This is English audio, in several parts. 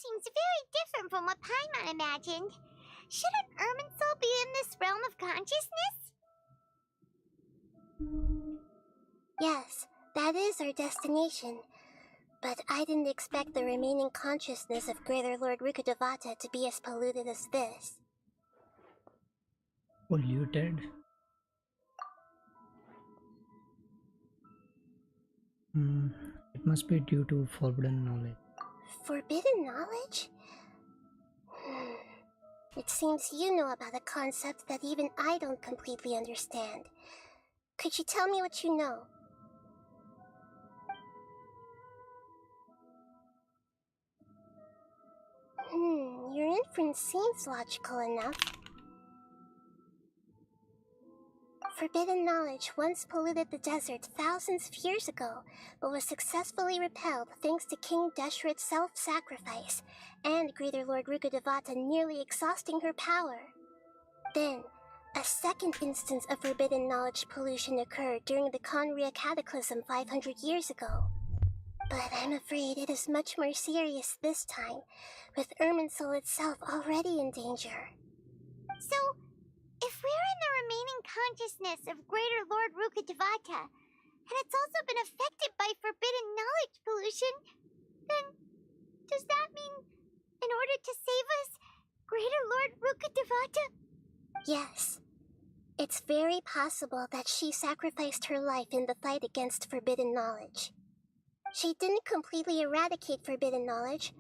seems very different from what Paimon imagined. Shouldn't Irminsul be in this realm of consciousness? Yes, that is our destination. But I didn't expect the remaining consciousness of Greater Lord Rukkhadevata to be as polluted as this. Polluted? It must be due to forbidden knowledge. Forbidden knowledge? It seems you know about a concept that even I don't completely understand. Could you tell me what you know? Your inference seems logical enough. Forbidden knowledge once polluted the desert thousands of years ago, but was successfully repelled thanks to King Deshret's self-sacrifice, and Greater Lord Rukkhadevata nearly exhausting her power. Then, a second instance of forbidden knowledge pollution occurred during the Conria Cataclysm 500 years ago. But I'm afraid it is much more serious this time, with Irminsul itself already in danger. So, if we're in the remaining consciousness of Greater Lord Rukkhadevata, and it's also been affected by forbidden knowledge pollution, then does that mean, in order to save us, Greater Lord Rukkhadevata? Yes. It's very possible that she sacrificed her life in the fight against forbidden knowledge. She didn't completely eradicate forbidden knowledge,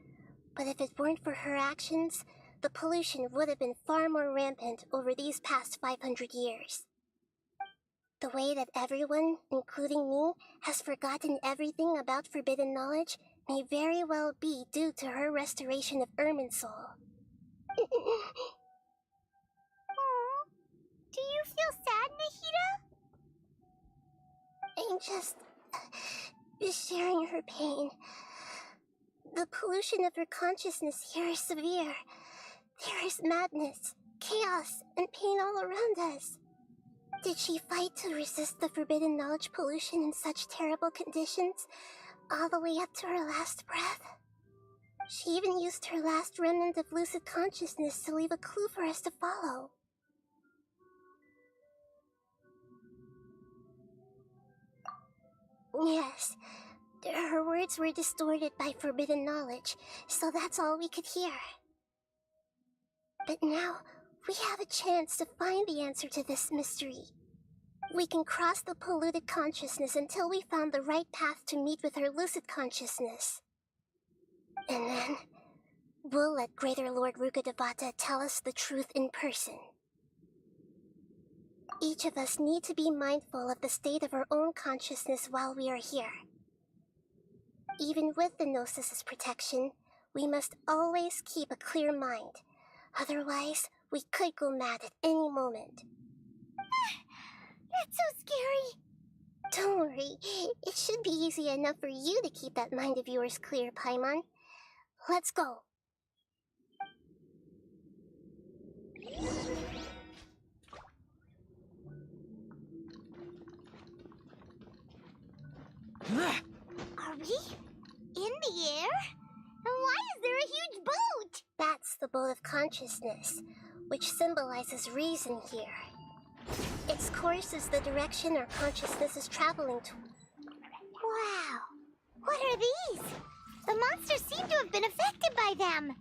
but if it weren't for her actions, the pollution would have been far more rampant over these past 500 years. The way that everyone, including me, has forgotten everything about forbidden knowledge may very well be due to her restoration of Irminsul. Aww. Do you feel sad, Nahida? I'm just sharing her pain. The pollution of her consciousness here is severe. There is madness, chaos, and pain all around us. Did she fight to resist the forbidden knowledge pollution in such terrible conditions, all the way up to her last breath? She even used her last remnant of lucid consciousness to leave a clue for us to follow. Yes, her words were distorted by forbidden knowledge, so that's all we could hear. But now, we have a chance to find the answer to this mystery. We can cross the polluted consciousness until we found the right path to meet with her lucid consciousness. And then, we'll let Greater Lord Rukkhadevata tell us the truth in person. Each of us need to be mindful of the state of our own consciousness while we are here. Even with the Gnosis' protection, we must always keep a clear mind. Otherwise, we could go mad at any moment. That's so scary. Don't worry, it should be easy enough for you to keep that mind of yours clear, Paimon. Let's go. Are we in the air? And why is there a huge boat? That's the boat of consciousness, which symbolizes reason here. Its course is the direction our consciousness is traveling to. Wow! What are these? The monsters seem to have been affected by them.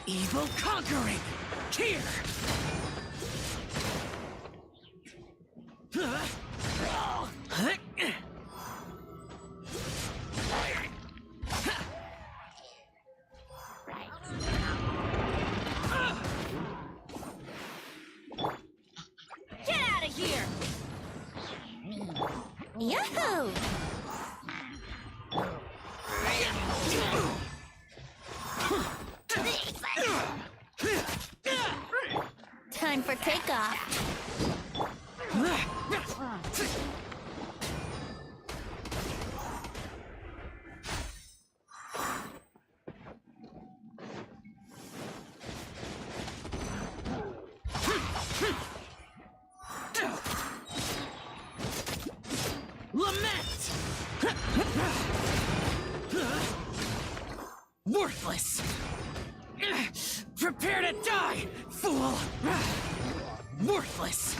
Evil conquering! Here! Get out of here! Yahoo! Time for takeoff. Worthless! Prepare to die, fool! Worthless!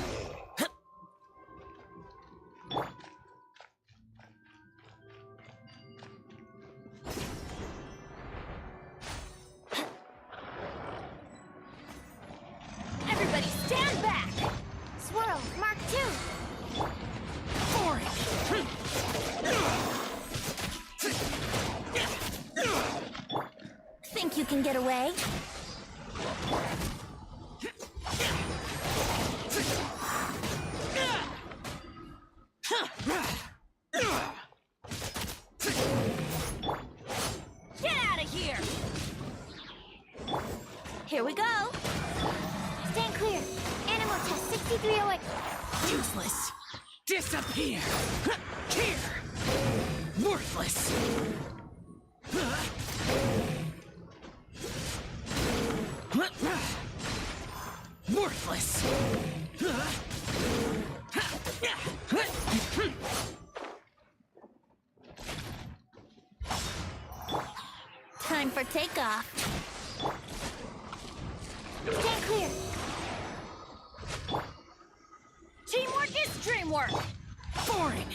Everybody stand back! Swirl, Mark 2! Boring! Think you can get away? Get out of here! Here we go! Stand clear. Animal test 6308. Useless! Disappear! Here! Worthless! Worthless! Time for takeoff. Stand clear. Teamwork is dreamwork! Boring!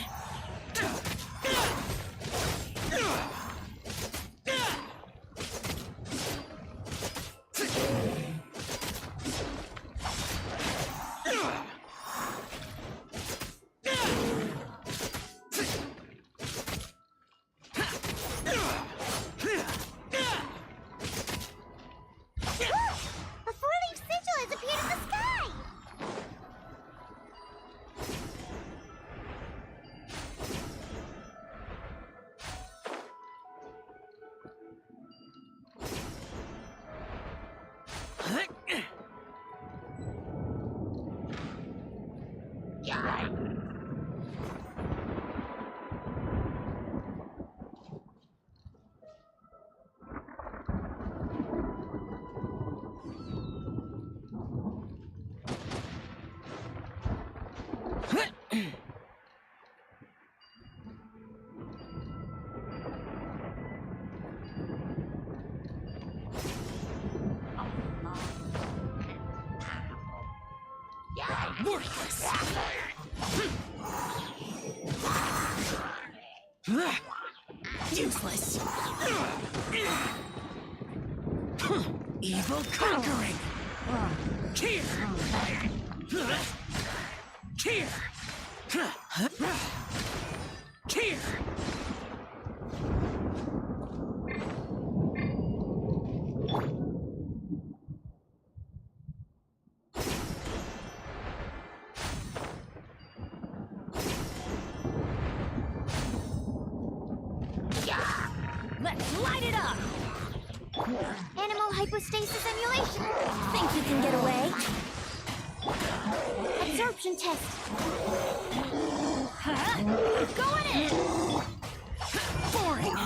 A four-leaf sigil has appeared in the sky. Worthless! Useless! Evil conquering! Here! Here! Here! Let's light it up! Animal hypostasis emulation. Think you can get away? Absorption test. Huh? Going in! Boring!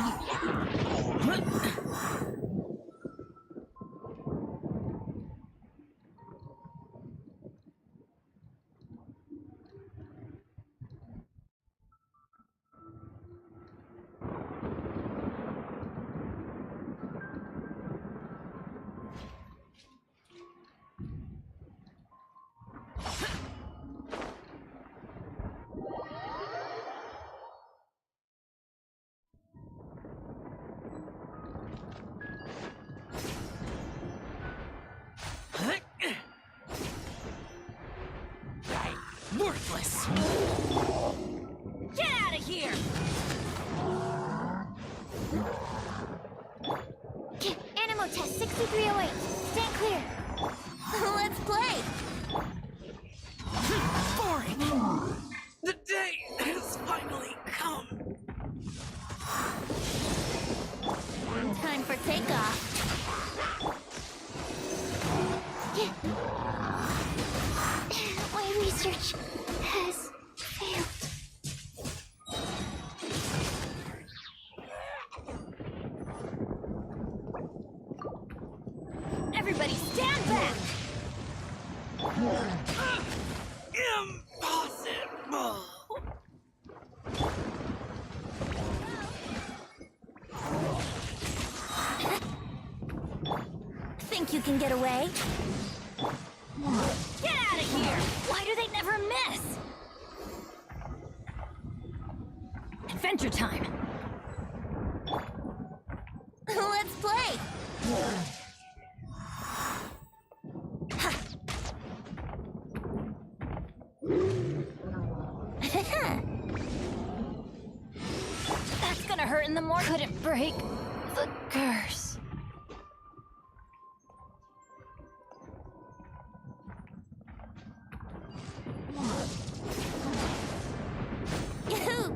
Worthless! Get out of here! Animal test 6308. Stand clear. Let's play! Boring! The day has finally come! Time for takeoff. My research has failed. Everybody stand back! Impossible! think you can get away? Get out of here! Why do they never miss? Adventure time! Let's play! That's gonna hurt, and the more couldn't break the curse. Yahoo!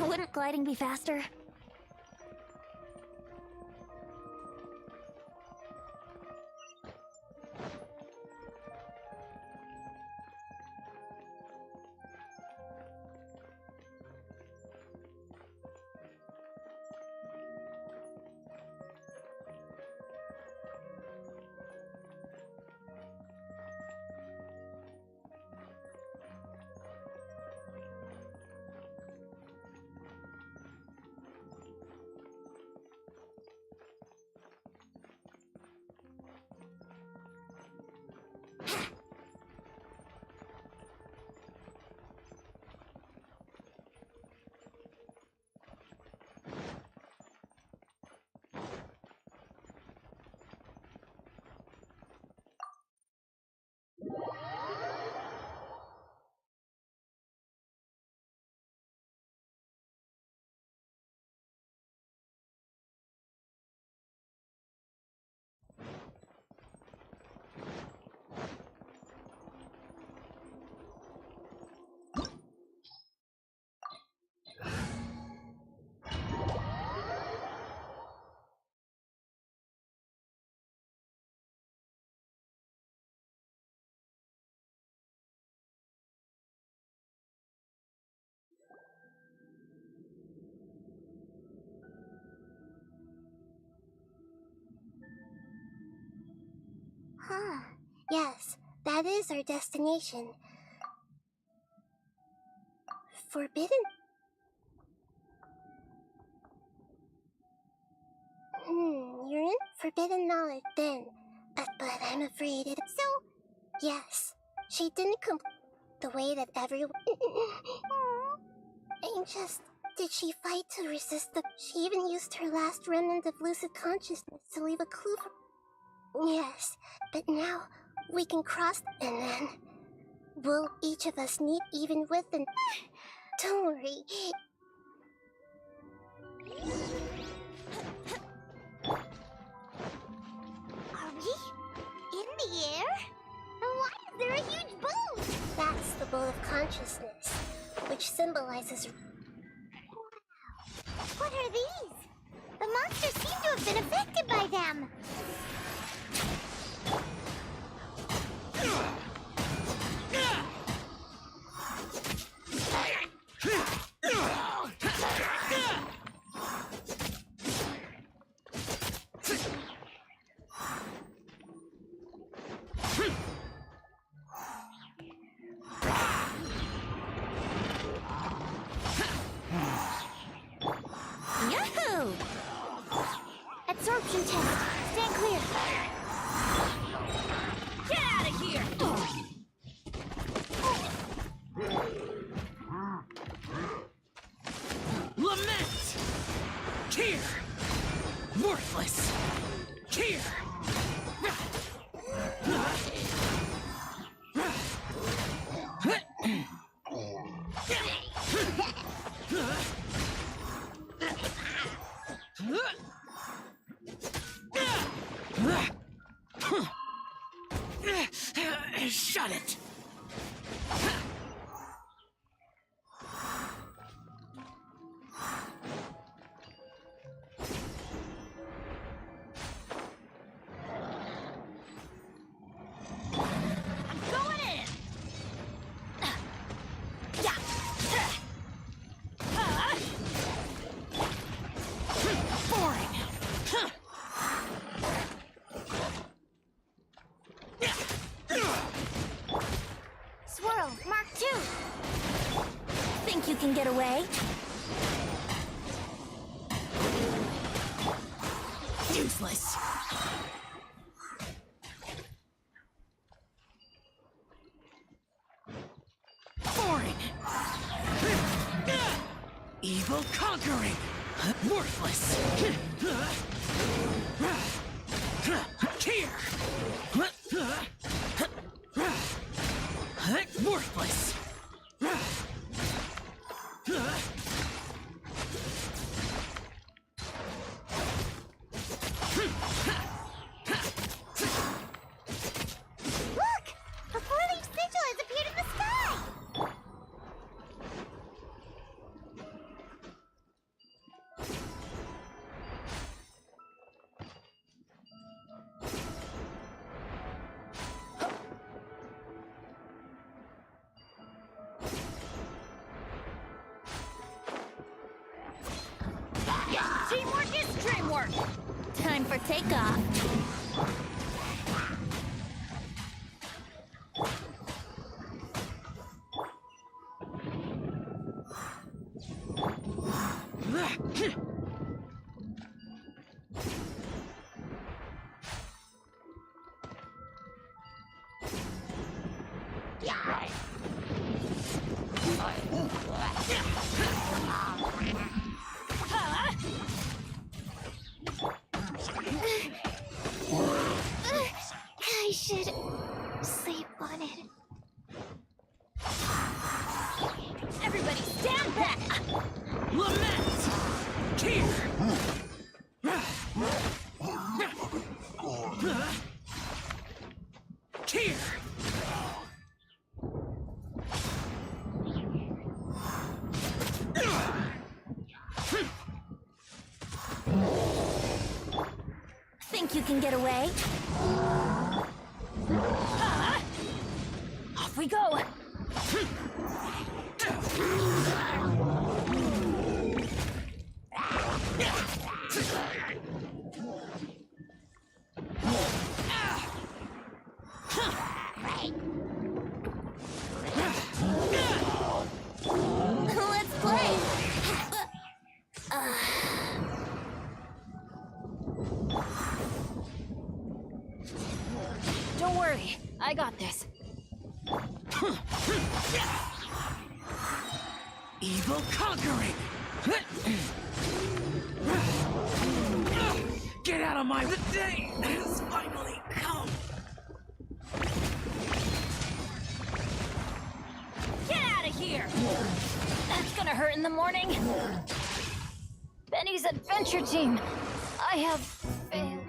Wouldn't gliding be faster? Huh. Yes, that is our destination. Forbidden... You're in forbidden knowledge then. But I'm afraid it... So, Yes, she didn't the way that everyone. I'm just. Did she fight to resist the. She even used her last remnant of lucid consciousness to leave a clue for. Yes, but now we can cross. And then. Will each of us need even with an. Don't worry. Are we in the air? And why is there a huge boat? That's the boat of consciousness, which symbolizes. What are these? The monsters seem to have been affected by them. Yahoo! Absorption test. Stand clear. Get out of here! Lament! Tear! Worthless! Tear! Shut it! Going in! Boring! Swirl, Mark 2! Think you can get away? Useless! Boring! Evil conquering! Worthless! Tear! Worthless! Look! A four-leaf sigil has appeared in the sky! Teamwork is dreamwork! Time for takeoff. I should sleep on it. Everybody stand back! Lament! Tear! Tear! Think you can get away? Off we go! Let's play! Don't worry, I got this. Evil conquering! Get out of my... The day has finally come! Get out of here! That's gonna hurt in the morning. Benny's adventure team. I have failed.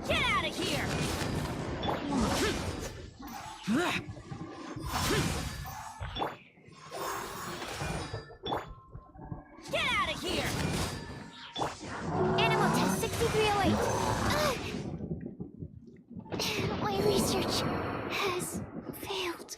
Get out of here! Get out of here! Animal test 6308. My research has failed.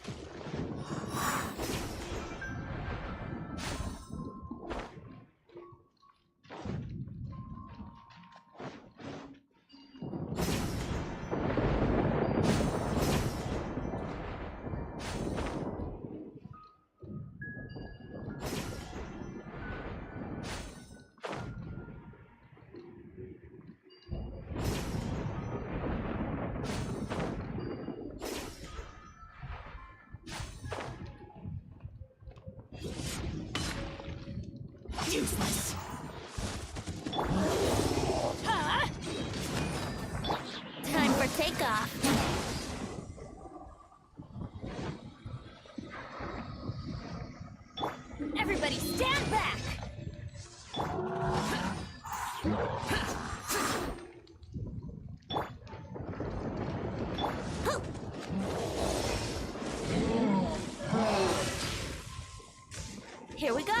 Useless! Huh? Time for takeoff. Everybody stand back! Here we go!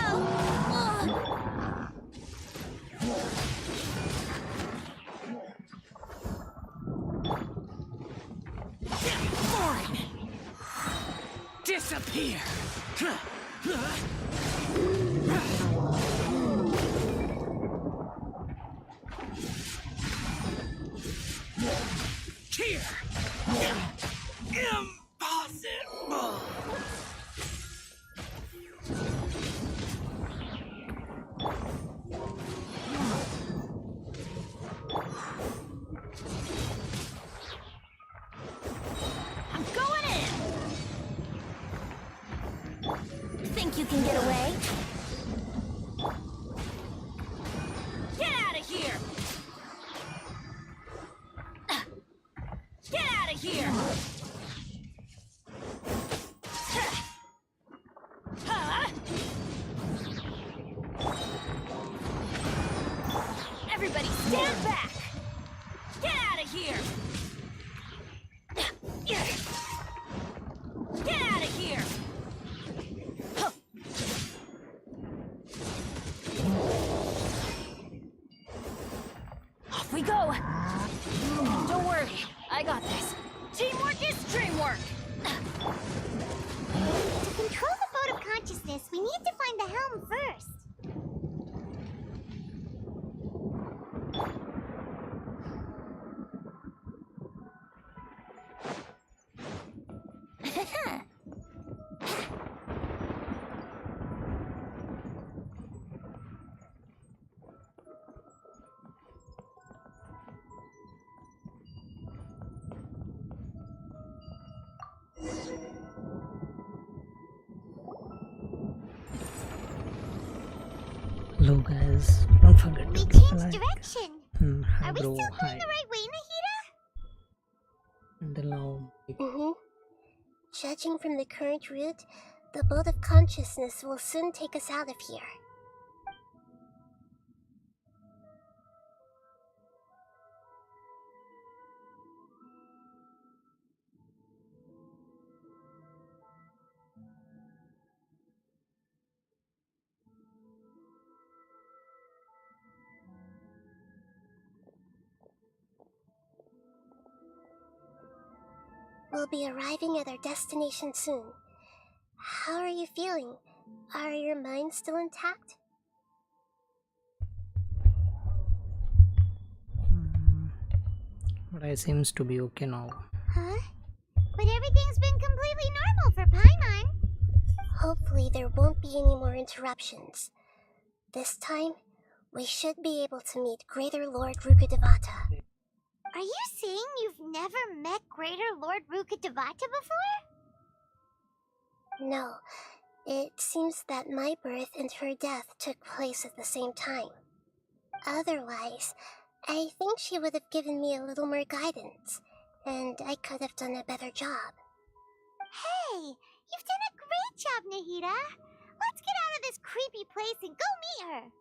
Boring! Disappear! Here! Impossible! I'm going in! Think you can get away? Get out of here! Get out of here! Huh? Everybody stand back! Get out of here! Get out of here! Huh. Off we go! Don't worry, I got this. Teamwork is dreamwork! To control the boat of consciousness, we need to find the helm first. Hello guys, don't forget We to click changed like. direction. Hi Are we bro, still hi. going the right way, Nahida? Until now, Judging from the current route, the boat of consciousness will soon take us out of here. We'll be arriving at our destination soon. How are you feeling? Are your minds still intact? But I seems to be okay now. Huh? But everything's been completely normal for Paimon. Hopefully there won't be any more interruptions. This time, we should be able to meet Greater Lord Rukkhadevata. Are you saying you've never met Greater Lord Rukkhadevata before? No, it seems that my birth and her death took place at the same time. Otherwise, I think she would have given me a little more guidance, and I could have done a better job. Hey, you've done a great job, Nahida. Let's get out of this creepy place and go meet her.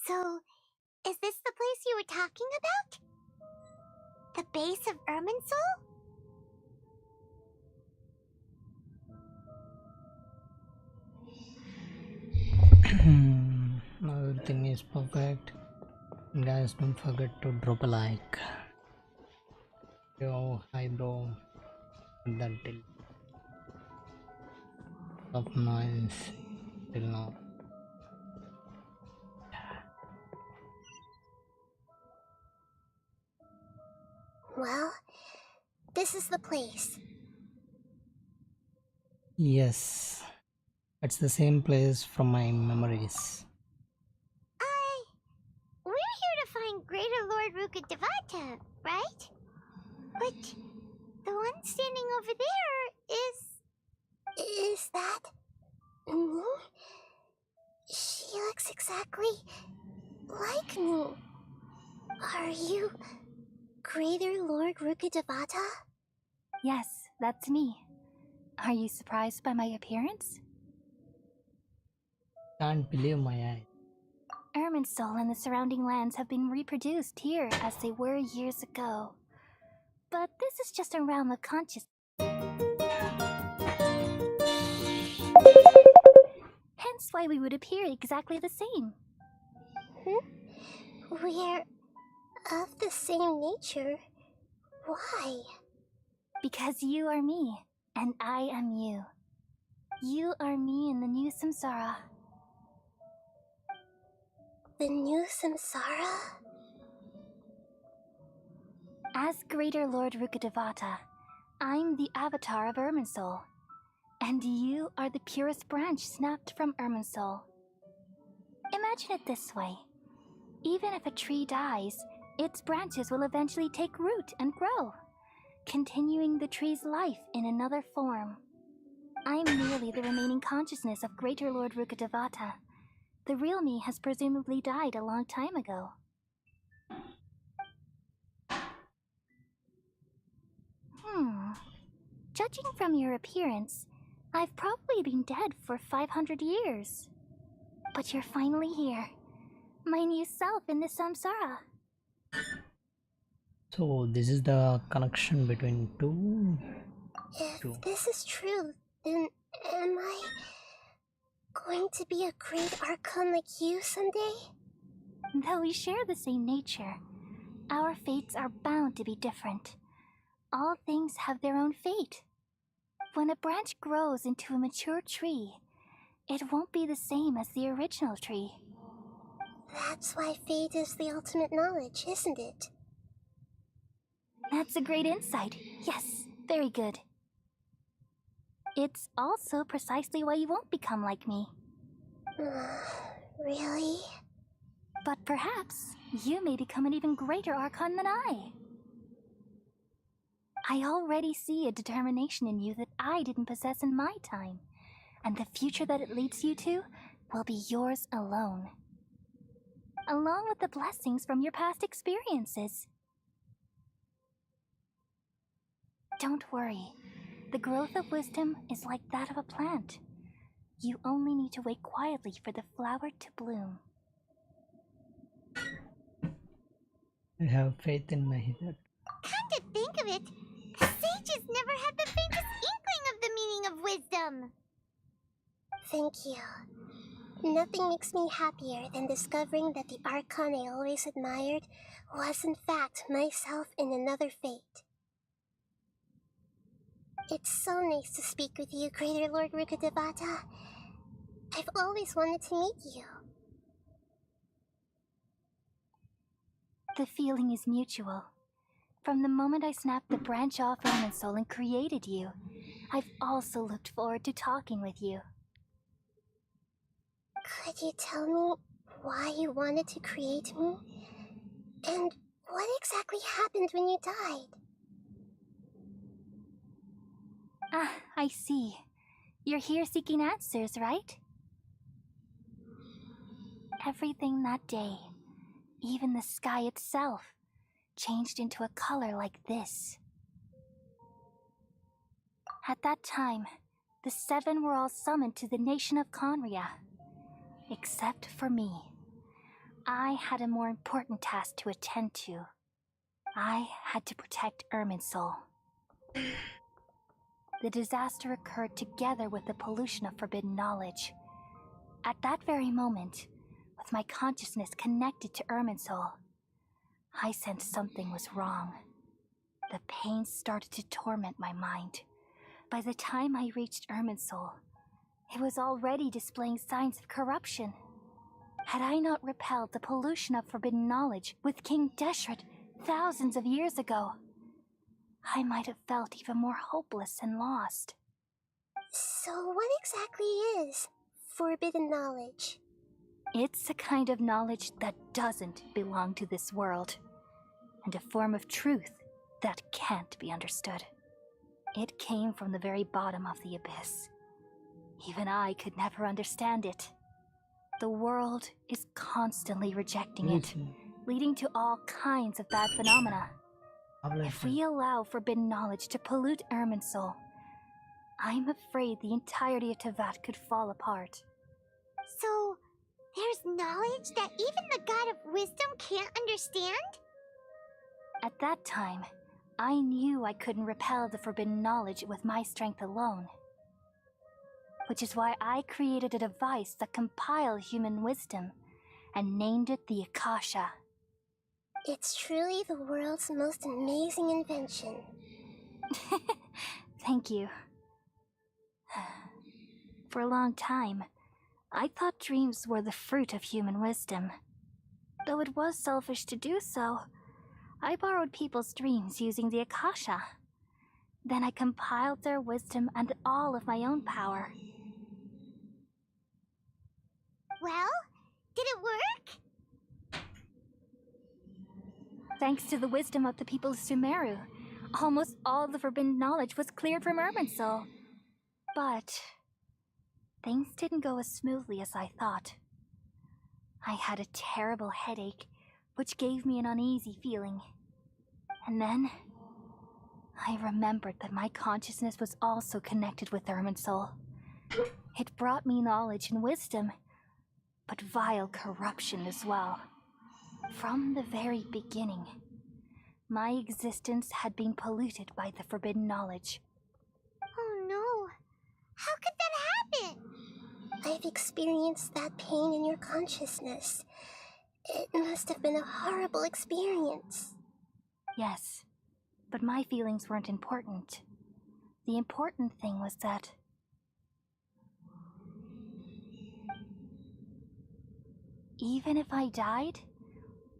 So, is this the place you were talking about? The base of Irminsul? Now everything is perfect. Guys, don't forget to drop a like. Yo, hi bro. That till of noise till now. Well, this is the place. Yes, it's the same place from my memories. We're here to find Greater Lord Rukkhadevata, right? But the one standing over there is... Is that me? She looks exactly like me. Are you Greater Lord Rukkhadevata? Yes, that's me. Are you surprised by my appearance? Can't believe my eyes. Irminsul and the surrounding lands have been reproduced here as they were years ago. But this is just a realm of consciousness. Hence why we would appear exactly the same. We're of the same nature. Why? Because you are me, and I am you. You are me in the new samsara. The new samsara? As Greater Lord Rukkhadevata, I'm the avatar of Irminsul, and you are the purest branch snapped from Irminsul. Imagine it this way. Even if a tree dies, its branches will eventually take root and grow, continuing the tree's life in another form. I'm merely the remaining consciousness of Greater Lord Rukkhadevata. The real me has presumably died a long time ago. Judging from your appearance, I've probably been dead for 500 years. But you're finally here. My new self in the samsara. So this is the connection between two. If this is true, then am I going to be a great archon like you someday? Though we share the same nature, our fates are bound to be different. All things have their own fate. When a branch grows into a mature tree, it won't be the same as the original tree. That's why fate is the ultimate knowledge, isn't it? That's a great insight. Yes, very good. It's also precisely why you won't become like me. Really? But perhaps you may become an even greater archon than I. I already see a determination in you that I didn't possess in my time, and the future that it leads you to will be yours alone. Along with the blessings from your past experiences. Don't worry. The growth of wisdom is like that of a plant. You only need to wait quietly for the flower to bloom. I have faith in Mahidhat. Come to think of it, the sages never had the faintest inkling of the meaning of wisdom. Thank you. Nothing makes me happier than discovering that the Archon I always admired was in fact myself in another fate. It's so nice to speak with you, Greater Lord Rukkhadevata. I've always wanted to meet you. The feeling is mutual. From the moment I snapped the branch off Irminsul and created you, I've also looked forward to talking with you. Could you tell me why you wanted to create me? And what exactly happened when you died? Ah, I see. You're here seeking answers, right? Everything that day, even the sky itself, changed into a color like this. At that time, the seven were all summoned to the nation of Conria. Except for me. I had a more important task to attend to. I had to protect Irminsul. The disaster occurred together with the pollution of forbidden knowledge. At that very moment, with my consciousness connected to Irminsul, I sensed something was wrong. The pain started to torment my mind. By the time I reached Irminsul, it was already displaying signs of corruption. Had I not repelled the pollution of forbidden knowledge with King Deshret thousands of years ago, I might have felt even more hopeless and lost. So what exactly is forbidden knowledge? It's a kind of knowledge that doesn't belong to this world, and a form of truth that can't be understood. It came from the very bottom of the abyss. Even I could never understand it. The world is constantly rejecting it, leading to all kinds of bad phenomena. If we allow forbidden knowledge to pollute Irminsul, I'm afraid the entirety of Teyvat could fall apart. So, there's knowledge that even the God of Wisdom can't understand? At that time, I knew I couldn't repel the forbidden knowledge with my strength alone. Which is why I created a device that compiled human wisdom and named it the Akasha. It's truly the world's most amazing invention. Thank you. For a long time, I thought dreams were the fruit of human wisdom. Though it was selfish to do so, I borrowed people's dreams using the Akasha. Then I compiled their wisdom and all of my own power. Well, did it work? Thanks to the wisdom of the people of Sumeru, almost all the forbidden knowledge was cleared from Irminsul. But things didn't go as smoothly as I thought. I had a terrible headache, which gave me an uneasy feeling. And then I remembered that my consciousness was also connected with Irminsul. It brought me knowledge and wisdom, but vile corruption as well. From the very beginning, my existence had been polluted by the forbidden knowledge. Oh no. How could that happen? I've experienced that pain in your consciousness. It must have been a horrible experience. Yes, but my feelings weren't important. The important thing was that even if I died,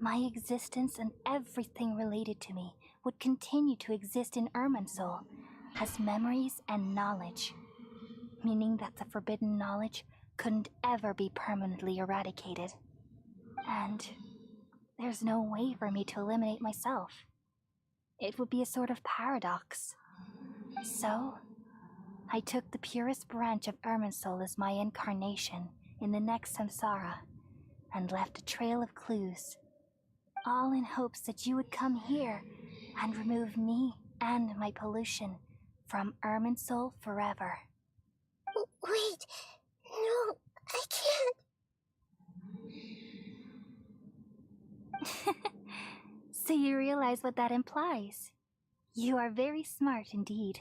my existence and everything related to me would continue to exist in Irminsul as memories and knowledge, meaning that the forbidden knowledge couldn't ever be permanently eradicated. And there's no way for me to eliminate myself. It would be a sort of paradox. So, I took the purest branch of Irminsul as my incarnation in the next samsara, and left a trail of clues, all in hopes that you would come here and remove me and my pollution from Irminsul forever. Wait, realize what that implies. You are very smart indeed.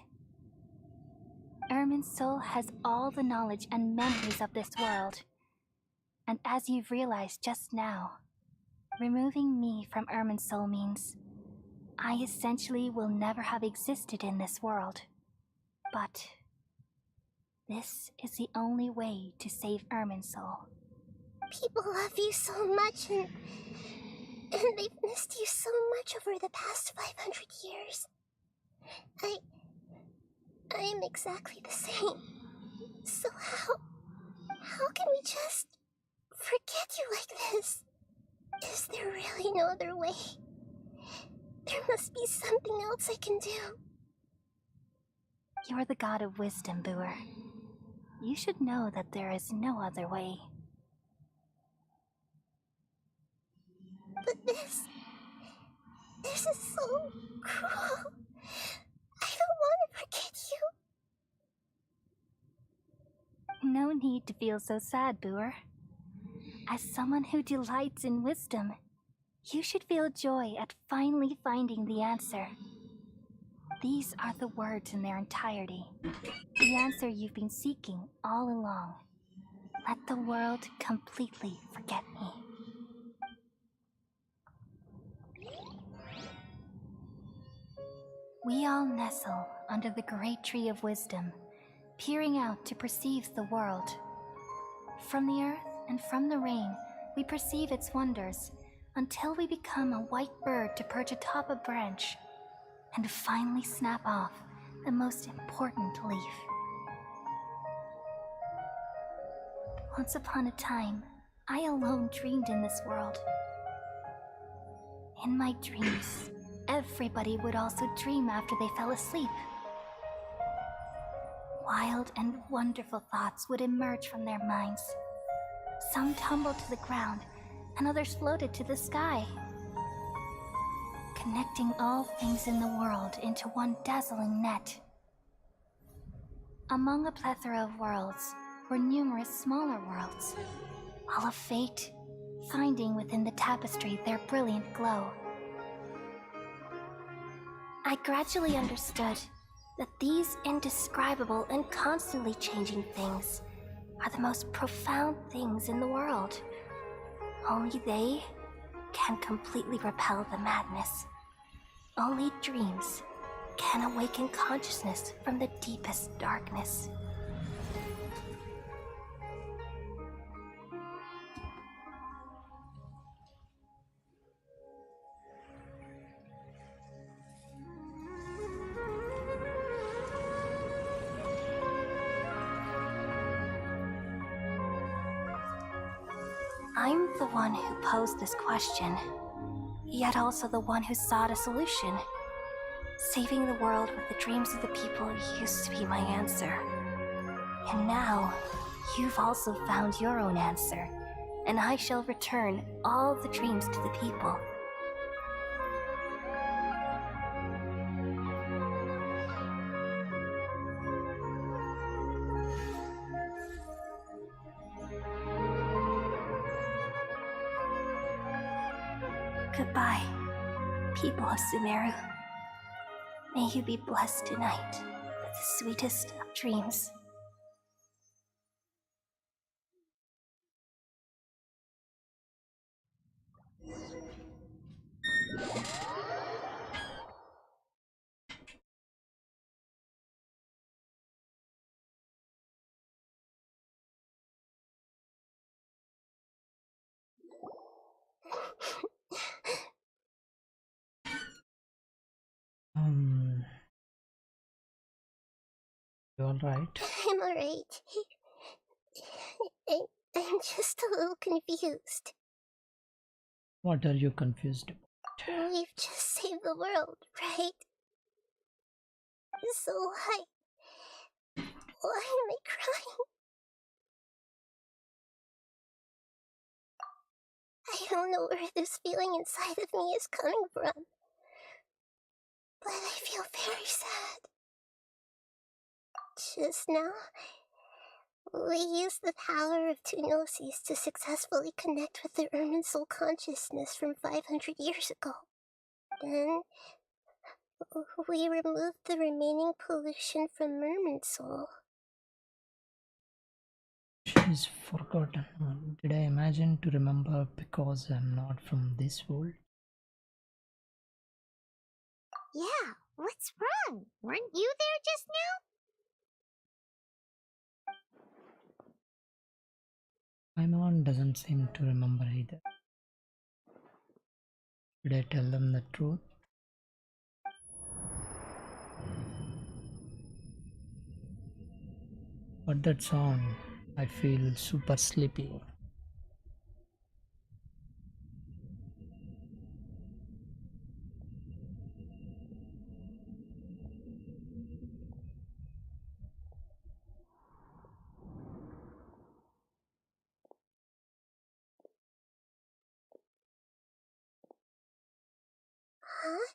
Irminsul has all the knowledge and memories of this world. And as you've realized just now, removing me from Irminsul means I essentially will never have existed in this world. But this is the only way to save Irminsul. People love you so much, and they've missed you so much over the past 500 years. I am exactly the same. So how can we just forget you like this? Is there really no other way? There must be something else I can do. You're the god of wisdom, Booer. You should know that there is no other way. But this is so cruel. I don't want to forget you. No need to feel so sad, Booer. As someone who delights in wisdom, you should feel joy at finally finding the answer. These are the words in their entirety. The answer you've been seeking all along. Let the world completely forget me. We all nestle under the great tree of wisdom, peering out to perceive the world. From the earth and from the rain, we perceive its wonders, until we become a white bird to perch atop a branch, and finally snap off the most important leaf. Once upon a time, I alone dreamed in this world. In my dreams, everybody would also dream after they fell asleep. Wild and wonderful thoughts would emerge from their minds. Some tumbled to the ground, and others floated to the sky, connecting all things in the world into one dazzling net. Among a plethora of worlds were numerous smaller worlds, all of fate, finding within the tapestry their brilliant glow. I gradually understood that these indescribable and constantly changing things are the most profound things in the world. Only they can completely repel the madness. Only dreams can awaken consciousness from the deepest darkness. I'm the one who posed this question, yet also the one who sought a solution. Saving the world with the dreams of the people used to be my answer. And now, you've also found your own answer, and I shall return all the dreams to the people. Goodbye, people of Sumeru. May you be blessed tonight with the sweetest of dreams. You alright? I'm alright. I'm just a little confused. What are you confused about? We've just saved the world, right? So why am I crying? I don't know where this feeling inside of me is coming from, but I feel very sad. Just now, we used the power of two gnosis to successfully connect with the Irminsul consciousness from 500 years ago. Then we removed the remaining pollution from Merman Soul. She's forgotten. Did I imagine to remember because I'm not from this world? Yeah, what's wrong? Weren't you there just now? My mom doesn't seem to remember either. Should I tell them the truth? But that song, I feel super sleepy. Huh?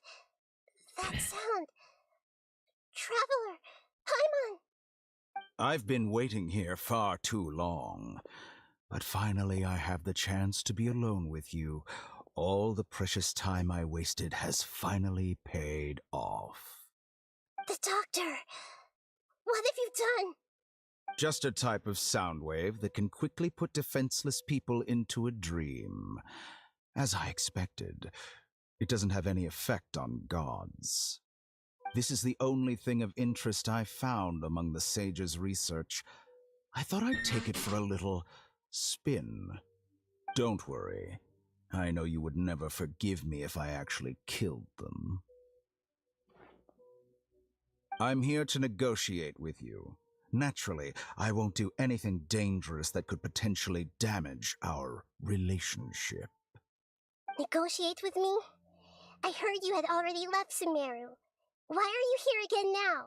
That sound. Traveler! Paimon! I've been waiting here far too long. But finally I have the chance to be alone with you. All the precious time I wasted has finally paid off. The doctor! What have you done? Just a type of sound wave that can quickly put defenseless people into a dream. As I expected, it doesn't have any effect on gods. This is the only thing of interest I found among the sage's research. I thought I'd take it for a little spin. Don't worry. I know you would never forgive me if I actually killed them. I'm here to negotiate with you. Naturally, I won't do anything dangerous that could potentially damage our relationship. Negotiate with me? I heard you had already left Sumeru. Why are you here again now?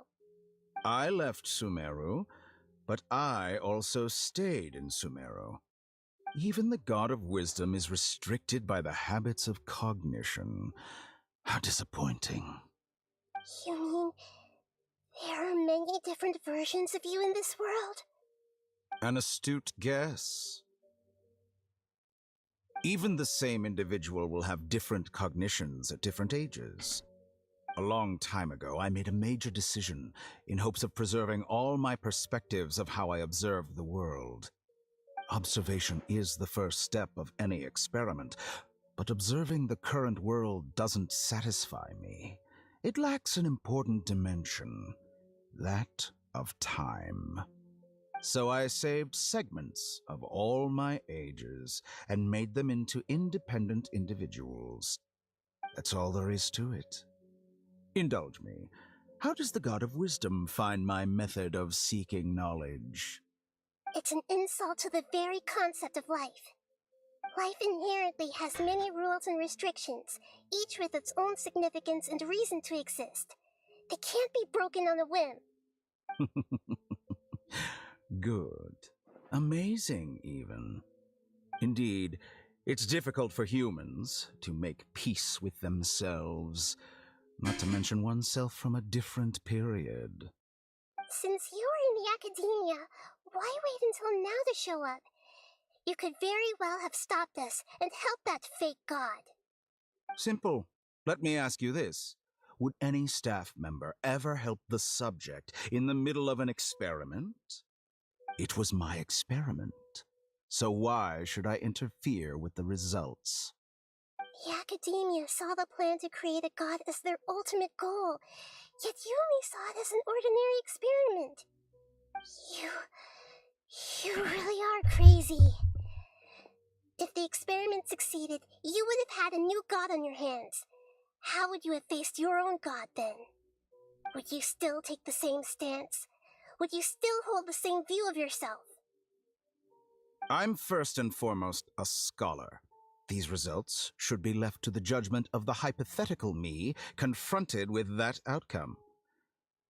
I left Sumeru, but I also stayed in Sumeru. Even the God of Wisdom is restricted by the habits of cognition. How disappointing. You mean there are many different versions of you in this world? An astute guess. Even the same individual will have different cognitions at different ages. A long time ago, I made a major decision in hopes of preserving all my perspectives of how I observed the world. Observation is the first step of any experiment, but observing the current world doesn't satisfy me. It lacks an important dimension, that of time. So I saved segments of all my ages and made them into independent individuals. That's all there is to it. Indulge me. How does the God of Wisdom find my method of seeking knowledge? It's an insult to the very concept of life. Life inherently has many rules and restrictions, each with its own significance and reason to exist. They can't be broken on a whim. Good. Amazing, even. Indeed, it's difficult for humans to make peace with themselves, not to mention oneself from a different period. Since you were in the academia, why wait until now to show up? You could very well have stopped us and helped that fake god. Simple. Let me ask you this. Would any staff member ever help the subject in the middle of an experiment? It was my experiment. So why should I interfere with the results? The academia saw the plan to create a god as their ultimate goal, yet you only saw it as an ordinary experiment. You really are crazy. If the experiment succeeded, you would have had a new god on your hands. How would you have faced your own god then? Would you still take the same stance? Would you still hold the same view of yourself? I'm first and foremost a scholar. These results should be left to the judgment of the hypothetical me confronted with that outcome.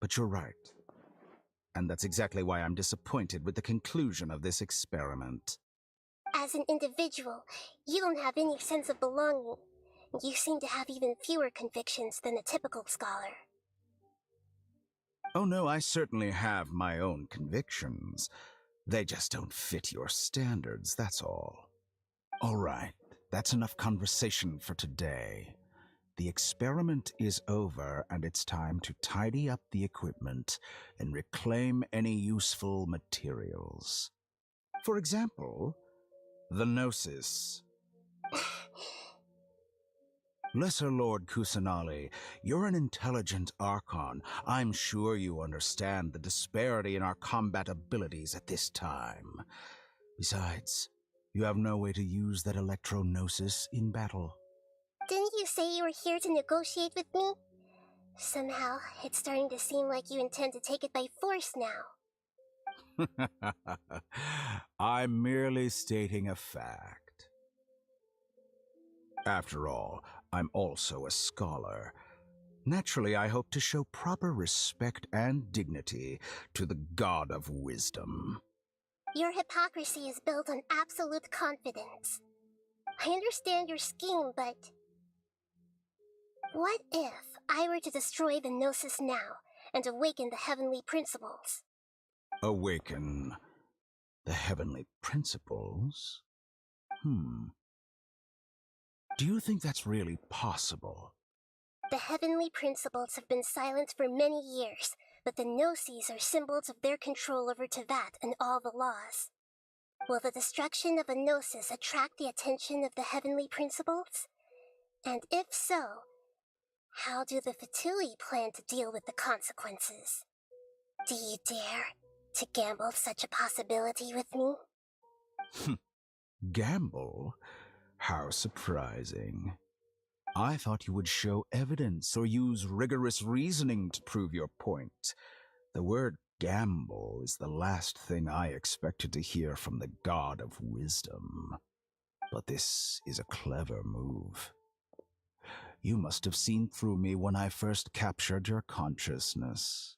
But you're right. And that's exactly why I'm disappointed with the conclusion of this experiment. As an individual, you don't have any sense of belonging. You seem to have even fewer convictions than a typical scholar. Oh no, I certainly have my own convictions. They just don't fit your standards, that's all. All right, that's enough conversation for today. the experiment is over and it's time to tidy up the equipment and reclaim any useful materials. For example, the Gnosis. Lesser Lord Kusanali, you're an intelligent Archon. I'm sure you understand the disparity in our combat abilities at this time. Besides, you have no way to use that Electro-Gnosis in battle. Didn't you say you were here to negotiate with me? Somehow, it's starting to seem like you intend to take it by force now. I'm merely stating a fact. After all, I'm also a scholar. Naturally, I hope to show proper respect and dignity to the God of Wisdom. Your hypocrisy is built on absolute confidence. I understand your scheme, but... what if I were to destroy the Gnosis now and awaken the heavenly principles? Awaken the heavenly principles? Do you think that's really possible? The heavenly principles have been silent for many years, but the Gnosis are symbols of their control over Teyvat and all the laws. Will the destruction of a Gnosis attract the attention of the heavenly principles? And if so, how do the Fatui plan to deal with the consequences? Do you dare to gamble such a possibility with me? Gamble? How surprising. I thought you would show evidence or use rigorous reasoning to prove your point. The word gamble is the last thing I expected to hear from the God of Wisdom. But this is a clever move. You must have seen through me when I first captured your consciousness.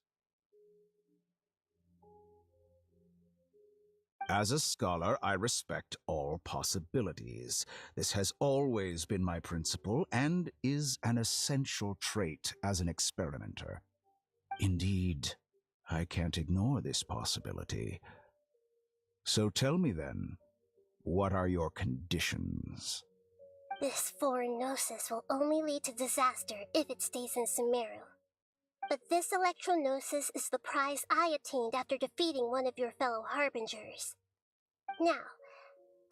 As a scholar, I respect all possibilities. This has always been my principle and is an essential trait as an experimenter. Indeed, I can't ignore this possibility. So tell me then, what are your conditions? This foreign Gnosis will only lead to disaster if it stays in Sumeru. But this Electro-Gnosis is the prize I obtained after defeating one of your fellow Harbingers. Now,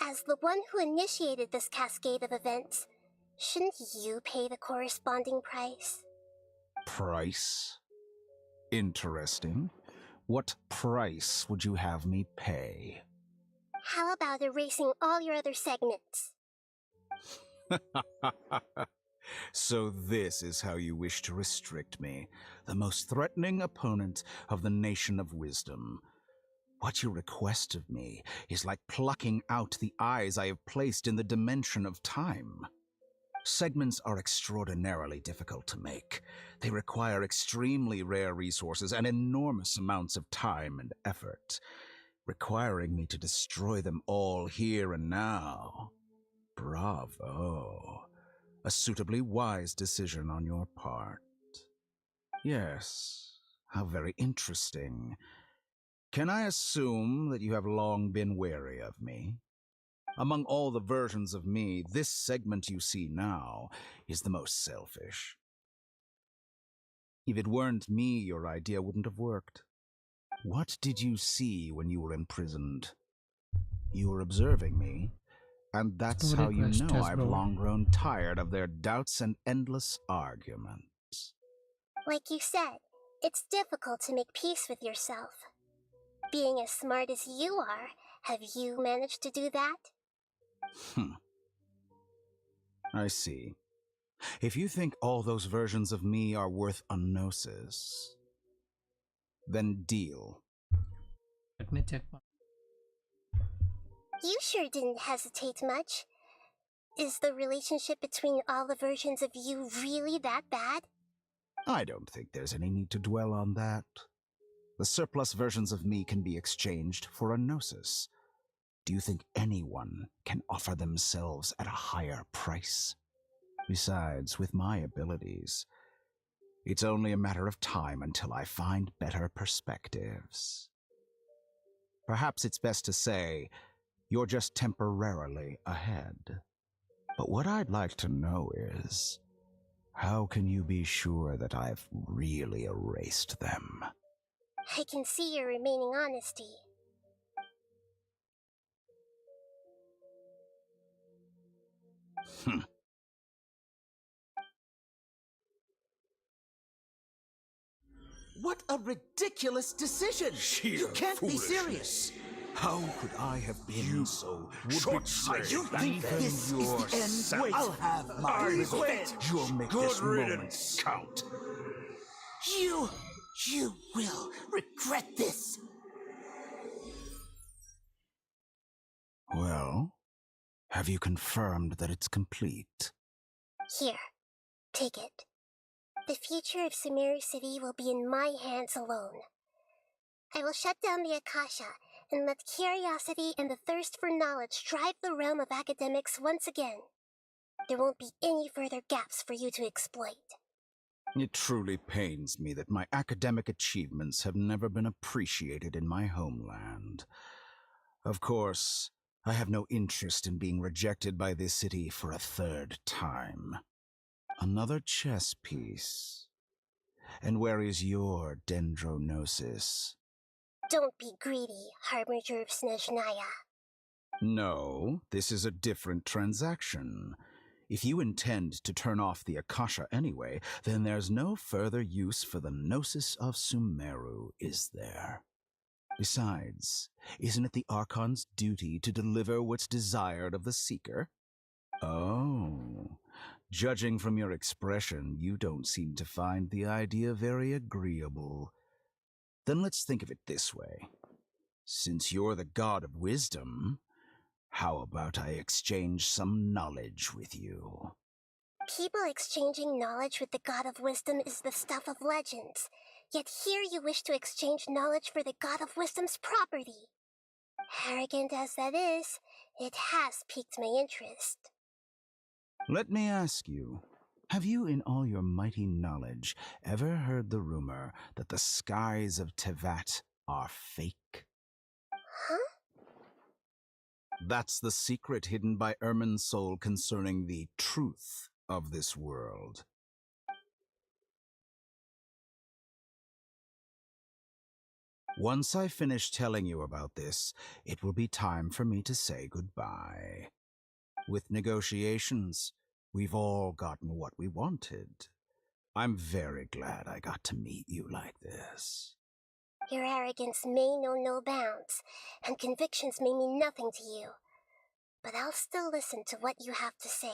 as the one who initiated this cascade of events, shouldn't you pay the corresponding price? Price? Interesting. What price would you have me pay? How about erasing all your other segments? So this is how you wish to restrict me, the most threatening opponent of the Nation of Wisdom. What you request of me is like plucking out the eyes I have placed in the dimension of time. Segments are extraordinarily difficult to make. They require extremely rare resources and enormous amounts of time and effort, requiring me to destroy them all here and now. Bravo. A suitably wise decision on your part. Yes, how very interesting. Can I assume that you have long been wary of me? Among all the versions of me, this segment you see now is the most selfish. If it weren't me, your idea wouldn't have worked. What did you see when you were imprisoned? You were observing me, and that's how you know I've long grown tired of their doubts and endless arguments. Like you said, it's difficult to make peace with yourself. Being as smart as you are, have you managed to do that? I see. If you think all those versions of me are worth a gnosis, then deal. Let me check one. You sure didn't hesitate much. Is the relationship between all the versions of you really that bad? I don't think there's any need to dwell on that. The surplus versions of me can be exchanged for a gnosis. Do you think anyone can offer themselves at a higher price? Besides, with my abilities, it's only a matter of time until I find better perspectives. Perhaps it's best to say you're just temporarily ahead. But what I'd like to know is, How can you be sure that I've really erased them? I can see your remaining honesty. What a ridiculous decision! You can't be serious! How could I have been so short-sighted? You think this is the end? Wait, I'll have my revenge! You'll make this moment count. You will regret this! Well, have you confirmed that it's complete? Here, take it. The future of Sumeru City will be in my hands alone. I will shut down the Akasha and let curiosity and the thirst for knowledge drive the realm of academics once again. There won't be any further gaps for you to exploit. It truly pains me that my academic achievements have never been appreciated in my homeland. Of course, I have no interest in being rejected by this city for a third time. Another chess piece. And where is your dendronosis? Don't be greedy, Harbinger of Snezhnaya. No, this is a different transaction. If you intend to turn off the Akasha anyway, then there's no further use for the Gnosis of Sumeru, is there? Besides, isn't it the Archon's duty to deliver what's desired of the Seeker? Oh, judging from your expression, you don't seem to find the idea very agreeable. Then let's think of it this way. Since you're the god of wisdom, how about I exchange some knowledge with you? People exchanging knowledge with the God of Wisdom is the stuff of legends. Yet here you wish to exchange knowledge for the God of Wisdom's property. Arrogant as that is, it has piqued my interest. Let me ask you, have you in all your mighty knowledge ever heard the rumor that the skies of Tevat are fake? Huh? That's the secret hidden by Irminsul concerning the truth of this world. Once I finish telling you about this, it will be time for me to say goodbye. With negotiations, we've all gotten what we wanted. I'm very glad I got to meet you like this. Your arrogance may know no bounds, and convictions may mean nothing to you. But I'll still listen to what you have to say.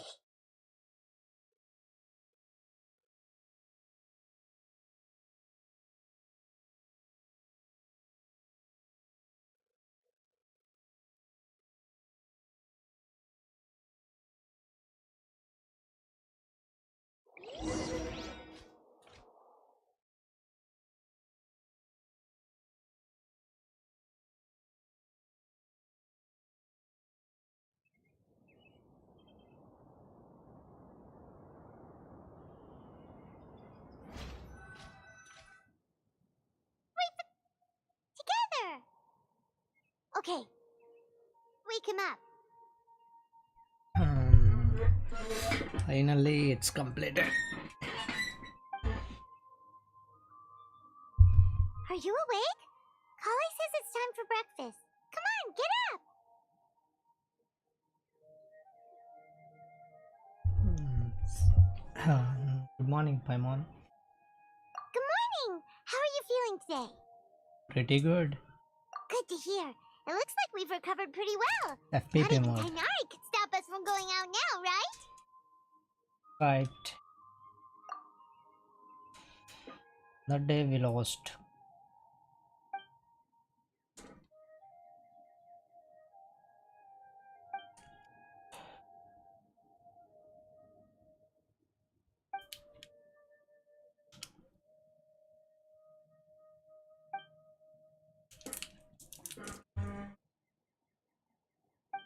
Together! Okay. Wake him up. Finally, it's completed. Are you awake? Kali says it's time for breakfast. Come on, get up! Good morning, Paimon. Good morning! How are you feeling today? Pretty good. Good to hear. It looks like we've recovered pretty well. FPP Not even mode. Kainari could stop us from going out now, right? Right. That day we lost.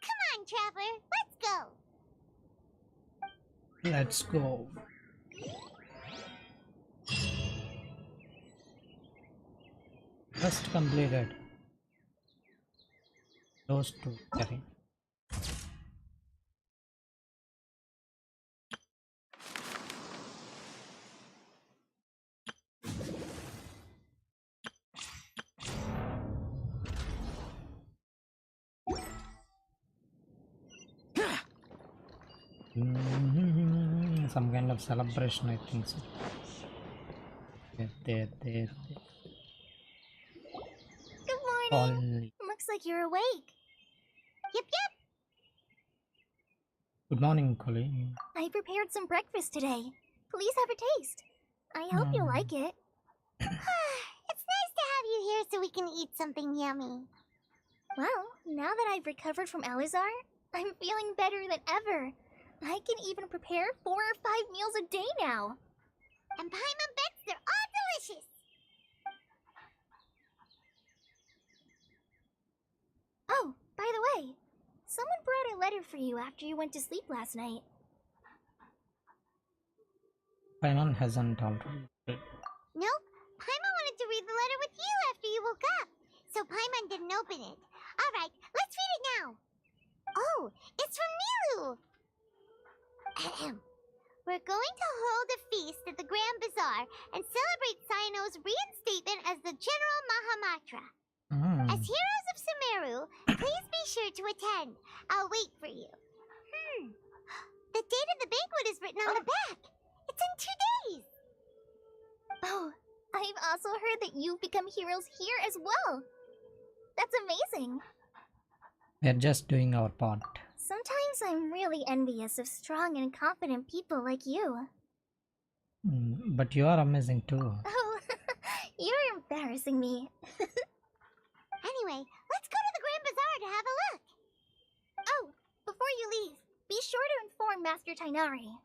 Come on, Traveler. Let's go. Let's go. Just completed. Those two. Carry. Some kind of celebration, I think so. There. Good morning. Only. Looks like you're awake. Yep. Good morning, Colleen. I prepared some breakfast today. Please have a taste. I hope you'll like it. It's nice to have you here so we can eat something yummy. Well, now that I've recovered from Elazar, I'm feeling better than ever. I can even prepare 4 or 5 meals a day now. And Paimon bets they're all delicious. Oh, by the way, someone brought a letter for you after you went to sleep last night. Paimon hasn't already. Nope. Paimon wanted to read the letter with you after you woke up, so Paimon didn't open it. Alright, let's read it now. Oh, it's from Nilu! We're going to hold a feast at the Grand Bazaar and celebrate Cyano's reinstatement as the General Mahamatra. As heroes of Sumeru, please be sure to attend. I'll wait for you. The date of the banquet is written on the back. It's in 2 days. Oh, I've also heard that you've become heroes here as well. That's amazing. We're just doing our part. Sometimes I'm really envious of strong and confident people like you. But you are amazing too. Oh, you're embarrassing me. Anyway, let's go to the Grand Bazaar to have a look. Oh, before you leave, be sure to inform Master Tainari.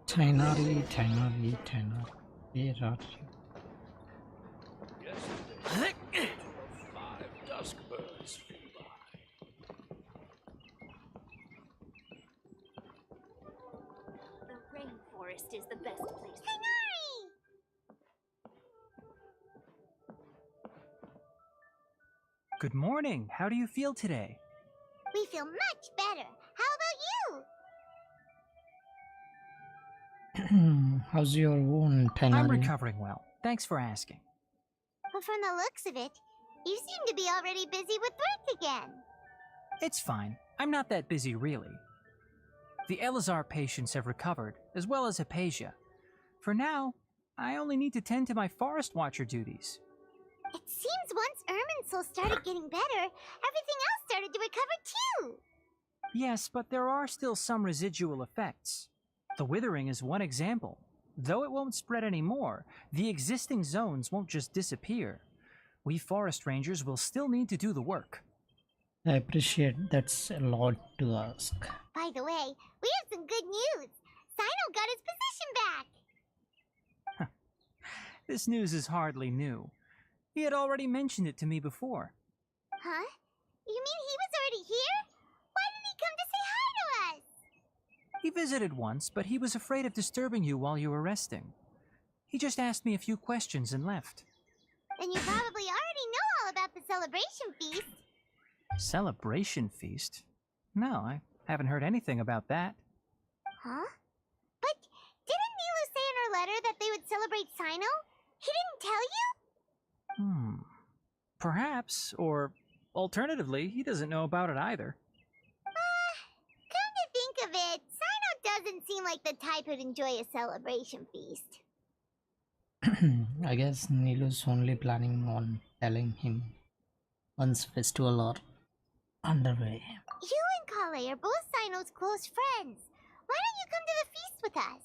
Tainari. Where are you? 5 dusk birds flew by. The rainforest is the best place. Tainari! Good morning. How do you feel today? We feel much better. How about you? How's your wound, Tainari? I'm recovering well. Thanks for asking. But from the looks of it, you seem to be already busy with work again. It's fine. I'm not that busy, really. The Elazar patients have recovered, as well as Hypatia. For now, I only need to tend to my Forest Watcher duties. It seems once Irminsul started getting better, everything else started to recover too. Yes, but there are still some residual effects. The withering is one example. Though it won't spread anymore, the existing zones won't just disappear. We forest rangers will still need to do the work. I appreciate that's a lot to ask. By the way, we have some good news. Sino got his position back. This news is hardly new. He had already mentioned it to me before. Huh? You mean he was already here? Why didn't he come to say hi to us? He visited once, but he was afraid of disturbing you while you were resting. He just asked me a few questions and left. Then you probably already know all about the celebration feast. Celebration feast? No, I haven't heard anything about that. Huh? But didn't Nilu say in her letter that they would celebrate Sino? He didn't tell you? Perhaps, or alternatively, he doesn't know about it either. Come to think of it, Sino doesn't seem like the type who'd enjoy a celebration feast. I guess Nilu's only planning on telling him once festival are underway. You and Kale are both Sino's close friends. Why don't you come to the feast with us?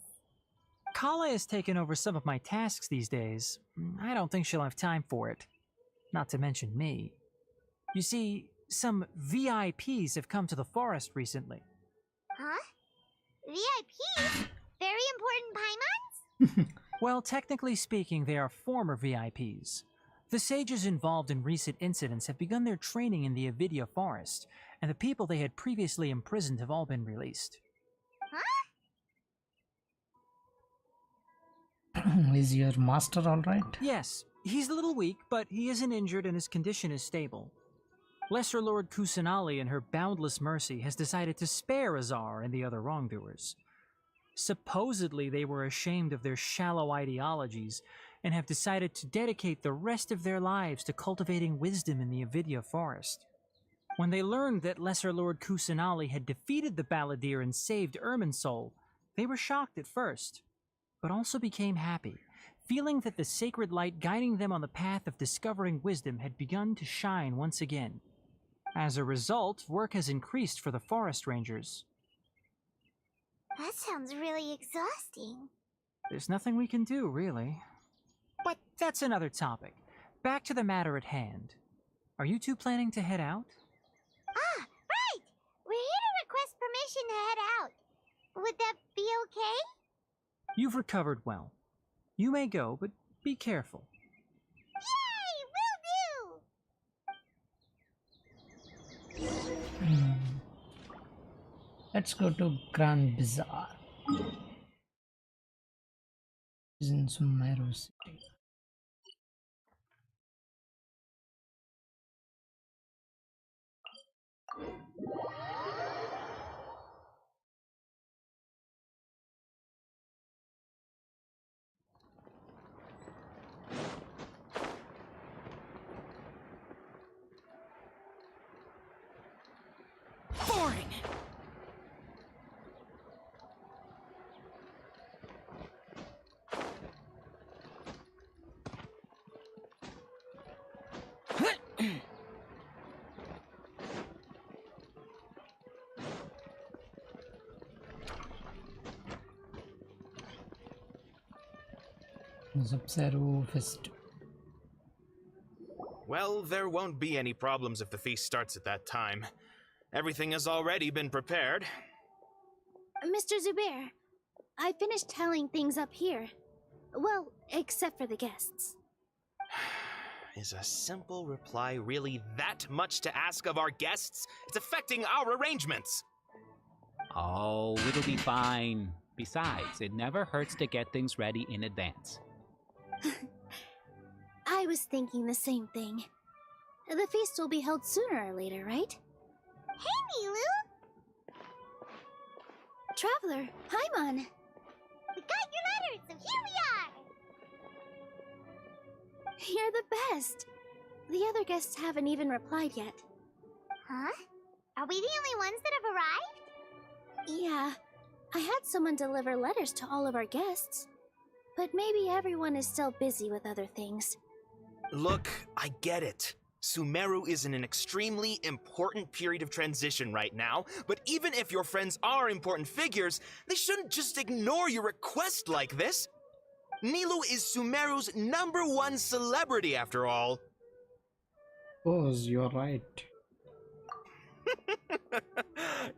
Kala has taken over some of my tasks these days. I don't think she'll have time for it. Not to mention me. You see, some VIPs have come to the forest recently. Huh? VIPs? Very important Paimons? Well, technically speaking, they are former VIPs. The sages involved in recent incidents have begun their training in the Avidya forest, and the people they had previously imprisoned have all been released. Is your master alright? Yes, he's a little weak, but he isn't injured and his condition is stable. Lesser Lord Kusanali, in her boundless mercy, has decided to spare Azar and the other wrongdoers. Supposedly, they were ashamed of their shallow ideologies and have decided to dedicate the rest of their lives to cultivating wisdom in the Avidya forest. When they learned that Lesser Lord Kusanali had defeated the Balladeer and saved Irminsul, they were shocked at first, but also became happy, feeling that the sacred light guiding them on the path of discovering wisdom had begun to shine once again. As a result, work has increased for the forest rangers. That sounds really exhausting. There's nothing we can do, really. But that's another topic. Back to the matter at hand. Are you two planning to head out? Ah, right! We're here to request permission to head out. Would that be okay? You've recovered well. You may go, but be careful. Yay! Will do! Let's go to Grand Bazaar. It's in Sumeru City. Boring! Zupseru Fest. Well, there won't be any problems if the feast starts at that time. Everything has already been prepared. Mr. Zubair, I finished telling things up here. Well, except for the guests. Is a simple reply really that much to ask of our guests? It's affecting our arrangements. Oh, it'll be fine. Besides, it never hurts to get things ready in advance. I was thinking the same thing. The feast will be held sooner or later, right? Hey, Nilu! Traveler, Paimon! We got your letter, so here we are! You're the best! The other guests haven't even replied yet. Huh? Are we the only ones that have arrived? Yeah, I had someone deliver letters to all of our guests. But maybe everyone is still busy with other things. Look, I get it. Sumeru is in an extremely important period of transition right now, but even if your friends are important figures, they shouldn't just ignore your request like this. Nilu is Sumeru's #1 celebrity, after all. Oh, you're right.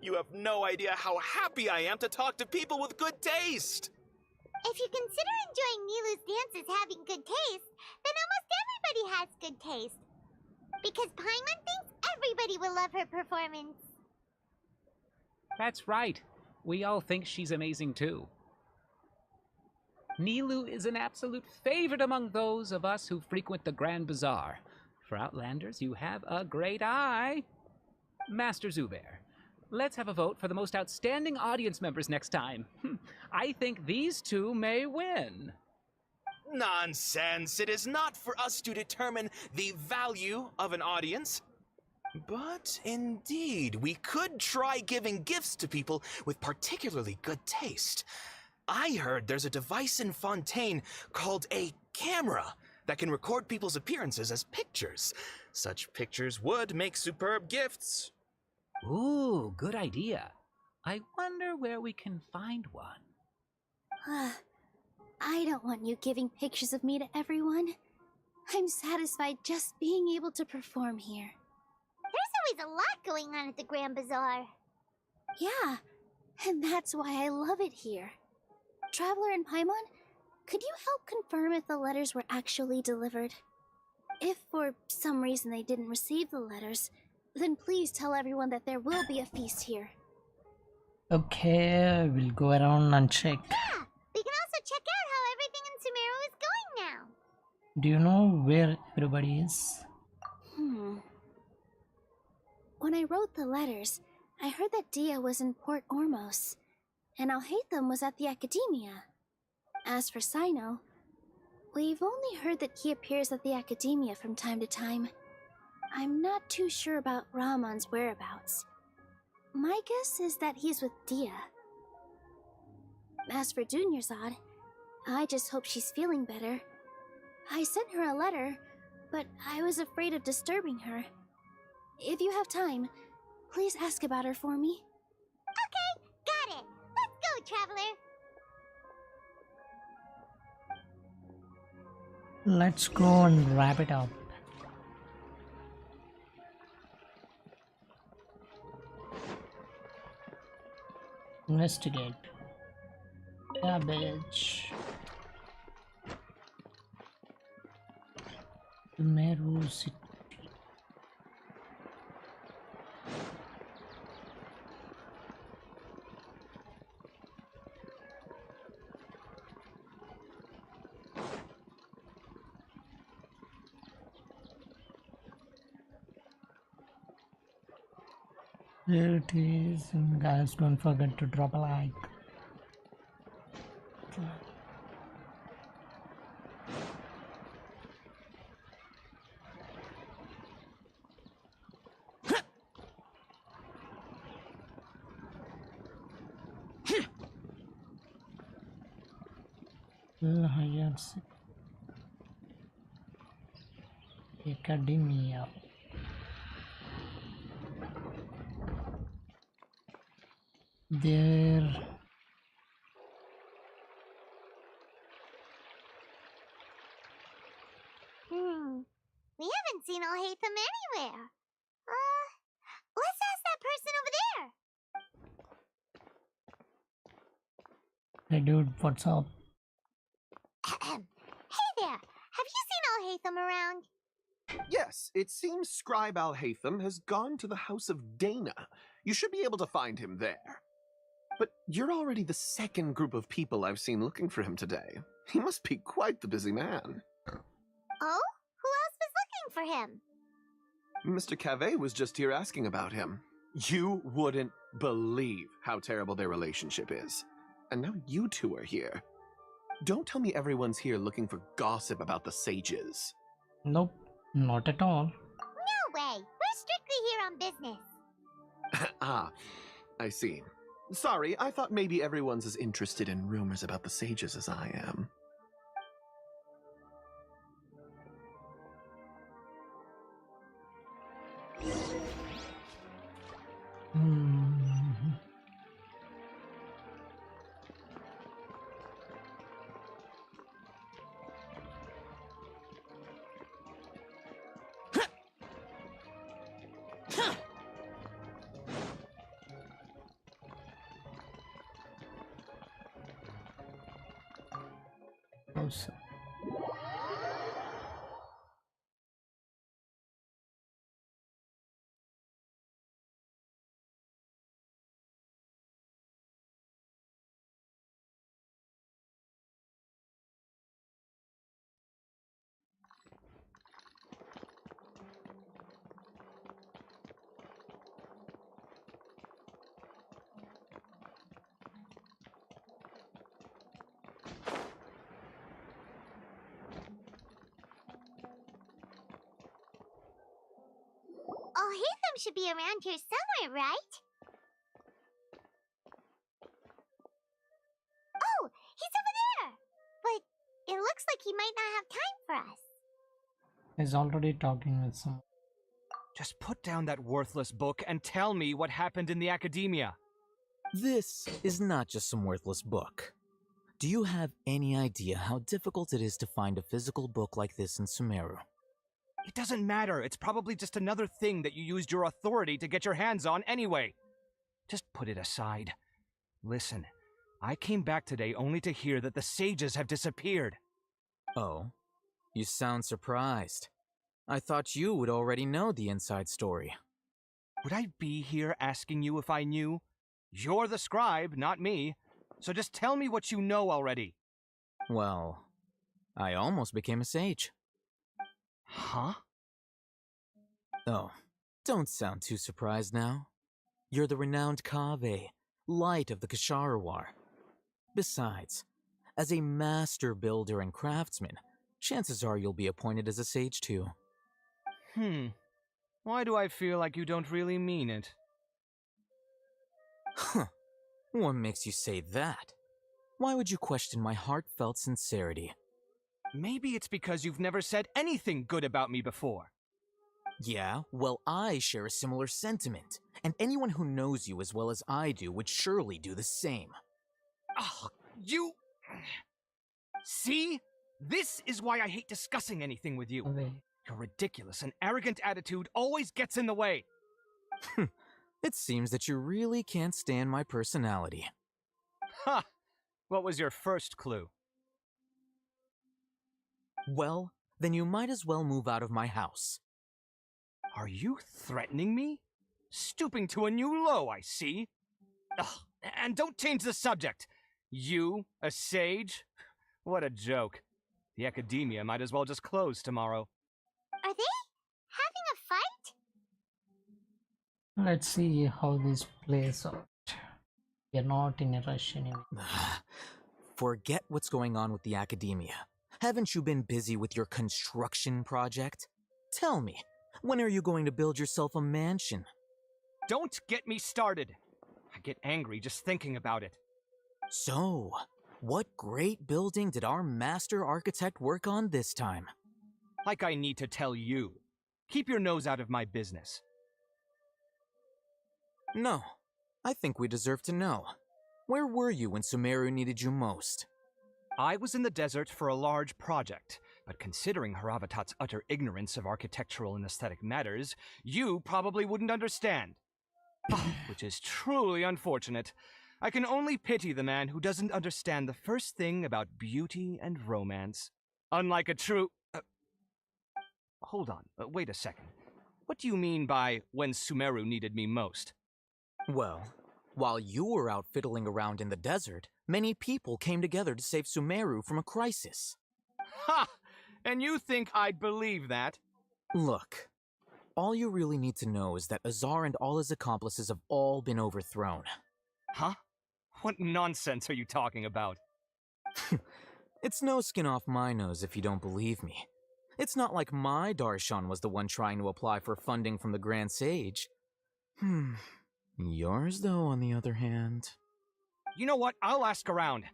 You have no idea how happy I am to talk to people with good taste. If you consider enjoying Nilu's dances having good taste, then almost everybody has good taste. Because Paimon thinks everybody will love her performance. That's right. We all think she's amazing too. Nilu is an absolute favorite among those of us who frequent the Grand Bazaar. For Outlanders, you have a great eye. Master Zubair, let's have a vote for the most outstanding audience members next time. I think these two may win. Nonsense! It is not for us to determine the value of an audience. But indeed, we could try giving gifts to people with particularly good taste. I heard there's a device in Fontaine called a camera that can record people's appearances as pictures. Such pictures would make superb gifts. Ooh, good idea. I wonder where we can find one. I don't want you giving pictures of me to everyone. I'm satisfied just being able to perform here. There's always a lot going on at the Grand Bazaar. Yeah, and that's why I love it here. Traveler and Paimon, could you help confirm if the letters were actually delivered? If for some reason they didn't receive the letters, then please tell everyone that there will be a feast here. Okay, we'll go around and check. Yeah, we can also check out how everything in Sumeru is going now. Do you know where everybody is? When I wrote the letters, I heard that Dia was in Port Ormos, and Alhaitham was at the Academia. As for Sino, we've only heard that he appears at the Academia from time to time. I'm not too sure about Rahman's whereabouts. My guess is that he's with Dia. As for Dunyarzad, I just hope she's feeling better. I sent her a letter, but I was afraid of disturbing her. If you have time, please ask about her for me. Okay, got it. Let's go, Traveler. Let's go and wrap it up. Investigate. Garbage. Meru City. There it is. And guys, don't forget to drop a like. Higher Academia. There. We haven't seen Alhaitham anywhere. Let's ask that person over there. Hey dude, what's up? Hey there, have you seen Alhaitham around? Yes, it seems Scribe Alhaitham has gone to the House of Dana. You should be able to find him there. But you're already the second group of people I've seen looking for him today. He must be quite the busy man. Oh? Who else was looking for him? Mr. Cave was just here asking about him. You wouldn't believe how terrible their relationship is. And now you two are here. Don't tell me everyone's here looking for gossip about the sages. Nope, not at all. No way. We're strictly here on business. Ah, I see. Sorry, I thought maybe everyone's as interested in rumors about the sages as I am. Also. Alhaitham should be around here somewhere, right? Oh, he's over there! But it looks like he might not have time for us. He's already talking with someone. Just put down that worthless book and tell me what happened in the academia. This is not just some worthless book. Do you have any idea how difficult it is to find a physical book like this in Sumeru? It doesn't matter. It's probably just another thing that you used your authority to get your hands on anyway. Just put it aside. Listen, I came back today only to hear that the sages have disappeared. Oh, you sound surprised. I thought you would already know the inside story. Would I be here asking you if I knew? You're the scribe, not me. So just tell me what you know already. Well, I almost became a sage. Huh? Oh, don't sound too surprised now. You're the renowned Kaveh, light of the Ksharawar. Besides, as a master builder and craftsman, chances are you'll be appointed as a sage too. Why do I feel like you don't really mean it? Huh. What makes you say that? Why would you question my heartfelt sincerity? Maybe it's because you've never said anything good about me before. Yeah, well, I share a similar sentiment, and anyone who knows you as well as I do would surely do the same. Oh, you... See? This is why I hate discussing anything with you. Away. Your ridiculous and arrogant attitude always gets in the way. It seems that you really can't stand my personality. Ha! What was your first clue? Well, then you might as well move out of my house. Are you threatening me? Stooping to a new low, I see. Ugh, and don't change the subject. You, a sage? What a joke. The academia might as well just close tomorrow. Are they having a fight? Let's see how this plays out. We are not in a rush anyway. Forget what's going on with the academia. Haven't you been busy with your construction project? Tell me, when are you going to build yourself a mansion? Don't get me started. I get angry just thinking about it. So, what great building did our master architect work on this time? Like I need to tell you. Keep your nose out of my business. No, I think we deserve to know. Where were you when Sumeru needed you most? I was in the desert for a large project, but considering Haravatat's utter ignorance of architectural and aesthetic matters, you probably wouldn't understand. Which is truly unfortunate. I can only pity the man who doesn't understand the first thing about beauty and romance. Unlike a true... hold on, wait a second. What do you mean by when Sumeru needed me most? Well, while you were out fiddling around in the desert, many people came together to save Sumeru from a crisis. Ha! And you think I'd believe that? Look, all you really need to know is that Azar and all his accomplices have all been overthrown. Huh? What nonsense are you talking about? It's no skin off my nose if you don't believe me. It's not like my Darshan was the one trying to apply for funding from the Grand Sage. Yours, though, on the other hand... You know what? I'll ask around.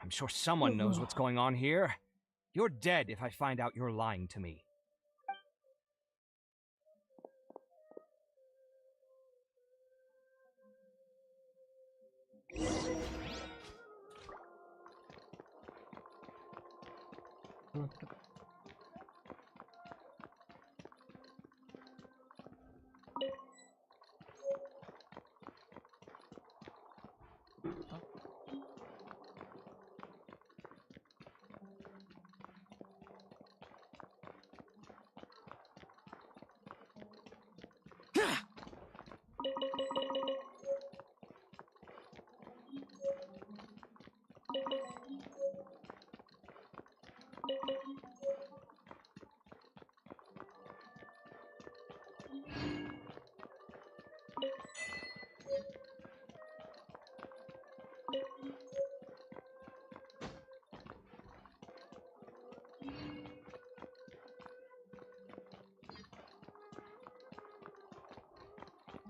I'm sure someone knows what's going on here. You're dead if I find out you're lying to me.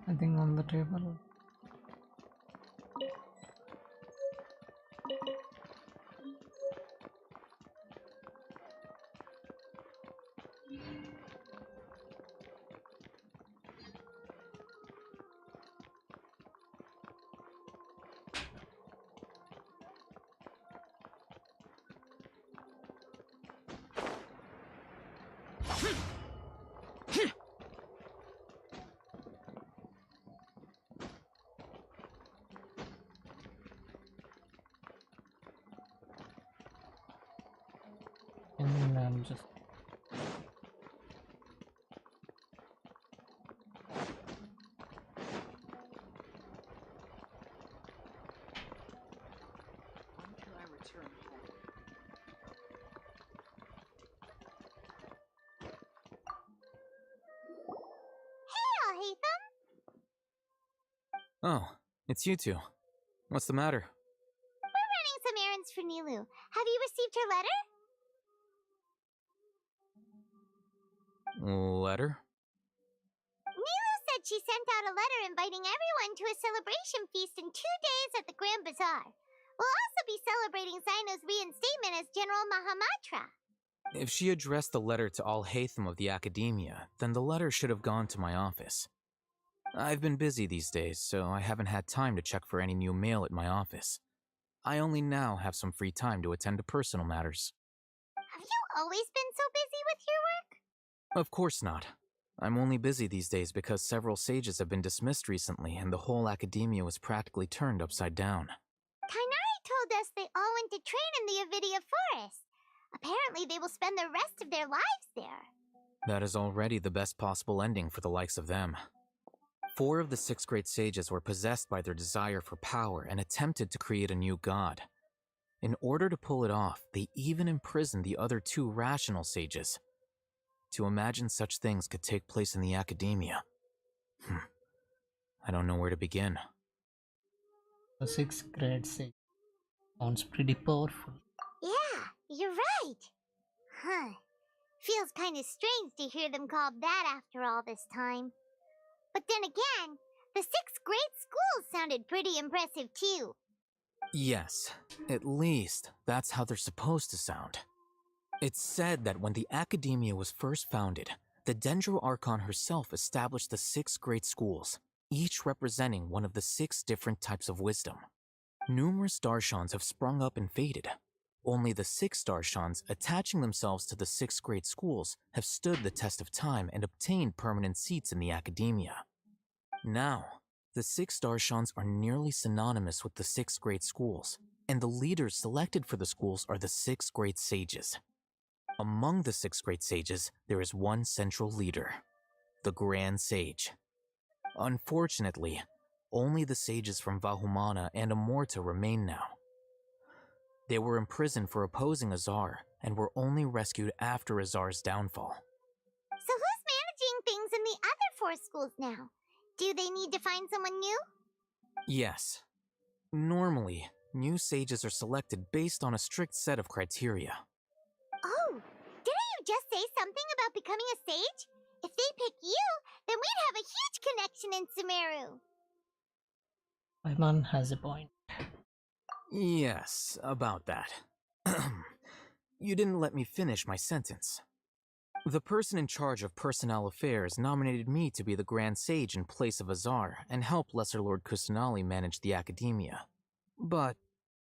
I think on the table. And I'm just When can I return home? Hey, Alhaitham! Oh, it's you two. What's the matter? We're running some errands for Nilu. Have you received her letter? Letter? said she sent out a letter inviting everyone to a celebration feast in 2 days at the Grand Bazaar. We'll also be celebrating Zino's reinstatement as General Mahamatra. If she addressed the letter to all Hatham of the Academia, then the letter should have gone to my office. I've been busy these days, so I haven't had time to check for any new mail at my office. I only now have some free time to attend to personal matters. Have you always been so busy with your work? Of course not. I'm only busy these days because several sages have been dismissed recently and the whole Academia was practically turned upside down. Kainari told us they all went to train in the Avidia Forest. Apparently they will spend the rest of their lives there. That is already the best possible ending for the likes of them. 4 of the 6 great sages were possessed by their desire for power and attempted to create a new god. In order to pull it off, they even imprisoned the other 2 rational sages. To imagine such things could take place in the Academia. I don't know where to begin. The 6th grade sage sounds pretty powerful. Yeah, you're right. Huh. Feels kind of strange to hear them called that after all this time. But then again, the 6th grade schools sounded pretty impressive too. Yes, at least that's how they're supposed to sound. It's said that when the Academia was first founded, the Dendro Archon herself established the 6 great schools, each representing one of the 6 different types of wisdom. Numerous Darshans have sprung up and faded. Only the 6 Darshans, attaching themselves to the 6 great schools, have stood the test of time and obtained permanent seats in the Academia. Now, the 6 Darshans are nearly synonymous with the 6 great schools, and the leaders selected for the schools are the 6 great sages. Among the 6 great sages, there is one central leader, the Grand Sage. Unfortunately, only the sages from Vahumana and Amorta remain now. They were imprisoned for opposing Azar and were only rescued after Azar's downfall. So who's managing things in the other 4 schools now? Do they need to find someone new? Yes. Normally, new sages are selected based on a strict set of criteria. Oh, didn't you just say something about becoming a sage? If they pick you, then we'd have a huge connection in Sumeru. Paimon has a point. Yes, about that. You didn't let me finish my sentence. The person in charge of personnel affairs nominated me to be the Grand Sage in place of Azar and help Lesser Lord Kusanali manage the Academia. But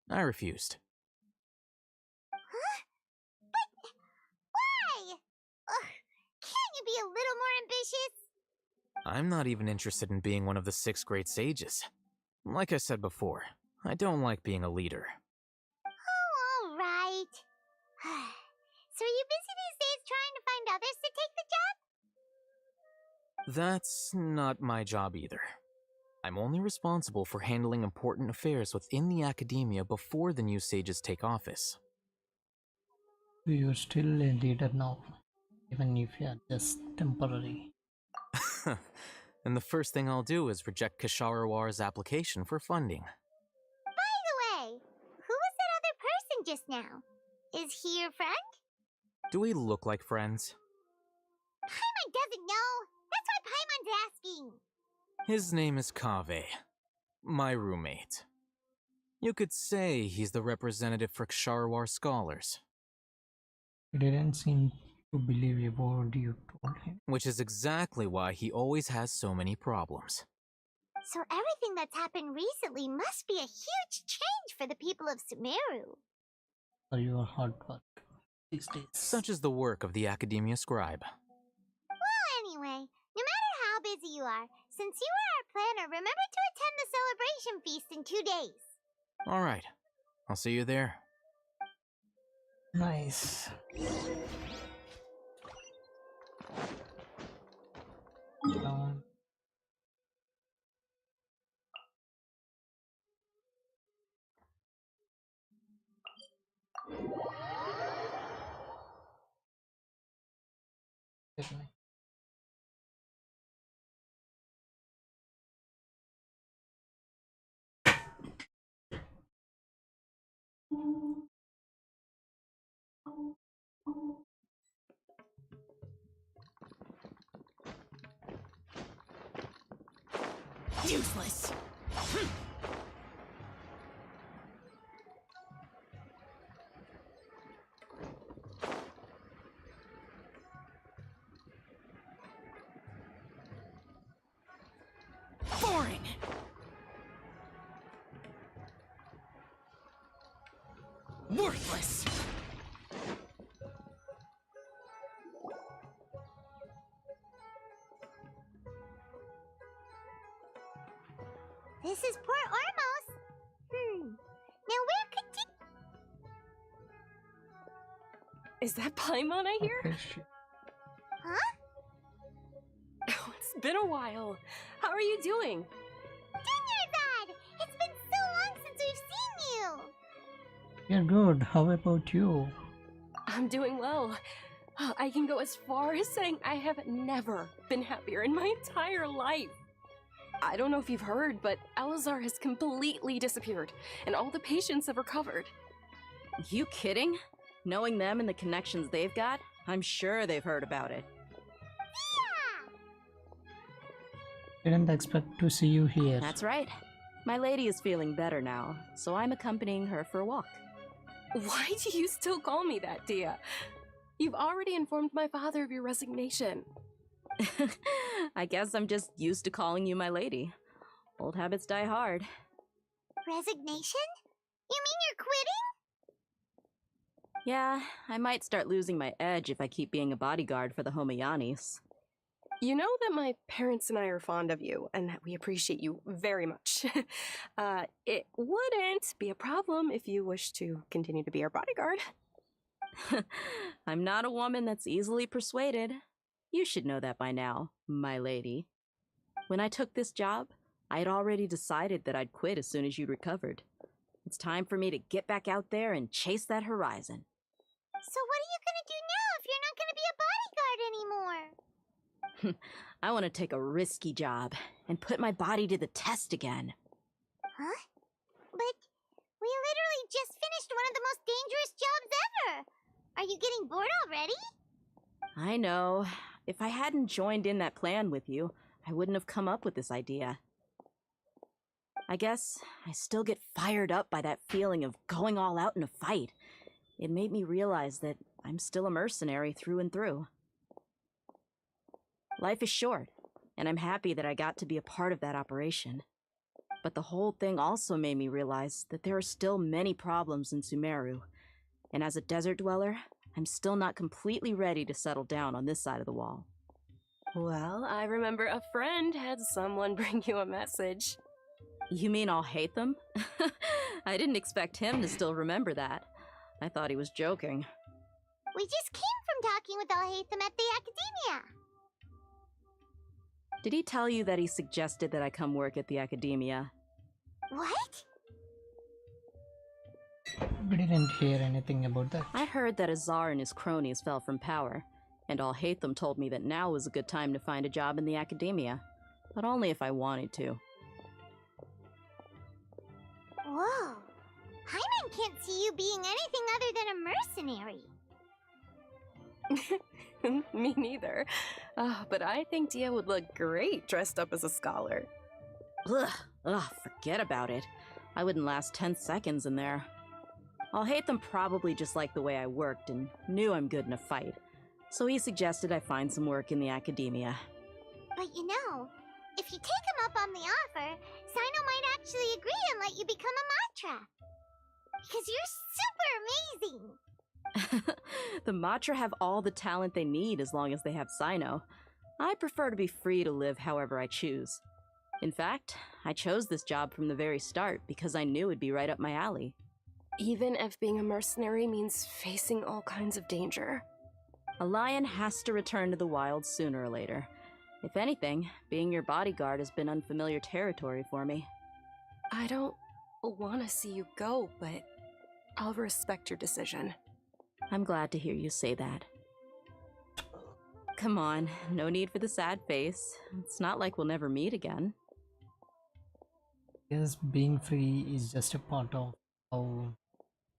I refused. Huh? But why? Ugh, can't you be a little more ambitious? I'm not even interested in being one of the 6 great sages. Like I said before, I don't like being a leader. Oh, all right. So are you busy these days trying to find others to take the job? That's not my job either. I'm only responsible for handling important affairs within the Academia before the new sages take office. You're still a leader now, even if you're just temporary. And the first thing I'll do is reject Kasharawar's application for funding. By the way, who was that other person just now? Is he your friend? Do we look like friends? Paimon doesn't know. That's why Paimon's asking. His name is Kaveh, my roommate. You could say he's the representative for Ksharawar scholars. He didn't seem to believe a word you told him. Which is exactly why he always has so many problems. So everything that's happened recently must be a huge change for the people of Sumeru. For your hard work these days. Such is the work of the Academia Scribe. Well, anyway, no matter how busy you are, since you are our planner, remember to attend the celebration feast in 2 days. Alright, I'll see you there. Nice. Useless. Boring. Worthless. This is Port Ormos. Now where could Is that Paimon I hear? Okay, Huh? Oh, it's been a while. How are you doing? Dinnerzad! It's been so long since we've seen you! You're good. How about you? I'm doing well. I can go as far as saying I have never been happier in my entire life. I don't know if you've heard, but Elazar has completely disappeared, and all the patients have recovered. You kidding? Knowing them and the connections they've got, I'm sure they've heard about it. Didn't expect to see you here. That's right. My lady is feeling better now, so I'm accompanying her for a walk. Why do you still call me that, Dia? You've already informed my father of your resignation. I guess I'm just used to calling you my lady. Old habits die hard. Resignation? You mean you're quitting? Yeah, I might start losing my edge if I keep being a bodyguard for the Homayanis. You know that my parents and I are fond of you, and that we appreciate you very much. It wouldn't be a problem if you wish to continue to be our bodyguard. I'm not a woman that's easily persuaded. You should know that by now, my lady. When I took this job, I had already decided that I'd quit as soon as you'd recovered. It's time for me to get back out there and chase that horizon. So what are you gonna do now if you're not gonna be a bodyguard anymore? I want to take a risky job and put my body to the test again. Huh? But we literally just finished one of the most dangerous jobs ever! Are you getting bored already? I know. If I hadn't joined in that plan with you, I wouldn't have come up with this idea. I guess I still get fired up by that feeling of going all out in a fight. It made me realize that I'm still a mercenary through and through. Life is short, and I'm happy that I got to be a part of that operation. But the whole thing also made me realize that there are still many problems in Sumeru, and as a desert dweller, I'm still not completely ready to settle down on this side of the wall. Well, I remember a friend had someone bring you a message. You mean I'll hate them? I didn't expect him to still remember that. I thought he was joking. We just came from talking with Alhaitham at the Academia. Did he tell you that he suggested that I come work at the Academia? What? We didn't hear anything about that. I heard that Azar and his cronies fell from power, and Alhaitham told me that now was a good time to find a job in the Academia, but only if I wanted to. Whoa. Hyman can't see you being anything other than a mercenary. Me neither. But I think Dia would look great dressed up as a scholar. Ugh, forget about it. I wouldn't last 10 seconds in there. Alhaitham probably just liked the way I worked and knew I'm good in a fight, so he suggested I find some work in the Academia. But you know, if you take him up on the offer, Sino might actually agree and let you become a Matra. Because you're super amazing! The Matra have all the talent they need as long as they have Sino. I prefer to be free to live however I choose. In fact, I chose this job from the very start because I knew it'd be right up my alley. Even if being a mercenary means facing all kinds of danger. A lion has to return to the wild sooner or later. If anything, being your bodyguard has been unfamiliar territory for me. I don't want to see you go, but I'll respect your decision. I'm glad to hear you say that. Come on, no need for the sad face. It's not like we'll never meet again. Yes, being free is just a part of how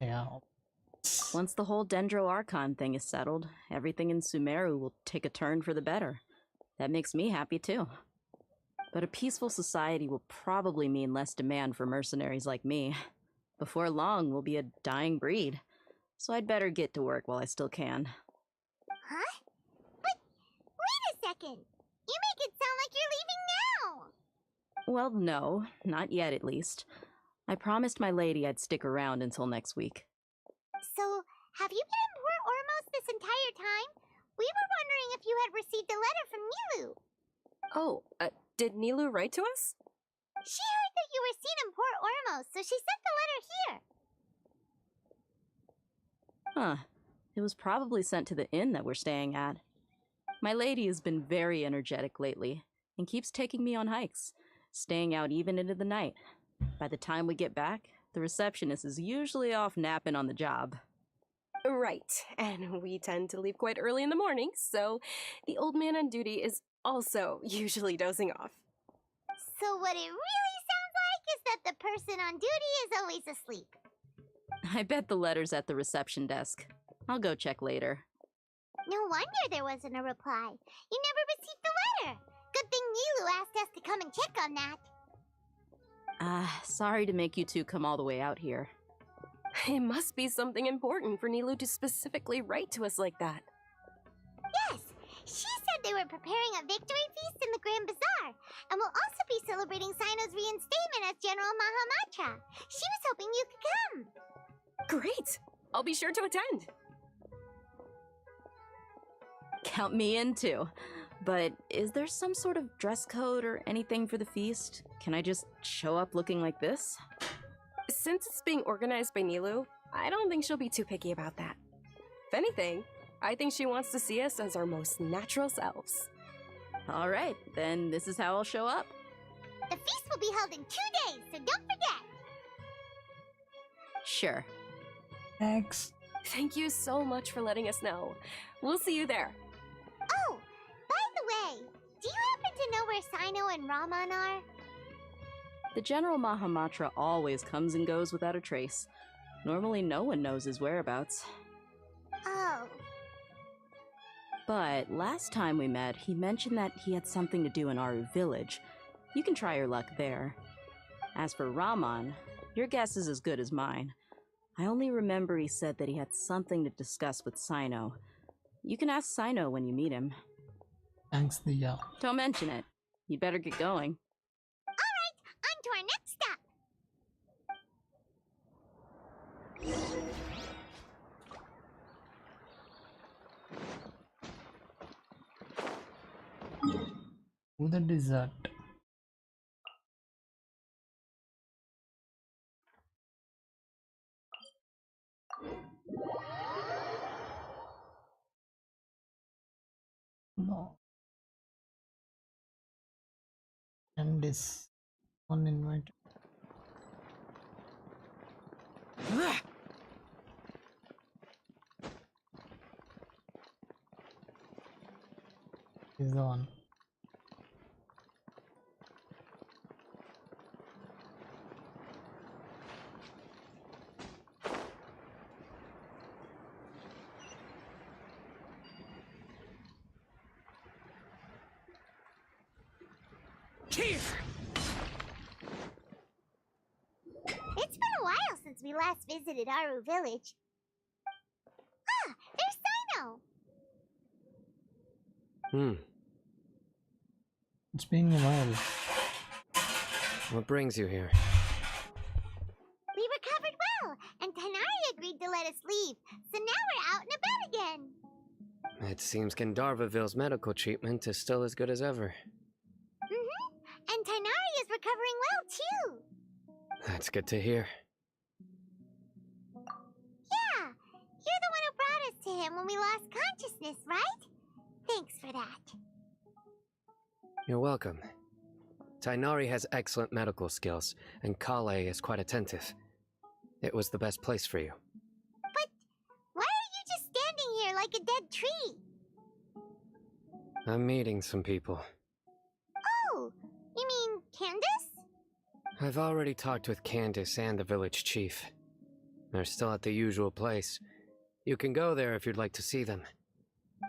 they are. Once the whole Dendro Archon thing is settled, everything in Sumeru will take a turn for the better. That makes me happy too. But a peaceful society will probably mean less demand for mercenaries like me. Before long, we'll be a dying breed. So I'd better get to work while I still can. Huh? But wait a second! You make it sound like you're leaving now! Well, no, not yet at least. I promised my lady I'd stick around until next week. So, have you been in Port Ormos this entire time? We were wondering if you had received a letter from Nilu. Oh, did Nilu write to us? She heard that you were seen in Port Ormos, so she sent the letter here. Huh. It was probably sent to the inn that we're staying at. My lady has been very energetic lately, and keeps taking me on hikes, staying out even into the night. By the time we get back, the receptionist is usually off napping on the job. Right, and we tend to leave quite early in the morning, so the old man on duty is also usually dozing off. So what it really sounds like is that the person on duty is always asleep. I bet the letter's at the reception desk. I'll go check later. No wonder there wasn't a reply. You never received the letter. Good thing Nilu asked us to come and check on that. Sorry to make you two come all the way out here. It must be something important for Nilu to specifically write to us like that. Yes, she said they were preparing a victory feast in the Grand Bazaar, and will also be celebrating Sino's reinstatement as General Mahamatra. She was hoping you could come. Great! I'll be sure to attend. Count me in too. But is there some sort of dress code or anything for the feast? Can I just show up looking like this? Since it's being organized by Nilu, I don't think she'll be too picky about that. If anything, I think she wants to see us as our most natural selves. Alright, then this is how I'll show up. The feast will be held in 2 days, so don't forget. Sure. Thanks. Thank you so much for letting us know. We'll see you there. Oh, by the way, do you happen to know where Sino and Raman are? The General Mahamatra always comes and goes without a trace. Normally no one knows his whereabouts. Oh. But last time we met, he mentioned that he had something to do in Aru village. You can try your luck there. As for Raman, your guess is as good as mine. I only remember he said that he had something to discuss with Sino. You can ask Sino when you meet him. Thanks, Diya. Don't mention it. You'd better get going. Alright, on to our next stop. To the desert. No. And this uninvited. Is on. It's been a while since we last visited Aru village. Ah, there's Sino! It's been a while. What brings you here? We recovered well, and Tainari agreed to let us leave, so now we're out and about again. It seems Gandharvaville's medical treatment is still as good as ever. And Tainari is recovering well, too. That's good to hear. Yeah, you're the one who brought us to him when we lost consciousness, right? Thanks for that. You're welcome. Tainari has excellent medical skills, and Kale is quite attentive. It was the best place for you. But why are you just standing here like a dead tree? I'm meeting some people. Oh, you mean Candace? I've already talked with Candace and the village chief. They're still at the usual place. You can go there if you'd like to see them.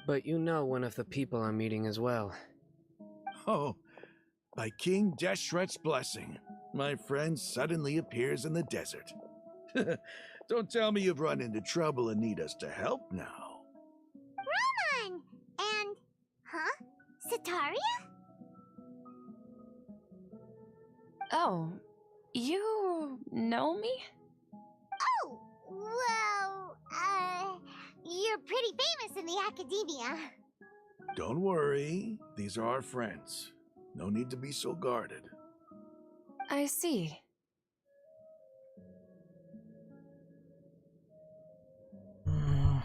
But you know one of the people I'm meeting as well. Oh, By King Deshret's blessing, my friend suddenly appears in the desert. Don't tell me you've run into trouble and need us to help now. Roman! And... huh? Sataria? Oh, you know me? Oh, well, you're pretty famous in the academia. Don't worry, these are our friends. No need to be so guarded. I see.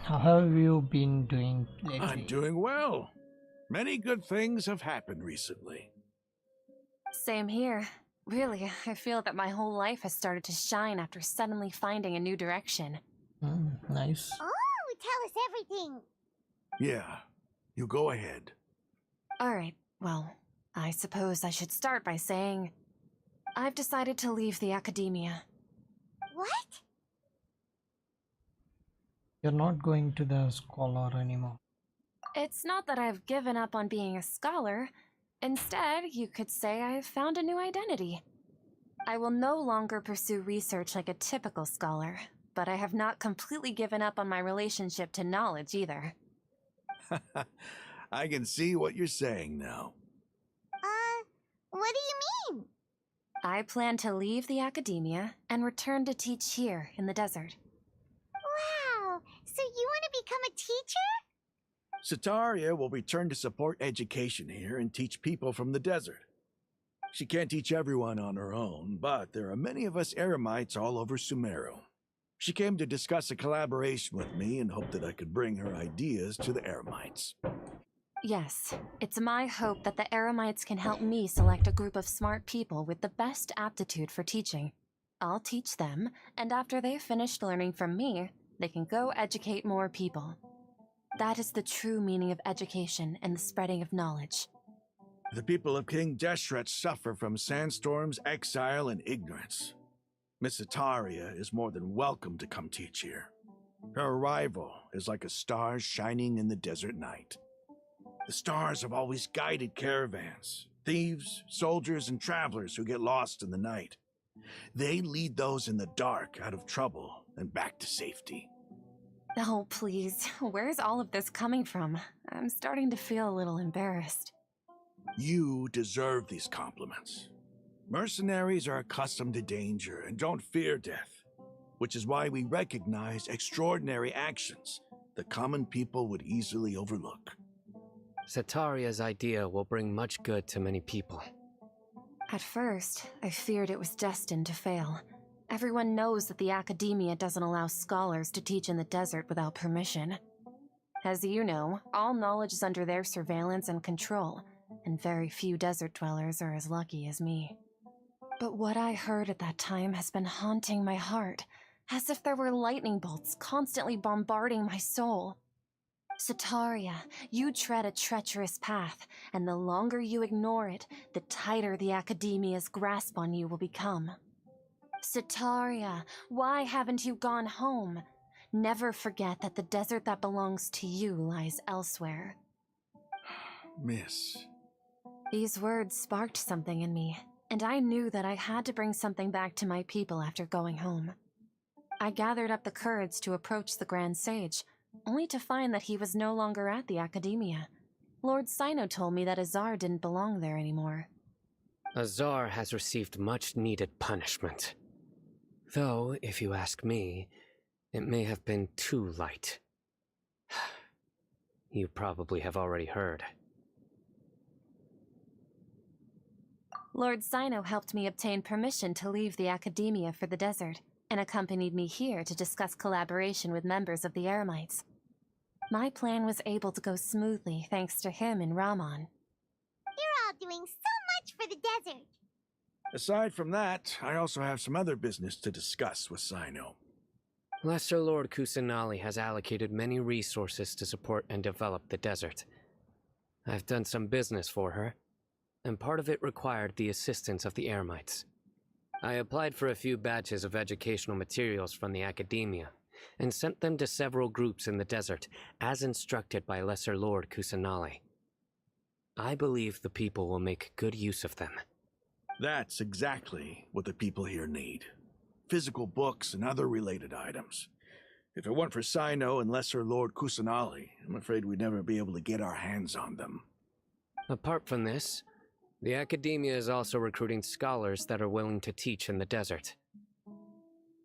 How have you been doing lately? I'm doing well. Many good things have happened recently. Same here. Really, I feel that my whole life has started to shine after suddenly finding a new direction. Nice. Oh, tell us everything. Yeah, you go ahead. Alright, well, I suppose I should start by saying I've decided to leave the academia. What? You're not going to the scholar anymore. It's not that I've given up on being a scholar. Instead, you could say I've found a new identity. I will no longer pursue research like a typical scholar, but I have not completely given up on my relationship to knowledge either. I can see what you're saying now. What do you mean? I plan to leave the academia and return to teach here in the desert. Wow, so you want to become a teacher? Sataria will return to support education here and teach people from the desert. She can't teach everyone on her own, but there are many of us Eremites all over Sumeru. She came to discuss a collaboration with me and hoped that I could bring her ideas to the Eremites. Yes, it's my hope that the Eremites can help me select a group of smart people with the best aptitude for teaching. I'll teach them, and after they've finished learning from me, they can go educate more people. That is the true meaning of education and the spreading of knowledge. The people of King Deshret suffer from sandstorms, exile, and ignorance. Miss Sataria is more than welcome to come teach here. Her arrival is like a star shining in the desert night. The stars have always guided caravans, thieves, soldiers, and travelers who get lost in the night. They lead those in the dark out of trouble and back to safety. Oh, please, where's all of this coming from? I'm starting to feel a little embarrassed. You deserve these compliments. Mercenaries are accustomed to danger and don't fear death, which is why we recognize extraordinary actions that common people would easily overlook. Sataria's idea will bring much good to many people. At first, I feared it was destined to fail. Everyone knows that the academia doesn't allow scholars to teach in the desert without permission. As you know, all knowledge is under their surveillance and control, and very few desert dwellers are as lucky as me. But what I heard at that time has been haunting my heart, as if there were lightning bolts constantly bombarding my soul. Sataria, you tread a treacherous path, and the longer you ignore it, the tighter the academia's grasp on you will become. Sataria, why haven't you gone home? Never forget that the desert that belongs to you lies elsewhere. Miss. These words sparked something in me, and I knew that I had to bring something back to my people after going home. I gathered up the courage to approach the Grand Sage, only to find that he was no longer at the academia. Lord Sino told me that Azar didn't belong there anymore. Azar has received much-needed punishment. Though, if you ask me, it may have been too light. You probably have already heard. Lord Sino helped me obtain permission to leave the academia for the desert, and accompanied me here to discuss collaboration with members of the Eremites. My plan was able to go smoothly thanks to him and Rahman. You're all doing so much for the desert. Aside from that, I also have some other business to discuss with Sino. Lesser Lord Kusanali has allocated many resources to support and develop the desert. I've done some business for her, and part of it required the assistance of the Eremites. I applied for a few batches of educational materials from the academia, and sent them to several groups in the desert, as instructed by Lesser Lord Kusanali. I believe the people will make good use of them. That's exactly what the people here need. Physical books and other related items. If it weren't for Sino and Lesser Lord Kusanali, I'm afraid we'd never be able to get our hands on them. Apart from this, the academia is also recruiting scholars that are willing to teach in the desert.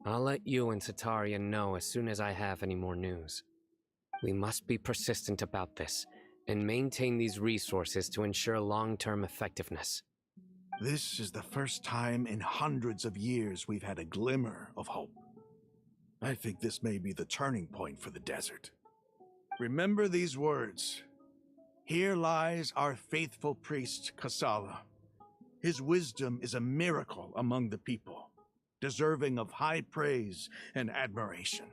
I'll let you and Satarian know as soon as I have any more news. We must be persistent about this, and maintain these resources to ensure long-term effectiveness. This is the first time in hundreds of years we've had a glimmer of hope. I think this may be the turning point for the desert. Remember these words. Here lies our faithful priest, Kasala. His wisdom is a miracle among the people, deserving of high praise and admiration.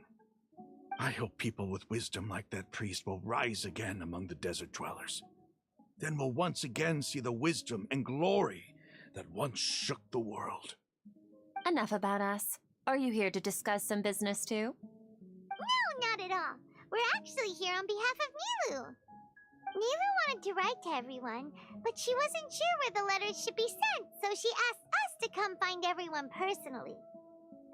I hope people with wisdom like that priest will rise again among the desert dwellers. Then we'll once again see the wisdom and glory that once shook the world. Enough about us. Are you here to discuss some business too? No, not at all. We're actually here on behalf of Nilu. Nilu wanted to write to everyone, but she wasn't sure where the letters should be sent, so she asked us to come find everyone personally.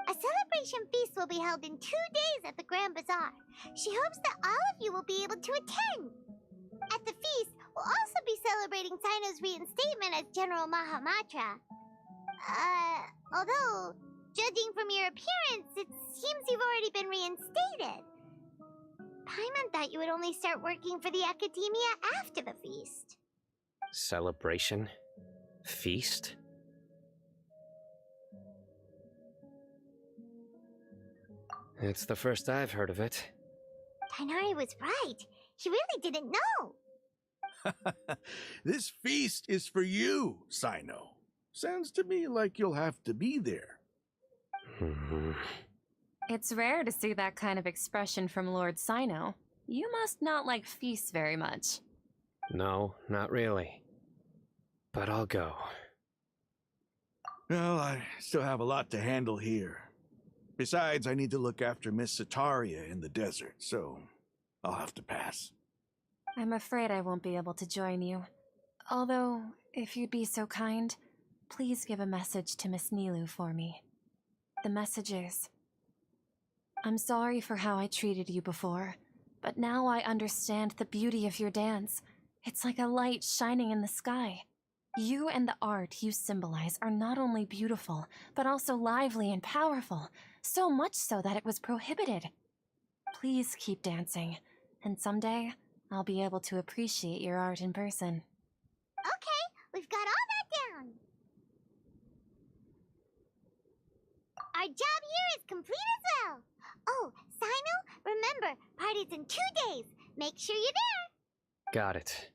A celebration feast will be held in 2 days at the Grand Bazaar. She hopes that all of you will be able to attend. At the feast, we'll also be celebrating Sino's reinstatement as General Mahamatra. Although, judging from your appearance, it seems you've already been reinstated. Paimon thought you would only start working for the Academia after the feast. Celebration? Feast? It's the first I've heard of it. Tainari was right. He really didn't know. This feast is for you, Sino. Sounds to me like you'll have to be there. It's rare to see that kind of expression from Lord Sino. You must not like feasts very much. No, not really. But I'll go. Well, I still have a lot to handle here. Besides, I need to look after Miss Sataria in the desert, so I'll have to pass. I'm afraid I won't be able to join you. Although, if you'd be so kind, please give a message to Miss Nilu for me. The message is, I'm sorry for how I treated you before, but now I understand the beauty of your dance. It's like a light shining in the sky. You and the art you symbolize are not only beautiful, but also lively and powerful, so much so that it was prohibited. Please keep dancing, and someday I'll be able to appreciate your art in person. Okay, we've got all that down. Our job here is complete as well. Oh, Sino, remember, party's in 2 days. Make sure you're there. Got it.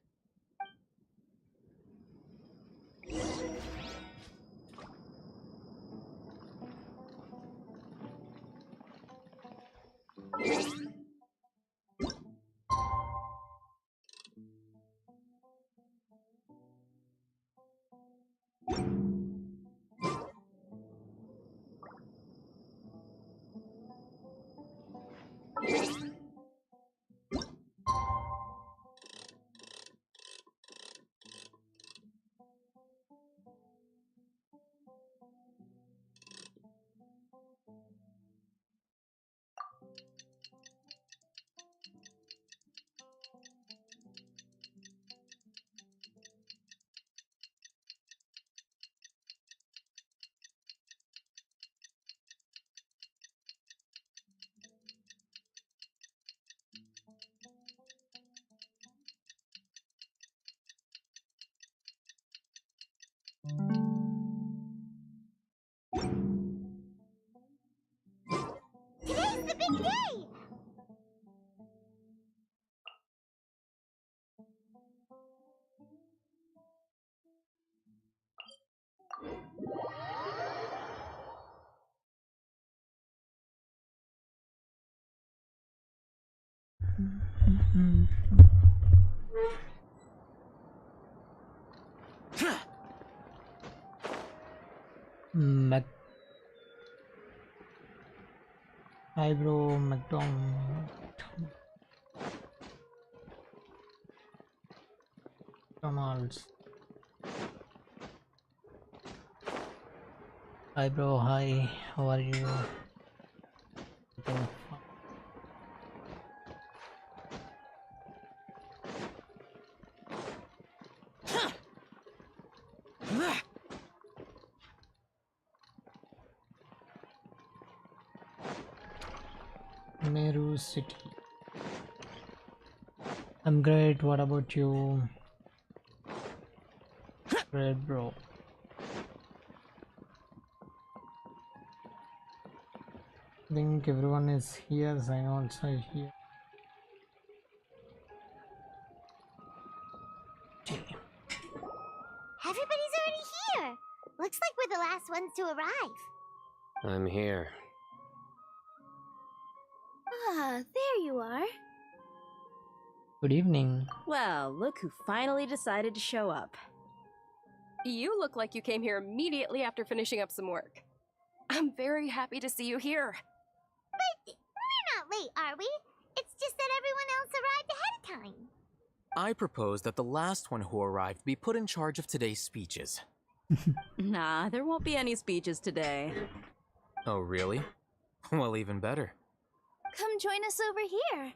Today's the big day! Eyebrow McDonald. McDonald's. Hi bro, hi. How are you? Doing fine. Meru City. I'm great. What about you? Great, bro. I think everyone is here. I'm also here. Everybody's already here. Looks like we're the last ones to arrive. I'm here. Ah, there you are. Good evening. Well, look who finally decided to show up. You look like you came here immediately after finishing up some work. I'm very happy to see you here. But we're not late, are we? It's just that everyone else arrived ahead of time. I propose that the last one who arrived be put in charge of today's speeches. Nah, there won't be any speeches today. Oh, really? Well, even better. Come join us over here.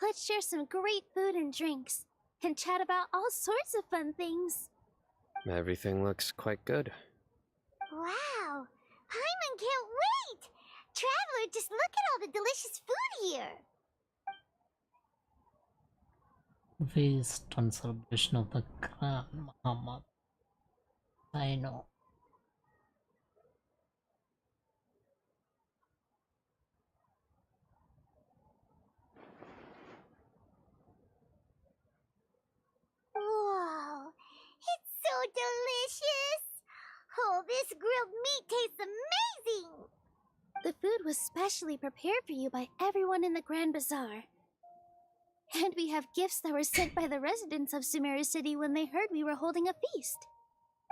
Let's share some great food and drinks, and chat about all sorts of fun things. Everything looks quite good. Wow! Paimon can't wait! Traveler, just look at all the delicious food here! Feast on celebration of the Grand Muhammad. I know. Whoa! It's so delicious! Oh, this grilled meat tastes amazing! The food was specially prepared for you by everyone in the Grand Bazaar. And we have gifts that were sent by the residents of Sumeru City when they heard we were holding a feast.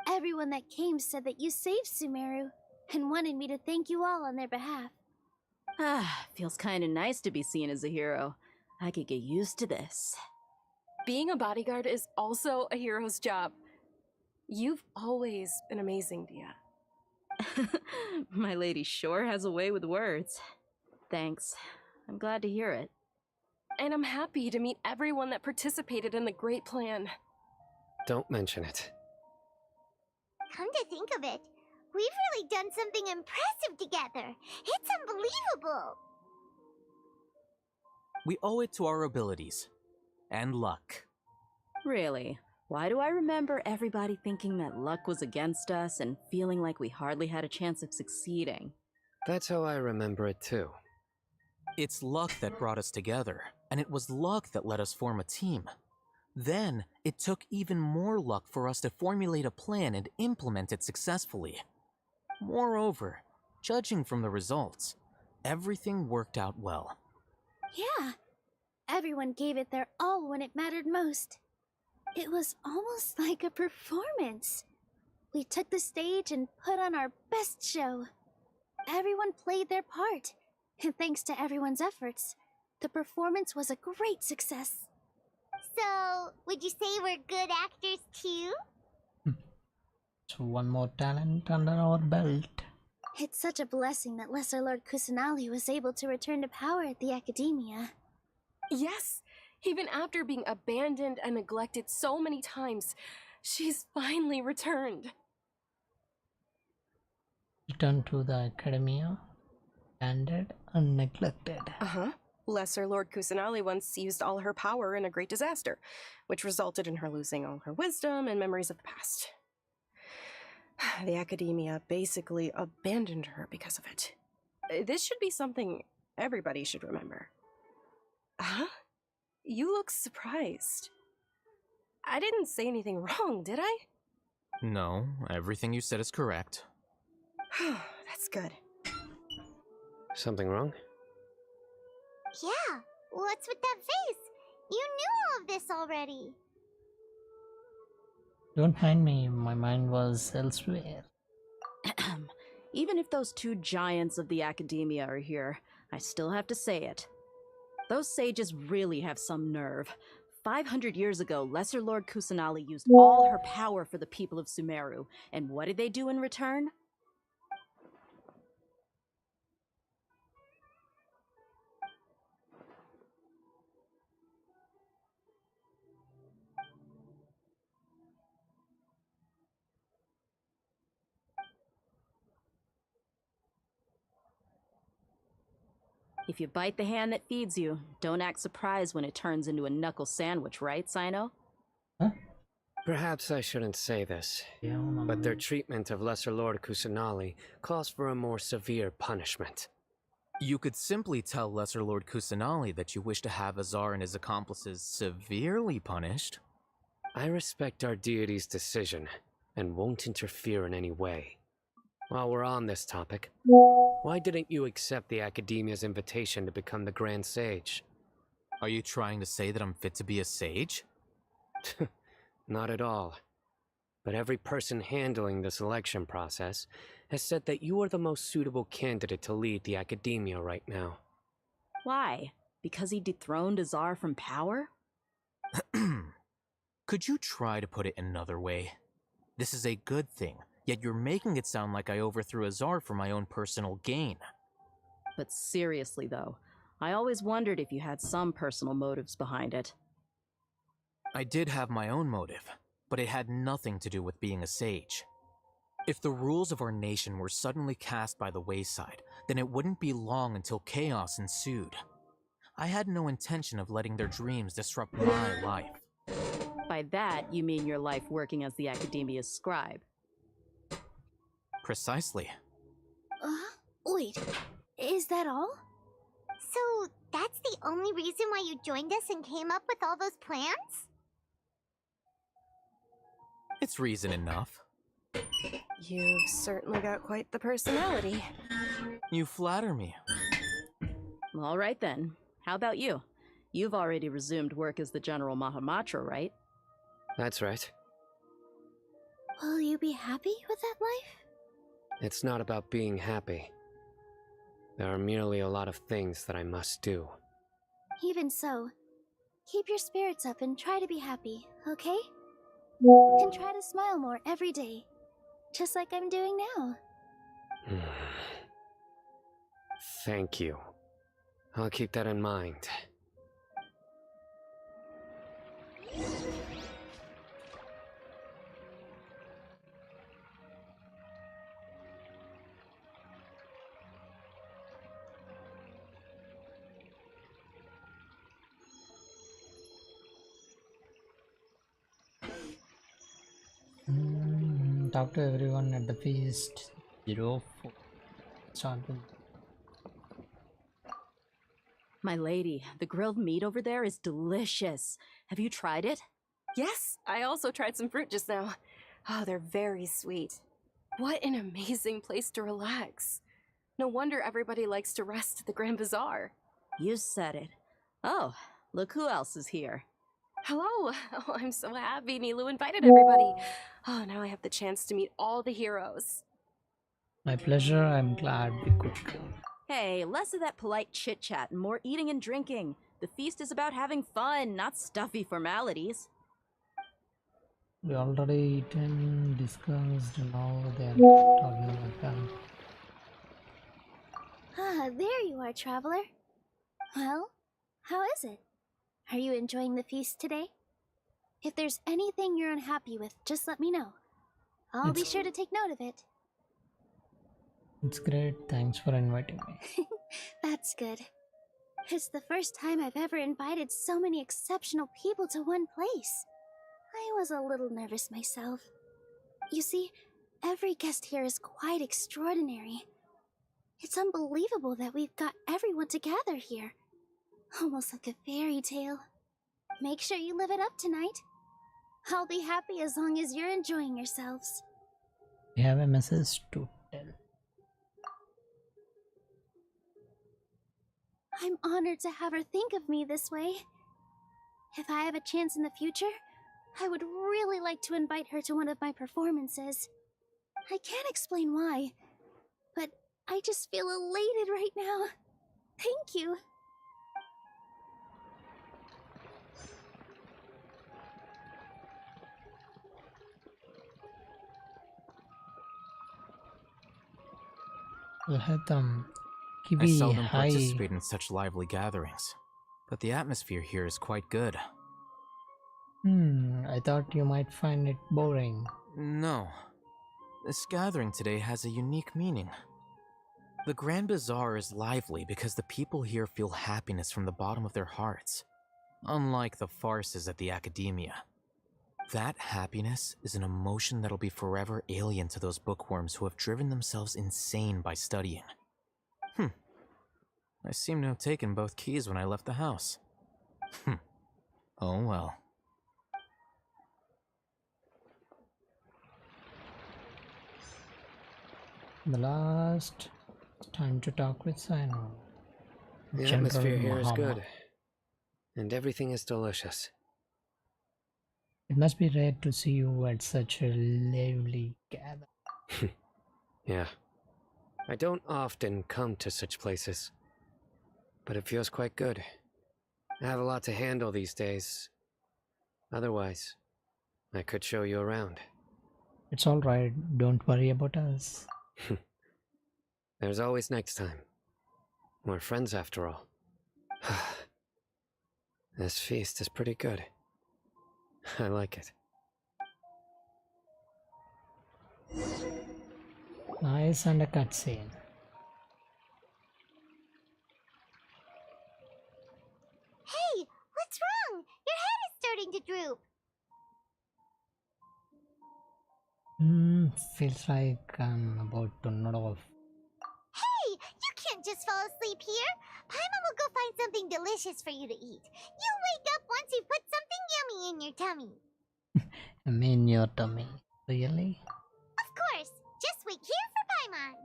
Everyone that came said that you saved Sumeru, and wanted me to thank you all on their behalf. Ah, feels kinda nice to be seen as a hero. I could get used to this. Being a bodyguard is also a hero's job. You've always been amazing, Dia. My lady sure has a way with words. Thanks. I'm glad to hear it. And I'm happy to meet everyone that participated in the great plan. Don't mention it. Come to think of it, we've really done something impressive together. It's unbelievable. We owe it to our abilities. And luck. Really? Why do I remember everybody thinking that luck was against us and feeling like we hardly had a chance of succeeding? That's how I remember it too. It's luck that brought us together, and it was luck that let us form a team. Then, it took even more luck for us to formulate a plan and implement it successfully. Moreover, judging from the results, everything worked out well. Yeah, everyone gave it their all when it mattered most. It was almost like a performance. We took the stage and put on our best show. Everyone played their part, and thanks to everyone's efforts, the performance was a great success. So, would you say we're good actors too? So one more talent under our belt. It's such a blessing that Lesser Lord Kusanali was able to return to power at the Academia. Yes! Even after being abandoned and neglected so many times, she's finally returned. Return to the Academia, banded and neglected. Uh-huh. Lesser Lord Kusanali once used all her power in a great disaster, which resulted in her losing all her wisdom and memories of the past. The Academia basically abandoned her because of it. This should be something everybody should remember. Huh? You look surprised. I didn't say anything wrong, did I? No, everything you said is correct. That's good. Something wrong? Yeah, what's with that face? You knew all of this already. Don't mind me, my mind was elsewhere. Even if those two giants of the Academia are here, I still have to say it. Those sages really have some nerve. 500 years ago, Lesser Lord Kusanali used all her power for the people of Sumeru. And what did they do in return? If you bite the hand that feeds you, don't act surprised when it turns into a knuckle sandwich, right, Sino? Perhaps I shouldn't say this, but their treatment of Lesser Lord Kusanali calls for a more severe punishment. You could simply tell Lesser Lord Kusanali that you wish to have Azar and his accomplices severely punished. I respect our deity's decision, and won't interfere in any way. While we're on this topic, why didn't you accept the Academia's invitation to become the Grand Sage? Are you trying to say that I'm fit to be a sage? Not at all. But every person handling the selection process has said that you are the most suitable candidate to lead the Academia right now. Why? Because he dethroned Azar from power? Could you try to put it another way? This is a good thing, yet you're making it sound like I overthrew Azar for my own personal gain. But seriously though, I always wondered if you had some personal motives behind it. I did have my own motive, but it had nothing to do with being a sage. If the rules of our nation were suddenly cast by the wayside, then it wouldn't be long until chaos ensued. I had no intention of letting their dreams disrupt my life. By that, you mean your life working as the Academia's scribe. Precisely. Wait, is that all? So, that's the only reason why you joined us and came up with all those plans? It's reason enough. You've certainly got quite the personality. You flatter me. All right then. How about you? You've already resumed work as the General Mahamatra, right? That's right. Will you be happy with that life? It's not about being happy. There are merely a lot of things that I must do. Even so, keep your spirits up and try to be happy, okay? And try to smile more every day, just like I'm doing now. Thank you. I'll keep that in mind. Talk to everyone at the feast. 04. Start with. My lady, the grilled meat over there is delicious. Have you tried it? Yes, I also tried some fruit just now. Oh, they're very sweet. What an amazing place to relax. No wonder everybody likes to rest at the Grand Bazaar. You said it. Oh, look who else is here. Hello! Oh, I'm so happy Nilu invited everybody. Oh, now I have the chance to meet all the heroes. My pleasure. I'm glad we could come. Hey, less of that polite chit-chat and more eating and drinking. The feast is about having fun, not stuffy formalities. We already eaten, discussed, now they're talking about that. Ah, there you are, traveler. Well, how is it? Are you enjoying the feast today? If there's anything you're unhappy with, just let me know. I'll be sure to take note of it. It's great. Thanks for inviting me. That's good. It's the first time I've ever invited so many exceptional people to one place. I was a little nervous myself. You see, every guest here is quite extraordinary. It's unbelievable that we've got everyone together here. Almost like a fairy tale. Make sure you live it up tonight. I'll be happy as long as you're enjoying yourselves. We have a message to tell. I'm honored to have her think of me this way. If I have a chance in the future, I would really like to invite her to one of my performances. I can't explain why, but I just feel elated right now. Thank you. Alhaitham, I Kiwi, seldom hi. participate in such lively gatherings, but the atmosphere here is quite good. I thought you might find it boring. No. This gathering today has a unique meaning. The Grand Bazaar is lively because the people here feel happiness from the bottom of their hearts, unlike the farces at the academia. That happiness is an emotion that'll be forever alien to those bookworms who have driven themselves insane by studying. I seem to have taken both keys when I left the house. Oh well. The last time to talk with Sino. The General atmosphere here is Muhammad. good, and everything is delicious. It must be rare to see you at such a lively gathering. Yeah. I don't often come to such places, but it feels quite good. I have a lot to handle these days. Otherwise, I could show you around. It's alright, don't worry about us. There's always next time. We're friends after all. This feast is pretty good. I like it. Nice, and a cutscene. Hey, what's wrong? Your head is starting to droop. Feels like I'm about to nod off. Hey, you can't just fall asleep here. Paimon will go find something delicious for you to eat. You'll wake up once you put something yummy in your tummy. I mean your tummy. Really? Of course. Just wait here for Paimon.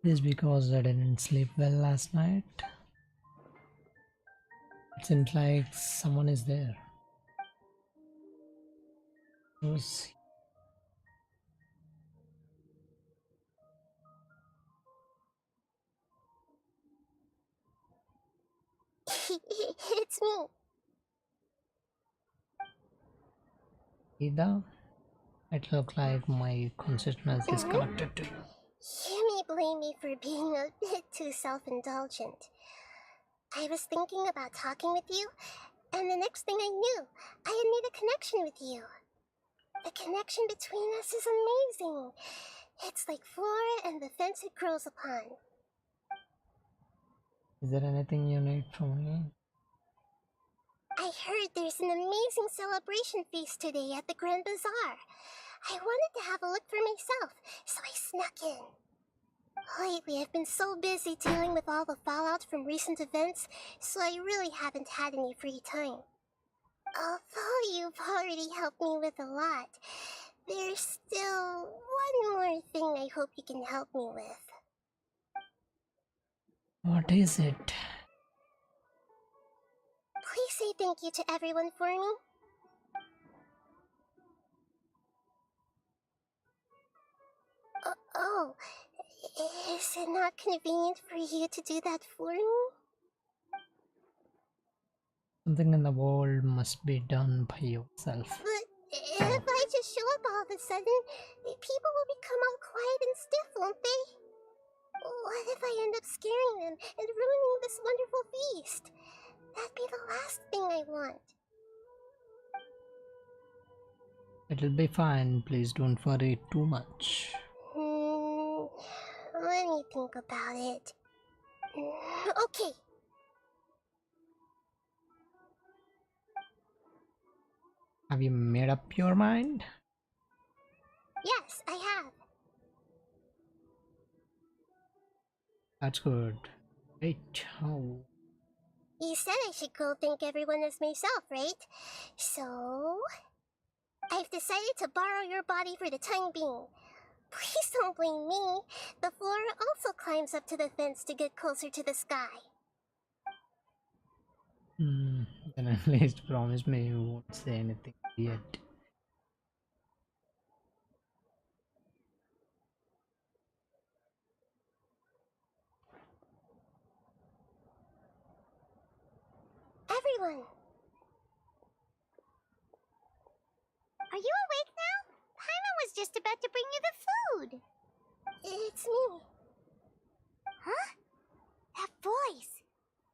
This is because I didn't sleep well last night. It seems like someone is there. Who's It's me. Ida? It looks like my consciousness is connected to you. You may blame me for being a bit too self-indulgent. I was thinking about talking with you, and the next thing I knew, I had made a connection with you. The connection between us is amazing. It's like flora and the fence it grows upon. Is there anything you need from me? I heard there's an amazing celebration feast today at the Grand Bazaar. I wanted to have a look for myself, so I snuck in. Lately, I've been so busy dealing with all the fallout from recent events, so I really haven't had any free time. Although you've already helped me with a lot, there's still one more thing I hope you can help me with. What is it? Please say thank you to everyone for me. Oh, is it not convenient for you to do that for me? Something in the world must be done by yourself. But if I just show up all of a sudden, people will become all quiet and stiff, won't they? What if I end up scaring them and ruining this wonderful feast? That'd be the last thing I want. It'll be fine, please don't worry too much. Let me think about it. Okay. Have you made up your mind? Yes, I have. That's good. Wait, how? You said I should go thank everyone as myself, right? So, I've decided to borrow your body for the time being. Please don't blame me. The flora also climbs up to the fence to get closer to the sky. Then at least promise me you won't say anything yet. everyone. Are you awake now? Paimon was just about to bring you the food. It's me. Huh? That voice.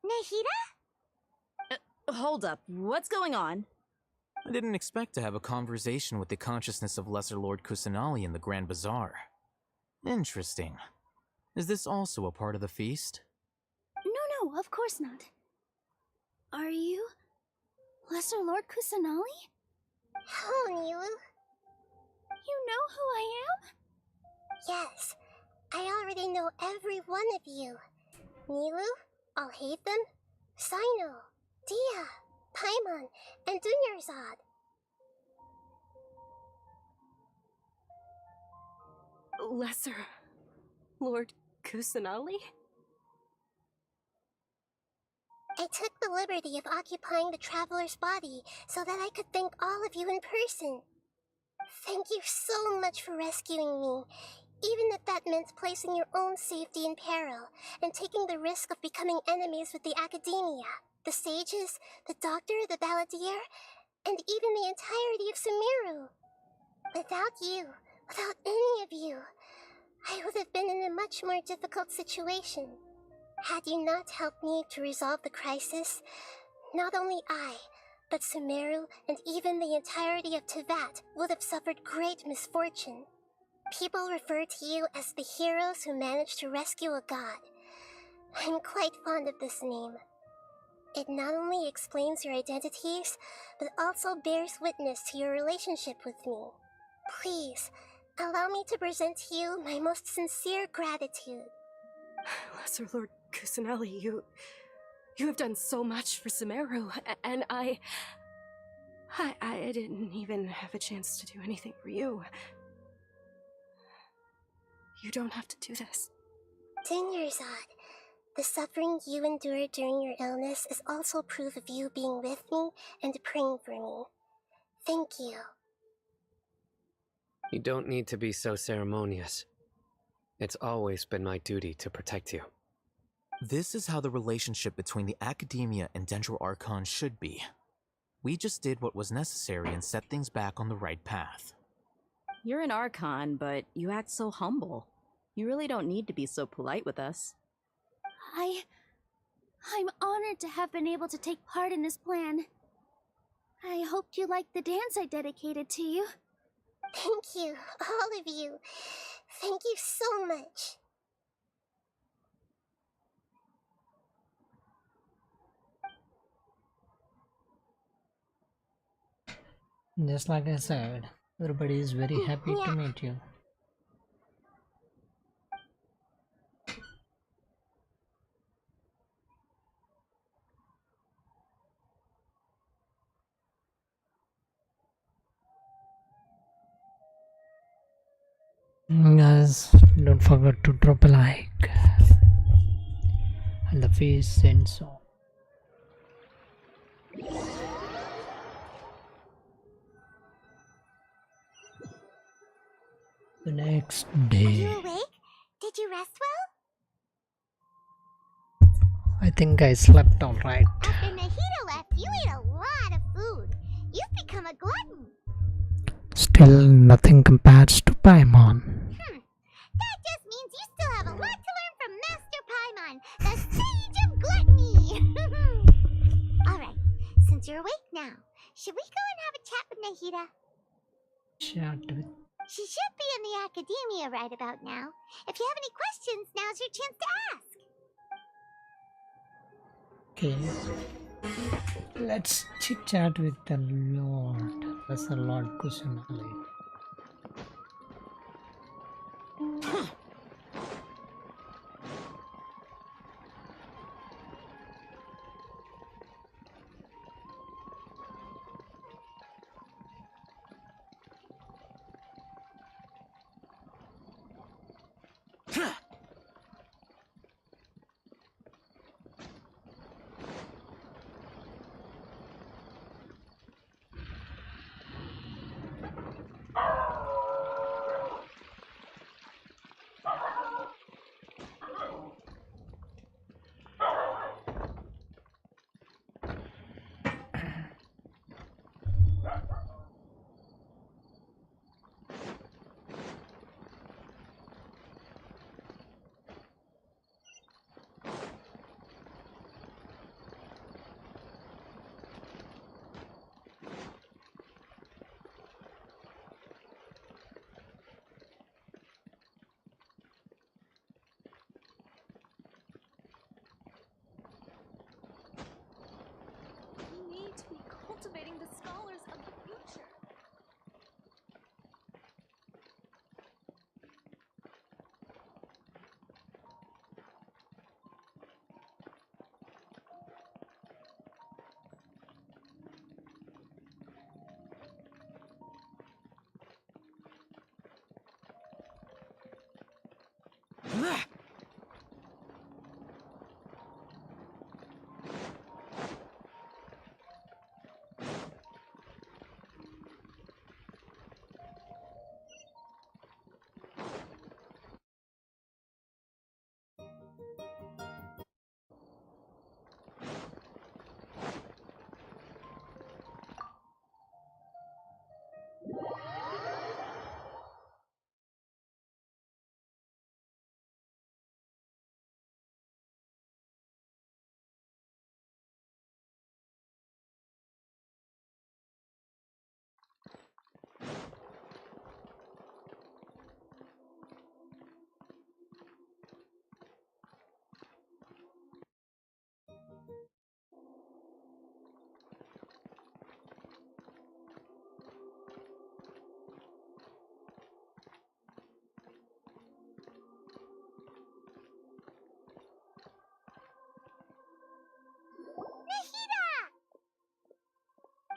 Nahida? Hold up, what's going on? I didn't expect to have a conversation with the consciousness of Lesser Lord Kusanali in the Grand Bazaar. Interesting. Is this also a part of the feast? No, of course not. Are you Lesser Lord Kusanali? Hello, Nilu. You know who I am? Yes, I already know every one of you. Nilu, Alhaitham, Sino, Dia, Paimon, and Dunyarzad. Lesser Lord Kusanali? I took the liberty of occupying the traveler's body so that I could thank all of you in person. Thank you so much for rescuing me, even if that meant placing your own safety in peril and taking the risk of becoming enemies with the academia, the sages, the doctor, the balladeer, and even the entirety of Sumeru. Without you, without any of you, I would have been in a much more difficult situation. Had you not helped me to resolve the crisis, not only I, but Sumeru and even the entirety of Teyvat would have suffered great misfortune. People refer to you as the heroes who managed to rescue a god. I'm quite fond of this name. It not only explains your identities, but also bears witness to your relationship with me. Please, allow me to present to you my most sincere gratitude. Lesser Lord Kusanali, you have done so much for Sumeru, and I didn't even have a chance to do anything for you. You don't have to do this. Dunyarzad, the suffering you endured during your illness is also proof of you being with me and praying for me. Thank you. You don't need to be so ceremonious. It's always been my duty to protect you. This is how the relationship between the Academia and Dendro Archon should be. We just did what was necessary and set things back on the right path. You're an Archon, but you act so humble. You really don't need to be so polite with us. I'm honored to have been able to take part in this plan. I hoped you liked the dance I dedicated to you. Thank you, all of you. Thank you so much. Just like I said, everybody is very happy to meet you. Guys, don't forget to drop a like and the face and so. The next day. Are you awake? Did you rest well? I think I slept alright. After Nahida left, you ate a lot of food. You've become a glutton. Still nothing compares to Paimon. That just means you still have a lot to learn from Master Paimon, the Sage of Gluttony! Alright, since you're awake now, should we go and have a chat with Nahida? Chat with. She should be in the academia right about now. If you have any questions, now's your chance to ask. Okay. Let's chit chat with the Lord. Lesser Lord Kusanali. the scholars of the future.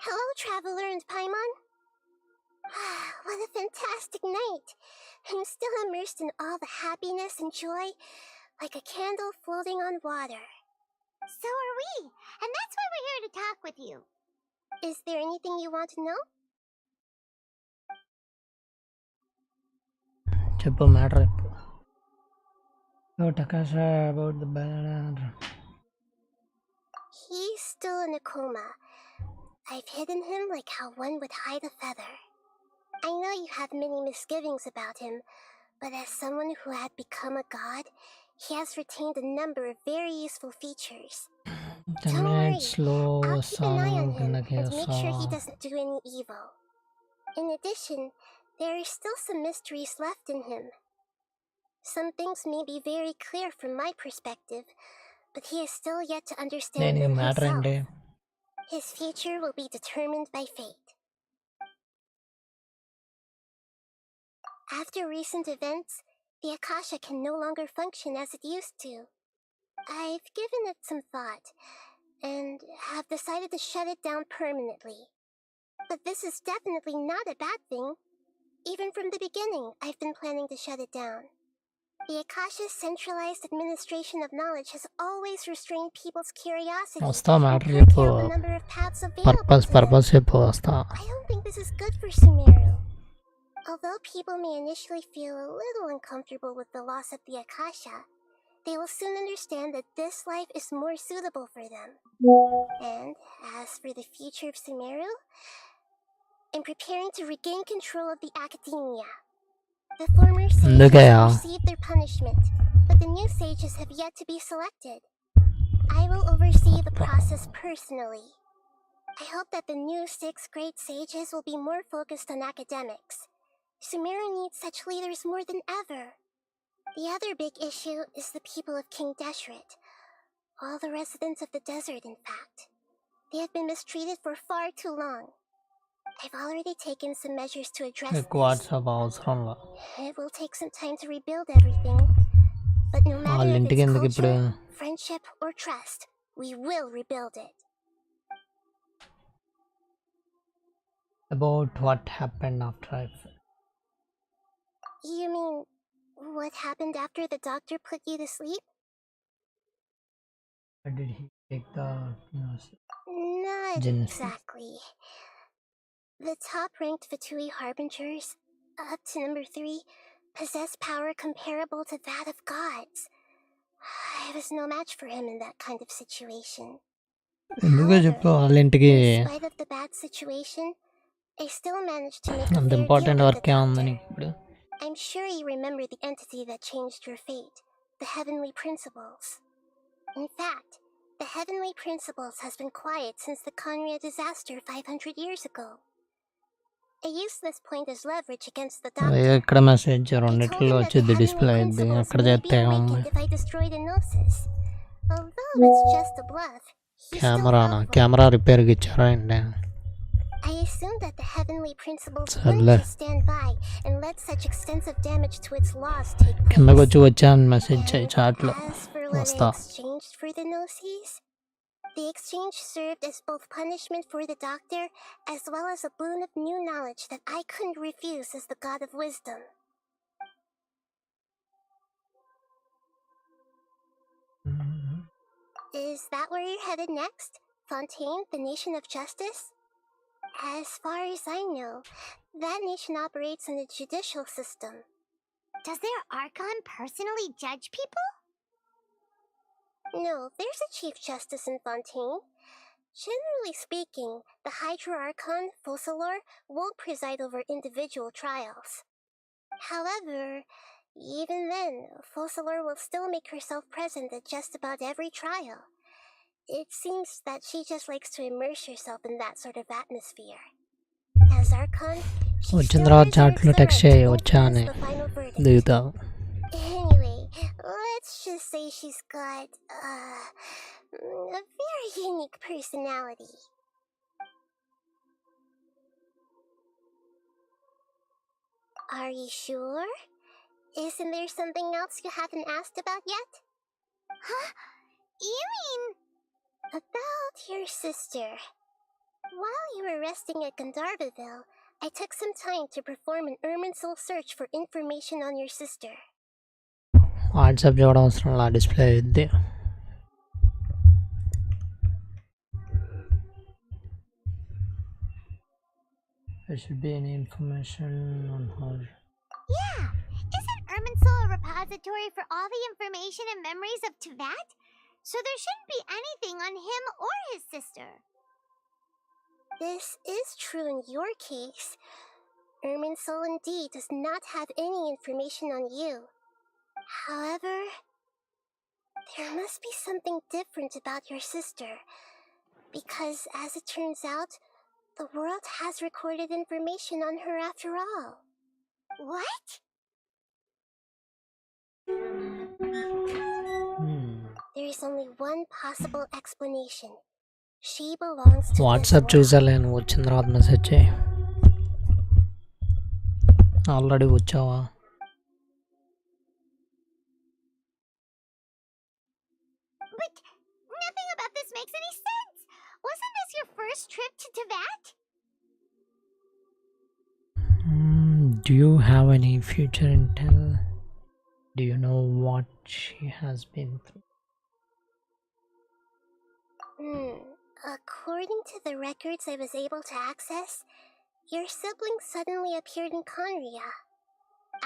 Hello, Traveler and Paimon. What a fantastic night. I'm still immersed in all the happiness and joy, like a candle floating on water. So are we, and that's why we're here to talk with you. Is there anything you want to know? చెప్పు matter చెప్పు. Takasha about the banana. He's still in a coma. I've hidden him like how one would hide a feather. I know you have many misgivings about him, but as someone who had become a god, he has retained a number of very useful features. Don't worry, I'll keep an eye on him and make sure he doesn't do any evil. In addition, there are still some mysteries left in him. Some things may be very clear from my perspective, but he is still yet to understand them himself. His future will be determined by fate. After recent events, the Akasha can no longer function as it used to. I've given it some thought, and have decided to shut it down permanently. But this is definitely not a bad thing. Even from the beginning, I've been planning to shut it down. The Akasha's centralized administration of knowledge has always restrained people's curiosity and curtailed the number of paths available to them. I don't think this is good for Sumeru. Although people may initially feel a little uncomfortable with the loss of the Akasha, they will soon understand that this life is more suitable for them. And as for the future of Sumeru, I'm preparing to regain control of the academia. The former sages have received their punishment, but the new sages have yet to be selected. I will oversee the process personally. I hope that the new 6 great sages will be more focused on academics. Sumeru needs such leaders more than ever. The other big issue is the people of King Deshret. All the residents of the desert, in fact. They have been mistreated for far too long. I've already taken some measures to address this. It will take some time to rebuild everything. But no matter if it's culture, friendship, or trust, we will rebuild it. About what happened after I... You mean, what happened after the doctor put you to sleep? Did he take the... Not exactly. The top-ranked Fatui Harbingers, up to number 3, possess power comparable to that of gods. I was no match for him in that kind of situation. However, in spite of the bad situation, I still managed to make a fair deal with the doctor. I'm sure you remember the entity that changed your fate, the Heavenly Principles. In fact, the Heavenly Principles has been quiet since the Conria disaster 500 years ago. I used this point as leverage against the doctor. I told him that the Heavenly Principles may be awakened if I destroy the Gnosis. Although it's just a bluff, he still fell for it. Camera repair gichara inde. I assumed that the heavenly principles Chale. wouldn't just stand by and let such extensive damage to its laws take place. కిందకొచ్చి వచ్చాను message చేయి చాట్లో As for what I వస్తా exchanged for the gnosis, the exchange served as both punishment for the doctor as well as a boon of new knowledge that I couldn't refuse as the god of wisdom. Is that where you're headed next? Fontaine, the nation of justice? As far as I know, that nation operates in a judicial system. Does their Archon personally judge people? No, there's a Chief Justice in Fontaine. Generally speaking, the Hydra Archon, Focalor, won't preside over individual trials. However, even then, Focalor will still make herself present at just about every trial. It seems that she just likes to immerse herself in that sort of atmosphere. As Archon, she వచ్చిన still తర్వాత reserves చాట్లో the text right చేయి to వచ్చా influence అని the final verdict. దిగుతావు Anyway, let's just say she's got, a very unique personality. Are you sure? Isn't there something else you haven't asked about yet? Huh? You mean... About your sister. While you were resting at Gandharvaville, I took some time to perform an Irminsul search for information on your sister. WhatsApp చూడడం అవసరం లా display అయ్యిద్ది There should be any information on her. Yeah! Isn't Irminsul a repository for all the information and memories of Tevat? So there shouldn't be anything on him or his sister. This is true in your case. Irminsul indeed does not have any information on you. However, there must be something different about your sister. Because, as it turns out, the world has recorded information on her after all. What? There is only one possible explanation. She belongs to WhatsApp this world. చూసాలే నువ్వు వచ్చిన తర్వాత message చేయి already వచ్చావా But nothing about this makes any sense. Wasn't this your first trip to Tevat? Do you have any future intel? Do you know what she has been through? According to the records I was able to access, your sibling suddenly appeared in Conria.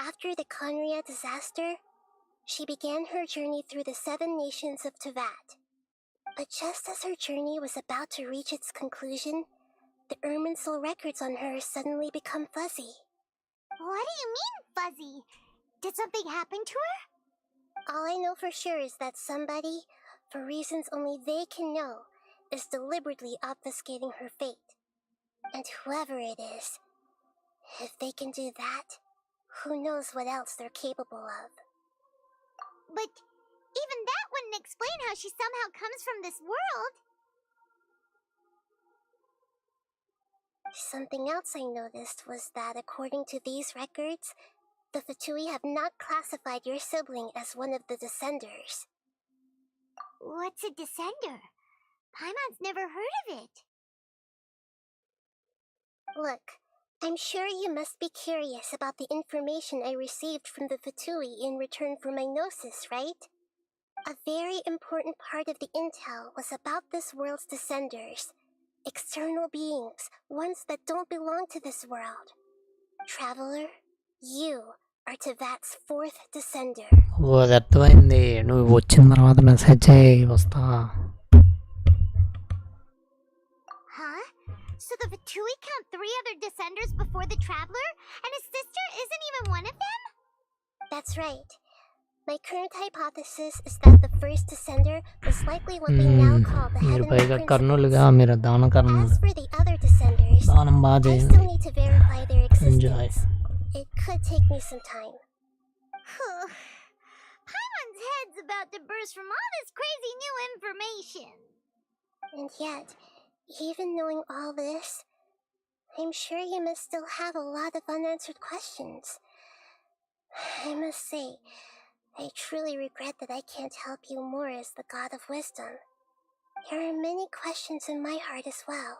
After the Conria disaster, she began her journey through the 7 nations of Tevat. But just as her journey was about to reach its conclusion, the Irminsul records on her suddenly become fuzzy. What do you mean, fuzzy? Did something happen to her? All I know for sure is that somebody, for reasons only they can know, is deliberately obfuscating her fate. And whoever it is, if they can do that, who knows what else they're capable of. But even that wouldn't explain how she somehow comes from this world. Something else I noticed was that according to these records, the Fatui have not classified your sibling as one of the Descenders. What's a Descender? Paimon's never heard of it. Look, I'm sure you must be curious about the information I received from the Fatui in return for my gnosis, right? A very important part of the intel was about this world's Descenders. External beings, ones that don't belong to this world. Traveler, you are Tevat's 4th Descender. ఓ అది అర్థమైంది నువ్వు వచ్చిన తర్వాత message చేయి వస్తా Huh? So the Fatui count 3 other Descenders before the Traveler, and his sister isn't even one of them? That's right. My current hypothesis is that the first Descender was likely what we now call the మీరు Heavenly పైగా Principles. కర్నూలుగా మీరు దాన Kurnool As for the other Descenders, దానం బాగా I చేయండి still need to verify their enjoy existence. It could take me some time. Paimon's head's about to burst from all this crazy new information. And yet, even knowing all this, I'm sure you must still have a lot of unanswered questions. I must say, I truly regret that I can't help you more as the God of Wisdom. There are many questions in my heart as well.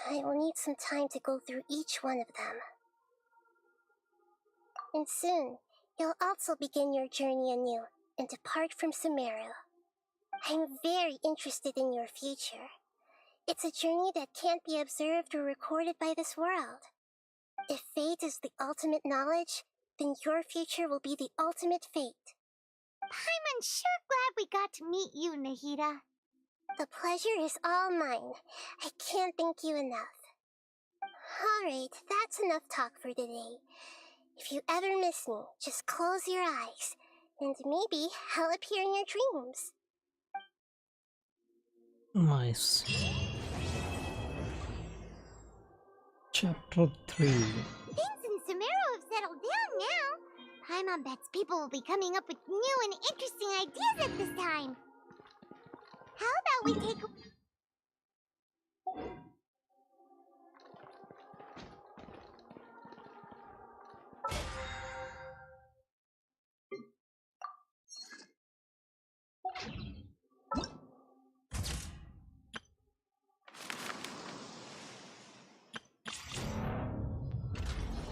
I will need some time to go through each one of them. And soon, you'll also begin your journey anew and depart from Sumeru. I'm very interested in your future. It's a journey that can't be observed or recorded by this world. If fate is the ultimate knowledge, then your future will be the ultimate fate. I'm sure glad we got to meet you, Nahida. The pleasure is all mine. I can't thank you enough. Alright, that's enough talk for today. If you ever miss me, just close your eyes, and maybe I'll appear in your dreams. Nice. Chapter 3. Things in Sumeru have settled down now. Paimon bets people will be coming up with new and interesting ideas at this time. How about we take a...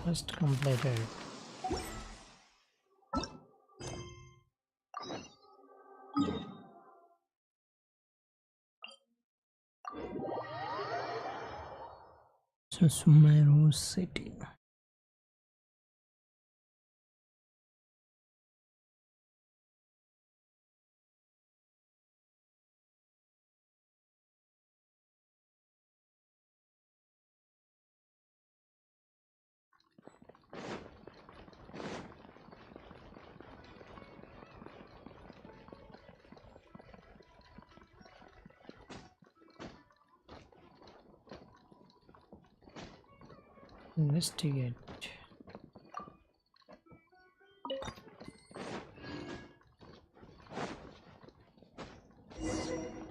Just completed. So Sumeru City. Investigate.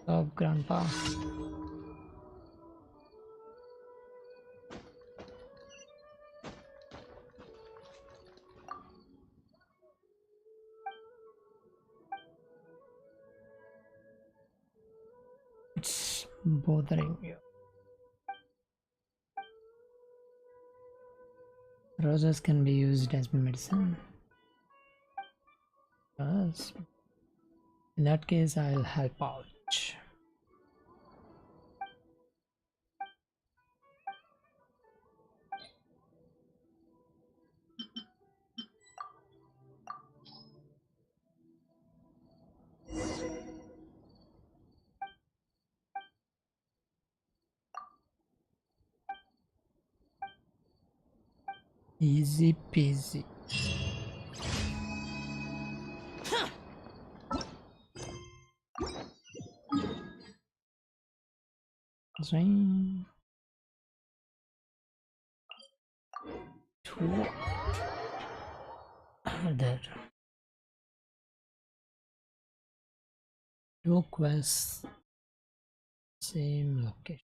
Oh, Grandpa. It's bothering you. Roses can be used as medicine. Yes. In that case, I'll help out. Easy peasy. Swing. Two. There. Two quests. Same location.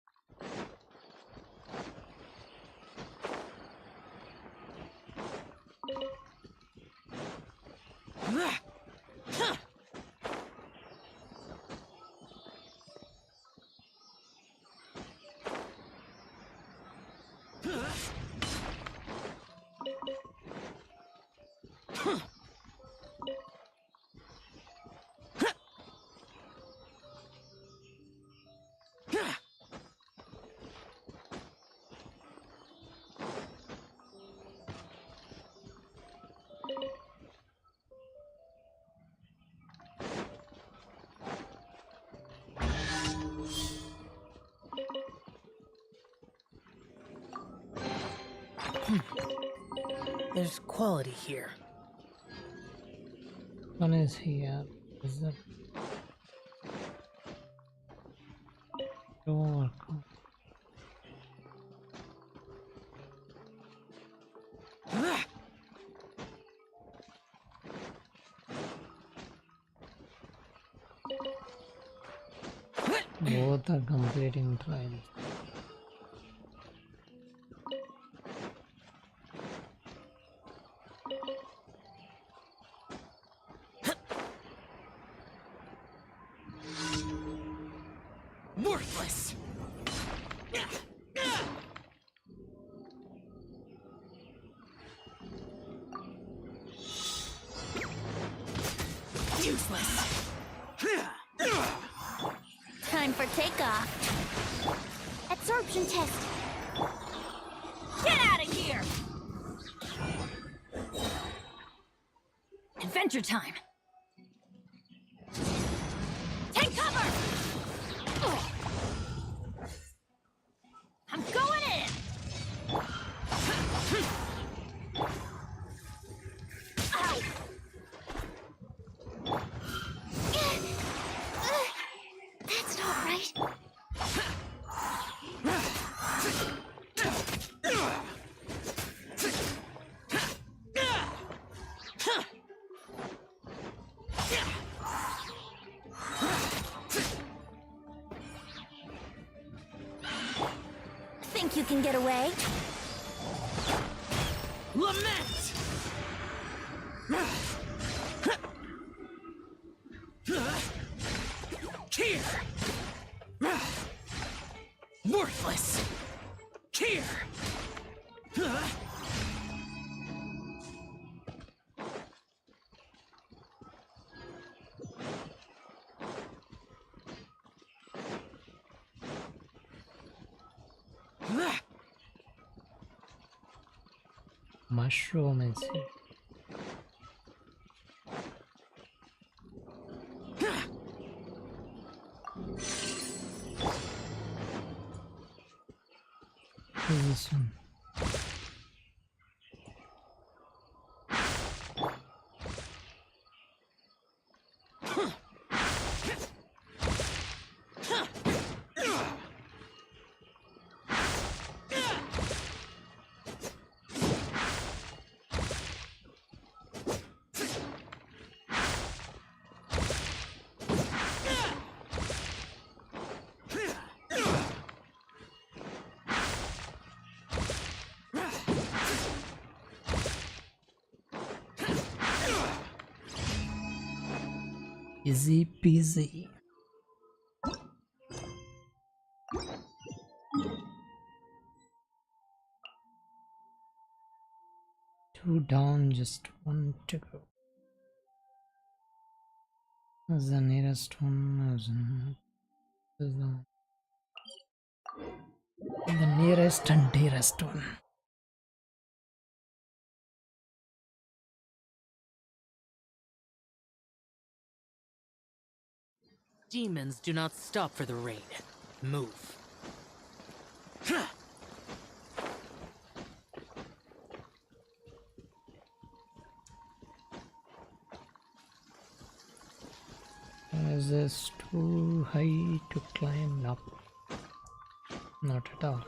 There's quality here. One is here. Is that door? Both are completing trials. Worthless. Useless. Time for takeoff. Absorption test. Get out of here! Adventure time. Take cover! I'm going in! Ow! That's not right. Think you can get away? Lament! Here! Worthless! Here! Mushroom is here. What is this one? Easy peasy. Two down, just one to go. What's the nearest one? The nearest and dearest one. Demons do not stop for the raid. Move. Is this too high to climb up? Not at all.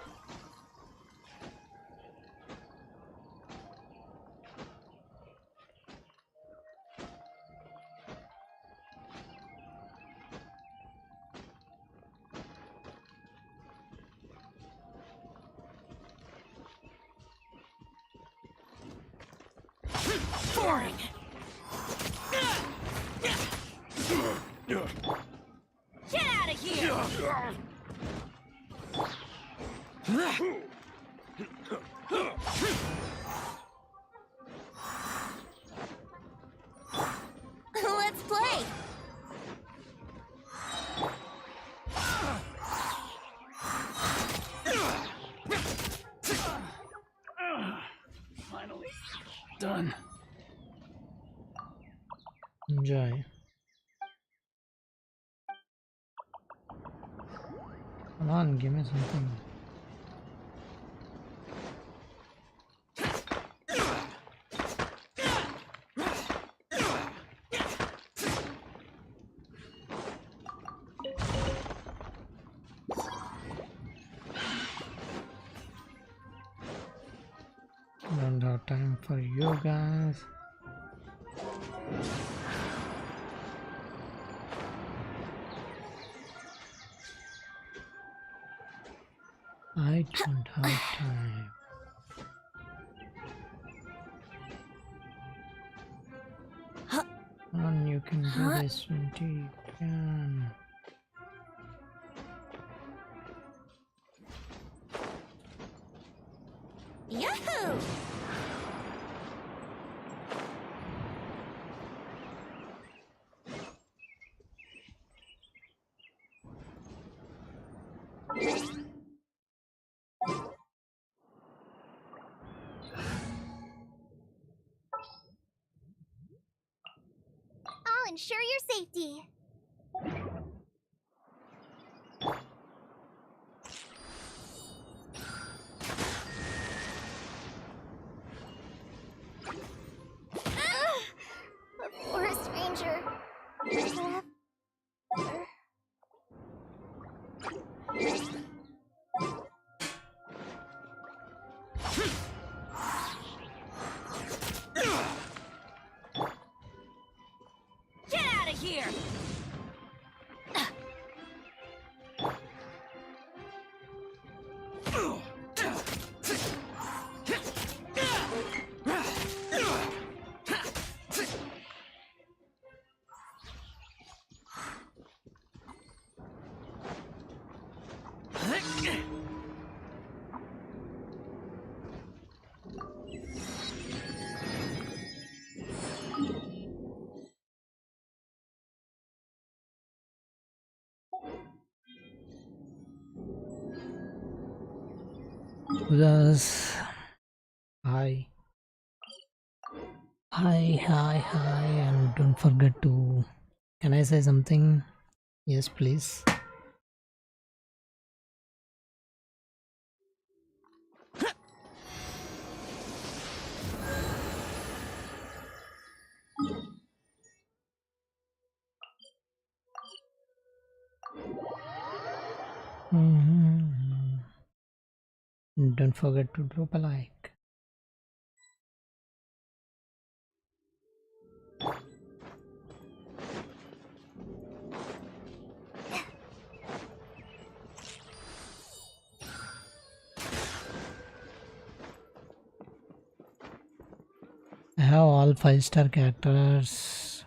Boring! Get out of here! Let's play. Finally done. Enjoy. Come on, give me something. Don't have time for you guys. I don't have time. Come on, you can do this, Sweetie. You can. Yahoo! I'll ensure your safety. A forest ranger. Get out of here! Yes. Hi. Hi, and don't forget to. Can I say something? Yes, please. Don't forget to drop a like. I have all 5-star characters,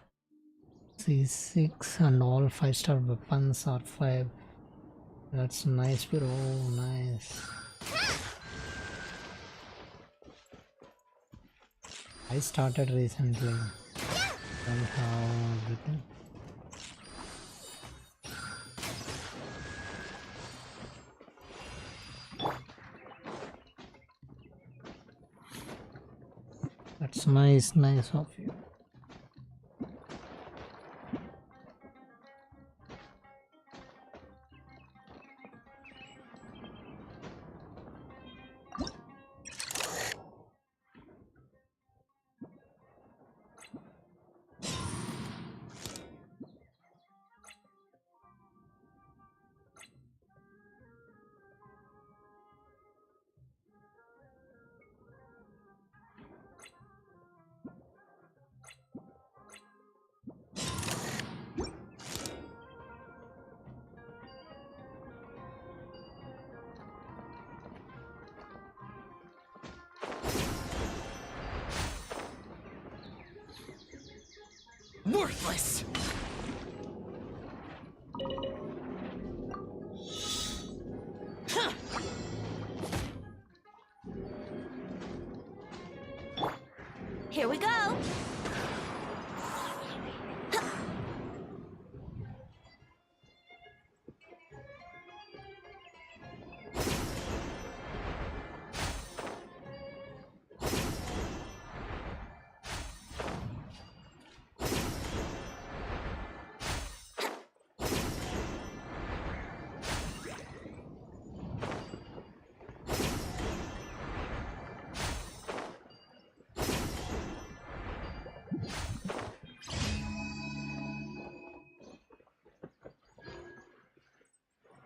C6, and all 5-star weapons are 5. That's nice, bro. Nice. I started recently. Don't have everything. That's nice of you. Worthless! Huh. Here we go!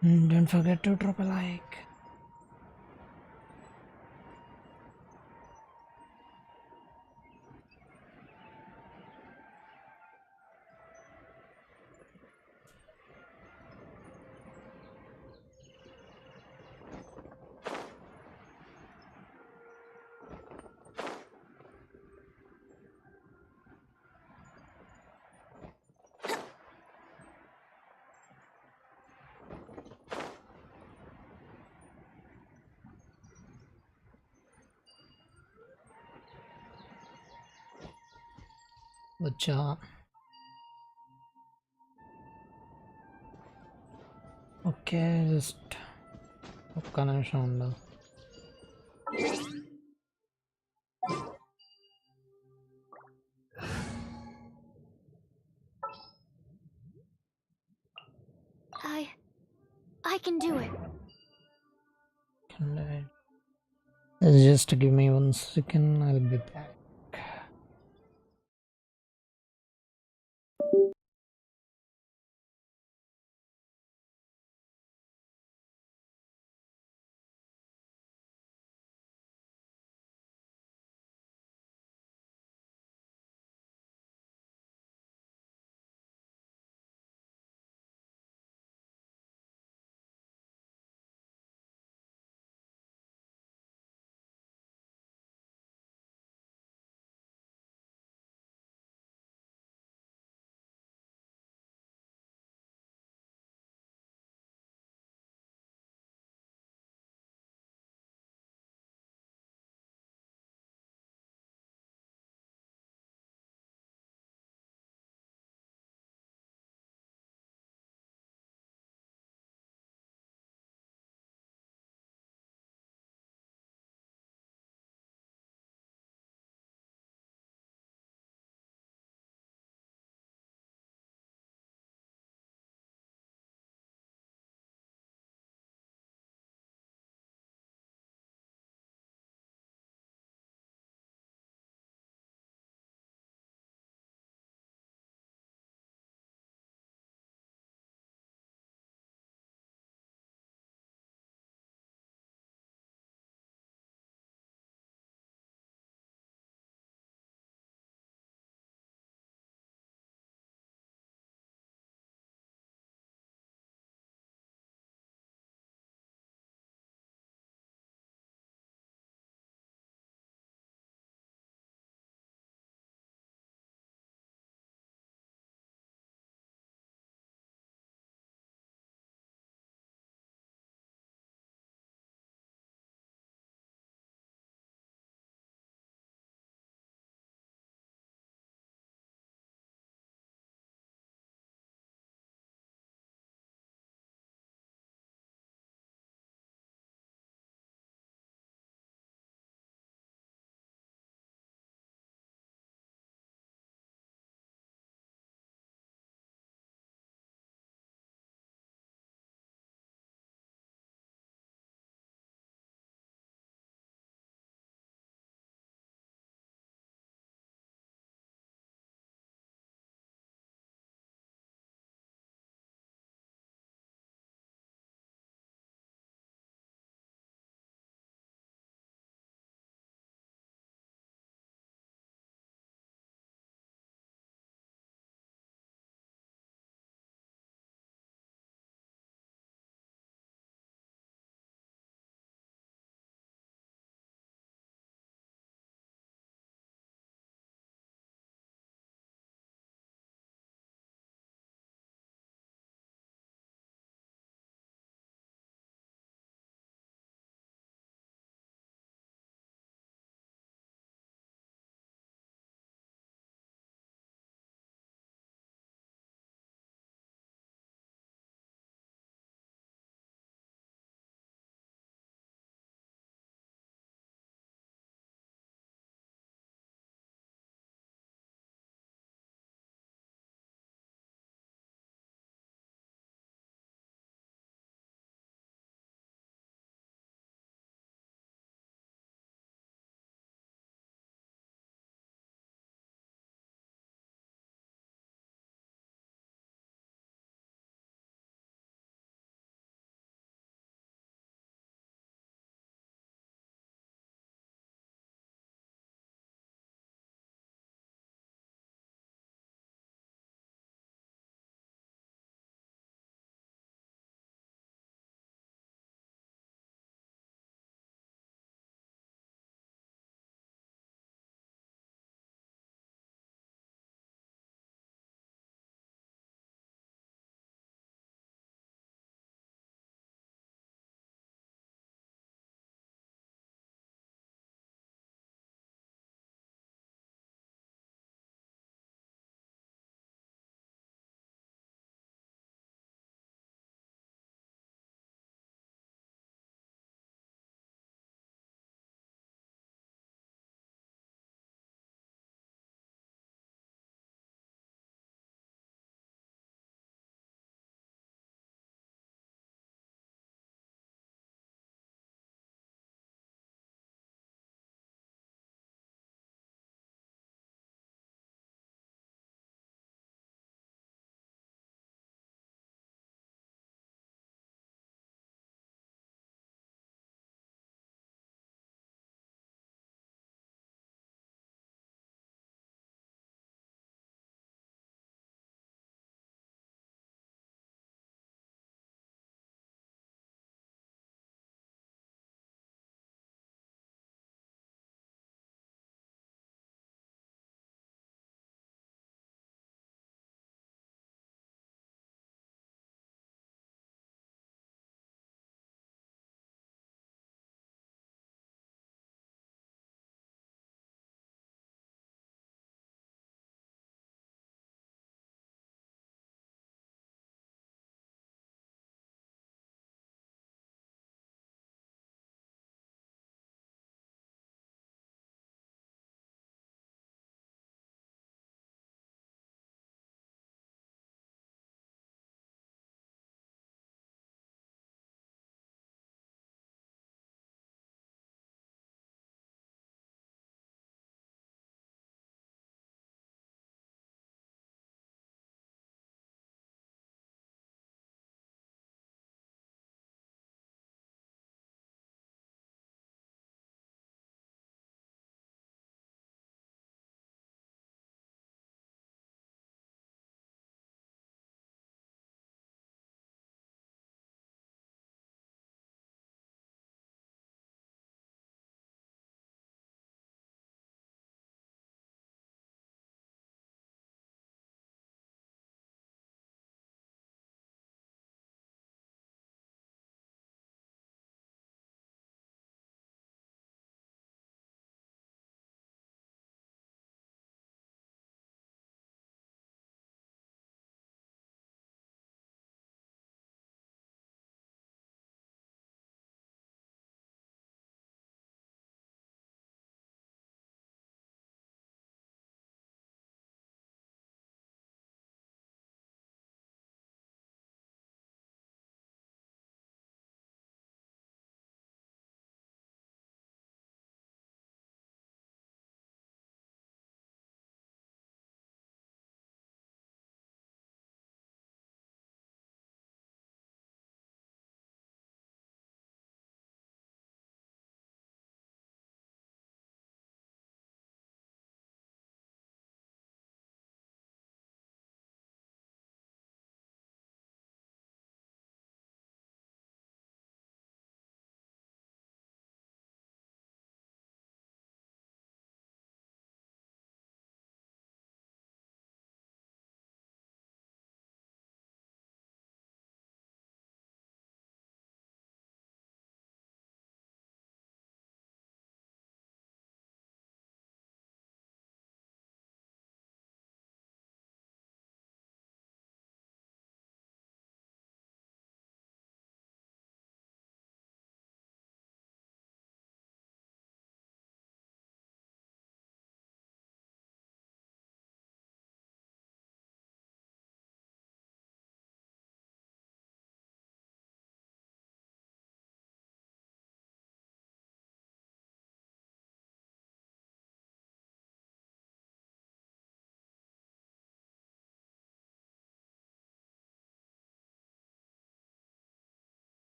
Don't forget to drop a like. వచ్చా okay just ఒక్క నిమిషం ఉండు I can do it. Just give me 1 second, I'll be back.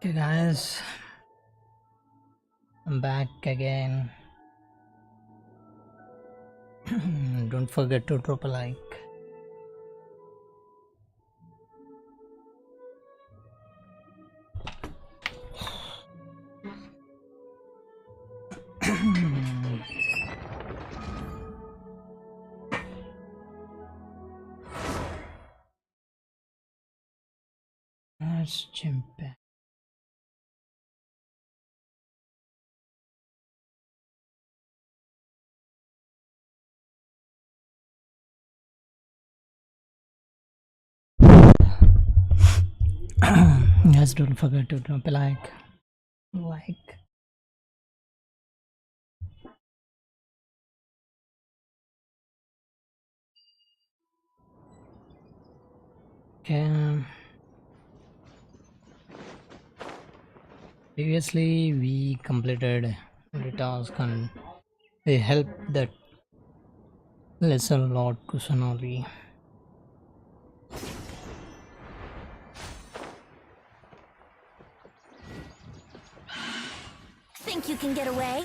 Okay guys, I'm back again. Don't forget to drop a like. Let's jump back. Guys, don't forget to drop a like. Okay. Previously, we completed the task and we helped that lesser Lord Kusanali. Think you can get away?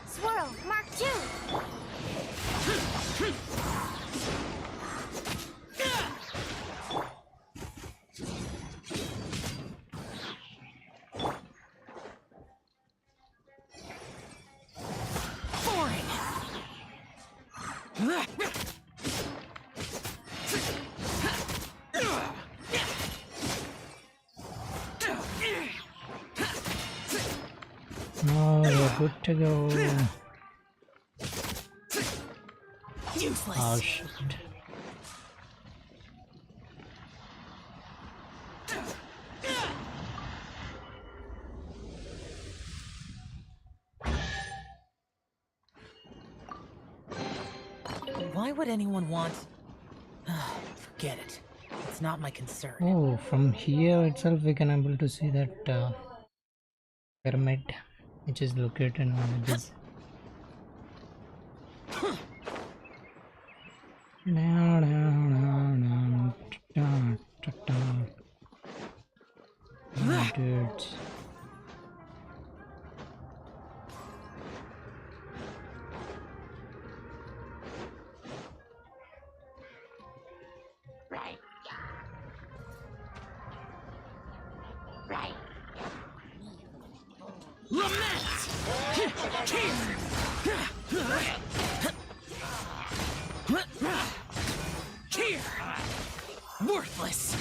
Swirl, Mark 2. Now we're good to go. Useless. Oh shit. Why would anyone want... Forget it. It's not my concern. Oh, from here itself we can able to see that pyramid which is located on this. Dudes. Right. Right. Lament! Here! Worthless!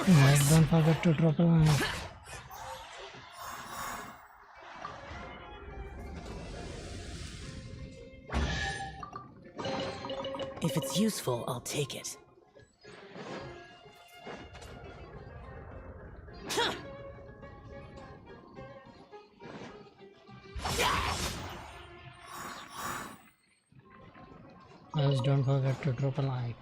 Guys, don't forget to drop a like. If it's useful, I'll take it. Guys, don't forget to drop a like.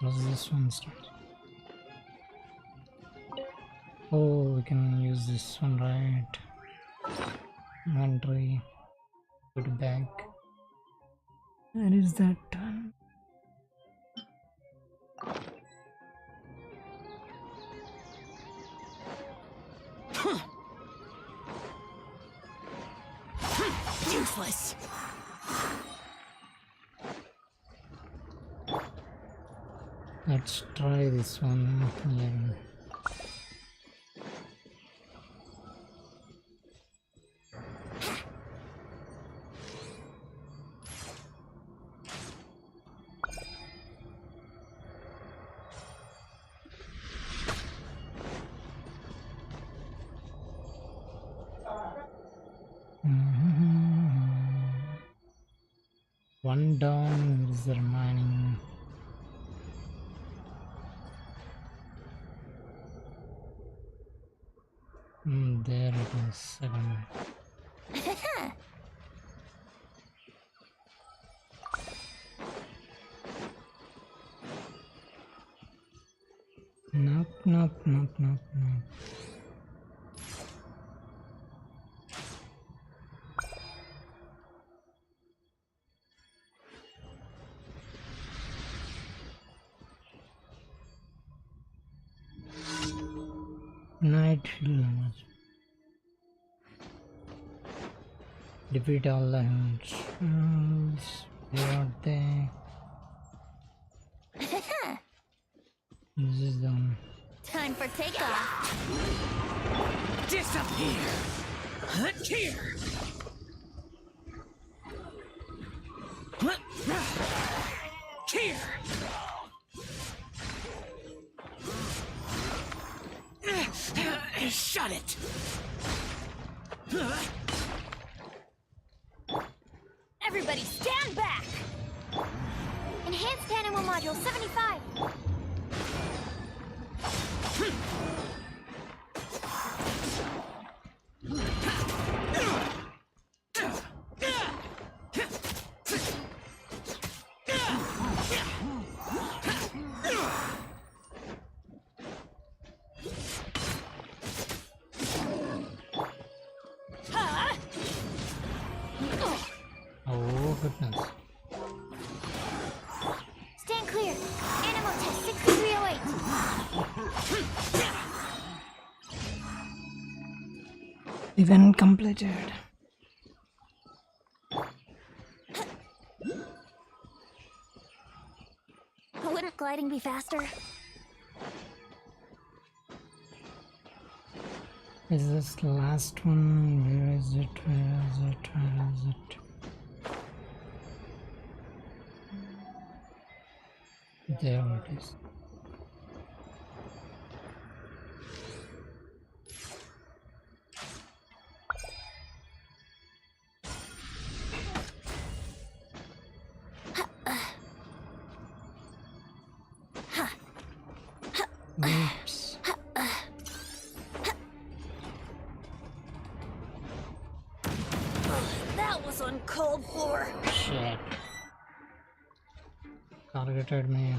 What's this one start? Oh, we can use this one, right? Inventory. Go to bank. Where is that one? Useless! Let's try this one here. One down is the remaining. There it is, 7. Knock, knock, knock, knock, knock. Night Village. Defeat all the hunts. Where are they? This is the one. Time for takeoff. Disappear. Here. Here. Shut it. Everybody stand back! Enhanced Animal Module 75. Oh goodness. Stand clear. Animal test 6308. Event completed. Wouldn't gliding be faster? Is this the last one? Where is it? Where is it? Where is it? There it is. Oops. That was uncalled for. Shit. Targeted me.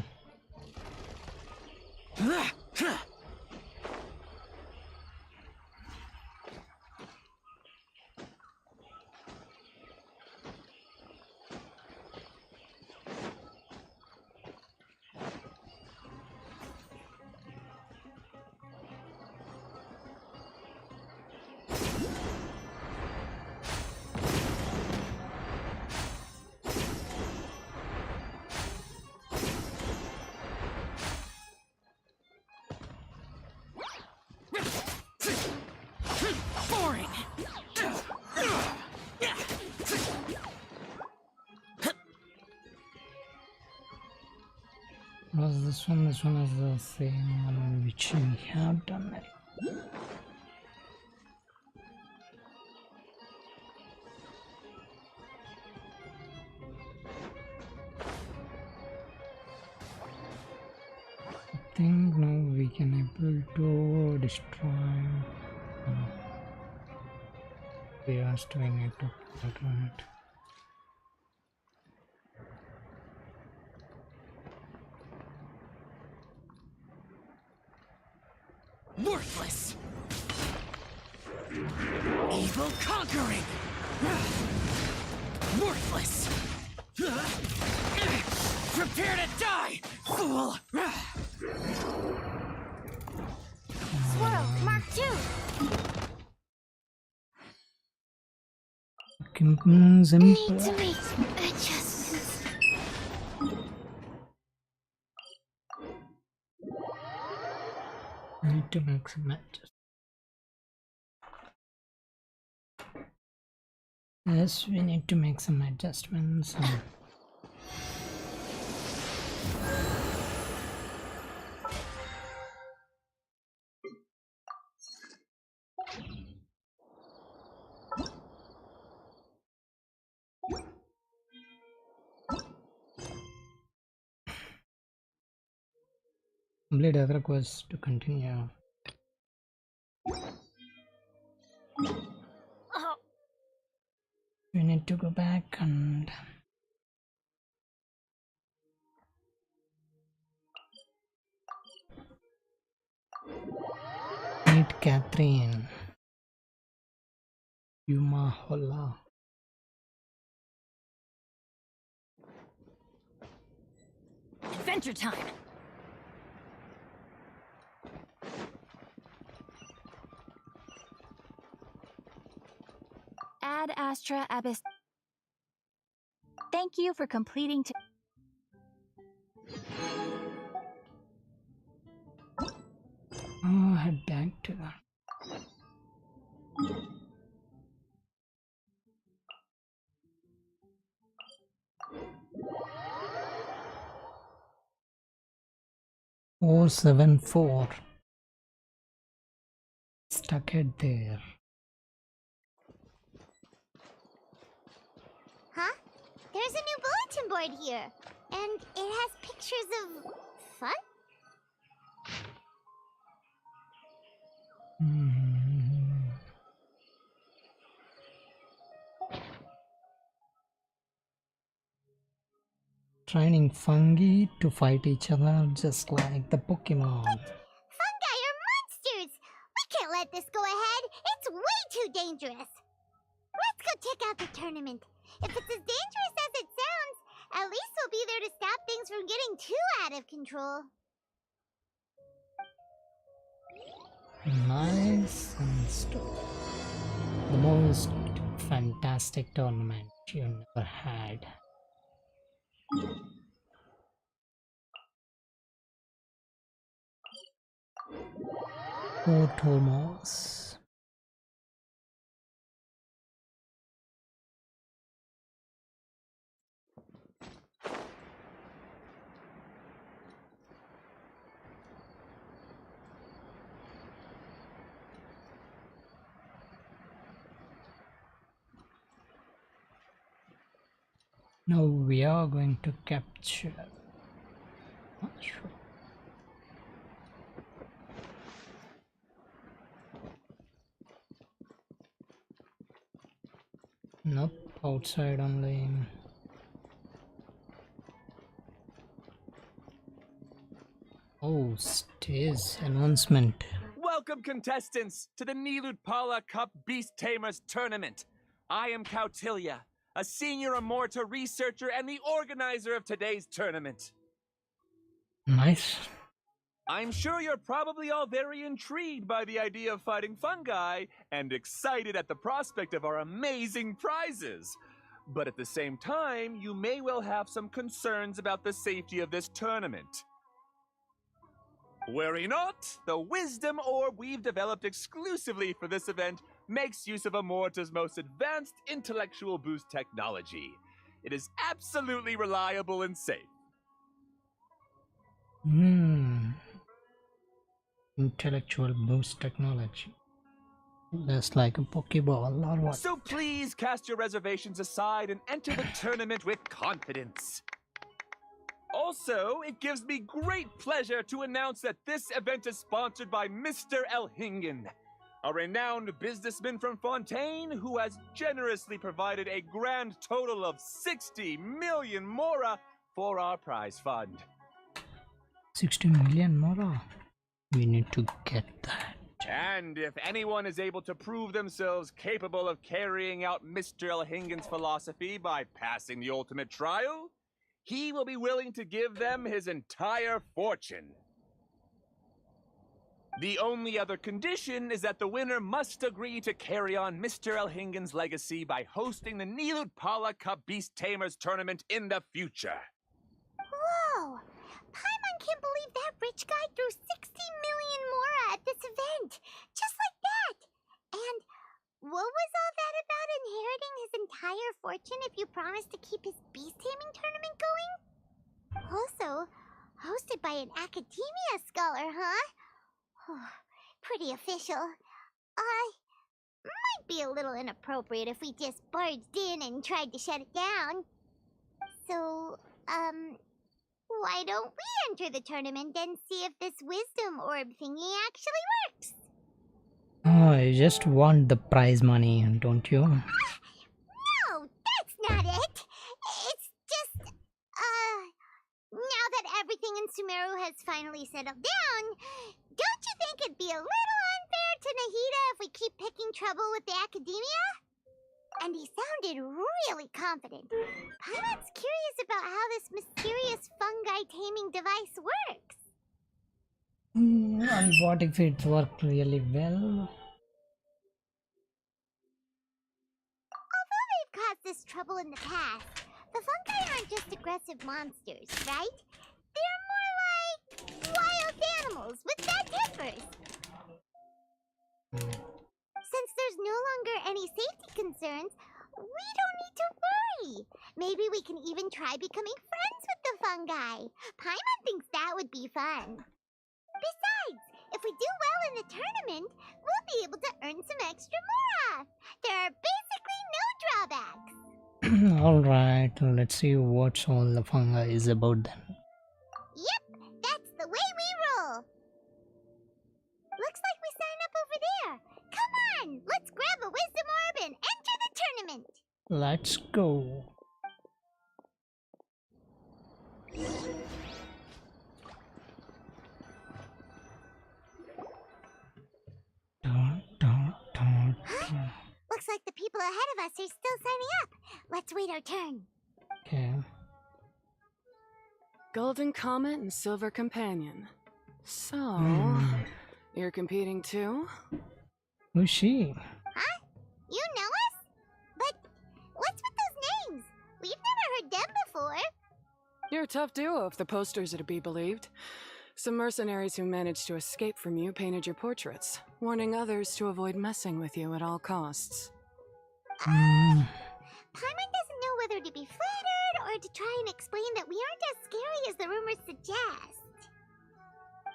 Boring. Was this one? This one is the same one which we have done it. I think now we can able to destroy. First we need to put on it. Worthless. Evil conquering. Worthless. Prepare to die, fool. Swirl, Mark 2. Simple. Need to make adjustments. Need to make some adjustments. Yes, we need to make some adjustments. Complete other quests to continue. We need to go back and Saint Catherine. Yuma Holla. Adventure time! Ad Astra Abyss. Thank you for completing Oh, head back to that. Oh, 7-4. Stuck it there. Huh? There's a new bulletin board here, and it has pictures of fun? Training fungi to fight each other just like the Pokemon. Fungi are monsters! We can't let this go ahead. It's way too dangerous. Let's go check out the tournament. If it's as dangerous as it sounds, at least we'll be there to stop things from getting too out of control. Nice and stuff. The most fantastic tournament you never had. Oh, Thomas. Now we are going to capture. Not sure. Nope, outside only. Oh, stage announcement. Welcome, contestants, to the Nilutpala Cup Beast Tamers Tournament. I am Kautilya, a senior Amorta researcher and the organizer of today's tournament. Nice. I'm sure you're probably all very intrigued by the idea of fighting fungi and excited at the prospect of our amazing prizes. But at the same time, you may well have some concerns about the safety of this tournament. Worry not, the wisdom orb we've developed exclusively for this event makes use of Amorta's most advanced intellectual boost technology. It is absolutely reliable and safe. Intellectual boost technology. That's like a Pokeball or what? So please cast your reservations aside and enter the tournament with confidence. Also, it gives me great pleasure to announce that this event is sponsored by Mr. Elhingen, a renowned businessman from Fontaine who has generously provided a grand total of 60 million mora for our prize fund. 60 million Mora. We need to get that. And if anyone is able to prove themselves capable of carrying out Mr. Elhingen's philosophy by passing the ultimate trial, he will be willing to give them his entire fortune. The only other condition is that the winner must agree to carry on Mr. Elhingen's legacy by hosting the Nilutpala Cup Beast Tamers tournament in the future. Whoa! Paimon can't believe that rich guy threw 60 million mora at this event. Just like that. And what was all that about inheriting his entire fortune if you promised to keep his beast taming tournament going? Also, hosted by an academia scholar, huh? Pretty official. Might be a little inappropriate if we just barged in and tried to shut it down. So, why don't we enter the tournament and see if this wisdom orb thingy actually works? Oh, you just want the prize money, don't you? No, that's not it. It's just, now that everything in Sumeru has finally settled down, don't you think it'd be a little unfair to Nahida if we keep picking trouble with the academia? And he sounded really confident. Paimon's curious about how this mysterious fungi taming device works. And what if it worked really well? Although they've caused this trouble in the past, the fungi aren't just aggressive monsters, right? They're more like wild animals with bad tempers. Since there's no longer any safety concerns, we don't need to worry. Maybe we can even try becoming friends with the fungi. Paimon thinks that would be fun. Besides, if we do well in the tournament, we'll be able to earn some extra mora. There are basically no drawbacks. Alright, let's see what's all the fungi is about then. Yep, that's the way we roll. Looks like we sign up over there. Come on, let's grab a wisdom orb and enter the tournament. Let's go. Looks like the people ahead of us are still signing up. Let's wait our turn. Okay. Golden Comet and Silver Companion. So, you're competing too? Who's she? Huh? You know us? But what's with those names? We've never heard them before. You're a tough duo if the posters are to be believed. Some mercenaries who managed to escape from you painted your portraits, warning others to avoid messing with you at all costs. Paimon doesn't know whether to be flattered or to try and explain that we aren't as scary as the rumors suggest.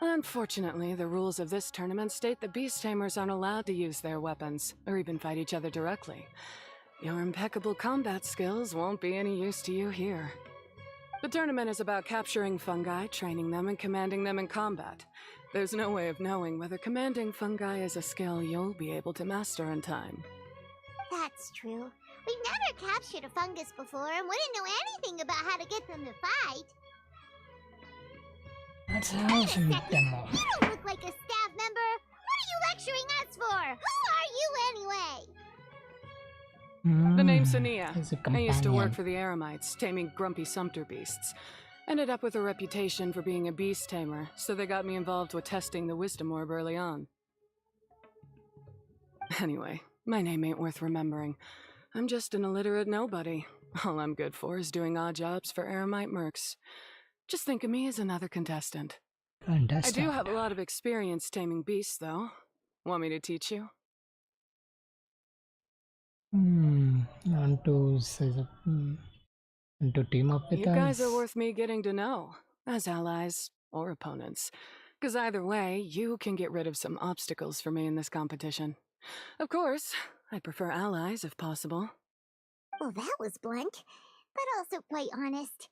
Unfortunately, the rules of this tournament state that beast tamers aren't allowed to use their weapons, or even fight each other directly. Your impeccable combat skills won't be any use to you here. The tournament is about capturing fungi, training them, and commanding them in combat. There's no way of knowing whether commanding fungi is a skill you'll be able to master in time. That's true. We've never captured a fungus before and wouldn't know anything about how to get them to fight. That's how she meet them all. You don't look like a staff member. What are you lecturing us for? Who are you anyway? The name's Sania. He's a I used to work companion. for the Eremites, taming grumpy sumpter beasts. Ended up with a reputation for being a beast tamer, so they got me involved with testing the wisdom orb early on. Anyway, my name ain't worth remembering. I'm just an illiterate nobody. All I'm good for is doing odd jobs for Eremite mercs. Just think of me as another contestant. I do have a lot of experience taming beasts, though. Want me to teach you? Want to team up with You guys us? are worth me getting to know, as allies or opponents. Because either way, you can get rid of some obstacles for me in this competition. Of course, I prefer allies if possible. Well, that was blunt, but also quite honest.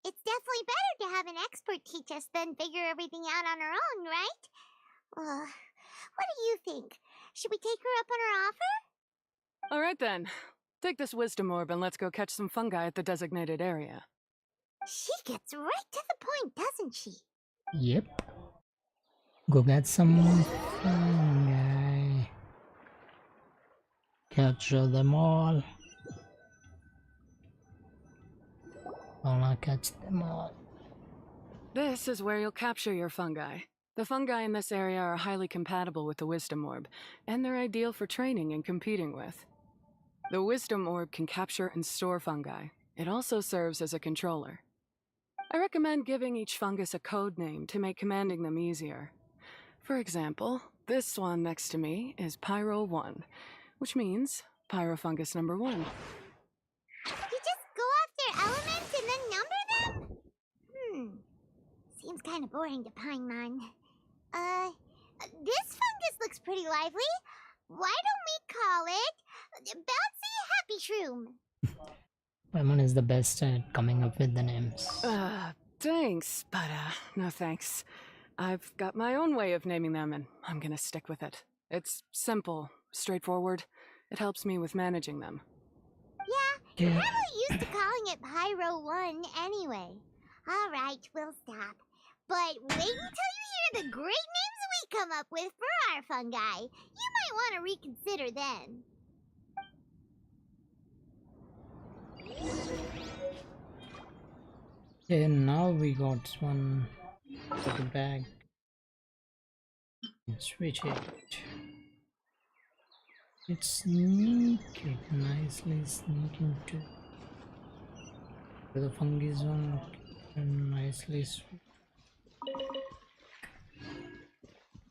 It's definitely better to have an expert teach us than figure everything out on our own, right? What do you think? Should we take her up on her offer? Alright then. Take this wisdom orb and let's go catch some fungi at the designated area. She gets right to the point, doesn't she? Yep. Go get some fungi. Capture them all. Wanna catch them all. This is where you'll capture your fungi. The fungi in this area are highly compatible with the wisdom orb, and they're ideal for training and competing with. The wisdom orb can capture and store fungi. It also serves as a controller. I recommend giving each fungus a code name to make commanding them easier. For example, this one next to me is Pyro 1, which means Pyrofungus number 1. You just go after elements and then number them? Seems kind of boring to Paimon. This fungus looks pretty lively. Why don't we call it Bouncy Happy Shroom? Paimon is the best at coming up with the names. Thanks, but no thanks. I've got my own way of naming them, and I'm gonna stick with it. It's simple, straightforward. It helps me with managing them. Yeah, we're probably used to calling it Pyro 1 anyway. Alright, we'll stop. But wait until you hear the great names we come up with for our fungi, you might want to reconsider then. Okay, now we got one. Put it back. Switch it. It's sneak it nicely sneaking to the fungi zone and nicely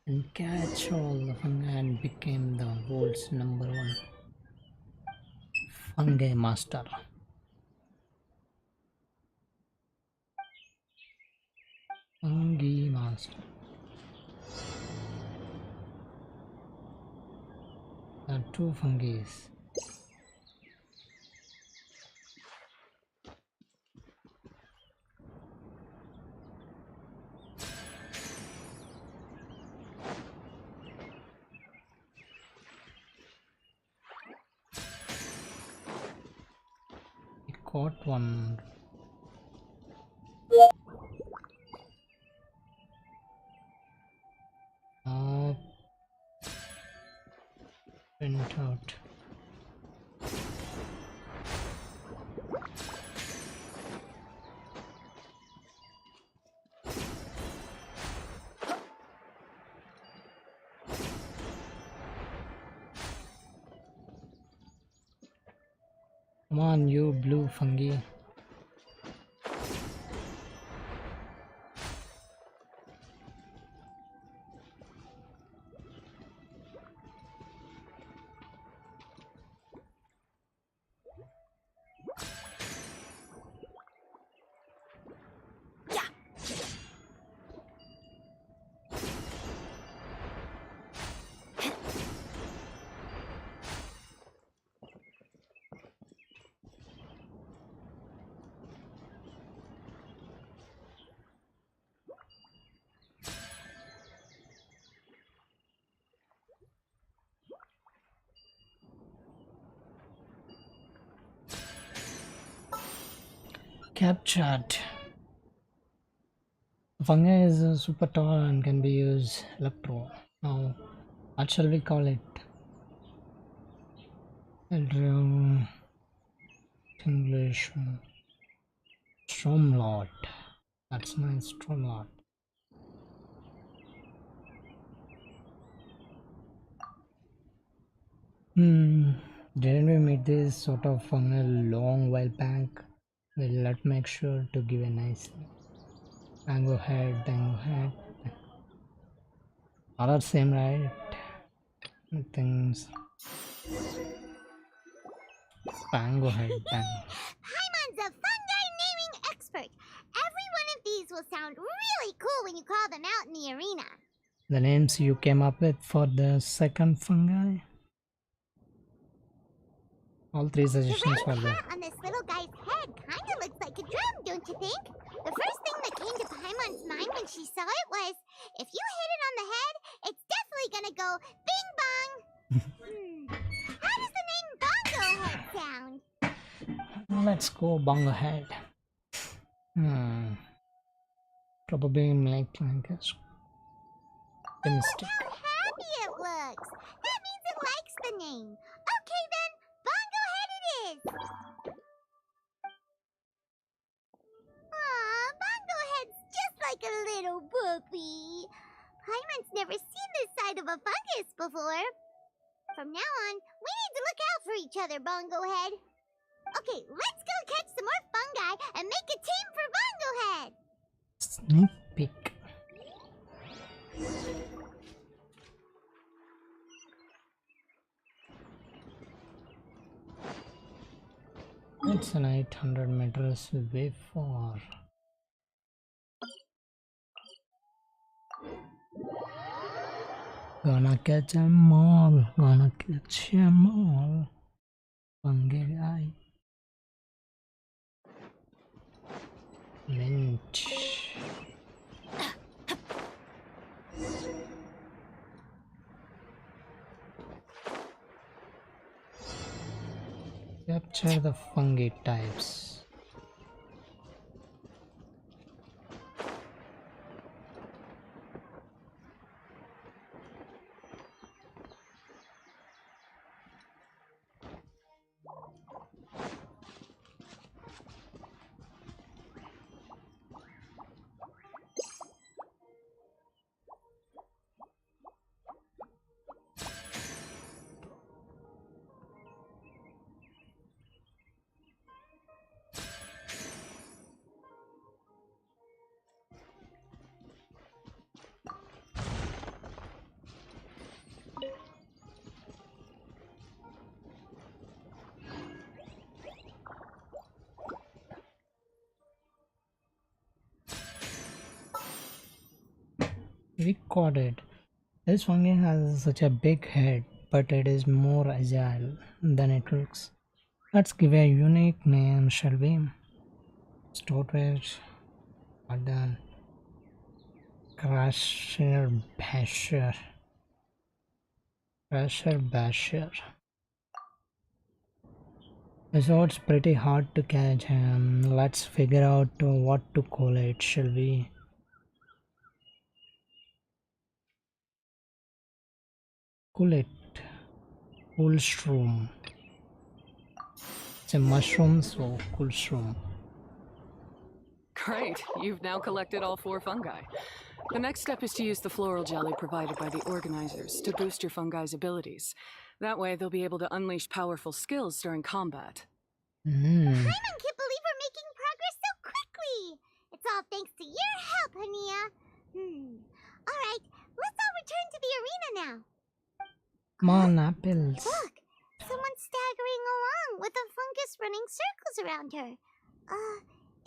and catch all the fungi and became the world's #1 fungi master. Fungi master. There are 2 fungis. We caught one. Went out. Come on, you blue fungi. Captured. Fungi is super tall and can be used electro. Now, what shall we call it? English. Stromlord. That's nice, Stromlord. Didn't we meet this sort of fungi a long while back? Well, let's make sure to give a nice tango head. All are same, right? Things. Tango head. Paimon's a fungi naming expert. Every one of these will sound really cool when you call them out in the arena. The names you came up with for the second fungi? All 3 suggestions were there. On this little guy's head kinda looks like a drum, don't you think? The first thing that came to Paimon's mind when she saw it was, if you hit it on the head, it's definitely gonna go bing bong. How does the name Bongo Head sound? Let's go bongo head. Probably like a mistake. Look how happy it looks. That means it likes the name. Okay then, Bongo Head it is. Aw, Bongo Head's just like a little puppy. Paimon's never seen this side of a fungus before. From now on, we need to look out for each other, Bongo Head. Okay, let's go catch some more fungi and make a team for Bongo Head. Sneak peek. It's an 800 meters way far. Gonna catch 'em all. Gonna catch 'em all. Fungi. Mint. Capture the fungi types. We caught it. This fungi has such a big head, but it is more agile than it looks. Let's give a unique name, shall we? Storage, Pardon, Crasher Basher. Crasher Basher. So it's pretty hard to catch him. Let's figure out what to call it, shall we? Call it Coolshroom. It's a mushroom, so Coolshroom. Great, you've now collected all 4 fungi. The next step is to use the floral jelly provided by the organizers to boost your fungi's abilities. That way they'll be able to unleash powerful skills during combat. Paimon can't believe we're making progress so quickly! It's all thanks to your help, Hania. Alright, let's all return to the arena now. Come on, apples. Look, someone's staggering along with a fungus running circles around her.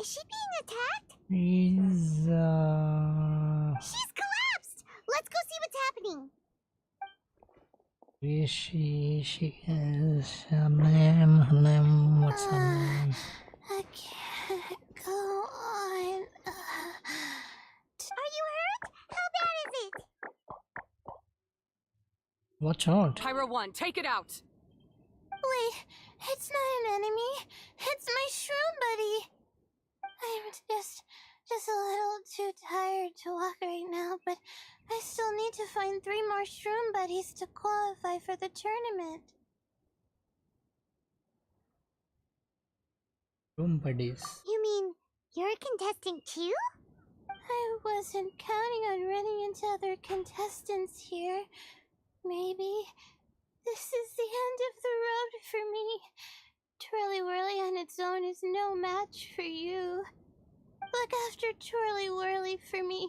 Is she being attacked? She's collapsed! Let's go see what's happening. She is her name, what's her name? I can't go on. Are you hurt? How bad is it? Watch out. Pyro 1, take it out! Wait, it's not an enemy. It's my shroom buddy. I'm just a little too tired to walk right now, but I still need to find 3 more shroom buddies to qualify for the tournament. Room buddies. You mean you're a contestant too? I wasn't counting on running into other contestants here. Maybe this is the end of the road for me. Twirly Whirly on its own is no match for you. Look after Twirly Whirly for me.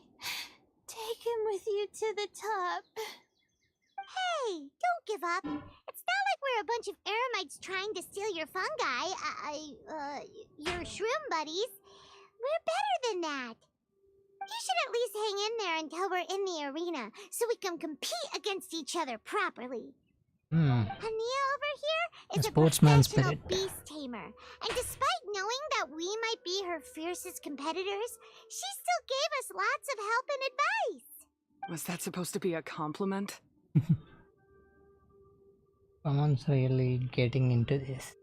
Take him with you to the top. Hey, don't give up. It's not like we're a bunch of eremites trying to steal your fungi. Your shroom buddies. We're better than that. You should at least hang in there until we're in the arena, so we can compete against each other properly. Hania over here is a sportsman's professional spirit. beast tamer, and despite knowing that we might be her fiercest competitors, she still gave us lots of help and advice. Was that supposed to be a compliment? Someone's really getting into this.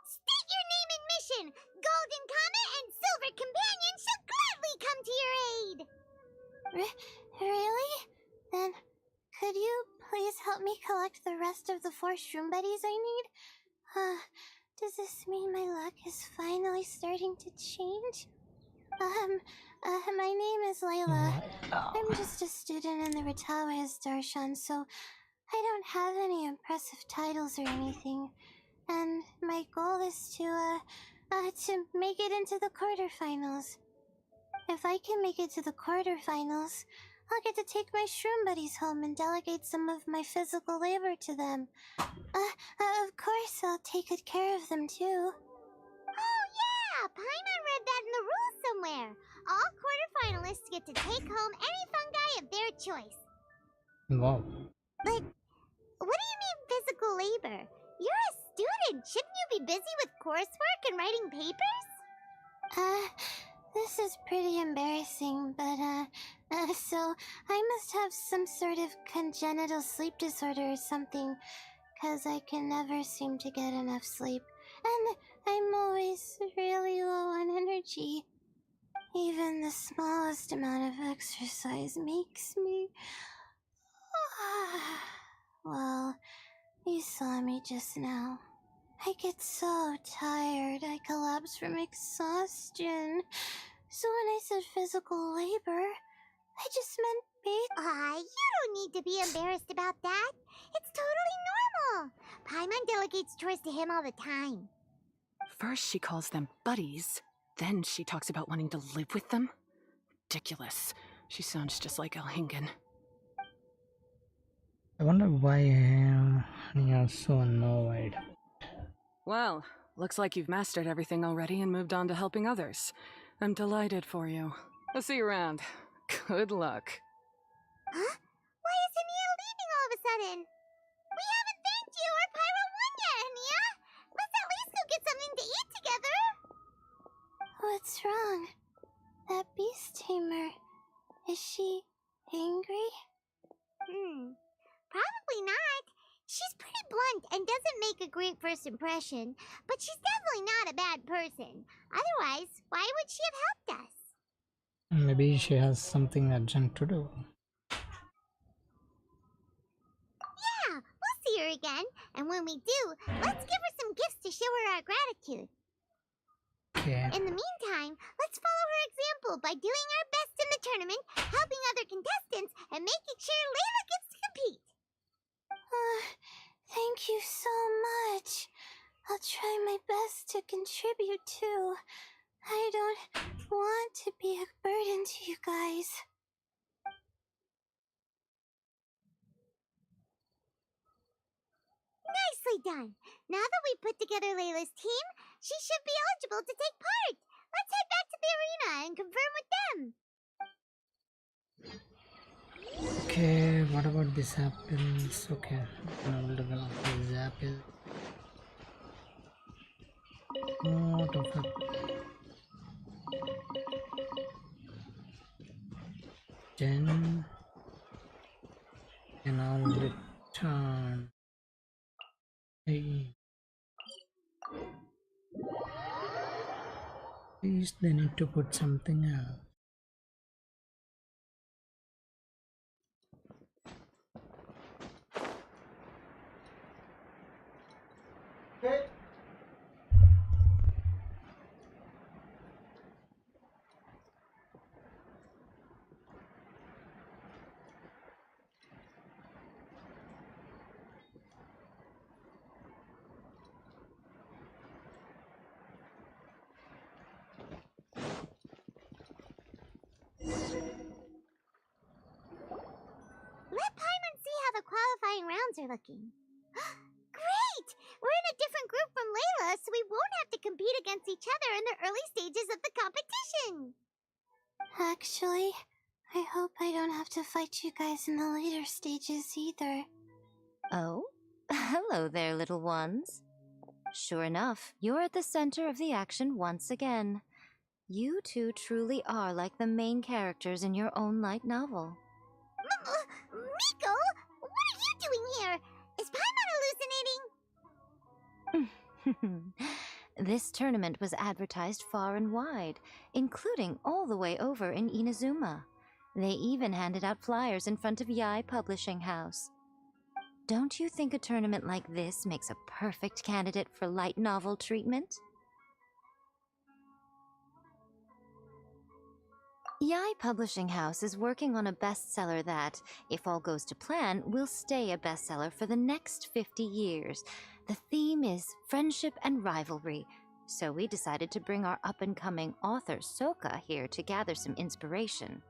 State your name and mission. Golden Comet and Silver Companion shall gladly come to your aid. Really? Then could you please help me collect the rest of the 4 shroom buddies I need? Does this mean my luck is finally starting to change? My name is Layla. I'm just a student in the Ratawa's Darshan, so I don't have any impressive titles or anything. And my goal is to make it into the quarterfinals. If I can make it to the quarterfinals, I'll get to take my shroom buddies home and delegate some of my physical labor to them. Of course, I'll take good care of them too. Oh yeah, Paimon read that in the rules somewhere. All quarterfinalists get to take home any fungi of their choice. Wow. But what do you mean physical labor? You're a student. Shouldn't you be busy with coursework and writing papers? This is pretty embarrassing, but so I must have some sort of congenital sleep disorder or something, 'cause I can never seem to get enough sleep, and I'm always really low on energy. Even the smallest amount of exercise makes me... Well, you saw me just now. I get so tired, I collapse from exhaustion. So when I said physical labor, I just meant you don't need to be embarrassed about that. It's totally normal. Paimon delegates chores to him all the time. First she calls them buddies, then she talks about wanting to live with them? Ridiculous. She sounds just like Elhingen. I wonder why you're so annoyed. Well, looks like you've mastered everything already and moved on to helping others. I'm delighted for you. I'll see you around. Good luck. Huh? Why is Ania leaving all of a sudden? We haven't thanked you or Pyro 1 yet, Ania! Let's at least go get something to eat together! What's wrong? That beast tamer. Is she angry? Probably not. She's pretty blunt and doesn't make a great first impression, but she's definitely not a bad person. Otherwise, why would she have helped us? Maybe she has something urgent to do. Yeah, we'll see her again, and when we do, let's give her some gifts to show her our gratitude. Okay. In the meantime, let's follow her example by doing our best in the tournament, helping other contestants, and making sure Layla gets to compete. Thank you so much. I'll try my best to contribute too. I don't want to be a burden to you guys. Nicely done. Now that we put together Layla's team, she should be eligible to take part. Let's head back to the arena and confirm with them. Okay, what about this happens? Okay, now we'll develop this apple. What of it? Then and I'll return. Hey. Please, they need to put something else. Let Paimon see how the qualifying rounds are looking. Great! We're in a different group from Layla, so we won't have to compete against each other in the early stages of the competition. Actually, I hope I don't have to fight you guys in the later stages either. Oh? Hello there, little ones. Sure enough, you're at the center of the action once again. You two truly are like the main characters in your own light novel. Miko, what are you doing here? Is Paimon hallucinating? This tournament was advertised far and wide, including all the way over in Inazuma. They even handed out flyers in front of Yae Publishing House. Don't you think a tournament like this makes a perfect candidate for light novel treatment? Yae Publishing House is working on a bestseller that, if all goes to plan, will stay a bestseller for the next 50 years. The theme is friendship and rivalry, so we decided to bring our up-and-coming author Soka here to gather some inspiration.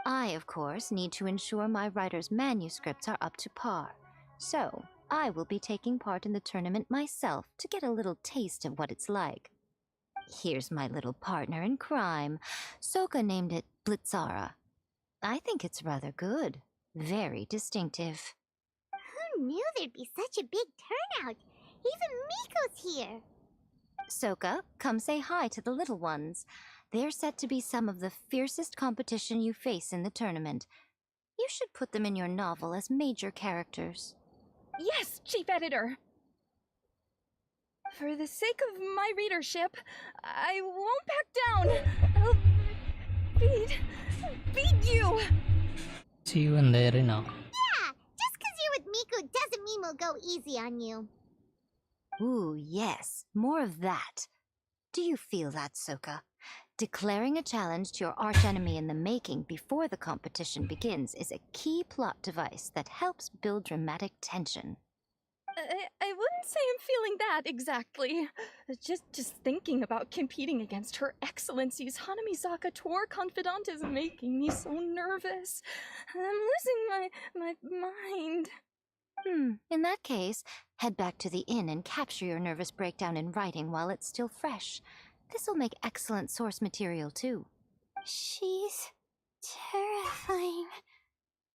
I, of course, need to ensure my writer's manuscripts are up to par, so I will be taking part in the tournament myself to get a little taste of what it's like. Here's my little partner in crime. Soka named it Blitzara. I think it's rather good. Very distinctive. Who knew there'd be such a big turnout? Even Miko's here. Soka, come say hi to the little ones. They're set to be some of the fiercest competition you face in the tournament. You should put them in your novel as major characters. Yes, Chief Editor! For the sake of my readership, I won't back down! I'll beat you! See you in the arena. Yeah, just because you're with Miko doesn't mean we'll go easy on you. Ooh, yes, more of that. Do you feel that, Soka? Declaring a challenge to your archenemy in the making before the competition begins is a key plot device that helps build dramatic tension. I wouldn't say I'm feeling that exactly. Just thinking about competing against Her Excellency's Hanamizaka tour confidant is making me so nervous. I'm losing my mind. In that case, head back to the inn and capture your nervous breakdown in writing while it's still fresh. This'll make excellent source material, too. She's terrifying.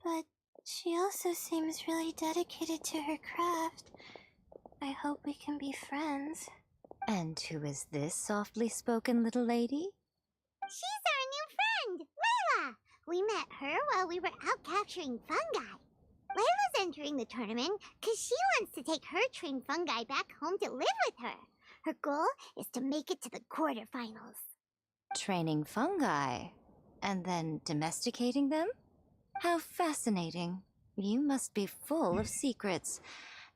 But she also seems really dedicated to her craft. I hope we can be friends. And who is this softly spoken little lady? She's our new friend, Layla! We met her while we were out capturing fungi. Layla's entering the tournament because she wants to take her trained fungi back home to live with her. Her goal is to make it to the quarterfinals. Training fungi? And then domesticating them? How fascinating. You must be full of secrets.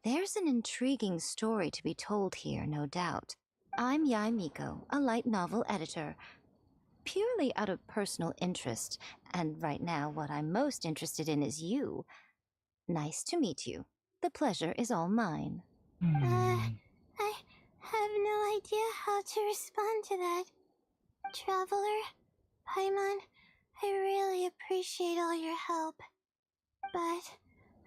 There's an intriguing story to be told here, no doubt. I'm Yae Miko, a light novel editor. Purely out of personal interest, and right now what I'm most interested in is you. Nice to meet you. The pleasure is all mine. I have no idea how to respond to that. Traveler, Paimon, I really appreciate all your help. But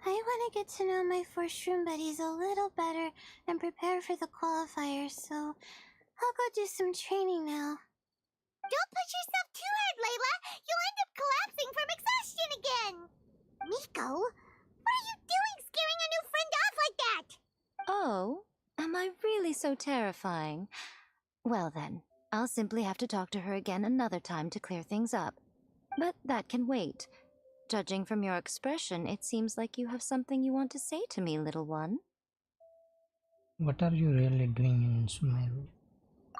I want to get to know my 4 shroom buddies a little better and prepare for the qualifiers, so I'll go do some training now. Don't push yourself too hard, Layla! You'll end up collapsing from exhaustion again! Miko, what are you doing scaring a new friend off like that? Oh, am I really so terrifying? Well then, I'll simply have to talk to her again another time to clear things up. But that can wait. Judging from your expression, it seems like you have something you want to say to me, little one. What are you really doing in Sumeru?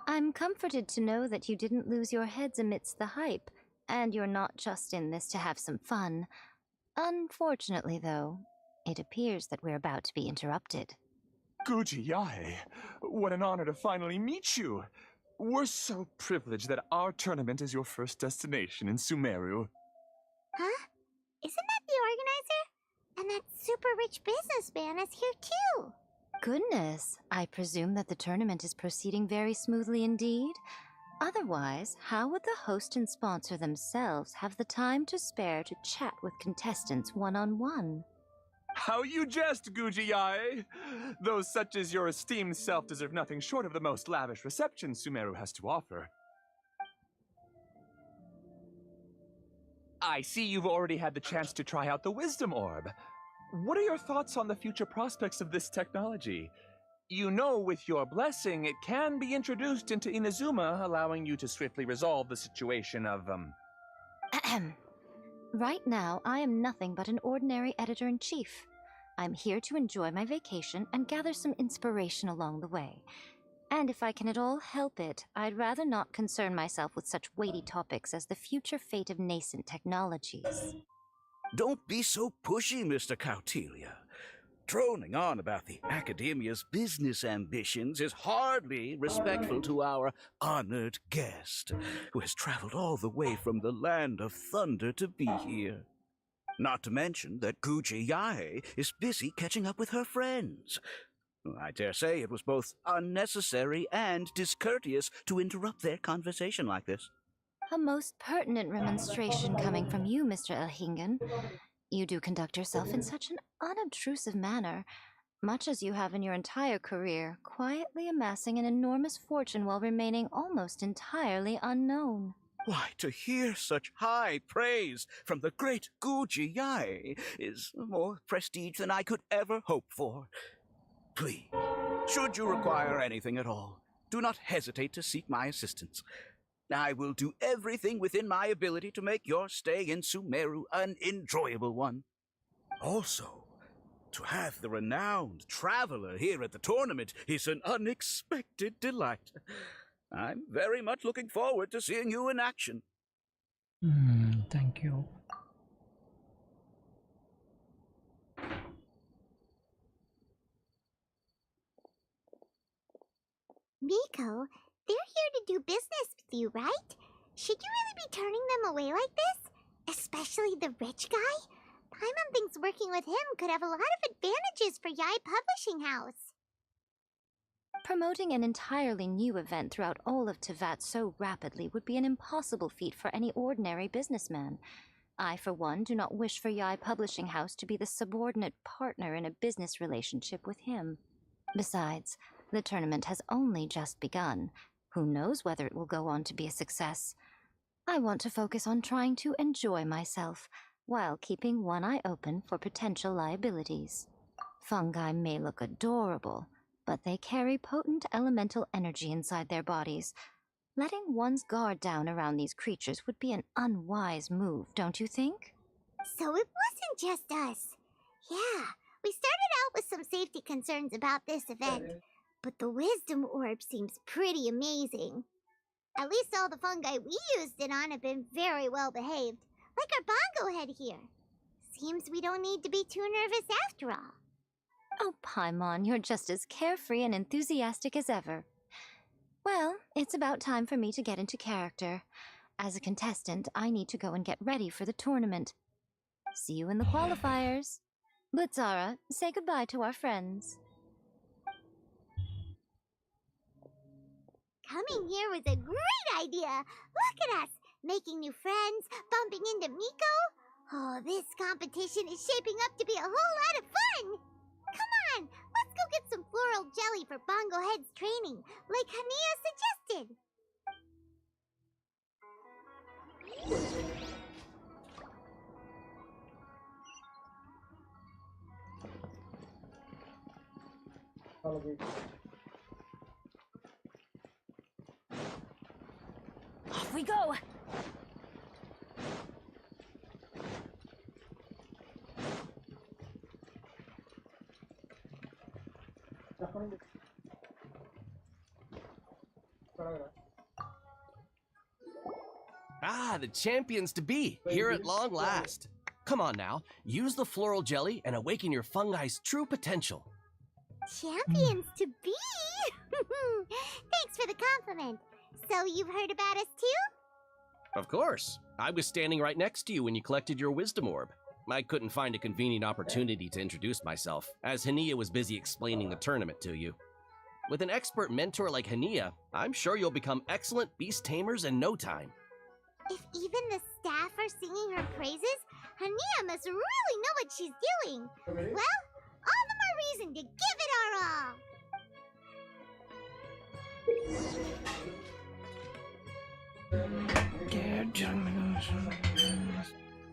I'm comforted to know that you didn't lose your heads amidst the hype, and you're not just in this to have some fun. Unfortunately, though, it appears that we're about to be interrupted. Guji Yae, what an honor to finally meet you. We're so privileged that our tournament is your first destination in Sumeru. Huh? Isn't that the organizer? And that super rich businessman is here too. Goodness, I presume that the tournament is proceeding very smoothly indeed. Otherwise, how would the host and sponsor themselves have the time to spare to chat with contestants one-on-one? How you jest, Guji Yae! Those such as your esteemed self deserve nothing short of the most lavish reception Sumeru has to offer. I see you've already had the chance to try out the Wisdom Orb. What are your thoughts on the future prospects of this technology? You know, with your blessing, it can be introduced into Inazuma, allowing you to swiftly resolve the situation of, Right now, I am nothing but an ordinary editor-in-chief. I'm here to enjoy my vacation and gather some inspiration along the way. And if I can at all help it, I'd rather not concern myself with such weighty topics as the future fate of nascent technologies. Don't be so pushy, Mr. Cautelia. Droning on about the Academia's business ambitions is hardly respectful to our honored guest, who has traveled all the way from the land of thunder to be here. Not to mention that Guji Yae is busy catching up with her friends. I dare say it was both unnecessary and discourteous to interrupt their conversation like this. A most pertinent remonstration coming from you, Mr. Elhingen. You do conduct yourself in such an unobtrusive manner, much as you have in your entire career, quietly amassing an enormous fortune while remaining almost entirely unknown. Why, to hear such high praise from the great Guji Yae is more prestige than I could ever hope for. Please, should you require anything at all, do not hesitate to seek my assistance. I will do everything within my ability to make your stay in Sumeru an enjoyable one. Also, to have the renowned traveler here at the tournament is an unexpected delight. I'm very much looking forward to seeing you in action. Thank you. Miko, they're here to do business with you, right? Should you really be turning them away like this? Especially the rich guy? Paimon thinks working with him could have a lot of advantages for Yae Publishing House. Promoting an entirely new event throughout all of Teyvat so rapidly would be an impossible feat for any ordinary businessman. I, for one, do not wish for Yae Publishing House to be the subordinate partner in a business relationship with him. Besides, the tournament has only just begun. Who knows whether it will go on to be a success? I want to focus on trying to enjoy myself, while keeping one eye open for potential liabilities. Fungi may look adorable, but they carry potent elemental energy inside their bodies. Letting one's guard down around these creatures would be an unwise move, don't you think? So it wasn't just us. Yeah, we started out with some safety concerns about this event, but the wisdom orb seems pretty amazing. At least all the fungi we used it on have been very well behaved, like our bongo head here. Seems we don't need to be too nervous after all. Oh, Paimon, you're just as carefree and enthusiastic as ever. Well, it's about time for me to get into character. As a contestant, I need to go and get ready for the tournament. See you in the qualifiers. Blitzara, say goodbye to our friends. Coming here was a great idea. Look at us, making new friends, bumping into Miko. Oh, this competition is shaping up to be a whole lot of fun. Come on, let's go get some floral jelly for Bongo Head's training, like Hania suggested. Off we go! Ah, the champions to be, here at long last. Come on now, use the floral jelly and awaken your fungi's true potential. Champions to be? Thanks for the compliment. So you've heard about us too? Of course. I was standing right next to you when you collected your wisdom orb. I couldn't find a convenient opportunity to introduce myself, as Hania was busy explaining the tournament to you. With an expert mentor like Hania, I'm sure you'll become excellent beast tamers in no time. If even the staff are singing her praises, Hania must really know what she's doing. Well, all the more reason to give it our all.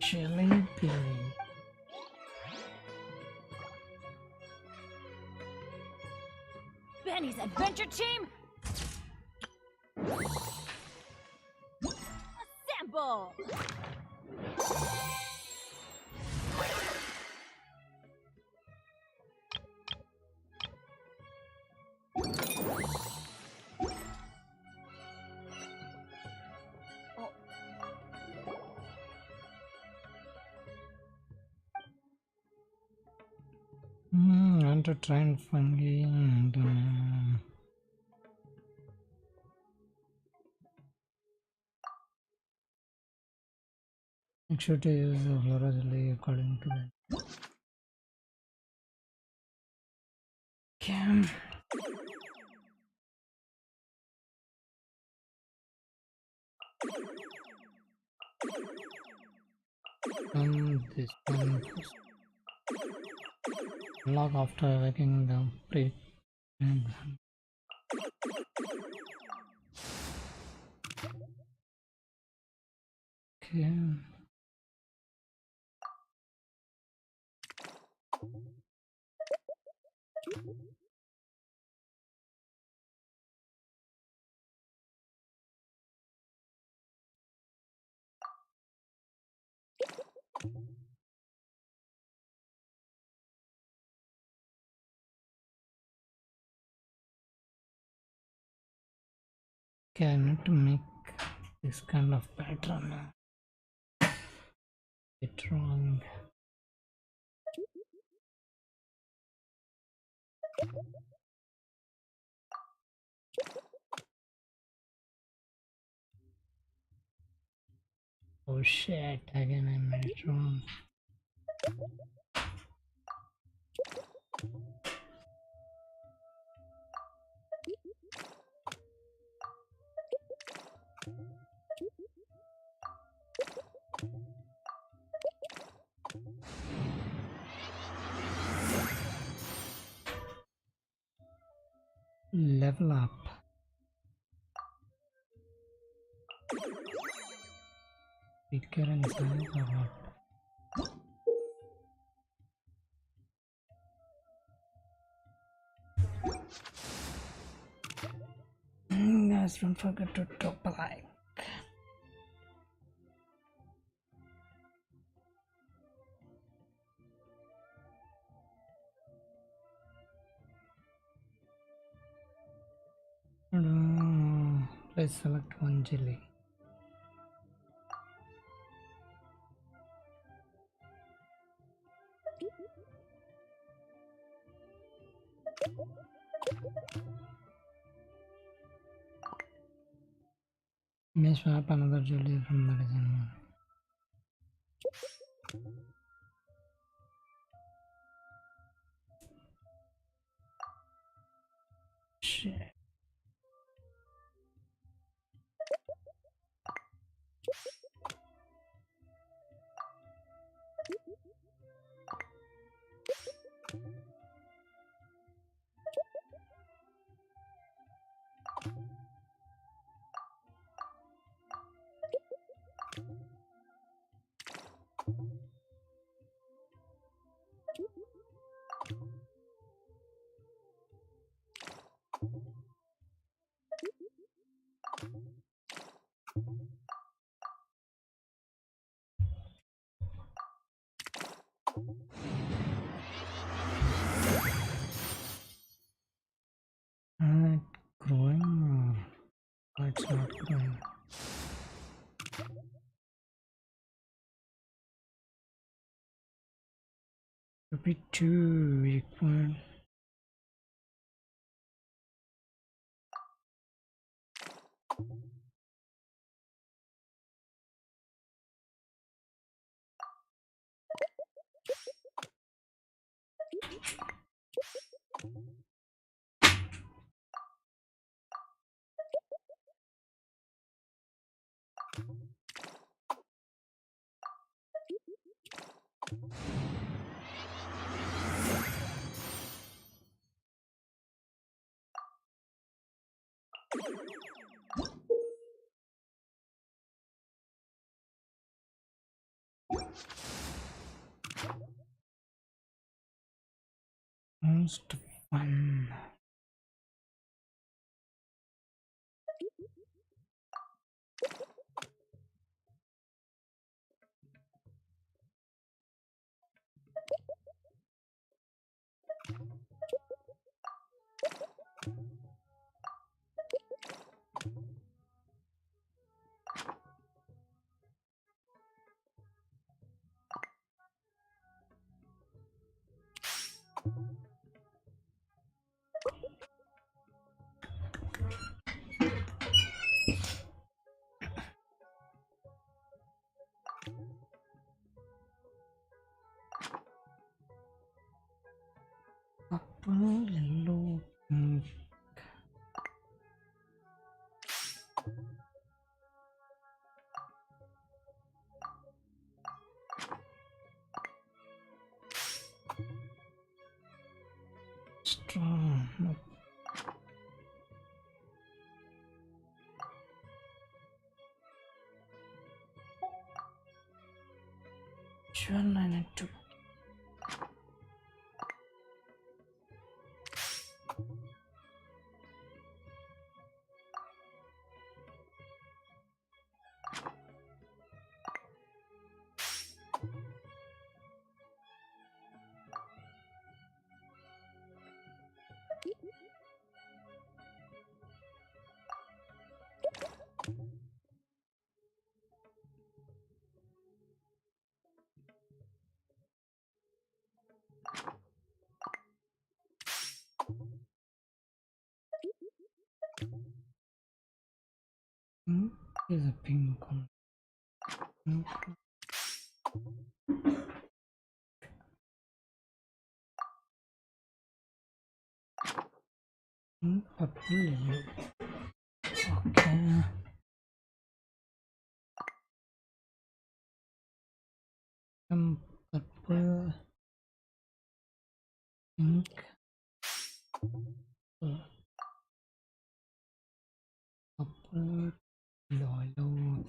Chilling Billy. Benny's adventure team! Assemble! I want to try and fungi and make sure to use the floral jelly according to that. Okay. This one first. Log after awakening the pre. Okay. Okay, I need to make this kind of pattern. It's wrong. Oh shit, again I made it wrong. Level up. Speaker inside or what? Guys, don't forget to drop a like. Let's select one jelly. May swap another jelly from the design mode. Shit. Growing or it's not growing? Could be too weak one. Most fun. Purple, yellow, pink. Strong. Nope. Sure, I need to. There's a pink one. Purple, yellow. Okay. Purple, pink, purple, yellow.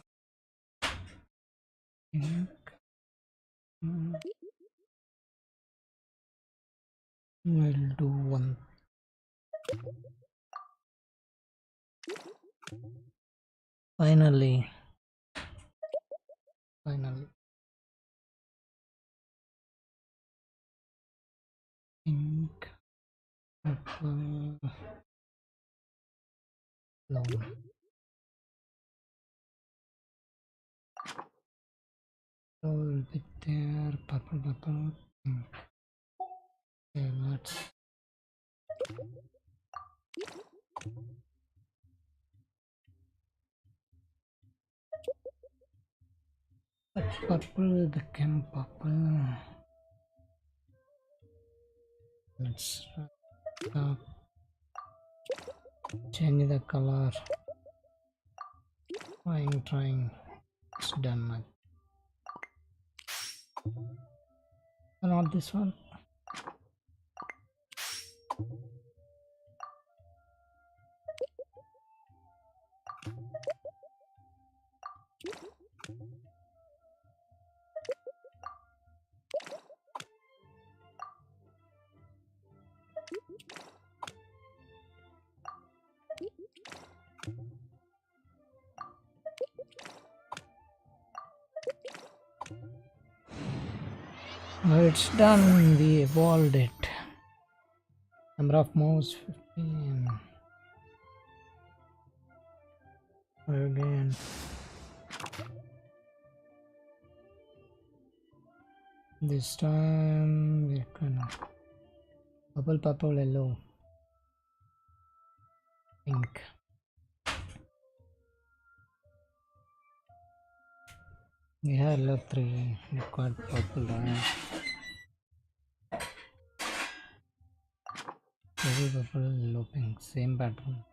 We'll do one. Finally. Pink, purple, long. Will be there. Purple, pink. Okay, let's. Purple became purple. Let's change the color. Trying. It's done. Not this one. It's done. We evolved it. Number of moves 15. Again. This time we're gonna purple, yellow, pink. We have yellow 3, required purple, right? Purple, yellow, pink, same pattern.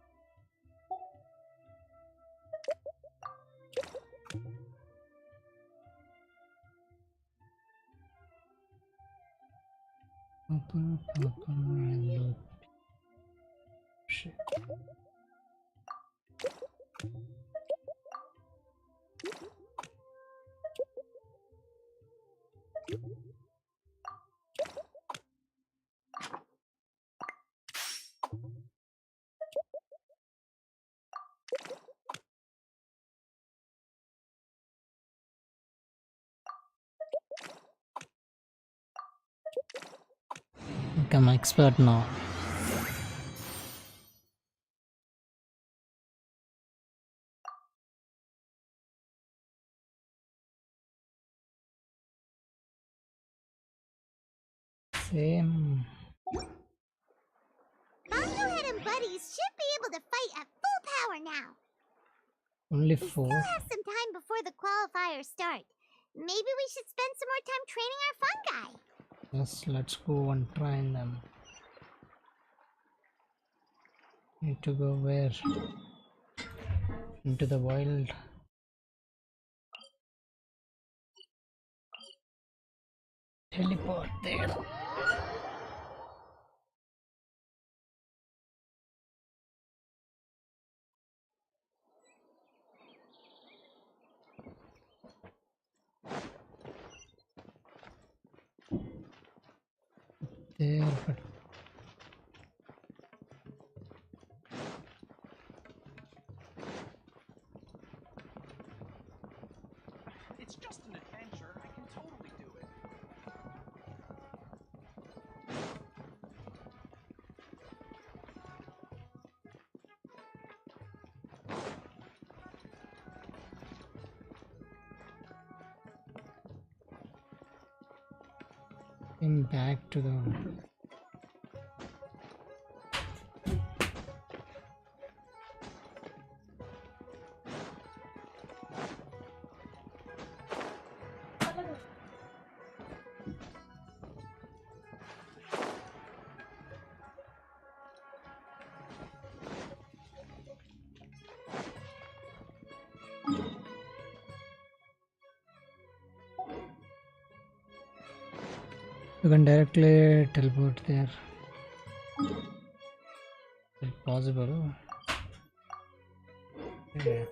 Purple, yellow, shit. Become expert now. Same. Bongohead and buddies should be able to fight at full power now. Only We 4. still have some time before the qualifiers start. Maybe we should spend some more time training our fungi. Yes, let's go and train them. Need to go where? Into the wild. Teleport there. There, but it's just an adventure. I can totally do it. came back to the you can directly teleport there. Is it possible? Yeah.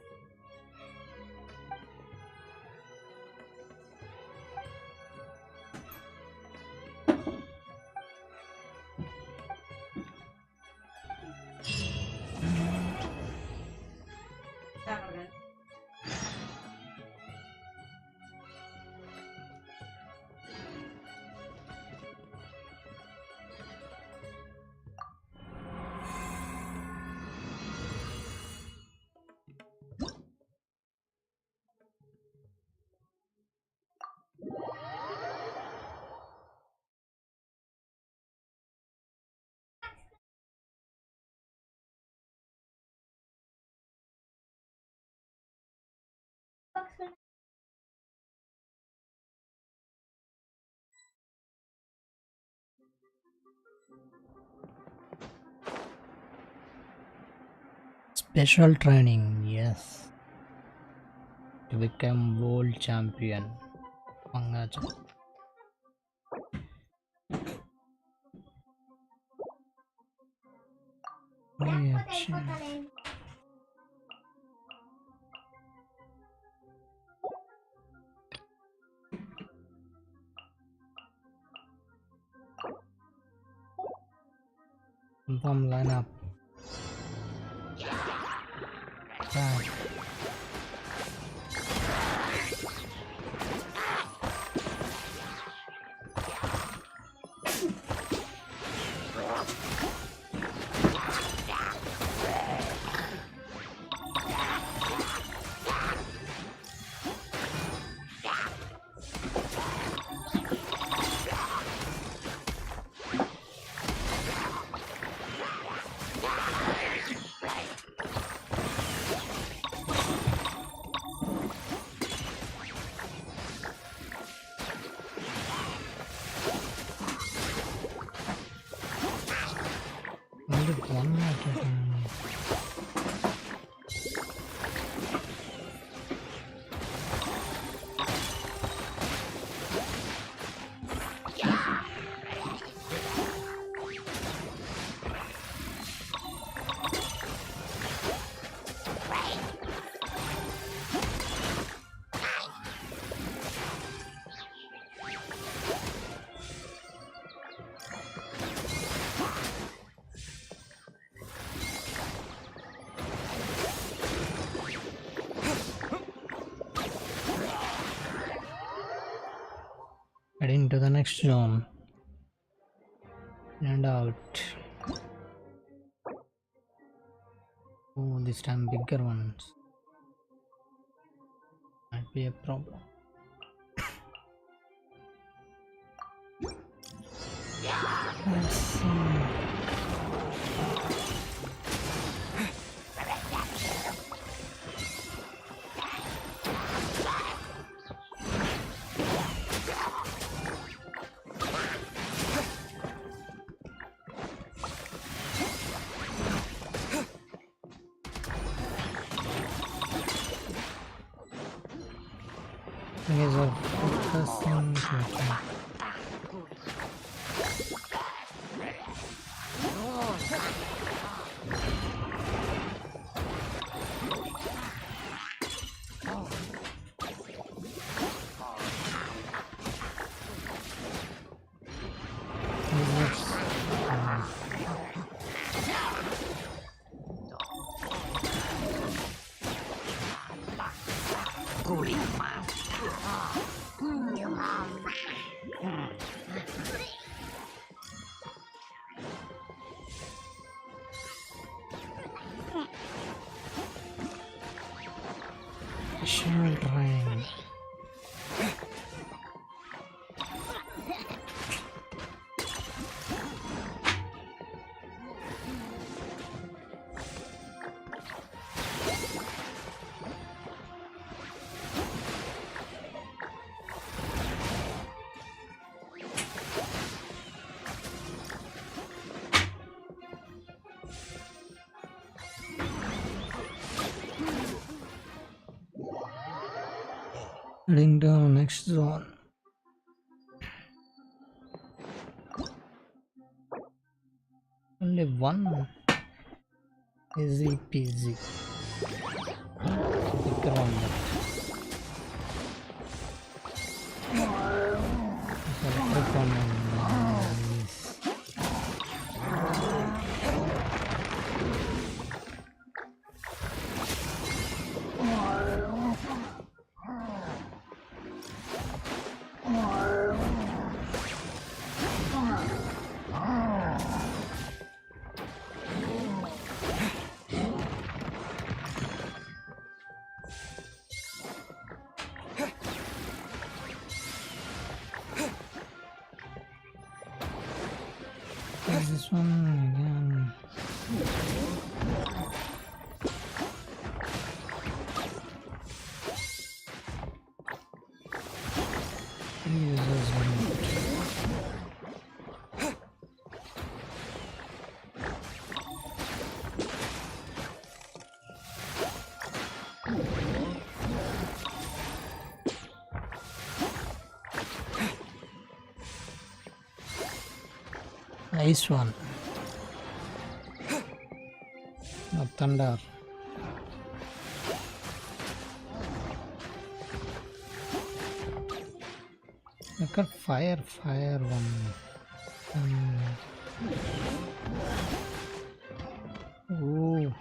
Special training, yes. To become world champion. Pangacha. Confirm lineup. Right. Heading to the next zone and out. Oh, this time bigger ones. Might be a problem. Let's see. Thing is of focusing to attack. Rain. Heading down next zone. Only one. Easy peasy. Bigger one left. Quick one. This one again. Nice one. No thunder. Look at fire one. Ooh.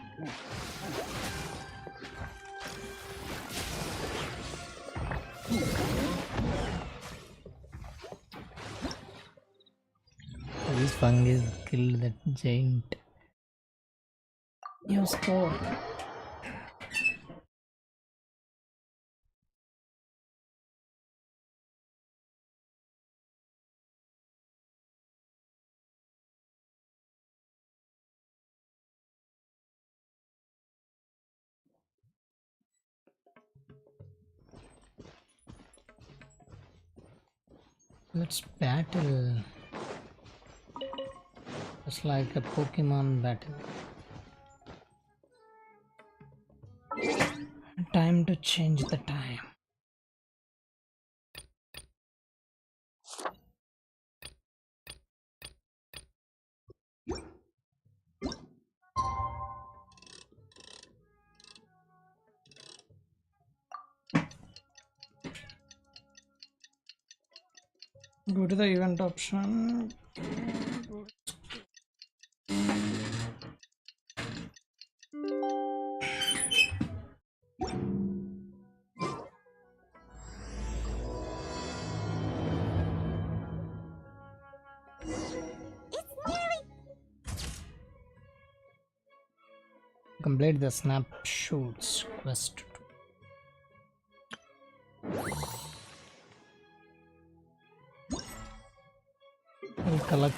These fungus killed that giant. You scored. Let's battle. It's like a Pokemon battle. Time to change the time. Go to the event option. Complete the snapshots quest. We'll collect.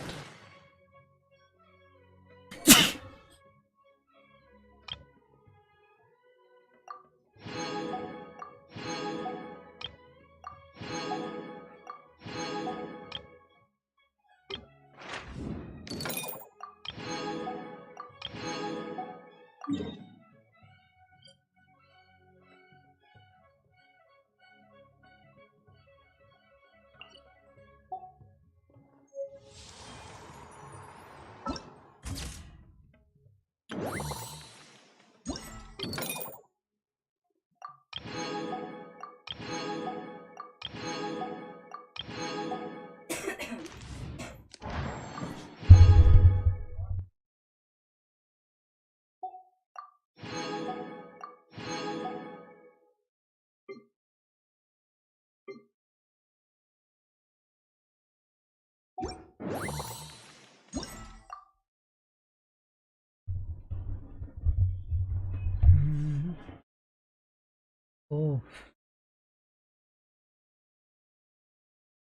Oh,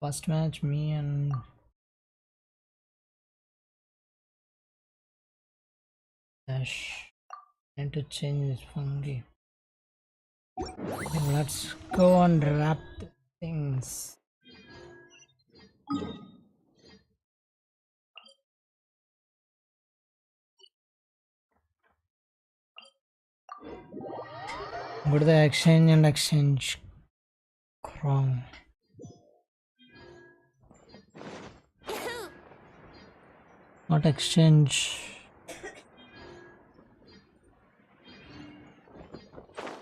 first match, me and Dash. And to change this fungi. Okay, let's go and wrap the things. Go to the exchange and exchange crown. Not exchange.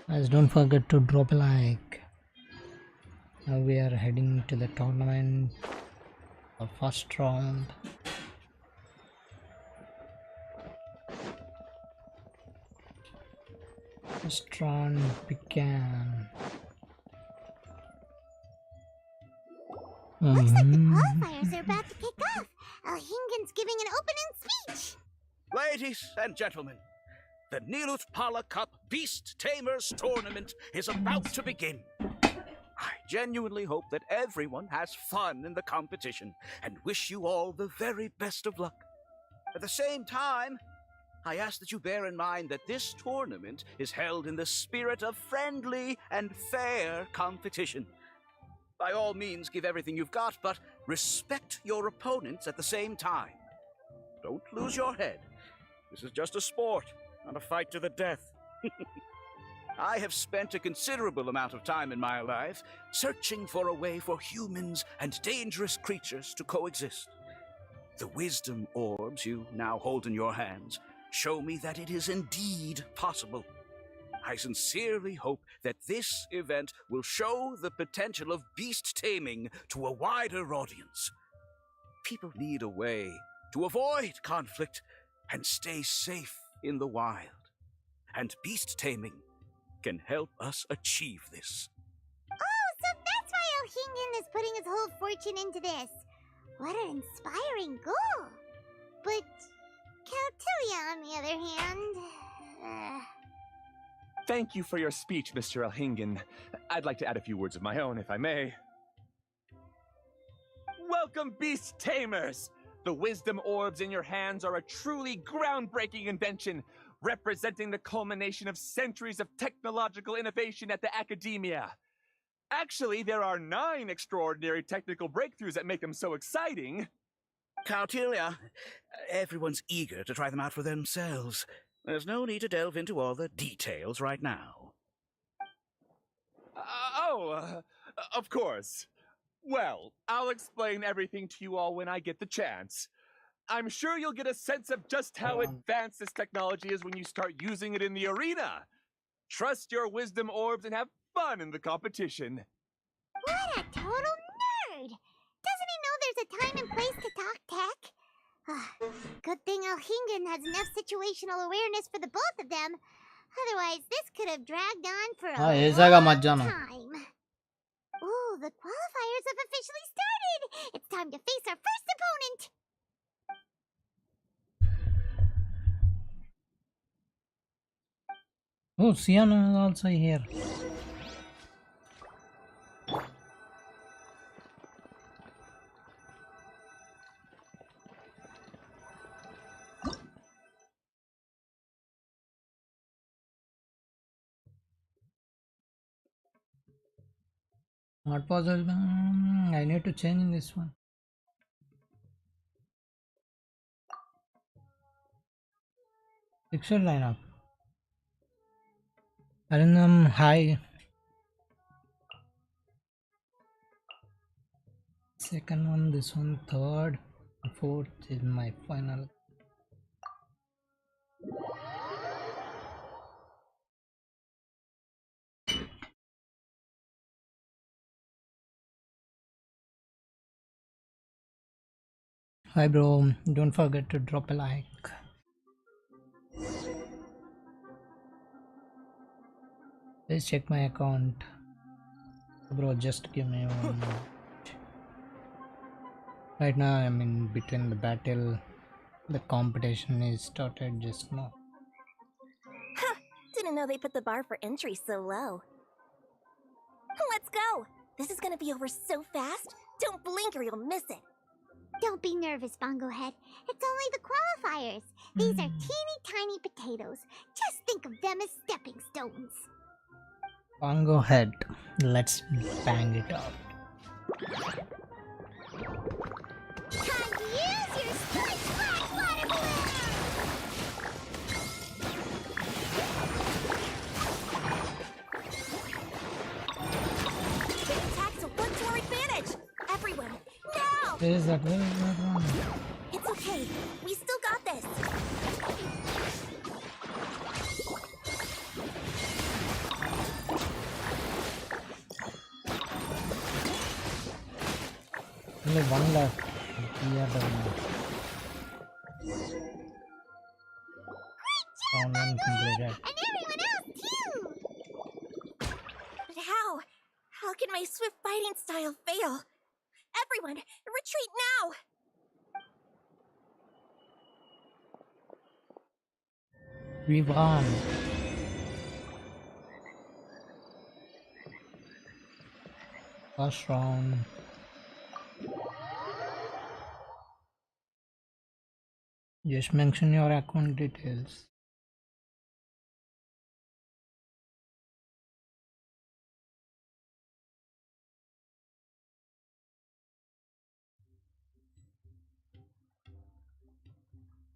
Guys, don't forget to drop a like. Now we are heading to the tournament, the first round. First round began. Looks like the qualifiers are about to kick off. Alhingan's giving an opening speech. Ladies and gentlemen, the Nilut Pala Cup Beast Tamers Tournament is about to begin. I genuinely hope that everyone has fun in the competition and wish you all the very best of luck. At the same time, I ask that you bear in mind that this tournament is held in the spirit of friendly and fair competition. By all means, give everything you've got, but respect your opponents at the same time. Don't lose your head. This is just a sport, not a fight to the death. I have spent a considerable amount of time in my life searching for a way for humans and dangerous creatures to coexist. The wisdom orbs you now hold in your hands show me that it is indeed possible. I sincerely hope that this event will show the potential of beast taming to a wider audience. People need a way to avoid conflict and stay safe in the wild. And beast taming can help us achieve this. Oh, so that's why Elhingen is putting his whole fortune into this. What an inspiring goal. But Caltilia, on the other hand... Thank you for your speech, Mr. Elhingen. I'd like to add a few words of my own, if I may. Welcome, Beast Tamers! The wisdom orbs in your hands are a truly groundbreaking invention, representing the culmination of centuries of technological innovation at the academia. Actually, there are 9 extraordinary technical breakthroughs that make them so exciting. Caltilia, everyone's eager to try them out for themselves. There's no need to delve into all the details right now. Of course. Well, I'll explain everything to you all when I get the chance. I'm sure you'll get a sense of just how advanced this technology is when you start using it in the arena. Trust your wisdom orbs and have fun in the competition. What a total nerd! Doesn't he know there's a time and place to talk tech? Good thing Elhingen has enough situational awareness for the both of them. Otherwise, this could have dragged on for a long time. Ooh, the qualifiers have officially started! It's time to face our first opponent! Oh, Sienna is also here. What puzzle? I need to change in this one. Picture lineup. Arindam, hi. Second one, this one, third, fourth is my final. Hi bro, don't forget to drop a like. Please check my account. Bro, just give me 1 minute. Right now I'm in between the battle. The competition is started just now. Huh, didn't know they put the bar for entry so low. Let's go! This is gonna be over so fast. Don't blink or you'll miss it. Don't be nervous, Bongo Head. It's only the qualifiers. These are teeny tiny potatoes. Just think of them as stepping stones. Bongo Head, let's bang it out. Time to use your split flash water balloon! They attack, so work to our advantage! Everyone, now! Where is that one? It's okay. We still got this. Only one left. We are done now. Round one completed. And everyone else too! But how? How can my swift fighting style fail? Everyone, retreat now! We won. First round. Just mention your account details.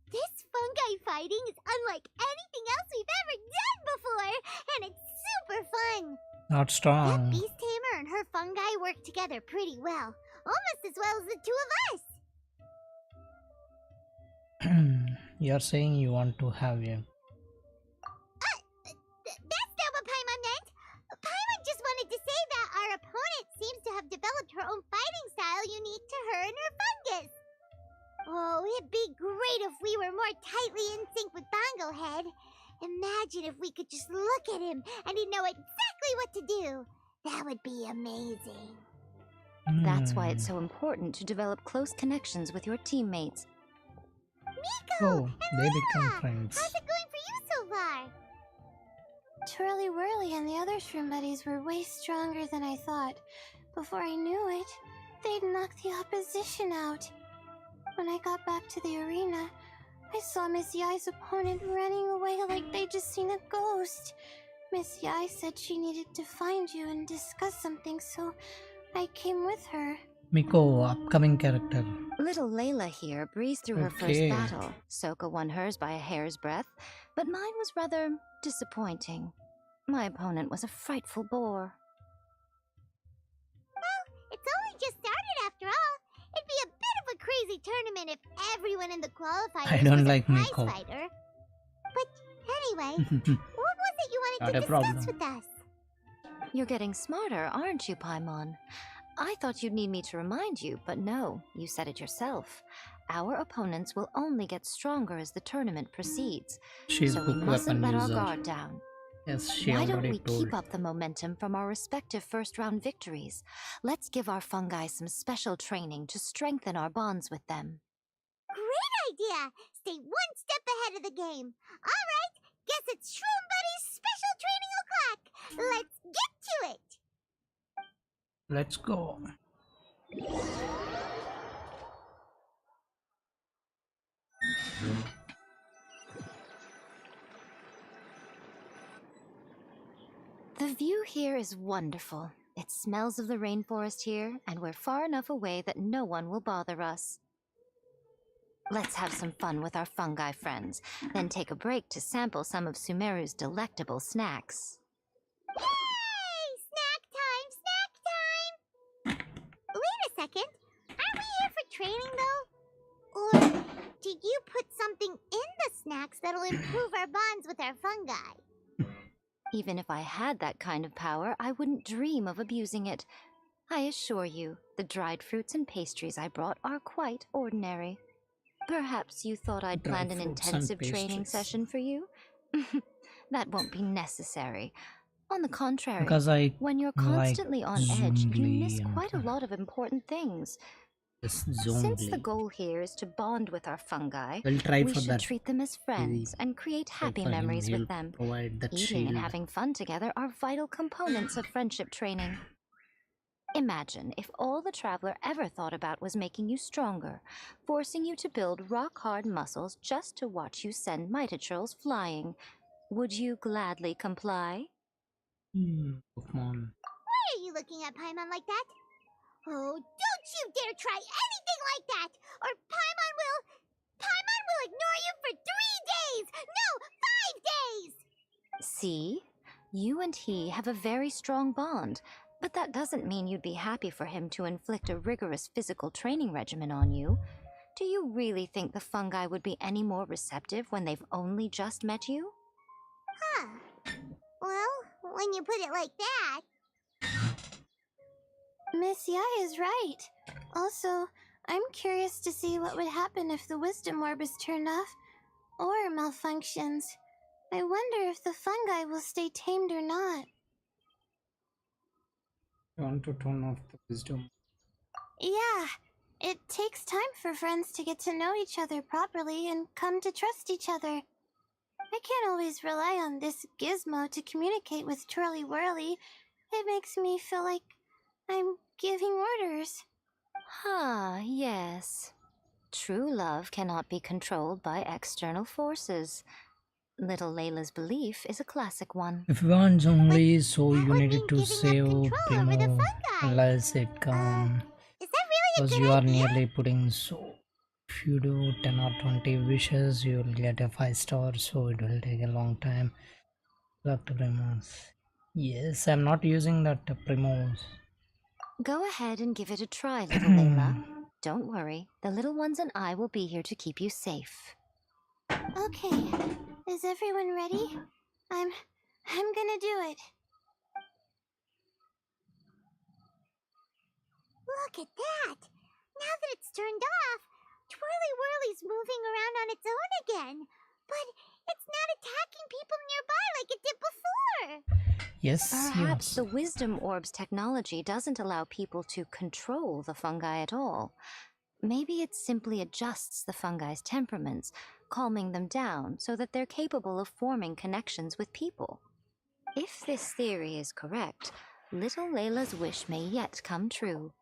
This fungi fighting is unlike anything else we've ever done before, and it's super fun. Not strong. That beast tamer and her fungi work together pretty well, almost as well as the two of us. You're saying you want to have a... That's not what Paimon meant. Paimon just wanted to say that our opponent seems to have developed her own fighting style unique to her and her fungus. Oh, it'd be great if we were more tightly in sync with Bongo Head. Imagine if we could just look at him and he'd know exactly what to do. That would be amazing. That's why it's so important to develop close connections with your teammates. Oh, they become friends. How's it going for you so far? Twirly Whirly and the other shroom buddies were way stronger than I thought. Before I knew it, they'd knocked the opposition out. When I got back to the arena, I saw Miss Yai's opponent running away like they'd just seen a ghost. Miss Yai said she needed to find you and discuss something, so I came with her. Miko, upcoming character. Little Layla here breezed through her first battle. Soka won hers by a hair's breadth, but mine was rather disappointing. My opponent was a frightful bore. Well, it's only just started after all. It'd be a bit of a crazy tournament if everyone in the qualifiers I don't was like a prize Miko. fighter. But anyway, what was it you wanted Not to a discuss problem. with us? You're getting smarter, aren't you, Paimon? I thought you'd need me to remind you, but no, you said it yourself. Our opponents will only get stronger as the tournament proceeds, She's so we good mustn't weapon let our user. guard down. Yes, she Why don't already we told. keep up the momentum from our respective first-round victories? Let's give our fungi some special training to strengthen our bonds with them. Great idea! Stay one step ahead of the game. All right, guess it's Shroom Buddy's special training o'clock. Let's get to it. Let's go. The view here is wonderful. It smells of the rainforest here, and we're far enough away that no one will bother us. Let's have some fun with our fungi friends, then take a break to sample some of Sumeru's delectable snacks. Yay! Snack time! Snack time! Wait a second. Aren't we here for training, though? Or did you put something in the snacks that'll improve our bonds with our fungi? Even if I had that kind of power, I wouldn't dream of abusing it. I assure you, the dried fruits and pastries I brought are quite ordinary. Perhaps you thought I'd Dried planned an fruits and intensive training pastries. session for you? That won't be necessary. On the contrary, Because I when you're like constantly on edge, you miss Zongli quite a lot of important things. This Since the Zongli. goal here is to bond with our fungi, We'll try we for should that. treat them as friends and create happy for him, memories he'll with them. provide that Eating and shield. having fun together are vital components of friendship training. Imagine if all the Traveler ever thought about was making you stronger, forcing you to build rock-hard muscles just to watch you send Mitatrolls flying. Would you gladly comply? Pokemon. Why are you looking at Paimon like that? Oh, don't you dare try anything like that, or Paimon will ignore you for 3 days! No, 5 days! See? You and he have a very strong bond, but that doesn't mean you'd be happy for him to inflict a rigorous physical training regimen on you. Do you really think the fungi would be any more receptive when they've only just met you? Huh. Well, when you put it like that... Miss Yai is right. Also, I'm curious to see what would happen if the wisdom orb is turned off or malfunctions. I wonder if the fungi will stay tamed or not. I want to turn off the wisdom. Yeah, it takes time for friends to get to know each other properly and come to trust each other. I can't always rely on this gizmo to communicate with Twirly Whirly. It makes me feel like I'm giving orders. Ah, yes. True love cannot be controlled by external forces. Little Layla's belief is a classic one. If you want Zongli, so you needed to save Primo unless it come. Because you are nearly putting so. If you do 10 or 20 wishes, you will get a 5-star, so it will take a long time. Dr. Primos. Yes, I'm not using that Primos. Go ahead and give it a try, little Layla. Don't worry, the little ones and I will be here to keep you safe. Okay, is everyone ready? I'm gonna do it. Look at that! Now that it's turned off, Twirly Whirly's moving around on its own again. But it's not attacking people nearby like it did before! Yes, Perhaps yes. the Wisdom Orb's technology doesn't allow people to control the fungi at all. Maybe it simply adjusts the fungi's temperaments, calming them down so that they're capable of forming connections with people. If this theory is correct, little Layla's wish may yet come true.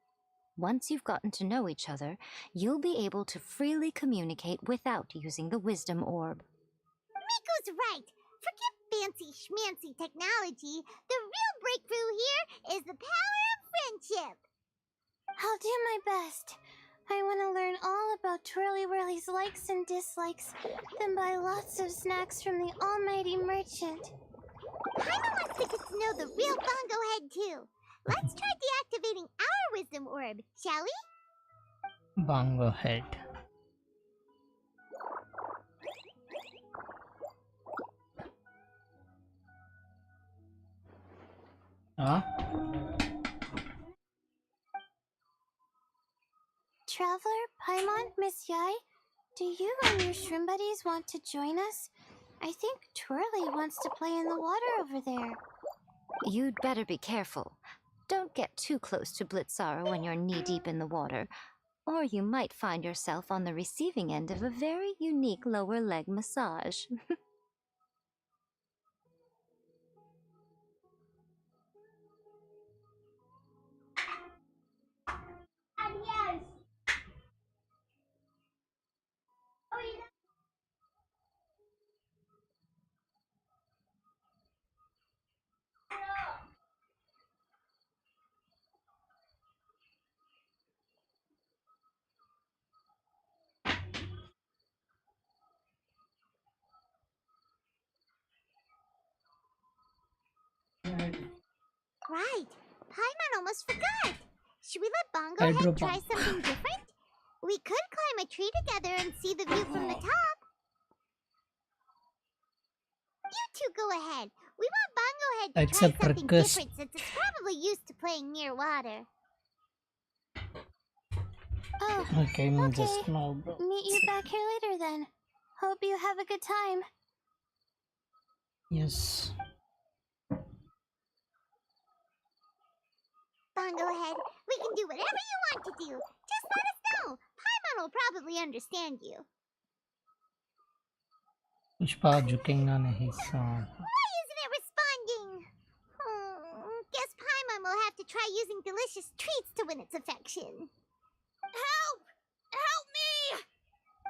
Once you've gotten to know each other, you'll be able to freely communicate without using the Wisdom Orb. Miko's right! Forget fancy schmancy technology. The real breakthrough here is the power of friendship! I'll do my best. I want to learn all about Twirly Whirly's likes and dislikes, then buy lots of snacks from the almighty merchant. Paimon wants to get to know the real Bongo Head too. Let's try deactivating our Wisdom Orb, shall we? Bongo Head. Huh? Traveler, Paimon, Miss Yai, do you and your shrimp buddies want to join us? I think Twirly wants to play in the water over there. You'd better be careful. Don't get too close to Blitzara when you're knee-deep in the water, or you might find yourself on the receiving end of a very unique lower leg massage. Right. Paimon almost forgot. Should we let Bongo Hydro Head try pump. something different? We could climb a tree together and see the view from the top. You two go ahead. We want Bongo Head to It's try a something request. different since it's probably used to playing near water. Oh, Okay, just now, bro. meet you back here later then. Hope you have a good time. Yes. Bongo Head, we can do whatever you want to do. Just let us know. Paimon will probably understand you. Pushpa झुकेगा नहीं साथ. Why isn't it responding? Guess Paimon will have to try using delicious treats to win its affection. Help! Help me!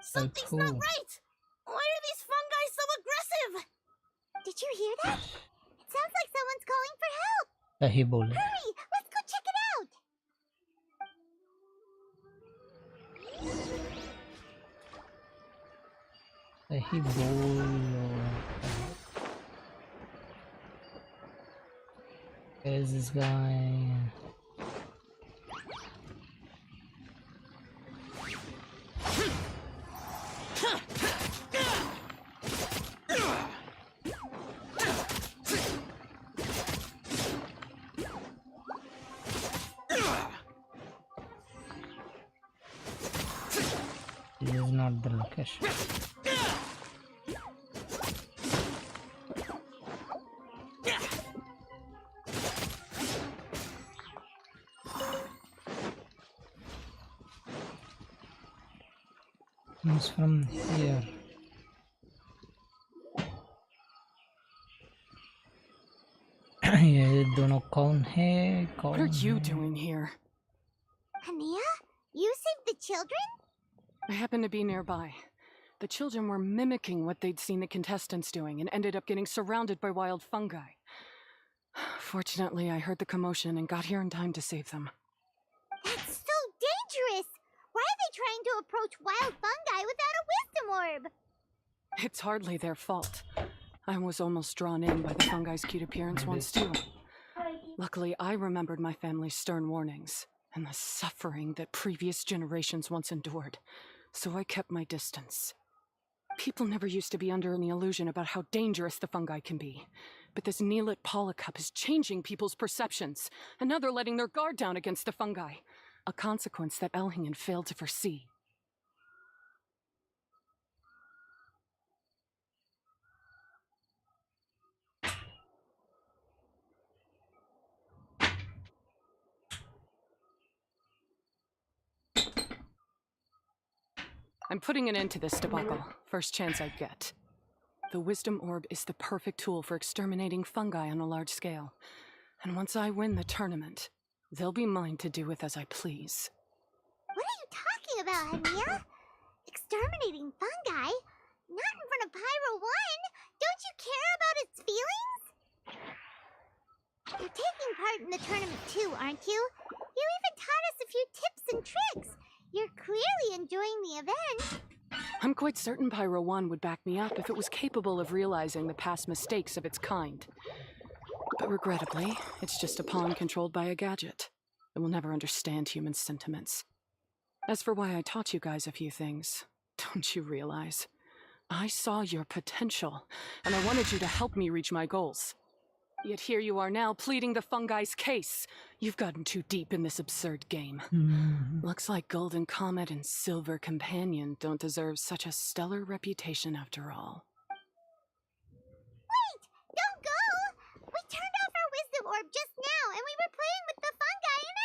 Something's not right! Why are these fungi so aggressive? Did you hear that? It sounds like someone's calling for help. सही बोले. Hurry! Let's go check it out! सही बोलो. Where's this guy? This is not the location. Comes from here. ये दोनों कौन है? What are you doing here? Hania? You saved the children? I happened to be nearby. The children were mimicking what they'd seen the contestants doing and ended up getting surrounded by wild fungi. Fortunately, I heard the commotion and got here in time to save them. That's so dangerous! Why are they trying to approach wild fungi without a wisdom orb? It's hardly their fault. I was almost drawn in by the fungi's cute appearance once too. Luckily, I remembered my family's stern warnings and the suffering that previous generations once endured, so I kept my distance. People never used to be under any illusion about how dangerous the fungi can be, but this Neelit polycup is changing people's perceptions, and now they're letting their guard down against the fungi, a consequence that Elhingen failed to foresee. I'm putting an end to this debacle, first chance I get. The Wisdom Orb is the perfect tool for exterminating fungi on a large scale. And once I win the tournament, they'll be mine to do with as I please. What are you talking about, Hania? Exterminating fungi? Not in front of Pyro 1! Don't you care about its feelings? You're taking part in the tournament too, aren't you? You even taught us a few tips and tricks. You're clearly enjoying the event. I'm quite certain Pyro 1 would back me up if it was capable of realizing the past mistakes of its kind. But regrettably, it's just a pawn controlled by a gadget. It will never understand human sentiments. As for why I taught you guys a few things, don't you realize? I saw your potential, and I wanted you to help me reach my goals. Yet here you are now pleading the fungi's case. You've gotten too deep in this absurd game. Looks like Golden Comet and Silver Companion don't deserve such a stellar reputation after all. Wait! Don't go! We turned off our Wisdom Orb just now, and we were playing with the fungi and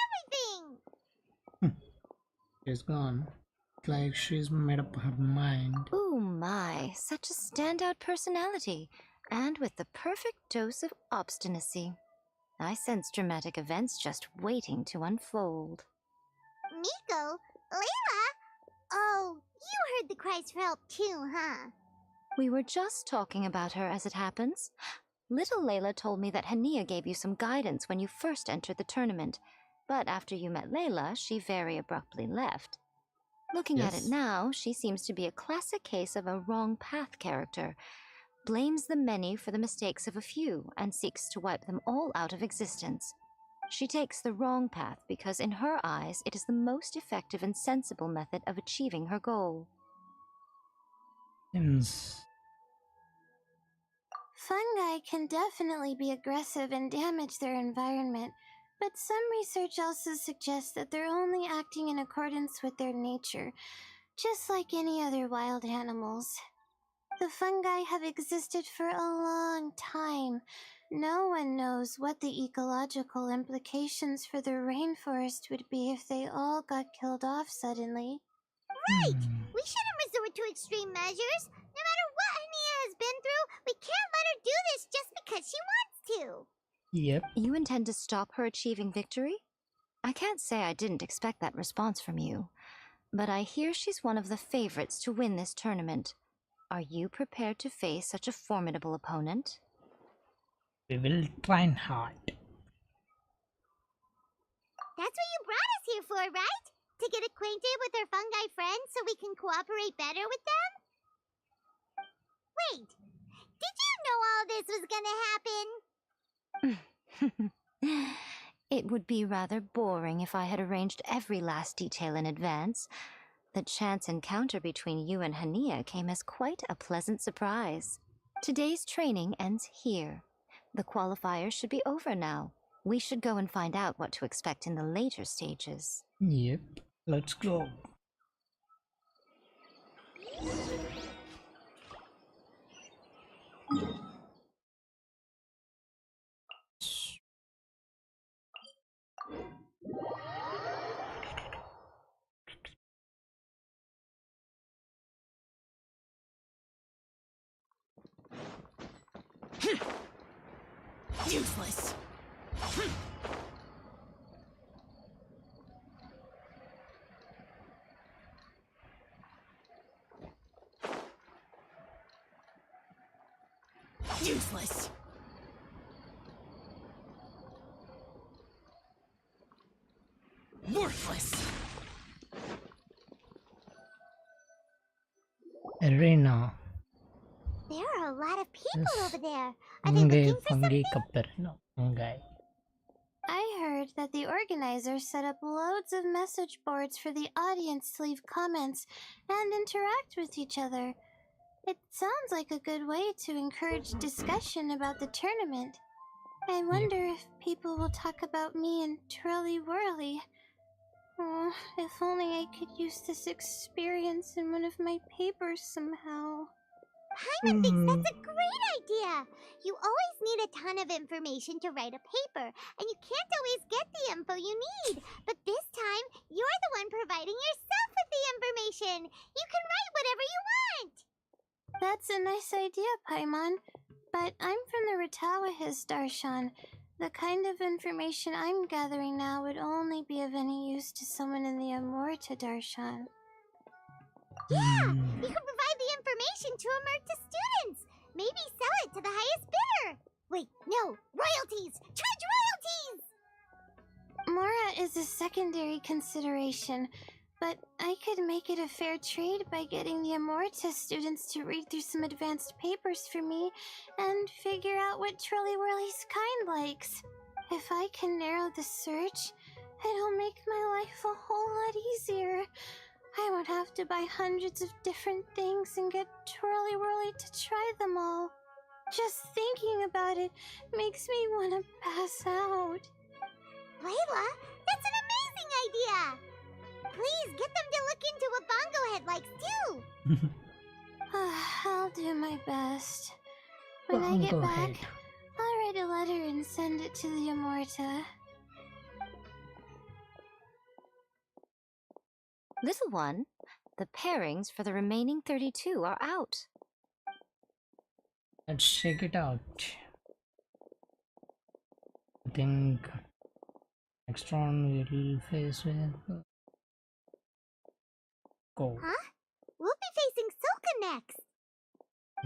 everything! She's gone. It's like she's made up her mind. Ooh my, such a standout personality. And with the perfect dose of obstinacy. I sense dramatic events just waiting to unfold. Miko? Layla? Oh, you heard the cries for help too, huh? We were just talking about her as it happens. Little Layla told me that Hania gave you some guidance when you first entered the tournament, but after you met Layla, she very abruptly left. Looking at it now, she seems to be a classic case of a wrong path character. Blames the many for the mistakes of a few and seeks to wipe them all out of existence. She takes the wrong path because in her eyes it is the most effective and sensible method of achieving her goal. Fungi can definitely be aggressive and damage their environment, but some research also suggests that they're only acting in accordance with their nature, just like any other wild animals. The fungi have existed for a long time. No one knows what the ecological implications for the rainforest would be if they all got killed off suddenly. Right! We shouldn't resort to extreme measures. No matter what Hania has been through, we can't let her do this just because she wants to. Yep. You intend to stop her achieving victory? I can't say I didn't expect that response from you, but I hear she's one of the favorites to win this tournament. Are you prepared to face such a formidable opponent? We will train hard. That's what you brought us here for, right? To get acquainted with our fungi friends so we can cooperate better with them? Wait, did you know all this was gonna happen? It would be rather boring if I had arranged every last detail in advance. The chance encounter between you and Hania came as quite a pleasant surprise. Today's training ends here. The qualifiers should be over now. We should go and find out what to expect in the later stages. Yep, let's go. Useless. Useless. Worthless. Arena. There are a lot of people over there. Are they looking for something? Fungi. I heard that the organizers set up loads of message boards for the audience to leave comments and interact with each other. It sounds like a good way to encourage discussion about the tournament. I wonder if people will talk about me and Twirly Whirly. Oh, if only I could use this experience in one of my papers somehow. Paimon thinks that's a great idea! You always need a ton of information to write a paper, and you can't always get the info you need. But this time, you're the one providing yourself with the information. You can write whatever you want! That's a nice idea, Paimon. But I'm from the Ratawahiz, Darshan. The kind of information I'm gathering now would only be of any use to someone in the Amurta, Darshan. Yeah! You can provide the information to Amurta students! Maybe sell it to the highest bidder! Wait, no! Royalties! Charge royalties! Mora is a secondary consideration, but I could make it a fair trade by getting the Amurta students to read through some advanced papers for me and figure out what Twirly Whirly's kind likes. If I can narrow the search, it'll make my life a whole lot easier. I won't have to buy hundreds of different things and get Twirly Whirly to try them all. Just thinking about it makes me want to pass out. Layla, that's an amazing idea! Please get them to look into what Bongo Head likes too! I'll do my best. When I get back, I'll write a letter and send it to the Amurta. Little one, the pairings for the remaining 32 are out. Let's check it out. I think next round we'll face with Go. Huh? We'll be facing Soka next!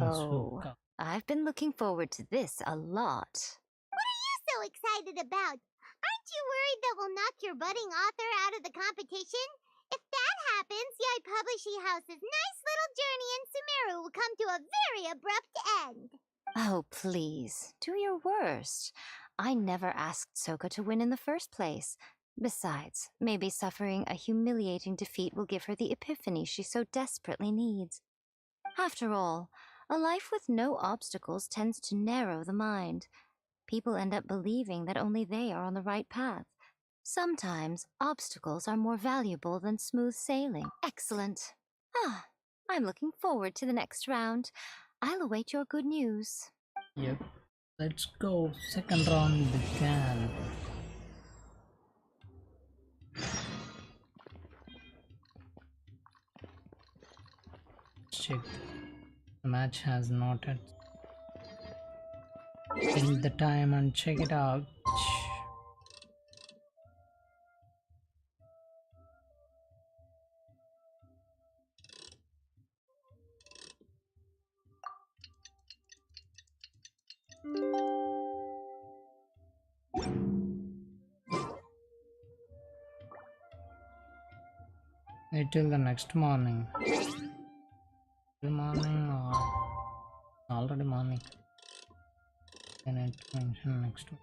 Oh, I've been looking forward to this a lot. What are you so excited about? Aren't you worried that we'll knock your budding author out of the competition? If that happens, Yai Publishing House's nice little journey in Sumeru will come to a very abrupt end. Oh, please, do your worst. I never asked Soka to win in the first place. Besides, maybe suffering a humiliating defeat will give her the epiphany she so desperately needs. After all, a life with no obstacles tends to narrow the mind. People end up believing that only they are on the right path. Sometimes, obstacles are more valuable than smooth sailing. Excellent. I'm looking forward to the next round. I'll await your good news. Yep. Let's go. Second round began. Check. The match has not yet. Take the time and check it out. Wait till the next morning. Till morning or already morning. Then I mention next one.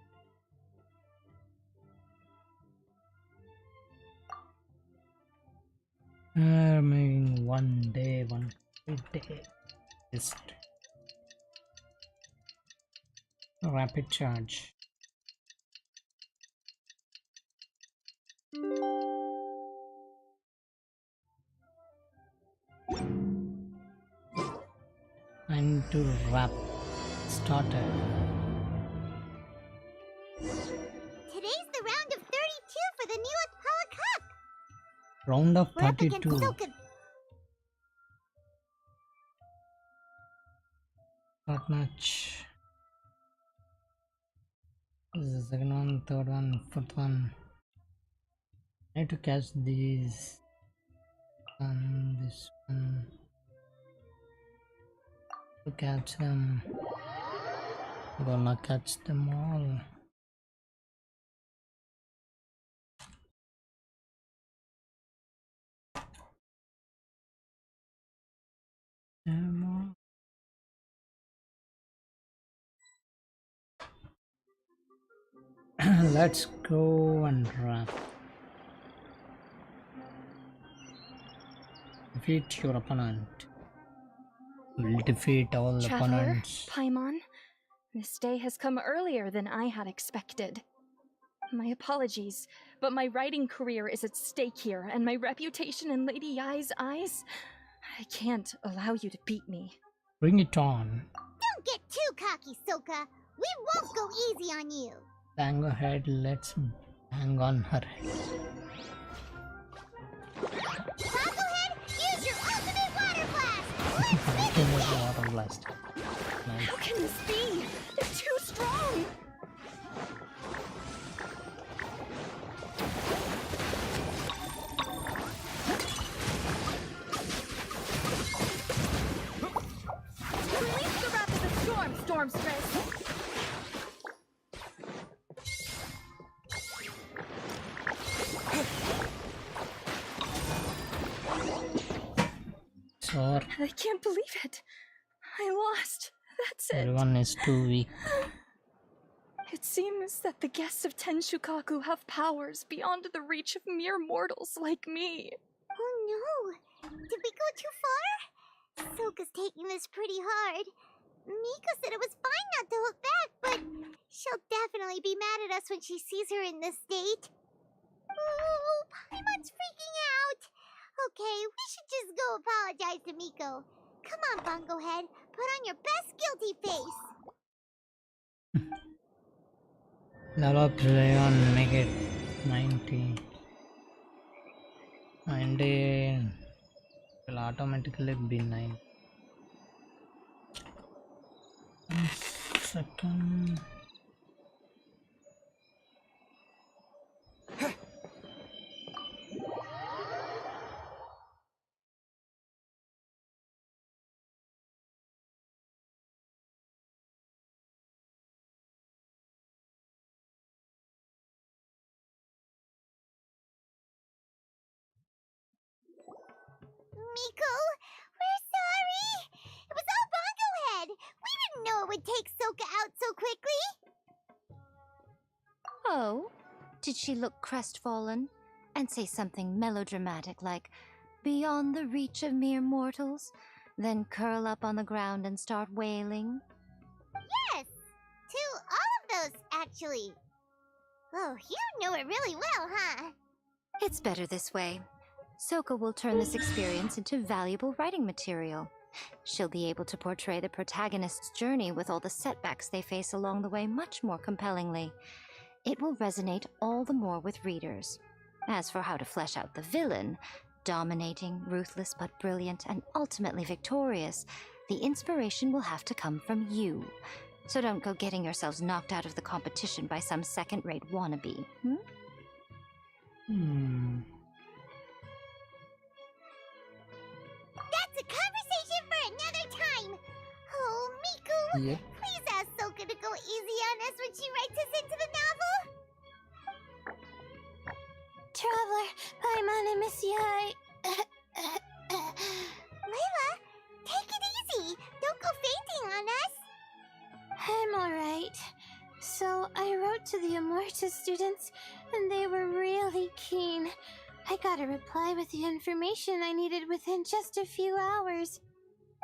Maybe one day, one day. Just rapid charge. I need to wrap started. Today's the round of 32 for the new Apollo Cup. Round of We're up 32. against Soka. Not much. This is the second one, third one, fourth one. I need to catch these. And this one. To catch them. Gonna catch them all. Let's go and run. Defeat your opponent. Will defeat all Traveler, opponents. Paimon, this day has come earlier than I had expected. My apologies, but my writing career is at stake here, and my reputation in Lady Yai's eyes. I can't allow you to beat me. Bring it on. Don't get too cocky, Soka. We won't go easy on you. Bang ahead, let's bang on her head. Bongohead, use your ultimate water blast! Water blast. Nice. How can this be? They're too strong! Release the wrath of the storm, Stormstress! So I can't believe it. I lost. That's it. everyone is too weak. It seems that the guests of Tenshukaku have powers beyond the reach of mere mortals like me. Oh no! Did we go too far? Soka's taking this pretty hard. Miko said it was fine not to look back, but she'll definitely be mad at us when she sees her in this state. Oh, Paimon's freaking out. Okay, we should just go apologize to Miko. Come on, Bungohead. Put on your best guilty face. Level up Leon, make it 90. 90 will automatically be 9. 1 second. Miko, we're sorry. It was all Bongohead. We didn't know it would take Soka out so quickly. Oh, did she look crestfallen and say something melodramatic like, beyond the reach of mere mortals, then curl up on the ground and start wailing? Yes, to all of those, actually. Oh, you know it really well, huh? It's better this way. Soka will turn this experience into valuable writing material. She'll be able to portray the protagonist's journey with all the setbacks they face along the way much more compellingly. It will resonate all the more with readers. As for how to flesh out the villain, dominating, ruthless but brilliant, and ultimately victorious, the inspiration will have to come from you. So don't go getting yourselves knocked out of the competition by some second-rate wannabe, That's a conversation for another time. Oh, Miku, Yep. please ask Soka to go easy on us when she writes us into the novel. Traveler, Paimon, I miss you. Layla, take it easy. Don't go fainting on us. I'm alright. So, I wrote to the Amorta students, and they were really keen. I got a reply with the information I needed within just a few hours.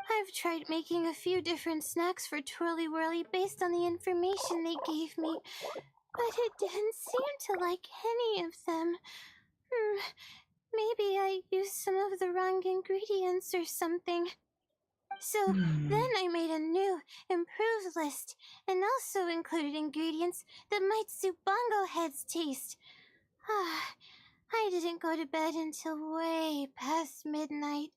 I've tried making a few different snacks for Twirly Whirly based on the information they gave me, but it didn't seem to like any of them. Maybe I used some of the wrong ingredients or something. So then I made a new, improved list, and also included ingredients that might suit Bongohead's taste. I didn't go to bed until way past midnight,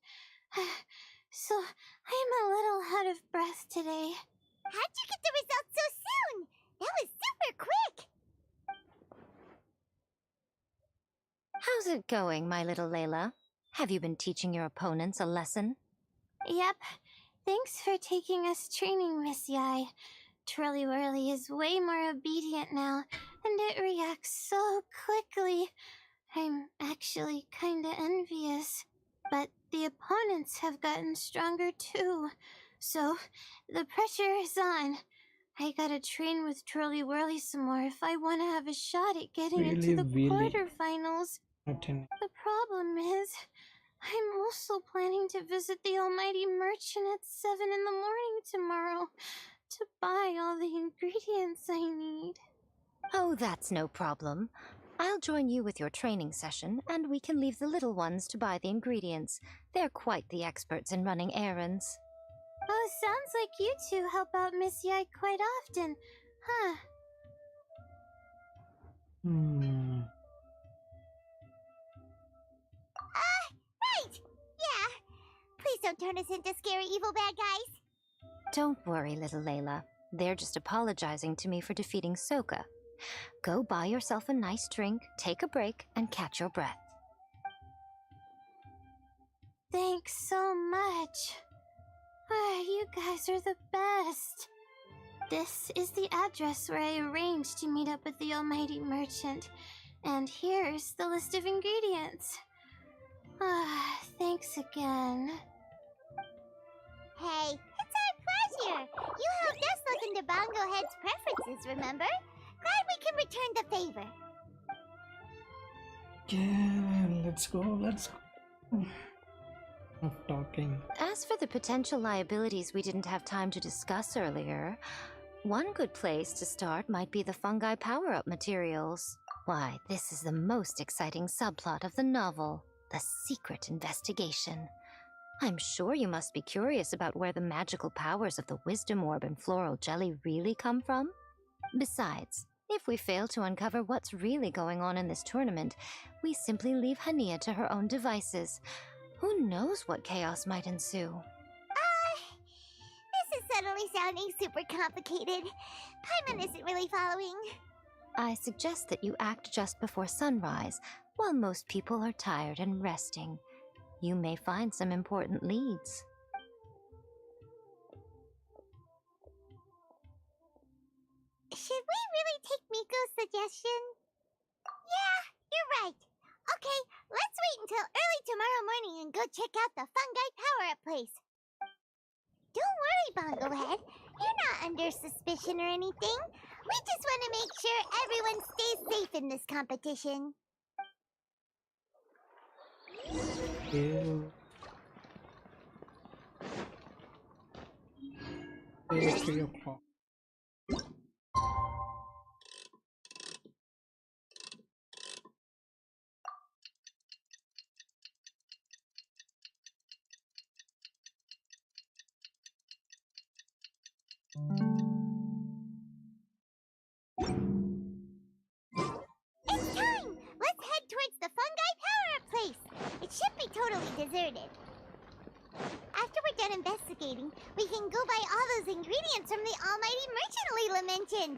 so I'm a little out of breath today. How'd you get the results so soon? That was super quick. How's it going, my little Layla? Have you been teaching your opponents a lesson? Yep. Thanks for taking us training, Miss Yai. Twirly Whirly is way more obedient now, and it reacts so quickly. I'm actually kinda envious. But the opponents have gotten stronger too, so the pressure is on. I gotta train with Twirly Whirly some more if I want to have a shot at getting Really, into the really quarterfinals. attending. The problem is, I'm also planning to visit the Almighty Merchant at 7 in the morning tomorrow to buy all the ingredients I need. Oh, that's no problem. I'll join you with your training session, and we can leave the little ones to buy the ingredients. They're quite the experts in running errands. Oh, sounds like you two help out Miss Yai quite often, huh? Right! Yeah! Please don't turn us into scary evil bad guys! Don't worry, little Layla. They're just apologizing to me for defeating Sokka. Go buy yourself a nice drink, take a break, and catch your breath. Thanks so much. You guys are the best. This is the address where I arranged to meet up with the Almighty Merchant. And here's the list of ingredients. Thanks again. Hey, it's our pleasure. You helped us look into Bongo Head's preferences, remember? Glad we can return the favor. Yeah, let's go. Enough talking. As for the potential liabilities we didn't have time to discuss earlier, one good place to start might be the fungi power-up materials. Why, this is the most exciting subplot of the novel, the secret investigation. I'm sure you must be curious about where the magical powers of the Wisdom Orb and Floral Jelly really come from. Besides, if we fail to uncover what's really going on in this tournament, we simply leave Hania to her own devices. Who knows what chaos might ensue? This is suddenly sounding super complicated. Paimon isn't really following. I suggest that you act just before sunrise, while most people are tired and resting. You may find some important leads. Should we really take Miko's suggestion? Yeah, you're right. Okay, let's wait until early tomorrow morning and go check out the fungi power-up place. Don't worry, Bongo Head. You're not under suspicion or anything. We just want to make sure everyone stays safe in this competition. Ew. 3 o'clock. It's time! Let's head towards the fungi power-up place. It should be totally deserted. After we're done investigating, we can go buy all those ingredients from the Almighty Merchant Leela mentioned.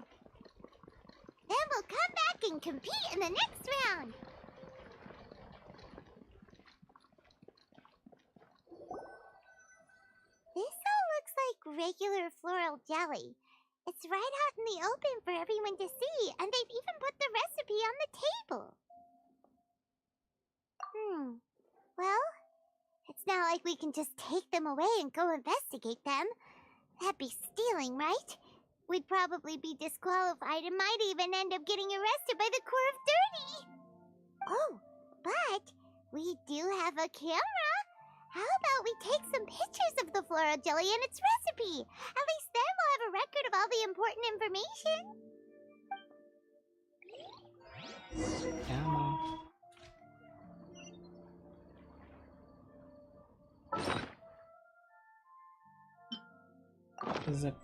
Then we'll come back and compete in the next round. This all looks like regular floral jelly. It's right out in the open for everyone to see, and they've even put the recipe on the table. Well, it's not like we can just take them away and go investigate them. That'd be stealing, right? We'd probably be disqualified and might even end up getting arrested by the Corps of Dirty. Oh, but we do have a camera. How about we take some pictures of the floral jelly and its recipe? At least then we'll have a record of all the important information. Camera. Is it?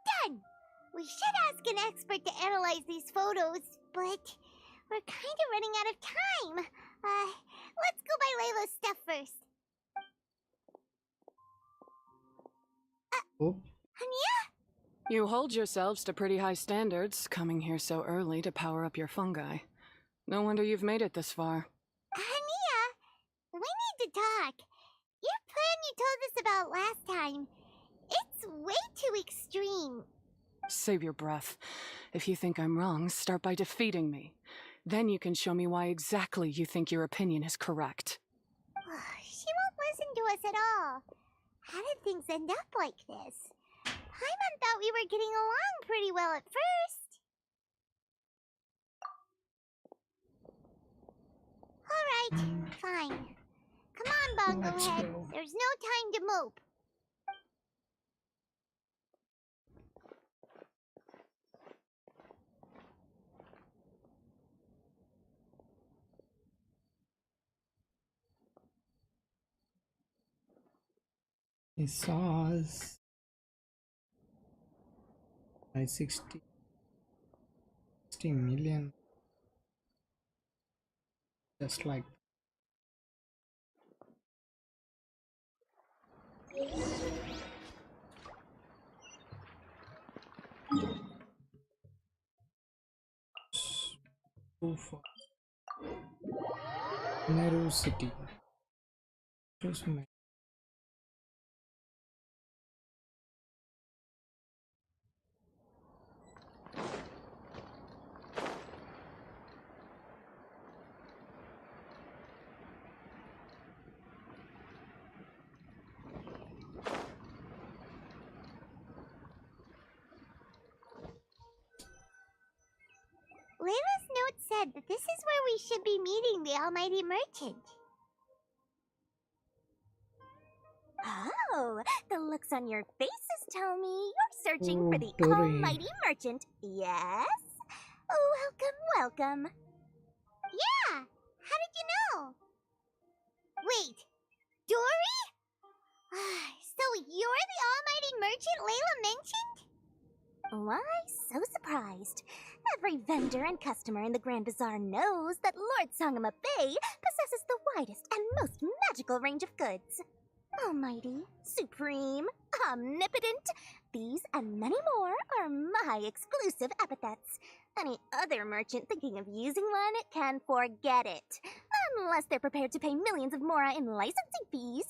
Done! We should ask an expert to analyze these photos, but we're kind of running out of time. Let's go buy Layla's stuff first. Oh. Hania? You hold yourselves to pretty high standards, coming here so early to power up your fungi. No wonder you've made it this far. Hania, we need to talk. Your plan you told us about last time, it's way too extreme. Save your breath. If you think I'm wrong, start by defeating me. Then you can show me why exactly you think your opinion is correct. She won't listen to us at all. How did things end up like this? Paimon thought we were getting along pretty well at first. Alright, fine. Come on, Bongo Let's Head. go. There's no time to mope. He saw us by 60 million. Just like for Meru City. Choose Meru. Layla's note said that this is where we should be meeting the Almighty Merchant. Oh, the looks on your faces tell me you're searching for the Dory. Almighty Merchant. Yes? Welcome, welcome. Yeah! How did you know? Wait, Dory? So you're the Almighty Merchant Layla mentioned? Why so surprised? Every vendor and customer in the Grand Bazaar knows that Lord Sangama Bay possesses the widest and most magical range of goods. Almighty, supreme, omnipotent, these and many more are my exclusive epithets. Any other merchant thinking of using one can forget it. Unless they're prepared to pay millions of mora in licensing fees.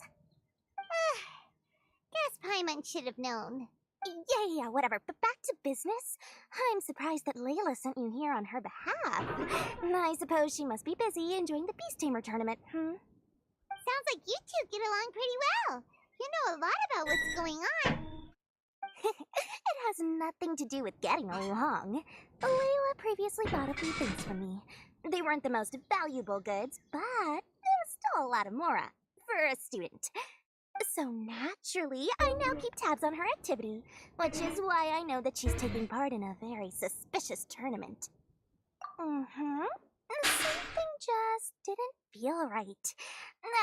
Guess Paimon should have known. Yeah, whatever. But back to business. I'm surprised that Layla sent you here on her behalf. I suppose she must be busy enjoying the Beast Tamer tournament, Sounds like you two get along pretty well. You know a lot about what's going on. It has nothing to do with getting along. Layla previously bought a few things from me. They weren't the most valuable goods, but it was still a lot of mora for a student. So naturally, I now keep tabs on her activity, which is why I know that she's taking part in a very suspicious tournament. Something just didn't feel right.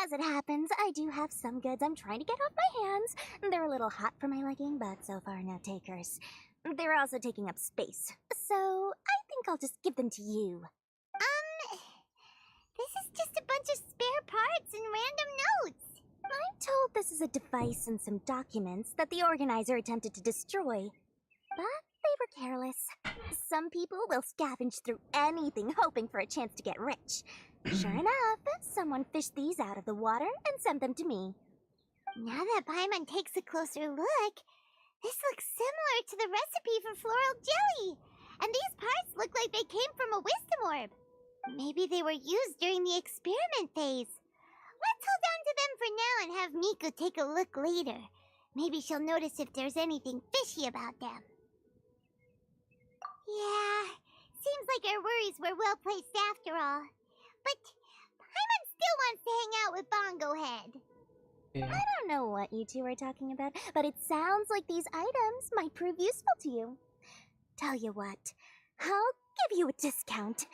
As it happens, I do have some goods I'm trying to get off my hands. They're a little hot for my liking, but so far no takers. They're also taking up space, so I think I'll just give them to you. This is just a bunch of spare parts and random notes. I'm told this is a device and some documents that the organizer attempted to destroy, but they were careless. Some people will scavenge through anything hoping for a chance to get rich. Sure enough, someone fished these out of the water and sent them to me. Now that Paimon takes a closer look, this looks similar to the recipe for floral jelly. And these parts look like they came from a wisdom orb. Maybe they were used during the experiment phase. Let's hold on to them for now and have Miku take a look later. Maybe she'll notice if there's anything fishy about them. Yeah, seems like our worries were well placed after all. But Paimon still wants to hang out with Bongo Head. I don't know what you two are talking about, but it sounds like these items might prove useful to you. Tell you what, I'll give you a discount.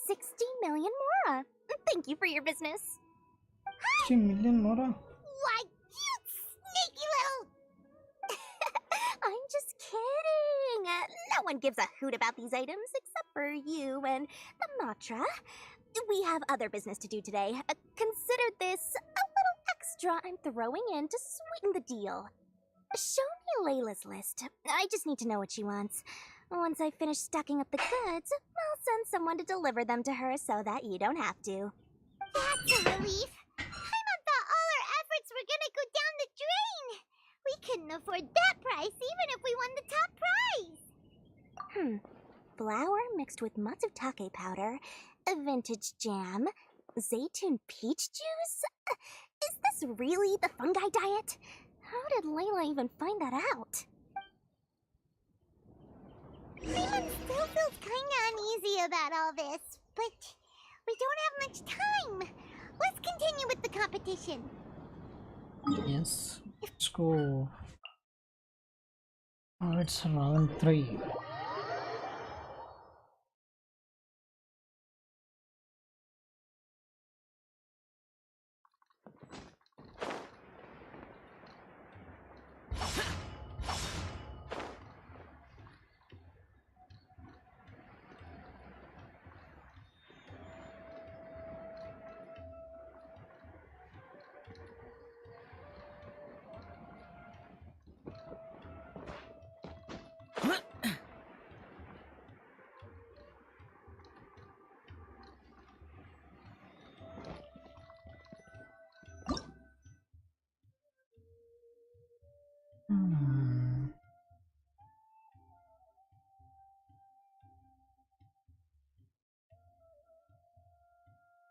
60 million mora. Thank you for your business. 60 million mora? Why, you sneaky little... I'm just kidding. No one gives a hoot about these items except for you and the Matra. We have other business to do today. Consider this a little extra I'm throwing in to sweeten the deal. Show me Layla's list. I just need to know what she wants. Once I finish stocking up the goods, I'll send someone to deliver them to her so that you don't have to. That's a relief. Paimon thought all our efforts were gonna go down the drain. We couldn't afford that price even if we won the top prize. Flour mixed with matsutake powder, a vintage jam, zaytun peach juice? Is this really the fungi diet? How did Layla even find that out? Freeman still feels kinda uneasy about all this, but we don't have much time. Let's continue with the competition. Yes, let's go. Oh, it's round 3.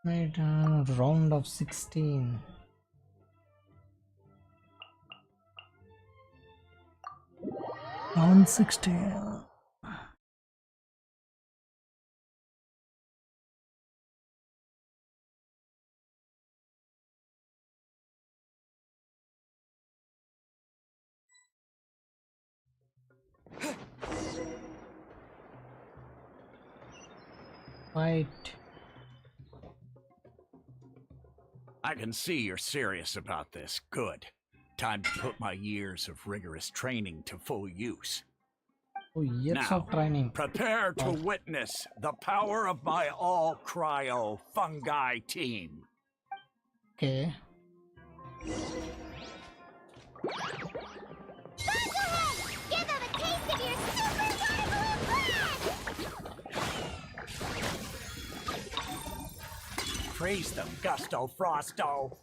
Right, round of 16. Round 16. Fight. I can see you're serious about this. Good. Time to put my years of rigorous training to full use. Oh, years Now, of training. Prepare to witness the power of my all-cryo fungi team. Okay. Give them a taste of your super rival blast! Praise them, Gusto Frosto.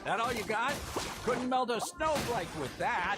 That all you got? Couldn't melt a snowflake with that.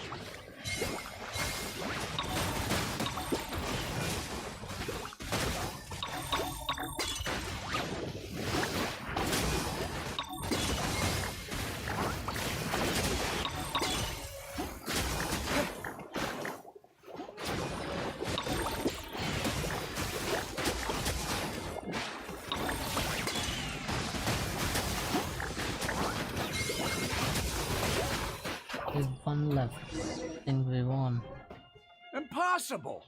There's one left. I think we won. Impossible!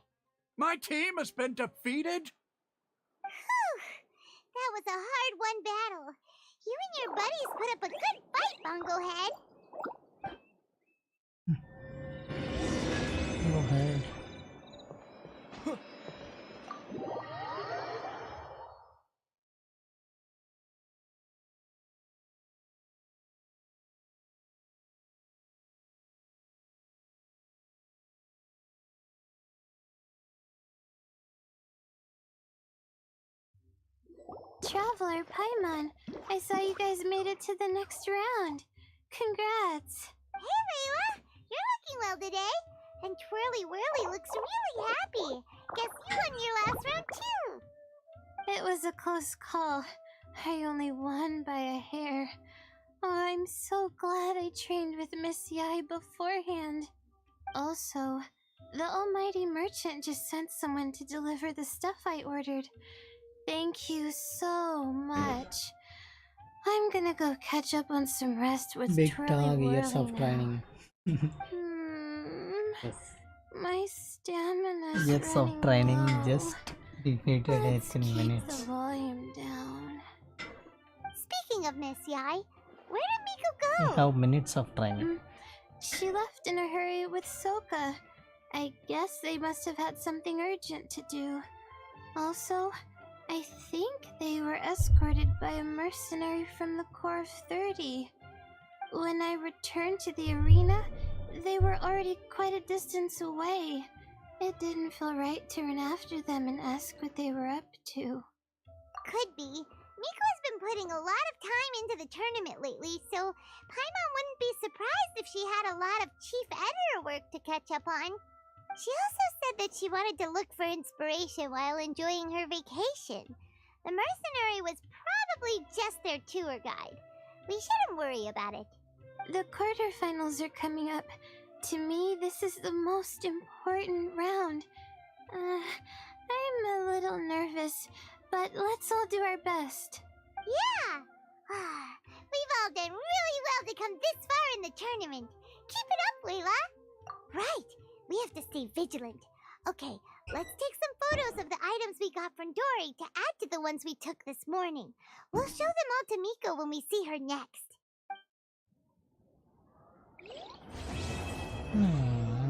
My team has been defeated? Whew! That was a hard-won battle. You and your buddies put up a good fight, Bongo Head. Go ahead. Traveler, Paimon, I saw you guys made it to the next round. Congrats. Hey, Layla! You're looking well today. And Twirly Whirly looks really happy. Guess you won your last round, too. It was a close call. I only won by a hair. Oh, I'm so glad I trained with Miss Yai beforehand. Also, the almighty merchant just sent someone to deliver the stuff I ordered. Thank you so much. I'm gonna go catch up on some rest with Big Twirly dog, Whirly years of now. training. My stamina's Years of running training low. just defeated Let's it in keep minutes. the volume down. Speaking of Miss Yai, where did Miko We go? have minutes of training. She left in a hurry with Soka. I guess they must have had something urgent to do. Also, I think they were escorted by a mercenary from the Corps of 30. When I returned to the arena, they were already quite a distance away. It didn't feel right to run after them and ask what they were up to. Could be. Miko has been putting a lot of time into the tournament lately, so Paimon wouldn't be surprised if she had a lot of chief editor work to catch up on. She also said that she wanted to look for inspiration while enjoying her vacation. The mercenary was probably just their tour guide. We shouldn't worry about it. The quarterfinals are coming up. To me, this is the most important round. I'm a little nervous, but let's all do our best. Yeah! We've all done really well to come this far in the tournament. Keep it up, Layla! Right, we have to stay vigilant. Okay, let's take some photos of the items we got from Dory to add to the ones we took this morning. We'll show them all to Miko when we see her next.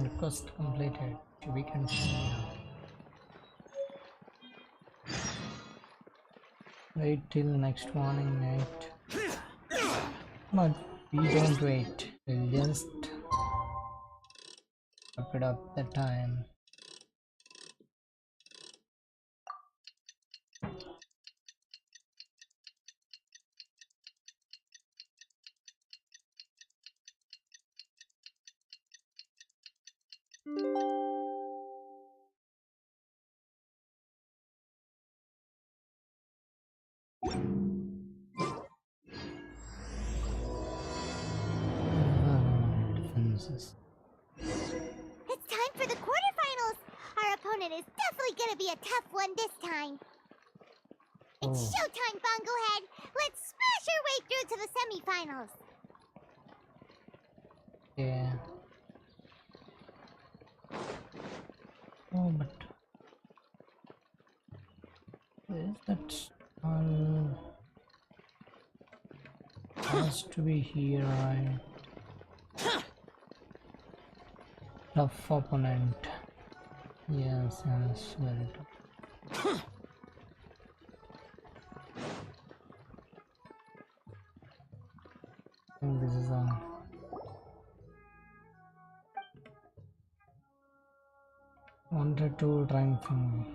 Request completed. We continue. Wait till next morning night. But we don't wait. We'll just wrap it up the time. Defenses. It's time for the quarterfinals! Our opponent is definitely gonna be a tough one this time. It's showtime, Bonglehead! Let's smash our way through to the semifinals! Yeah. Oh, but is that all? Has to be here, right? Tough opponent. Yes, very tough. I think this is on. Wanted to rank from.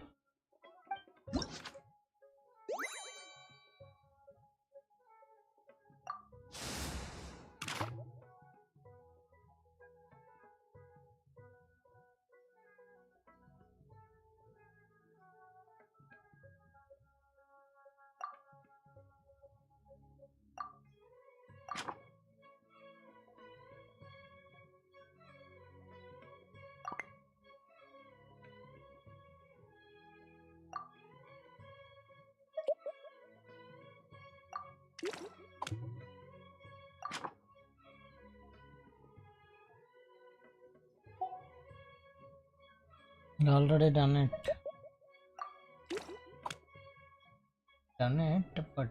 Already done it. But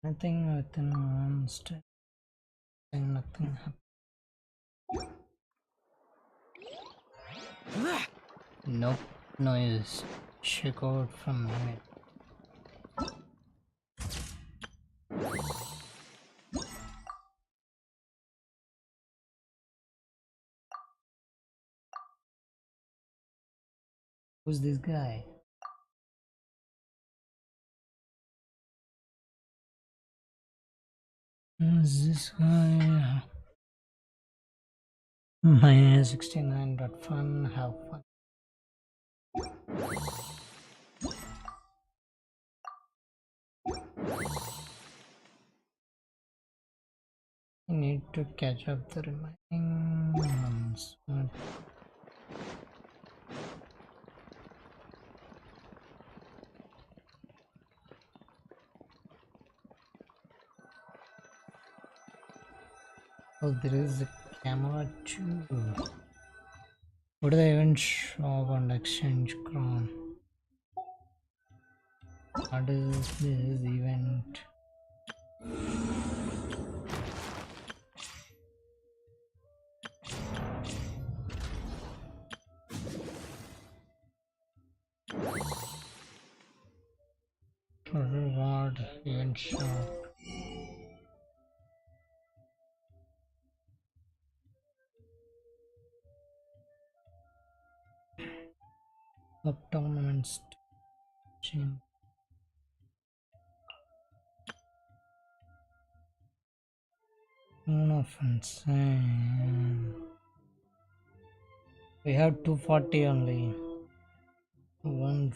I think within one step, nothing happened. Nope, noise. Check out from it. Who's this guy? Who's this guy? My 69.fun, have fun. I need to catch up the remaining ones. Oh, there is a camera too. What do they even show on exchange crown? What is this event? Reward event shop. Up tournaments. Offense. We have 240 only. 1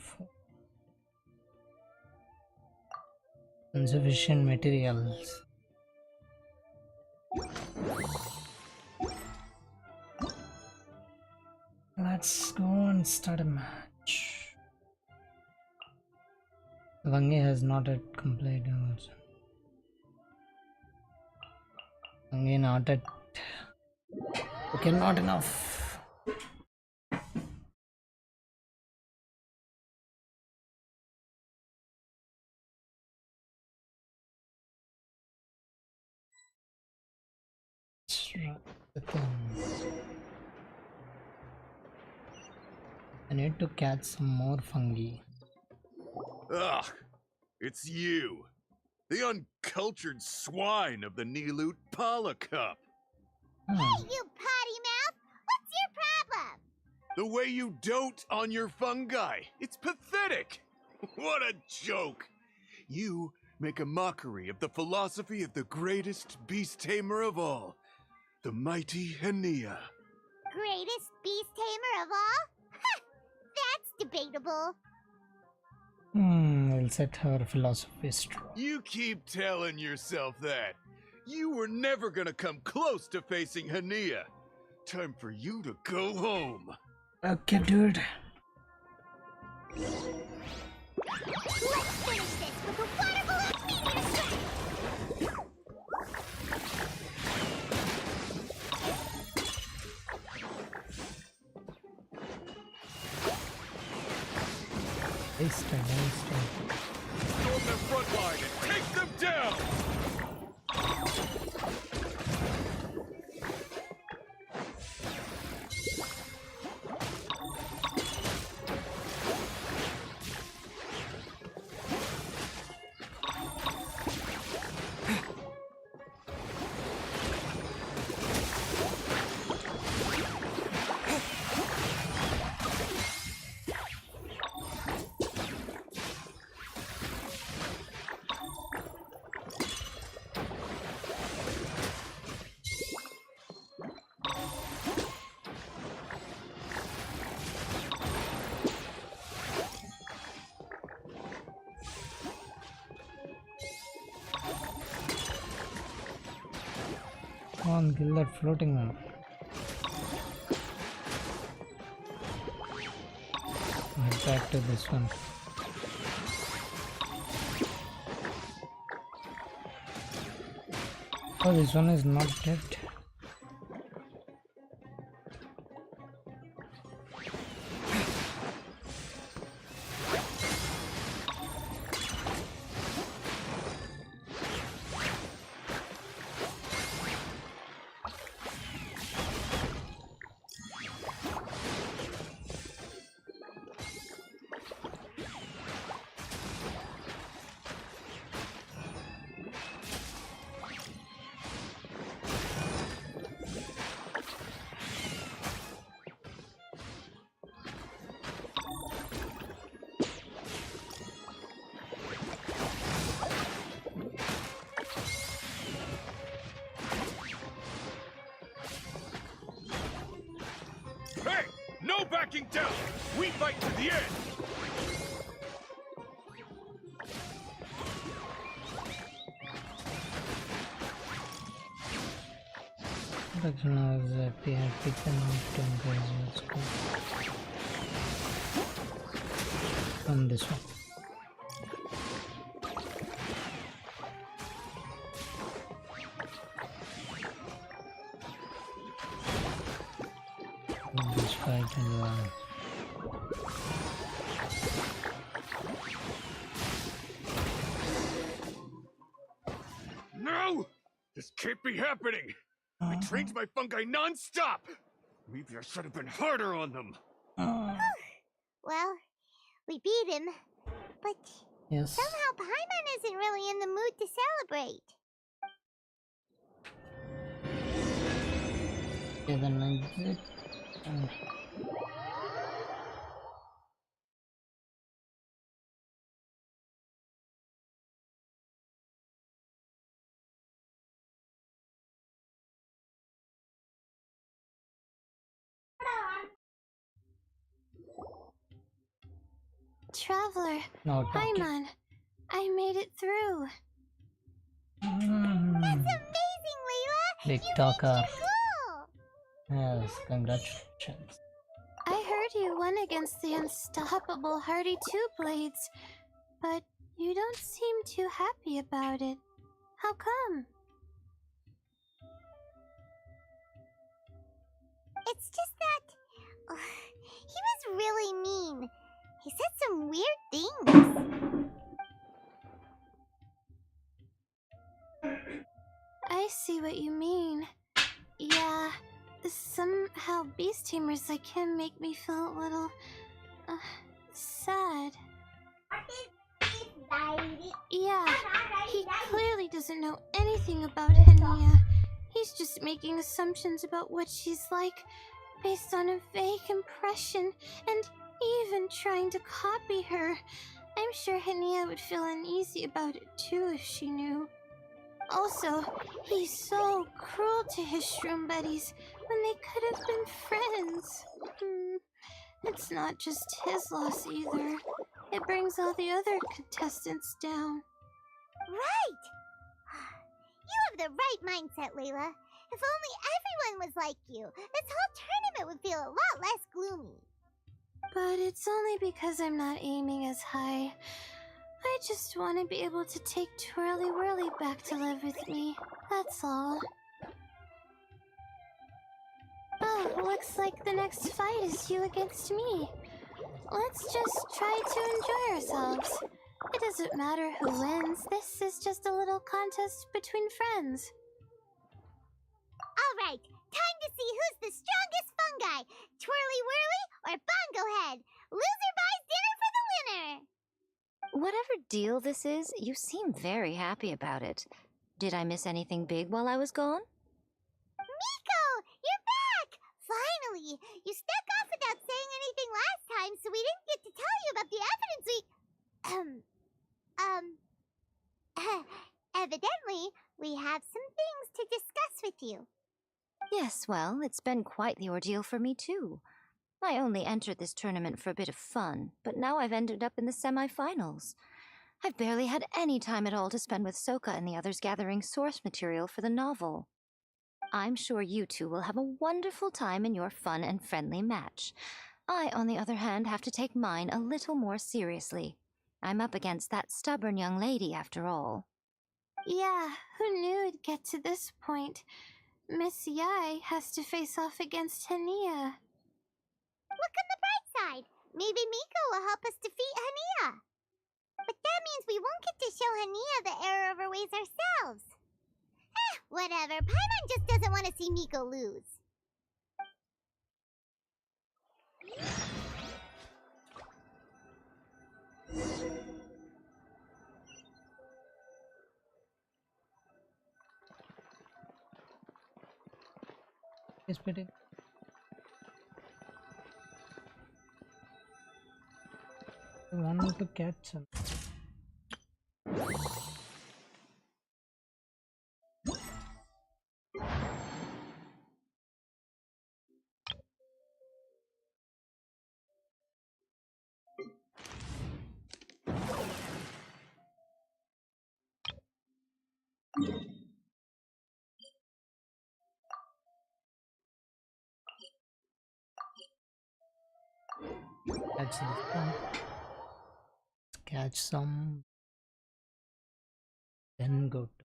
insufficient materials. Let's go and start a match. Vangi has not yet completed. Vangi not yet. Okay, not enough. The things. I need to catch some more fungi. Ugh, it's you. The uncultured swine of the Nilut Pala Cup. Hey, you potty mouth! What's your problem? The way you dote on your fungi. It's pathetic. What a joke. You make a mockery of the philosophy of the greatest beast tamer of all, the mighty Hania. Greatest beast tamer of all? That's debatable. We'll set her philosophy strong. You keep telling yourself that. You were never gonna come close to facing Hania. Time for you to go home. Okay, dude. Let's finish this with a water balloon meteor strike! Storm the front line and take them down! Come on, kill that floating one. Head back to this one. Oh, this one is not dead. Hey! No backing down! We fight to the end! On this one. This fight as well. can't be happening! I trained my fungi non-stop! Maybe I should have been harder on them. Well, we beat him, but Yes. somehow Paimon isn't really in the mood to celebrate. Okay, then exit. Traveler, No talking. Paimon, I made it through. That's amazing, Layla! Big You talker. reached your goal! Yes, congratulations. I heard you won against the unstoppable Hardy Two-Blades, but you don't seem too happy about it. How come? It's just that he was really mean. He said some weird things. I see what you mean. Yeah, somehow beast tamers like him make me feel a little sad. Yeah, he clearly doesn't know anything about Henia. He's just making assumptions about what she's like based on a vague impression and even trying to copy her. I'm sure Henia would feel uneasy about it too if she knew. Also, he's so cruel to his shroom buddies when they could have been friends. It's not just his loss either. It brings all the other contestants down. Right! You have the right mindset, Layla. If only everyone was like you, this whole tournament would feel a lot less gloomy. But it's only because I'm not aiming as high. I just want to be able to take Twirly Whirly back to live with me. That's all. Oh, looks like the next fight is you against me. Let's just try to enjoy ourselves. It doesn't matter who wins. This is just a little contest between friends. Alright, time to see who's the strongest fungi. Twirly Whirly or Bongo Head. Loser buys dinner for the winner. Whatever deal this is, you seem very happy about it. Did I miss anything big while I was gone? Miko, you're back! Finally! You snuck off without saying anything last time, so we didn't get to tell you about the evidence we... Evidently, we have some things to discuss with you. Yes, well, it's been quite the ordeal for me too. I only entered this tournament for a bit of fun, but now I've ended up in the semi-finals. I've barely had any time at all to spend with Soka and the others gathering source material for the novel. I'm sure you two will have a wonderful time in your fun and friendly match. I, on the other hand, have to take mine a little more seriously. I'm up against that stubborn young lady, after all. Yeah, who knew it'd get to this point? Miss Yai has to face off against Henia. Look on the bright side. Maybe Miko will help us defeat Henia. But that means we won't get to show Henia the error of her ways ourselves. Whatever. Paimon just doesn't want to see Miko lose. Yes, pretty. I wanted to catch some. Catch some. Catch some. Then go to.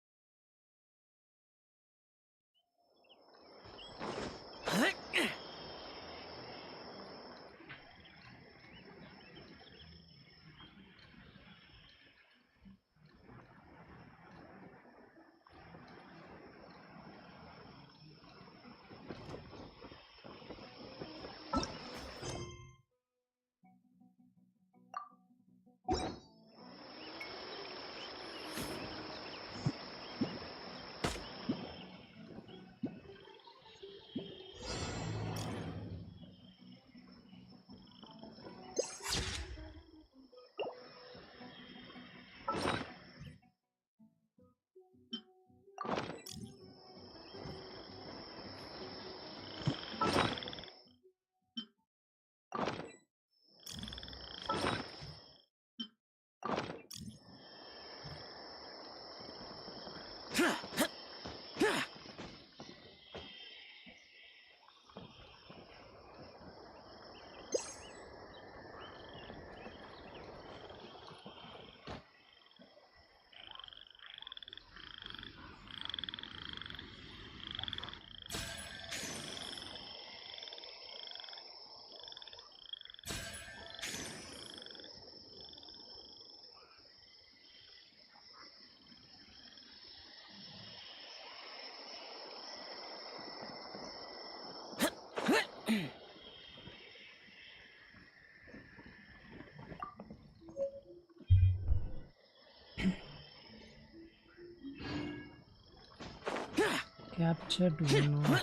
Captured one.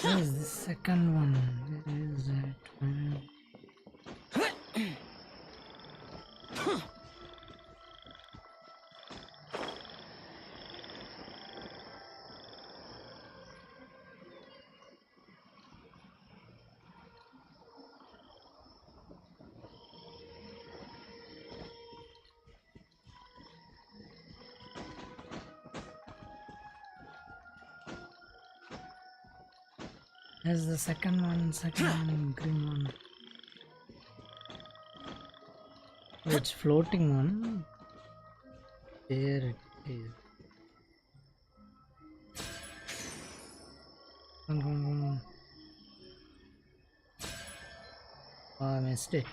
Where is the second one? Where is it? There's the second one, green one. Oh, it's floating one. There it is. Oh, I missed it.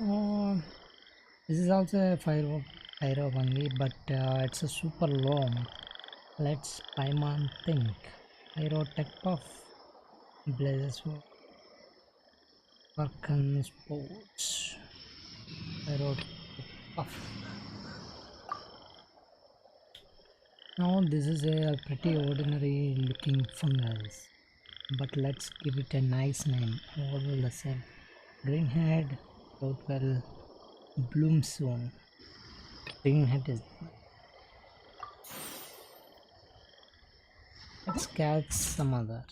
Oh, this is also a fire only, but it's a super long. Let's Paimon think. Pyro Tech Puff, Blazes Arcan Sports, Pyro Tech Puff. Now this is a pretty ordinary looking fungus, but let's give it a nice name. What will I say? Green head, well, bloom soon. Green head is. Let's catch some other.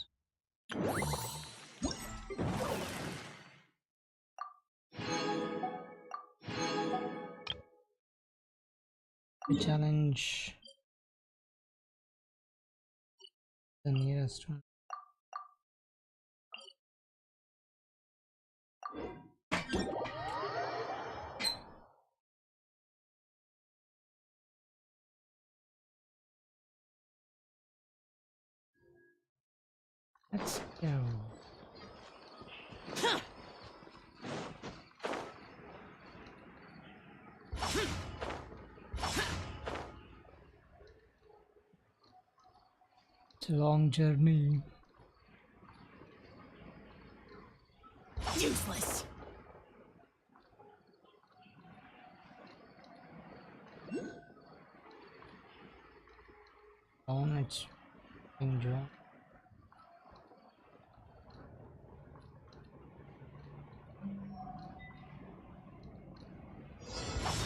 Challenge the nearest one. Let's go. It's a long journey. Useless. On its enjoy.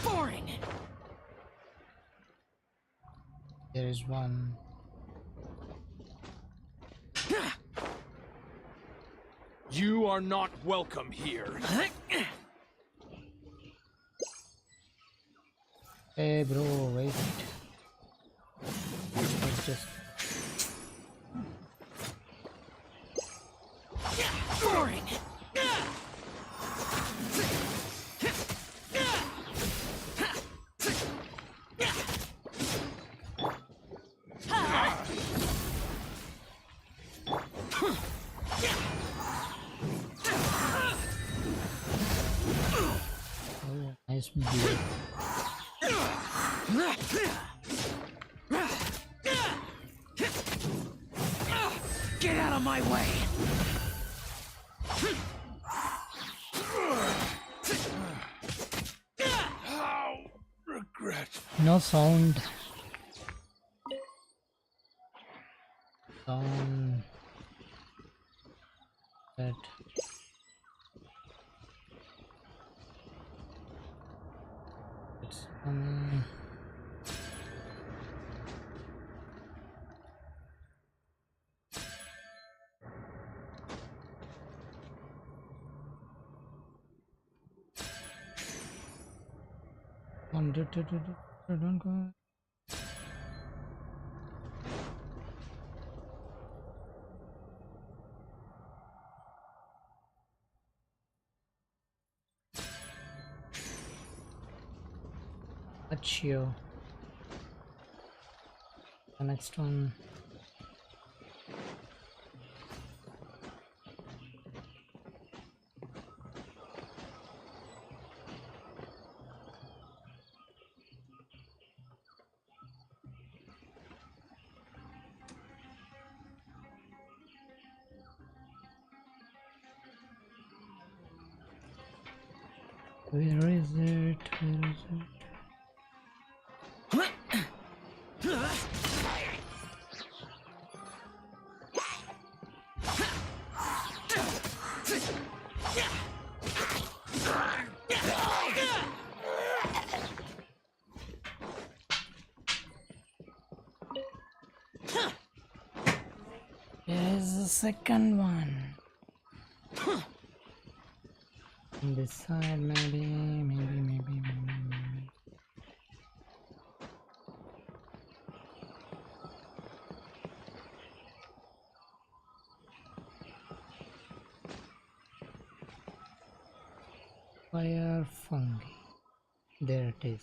Boring. There is one. You are not welcome here. Hey bro, wait. Let's just... Boring. Oh, nice blade. Get out of my way! How regretful. No sound. Sound. That. It's coming. Don't go. Achio. The next one. Where is it? Where is it? Here's the second one. On this side, maybe. Fire fungi. There it is.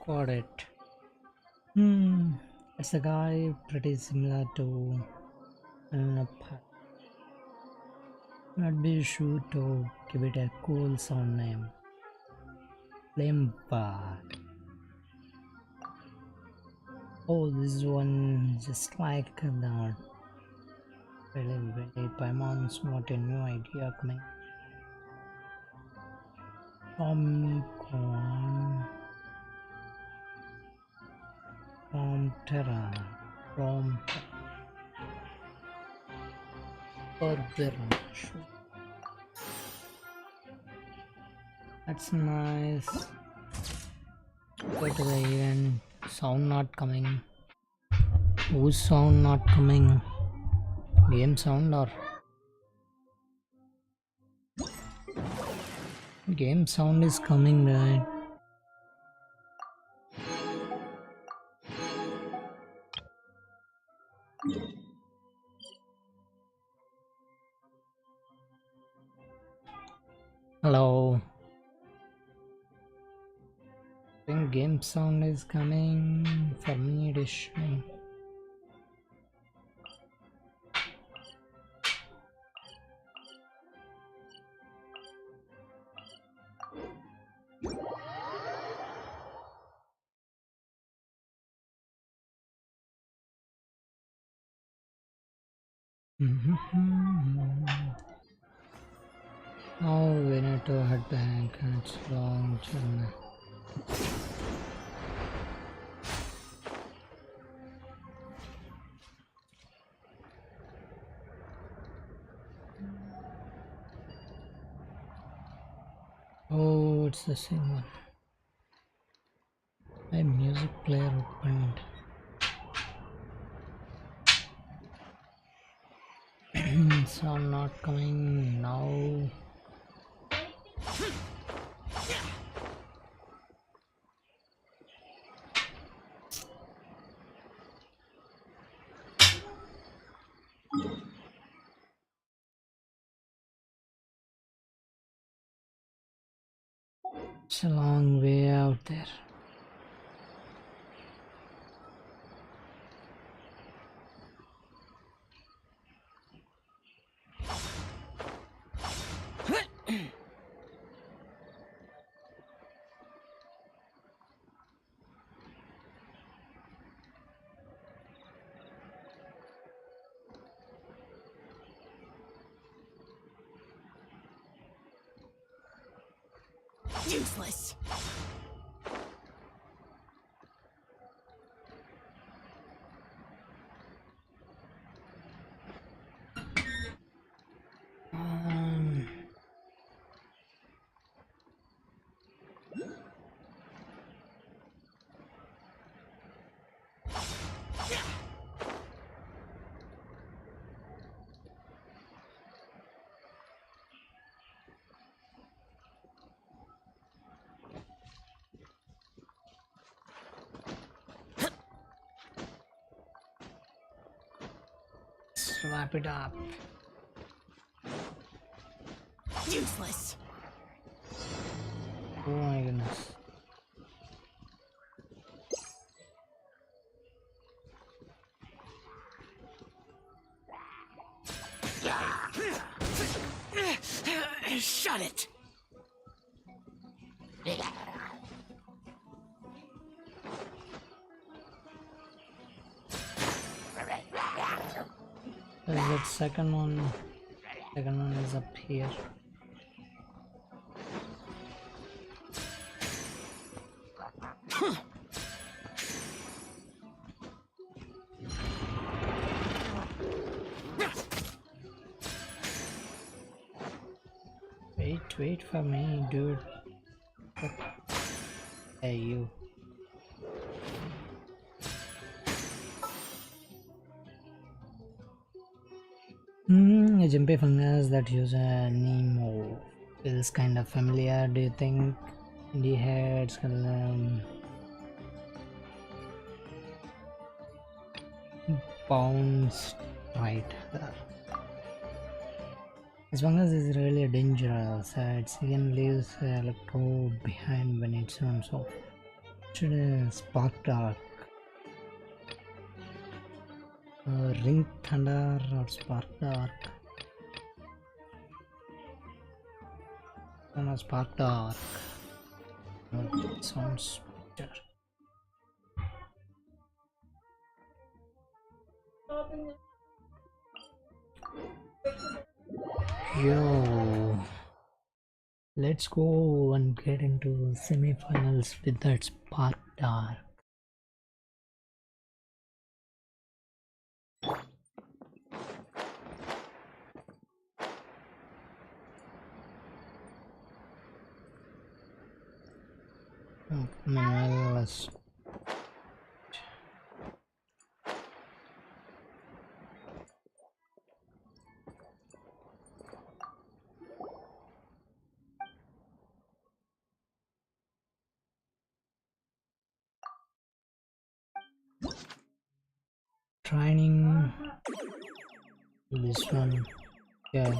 Got it. It's a guy pretty similar to not be sure to give it a cool sound name. Flambard. Oh, this one just like that. Really, Paimon's what a new idea coming from Terra, from Forbidden. That's nice. Go to the event. Sound not coming. Whose sound not coming? Game sound or game sound is coming, right? Hello. I think game sound is coming. For me it is showing. Oh, we need to head back. It's a long journey. Oh, it's the same one. My music player opened. So I'm not coming now. It's a long way out there. Useless. Wrap it up. Useless. Oh my goodness. Shut it. There's that second one. Second one is up here. Wait for me, dude. Hey, you. A GPay fungus that use a Nemo feels kind of familiar. Do you think indie heads bounced right there? This fungus is really dangerous. It even leaves electrode behind when it turns off. Should spark dark. Ring thunder or spark dark. No, spark dark. It sounds better. Yo, let's go and get into semi-finals with that spark dark. Let's training this one, yeah,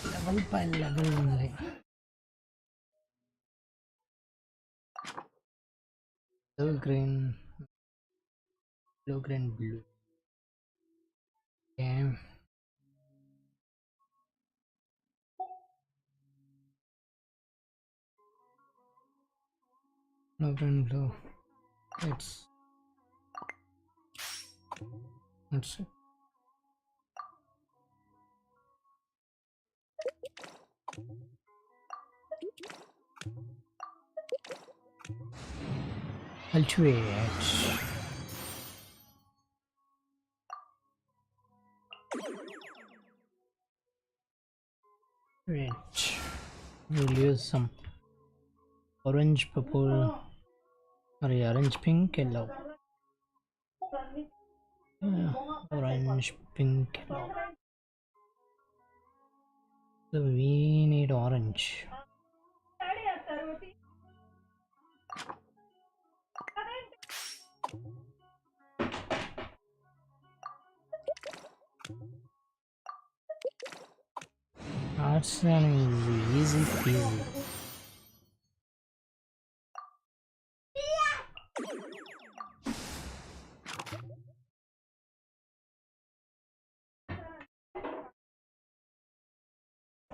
level by level only. Blue green, blue green blue. Okay. Blue green blue. Let's see. Cultivate. Rich. We'll use some orange, purple, sorry, orange, pink, yellow. Yeah, orange, pink, yellow. So we need orange. That's an easy peasy.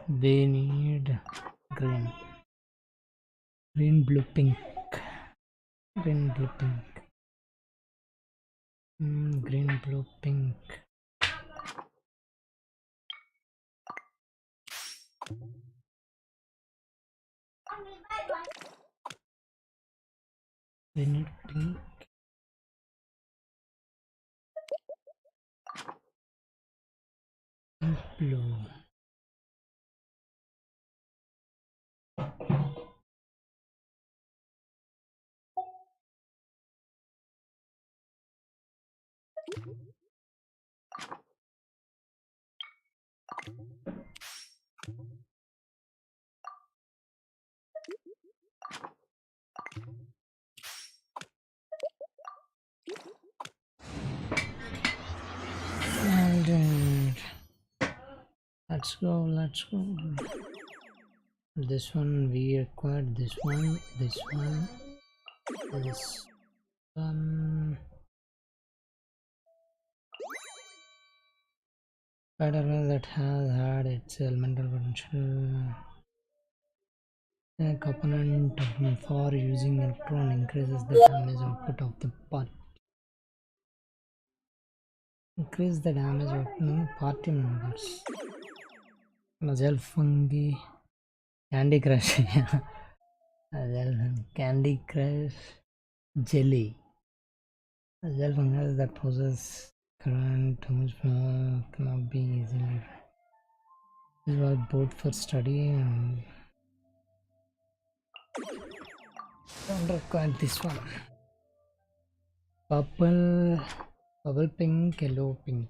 They need green, blue, pink, green, blue, pink, green, blue, pink. They need pink. Pink, blue. And let's go. This one we required. This one. This one. Spider-Man that has had its elemental potential. A component for using electron increases the damage output of the part. Increase the damage of party members. Gel fungi. Candy Crush. Candy Crush jelly. Gel fungus that poses current cannot be easily. This was both for study and don't require this one. Purple, pink, yellow, pink.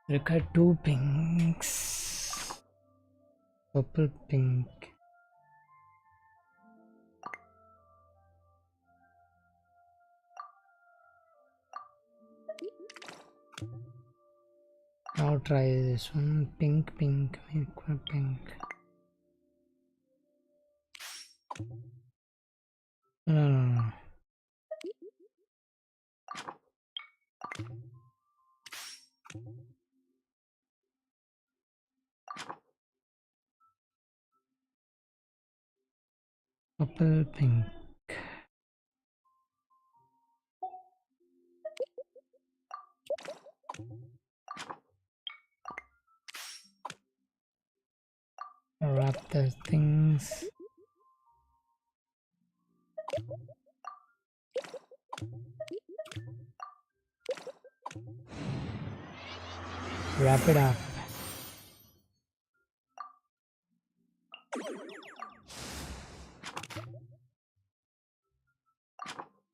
Require 2 pinks. Purple, pink. Now try this one. Pink, pink, pink. No. Purple, pink. Wrap the things. Wrap it up.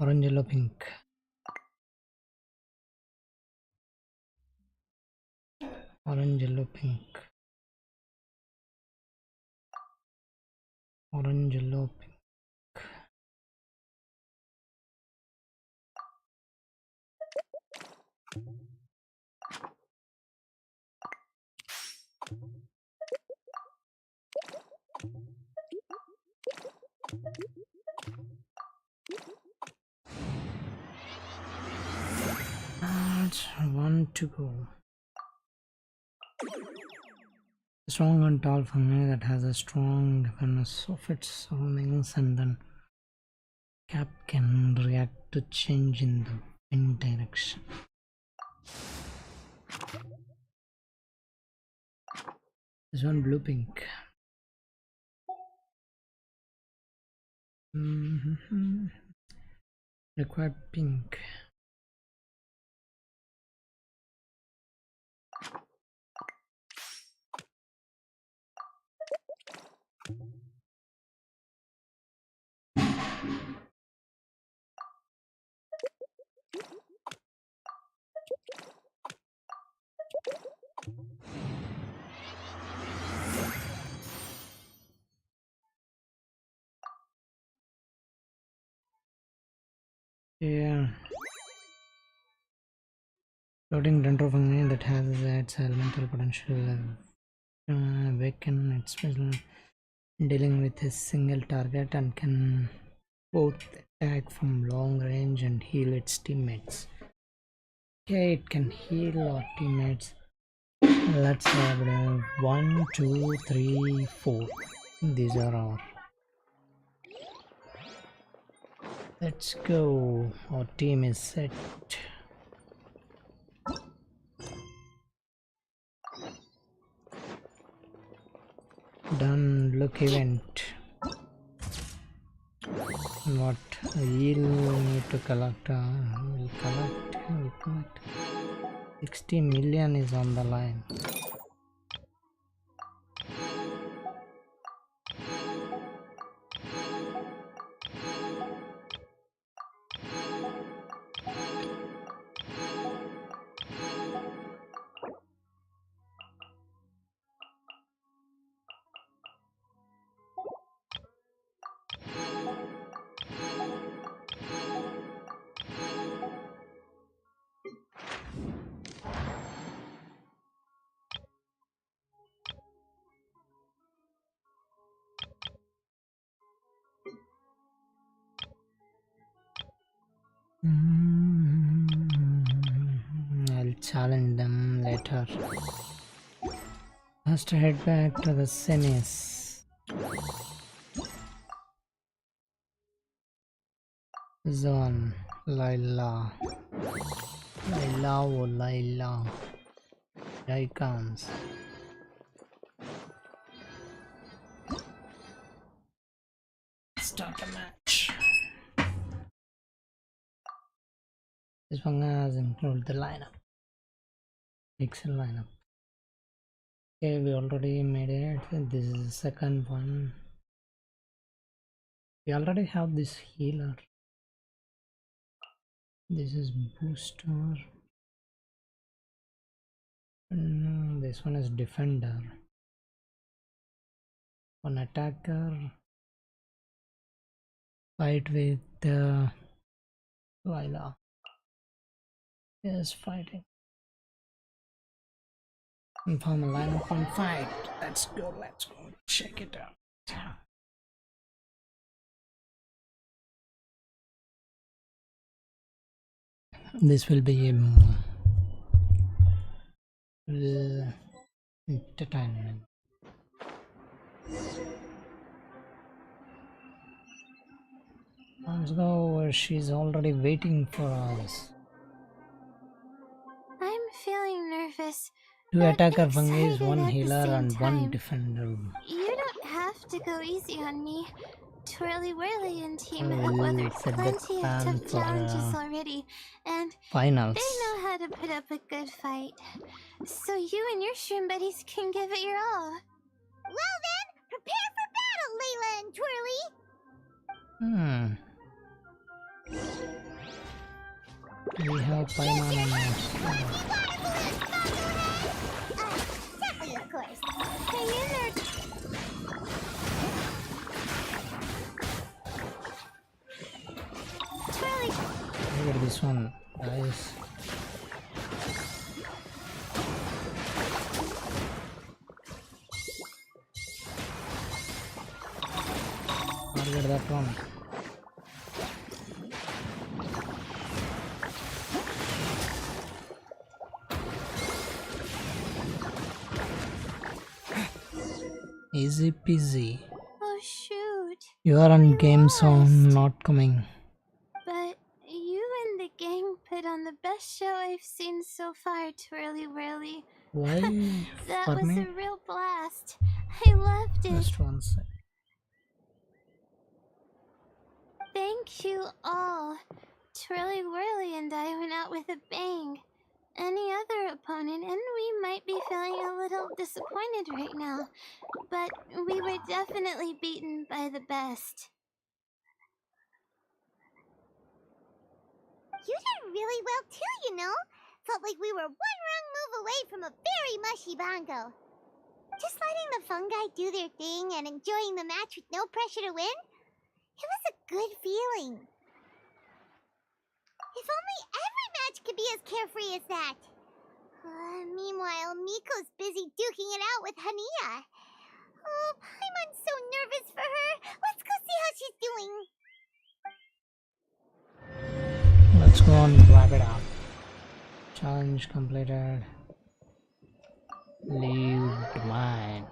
Orange, yellow, pink. Orange, yellow, pink. Orange, yellow, pink. That's one to go. Strong and tall fungi that has a strong awareness of its surroundings, and then cap can react to change in the wind direction. This one blue pink. Required pink. Yeah. Floating dendrofungi that has its elemental potential awaken its special dealing with a single target and can both attack from long range and heal its teammates. Okay, it can heal our teammates. Let's have 1, 2, 3, 4. These are our. Let's go. Our team is set. Done. Look event. What we'll need to collect. We'll collect. 60 million is on the line. I'll challenge them later. First head back to the semis. Zone. Laila. Laila or Laila. Icons. Start a match. This one has included the lineup. Excel lineup. Okay, we already made it. This is the second one. We already have this healer. This is booster. No, this one is defender. One attacker. Fight with Lila. Yes, fighting. Inform a lineup and fight. Let's go. Check it out. This will be entertainment. Let's go. She's already waiting for us. I'm feeling nervous. 2 attacker fungi, 1 at the healer same and 1 time. defender. You don't have to go easy on me. Twirly Whirly and team have We'll weathered set the plenty of plan tough for challenges already, and finals. they know how to put up a good fight. So you and your shroom buddies can give it your all. Well then, prepare for battle, Layla and Twirly! We have Paimon and Separately, of course. Hang in there. Twirly! Look at this one, guys. Target that one. Easy peasy. Oh shoot. You are on game zone, not coming. But you and the gang put on the best show I've seen so far, Twirly Whirly. Why? That For was me? a real blast. I loved it. Just one sec. Thank you all. Twirly Whirly and I went out with a bang. Any other opponent, and we might be feeling a little disappointed right now, but we were definitely beaten by the best. You did really well too, you know. Felt like we were one wrong move away from a very mushy bongo. Just letting the fungi do their thing and enjoying the match with no pressure to win, it was a good feeling. If only every match could be as carefree as that. Meanwhile, Miko's busy duking it out with Hania. Oh, Paimon's so nervous for her. Let's go see how she's doing. Let's go and wrap it up. Challenge completed. Leave the mine.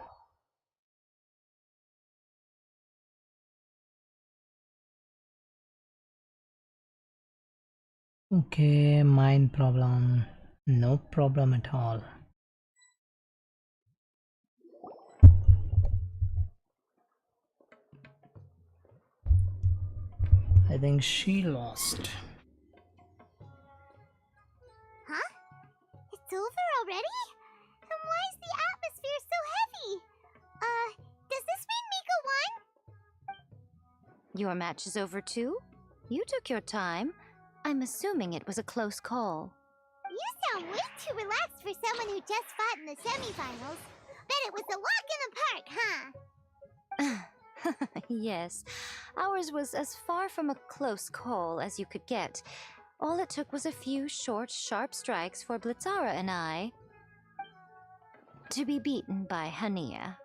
Okay, mine problem. No problem at all. I think she lost. Huh? It's over already? And why is the atmosphere so heavy? Does this mean Miko won? Your match is over too? You took your time. I'm assuming it was a close call. You sound way too relaxed for someone who just fought in the semifinals. Bet it was a walk in the park, huh? Yes, ours was as far from a close call as you could get. All it took was a few short, sharp strikes for Blitzara and I to be beaten by Hania.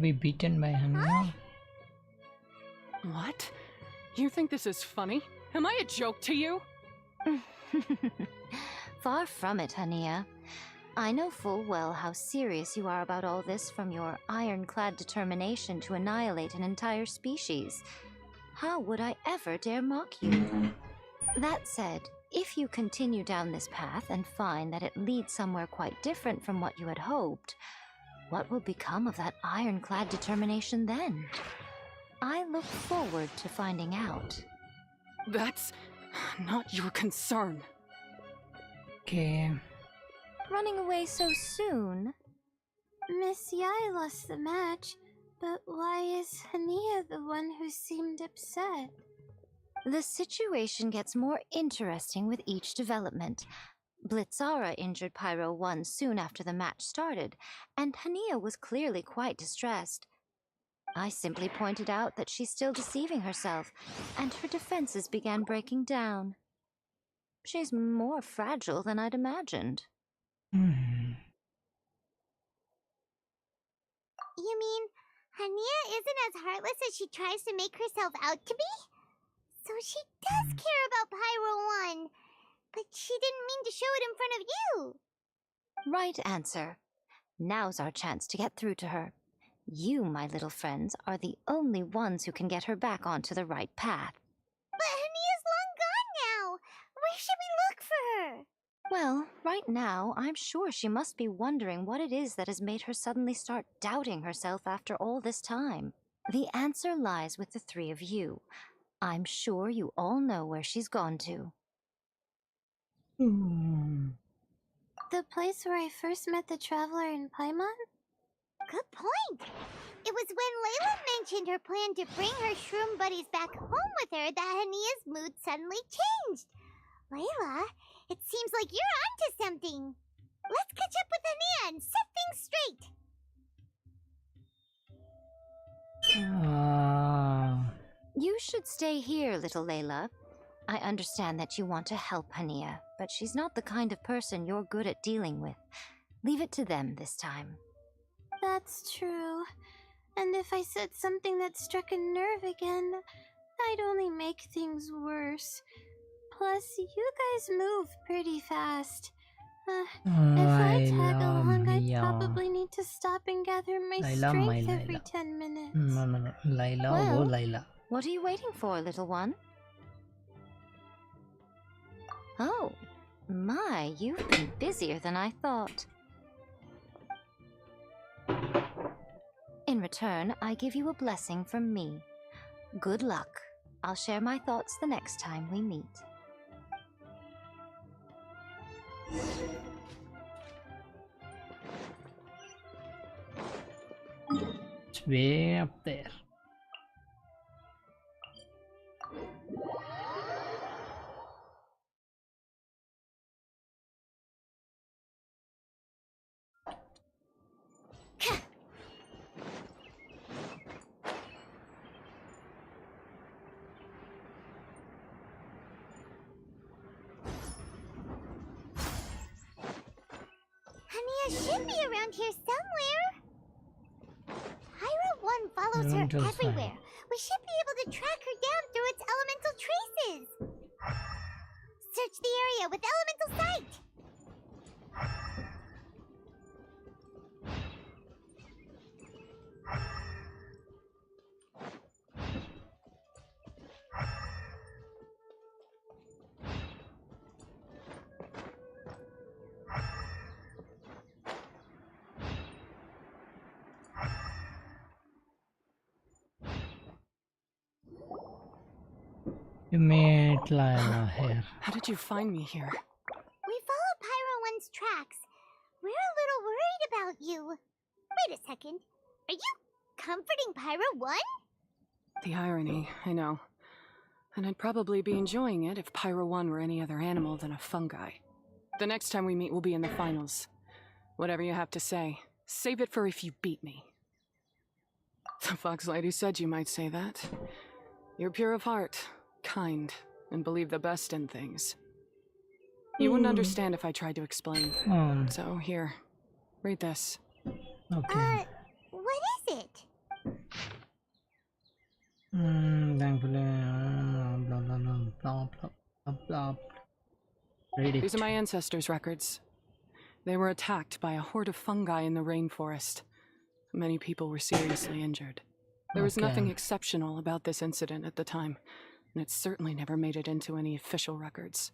Be beaten by Hania? What? You think this is funny? Am I a joke to you? Far from it, Hania. I know full well how serious you are about all this, from your ironclad determination to annihilate an entire species. How would I ever dare mock you? That said, if you continue down this path and find that it leads somewhere quite different from what you had hoped, what will become of that ironclad determination then? I look forward to finding out. That's not your concern. Okay. Running away so soon? Miss Yai lost the match, but why is Hania the one who seemed upset? The situation gets more interesting with each development. Blitzara injured Pyro 1 soon after the match started, and Hania was clearly quite distressed. I simply pointed out that she's still deceiving herself, and her defenses began breaking down. She's more fragile than I'd imagined. You mean Hania isn't as heartless as she tries to make herself out to be? So she does care about Pyro 1, but she didn't mean to show it in front of you. Right answer. Now's our chance to get through to her. You, my little friends, are the only ones who can get her back onto the right path. But Hania's long gone now. Where should we look for her? Well, right now, I'm sure she must be wondering what it is that has made her suddenly start doubting herself after all this time. The answer lies with the three of you. I'm sure you all know where she's gone to. The place where I first met the Traveler in Paimon? Good point. It was when Layla mentioned her plan to bring her shroom buddies back home with her that Hania's mood suddenly changed. Layla, it seems like you're onto something. Let's catch up with Hania and set things straight. You should stay here, little Layla. I understand that you want to help Hania, but she's not the kind of person you're good at dealing with. Leave it to them this time. That's true. And if I said something that struck a nerve again, I'd only make things worse. Plus, you guys move pretty fast. If I tag along, I'd probably need to stop and gather my strength every 10 minutes. No. Layla, Well, oh Layla. What are you waiting for, little one? Oh, my, you've been busier than I thought. In return, I give you a blessing from me. Good luck. I'll share my thoughts the next time we meet. It's way up there. Hania should be around here somewhere. Pyro 1 follows her Elemental everywhere. sight. We should be able to track her down through its elemental traces. Search the area with elemental sight. You met Lila here. How did you find me here? We followed Pyro 1's tracks. We're a little worried about you. Wait a second. Are you comforting Pyro 1? The irony, I know. And I'd probably be enjoying it if Pyro 1 were any other animal than a fungi. The next time we meet will be in the finals. Whatever you have to say, save it for if you beat me. The Fox Lady said you might say that. You're pure of heart, kind, and believe the best in things. You wouldn't understand if I tried to explain. So here, read this. Okay. What is it? Thankfully, blah blah blah blah blah blah. Read it. These are my ancestors' records. They were attacked by a horde of fungi in the rainforest. Many people were seriously injured. There was nothing exceptional about this incident at the time, and it certainly never made it into any official records.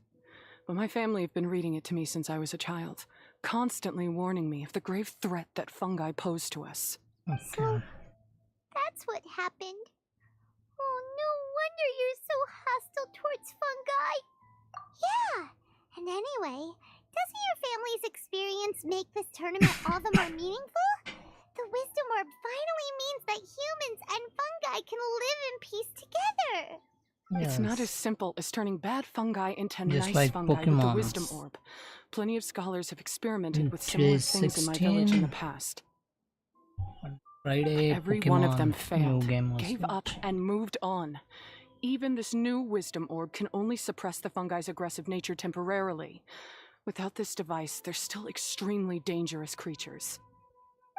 But my family have been reading it to me since I was a child, constantly warning me of the grave threat that fungi pose to us. So, that's what happened. Oh, no wonder you're so hostile towards fungi. Yeah, and anyway, doesn't your family's experience make this tournament all the more meaningful? The Wisdom Orb finally means that humans and fungi can live in peace together. It's not as simple as turning bad fungi into Just nice like fungi with the Pokemon. Wisdom Orb. Plenty of scholars have experimented with similar things in my village in the past. Friday, Every Pokemon one of them new failed, game was gave up, and moved on. Even this new Wisdom Orb can only suppress the fungi's aggressive nature temporarily. Without this device, they're still extremely dangerous creatures.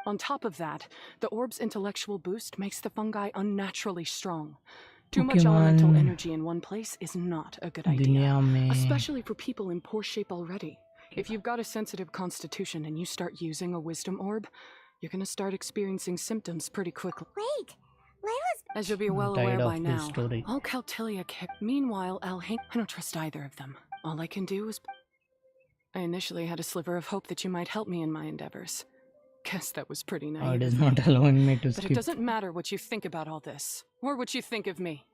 On top of that, the orb's intellectual boost makes the fungi unnaturally strong. Too much elemental energy in one place is not a good idea, दुनिया में especially for people in poor shape already. If you've got a sensitive constitution and you start using a Wisdom Orb, you're gonna start experiencing symptoms pretty quickly. Wait, Layla's... As you'll be well tired aware of by this now, story. all Caltilia kept. Meanwhile, I don't trust either of them. All I can do is... I initially had a sliver of hope that you might help me in my endeavors. Guess that was pretty naive. It is of me. not allowing me to But skip. it doesn't matter what you think about all this, or what you think of me.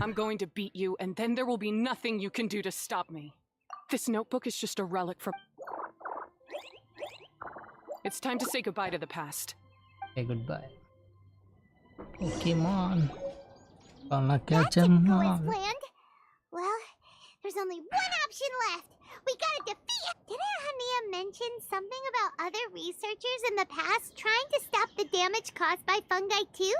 I'm going to beat you, and then there will be nothing you can do to stop me. This notebook is just a relic from... It's time to say goodbye to the past. Say goodbye. Pokemon. Gonna That catch didn't him go all. as planned. Well, there's only one option left. We gotta defeat it. Didn't Hania mention something about other researchers in the past trying to stop the damage caused by fungi too?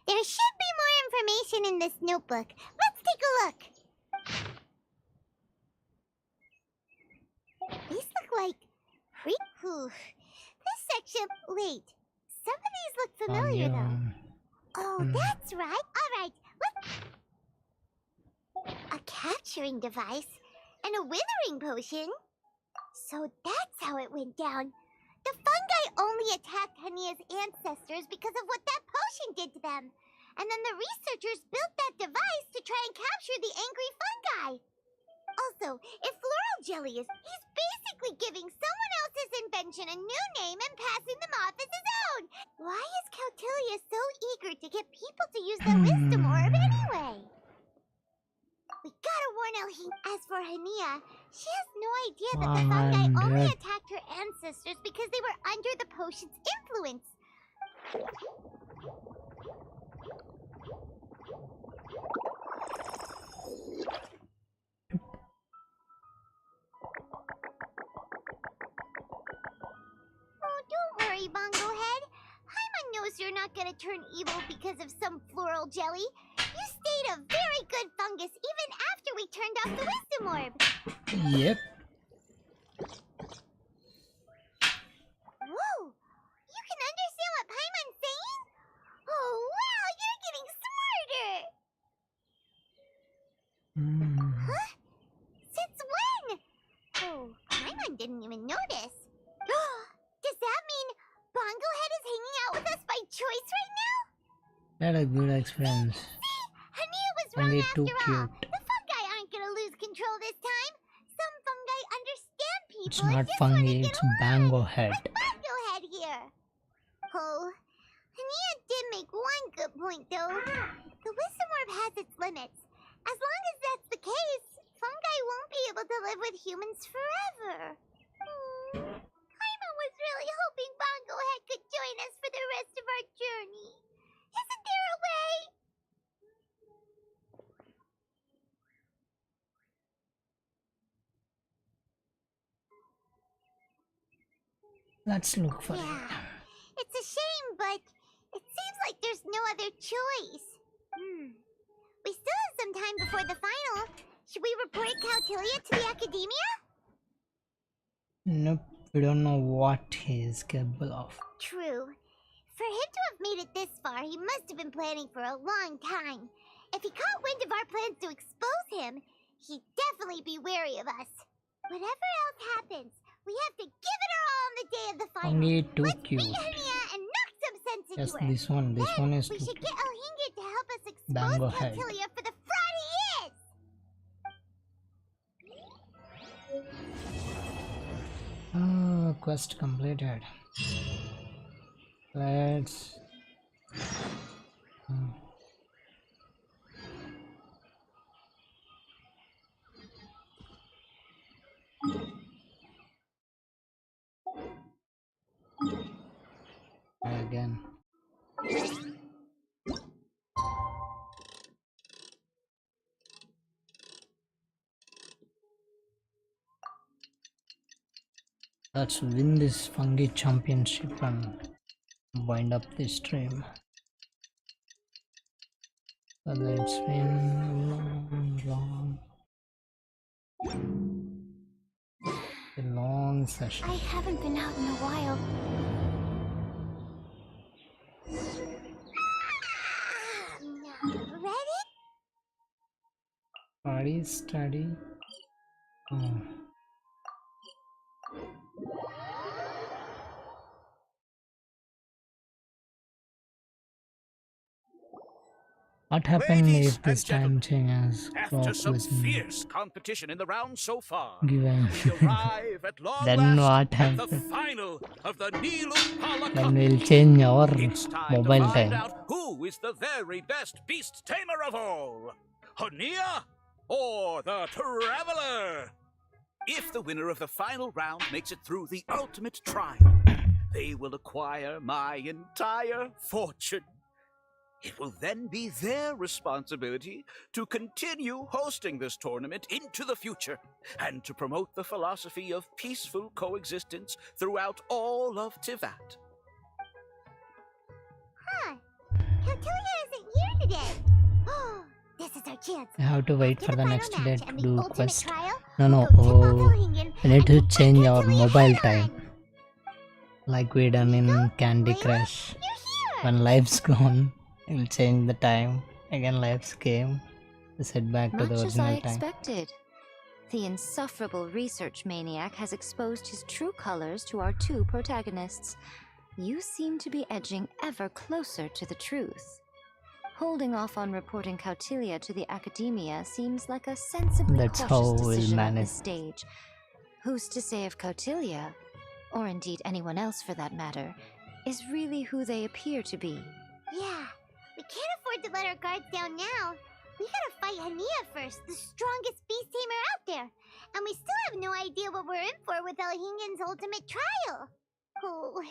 There should be more information in this notebook. Let's take a look. These look like... This section... Wait. Some of these look familiar though. Oh, that's right. Alright, let's... A capturing device and a withering potion. So that's how it went down. The fungi only attacked Hania's ancestors because of what that potion did to them. And then the researchers built that device to try and capture the angry fungi. Also, if Floral Jelly is... He's basically giving someone else's invention a new name and passing them off as his own. Why is Caltilia so eager to get people to use the Wisdom Orb anyway? As for Hania, she has no idea that the fungi only 100. attacked her ancestors because they were under the potion's influence. Oh, don't worry, Bongo Head. Paimon knows you're not gonna turn evil because of some floral jelly. You stayed a very good fungus even after we turned off the wisdom orb. Yep. Whoa! You can understand what Paimon's saying? Oh, wow! You're getting smarter! Huh? Since when? Oh, Paimon didn't even notice. Does that mean Bongo Head is hanging out with us by choice right now? Had a good experience. Hania was wrong Fungi after too all. cute. The fungi aren't gonna lose control this time. Some fungi understand people. It's and not just fungi, wanna get it's along. Bango Head. Like Bongo Head here. Oh, Hania did make one good point though. The wisdom orb has its limits. As long as that's the case, fungi won't be able to live with humans forever. Paimon was really hoping Bongo Head could join us for the rest of our journey. Isn't there a way? Let's look for it. It's a shame, but it seems like there's no other choice. We still have some time before the final. Should we report Cautilia to the academia? Nope, we don't know what he is capable of. True. For him to have made it this far, he must have been planning for a long time. If he caught wind of our plans to expose him, he'd definitely be wary of us. Whatever else happens, we have to give it our all on the day of the final. Fungi too Let's cute. meet Hania and knock some sense into Yes, her. this one is We too should cute. get Elhinga to help us expose Bango Head. Cautilia for the fraud he is! Oh, quest completed. Let's again. Let's win this fungi championship and wind up this stream. So it's been a long session. I haven't been out in a while. Ready? Body study. Oh. What happened Ladies if this and time changes? After some fierce competition in the round so far, Given. we arrive at long Then last what at the happened? final of the Nilupala Then we'll change our It's time mobile to find time. out who is the very best beast tamer of all, Hania or the Traveler. If the winner of the final round makes it through the ultimate trial, they will acquire my entire fortune. It will then be their responsibility to continue hosting this tournament into the future and to promote the philosophy of peaceful coexistence throughout all of Tivat. Huh. Cautilia isn't here today. This is our chance. I have to wait After for the final next match day to and the do ultimate quest. trial, No, we'll go oh, tip off Elhingan we need to and change our Cautilia mobile head on. time. Like we done in Candy Crush. When life's gone, we'll change the time. Again, life's game. Let's head back to the Much as I original time. expected. The insufferable research maniac has exposed his true colors to our two protagonists. You seem to be edging ever closer to the truth. Holding off on reporting Cautilia to the academia seems like a sensibly That's how cautious we'll decision at manage. this stage. Who's to say if Cautilia, or indeed anyone else for that matter, is really who they appear to be? Yeah, we can't afford to let our guards down now. We gotta fight Hania first, the strongest beast tamer out there. And we still have no idea what we're in for with Elhingen's ultimate trial. Oh,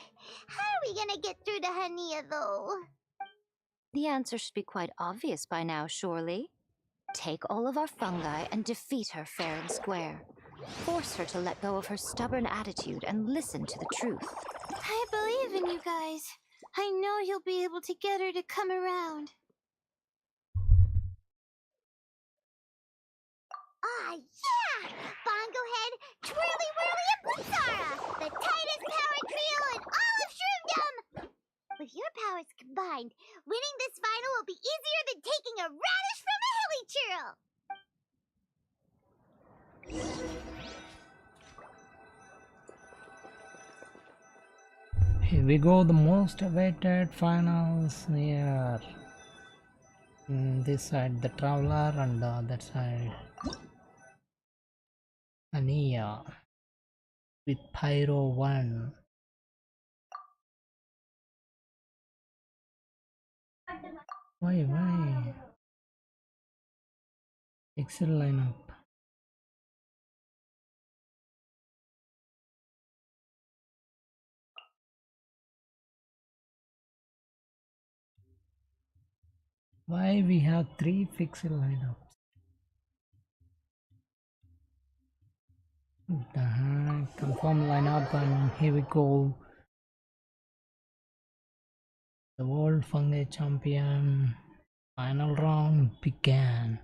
how are we gonna get through to Hania, though? The answer should be quite obvious by now, surely. Take all of our fungi and defeat her fair and square. Force her to let go of her stubborn attitude and listen to the truth. I believe in you guys. I know you'll be able to get her to come around. Ah, yeah! Bongo Head, Twirly Whirly, and Blitzara! The tightest power trio in all of Shroomdom! With your powers combined, winning this final will be easier than taking a radish from a hilly churl! Here we go, the most awaited finals here. This side the Traveler and the other side Ania with Pyro 1. Why? Excel lineup. Why we have 3 fixed lineups? What the heck? Confirm lineup and here we go. The World Fungi Champion final round began.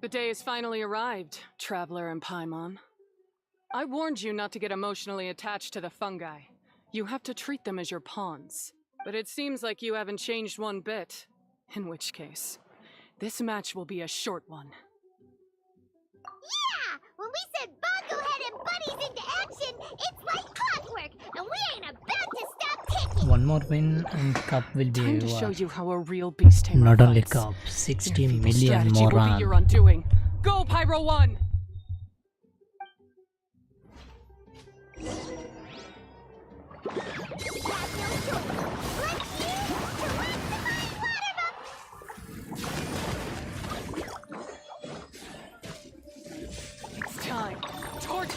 The day has finally arrived, Traveler and Paimon. I warned you not to get emotionally attached to the fungi. You have to treat them as your pawns. But it seems like you haven't changed one bit. In which case, this match will be a short one. Yeah! When we send Bongo Head and buddies into action, it's like clockwork, and we ain't about to stop ticking! One more win and cup will be Time to show you how a real beast tamer not only fights. cup, 60 Your feeble million strategy more will be on. your undoing. Go, Pyro 1! It's time. Torch!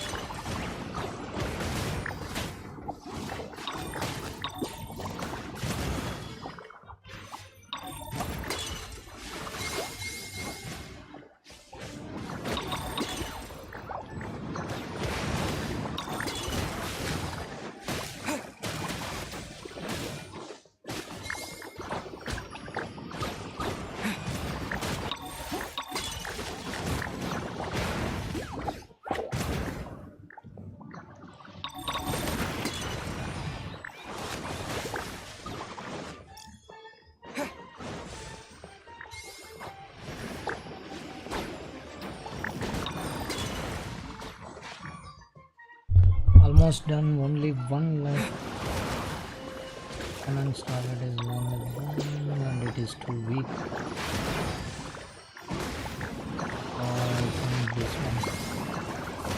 Almost done, only one left. Cannon started is only one and it is too weak. I think this one.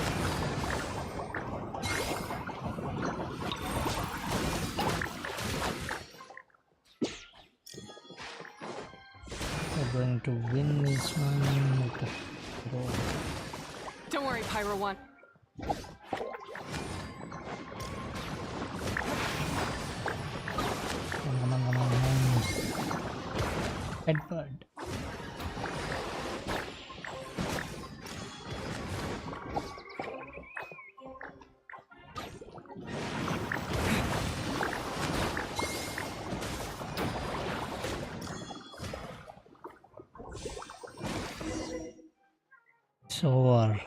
We're going to win this one. Don't worry, Pyro 1. Headbutt. It's over.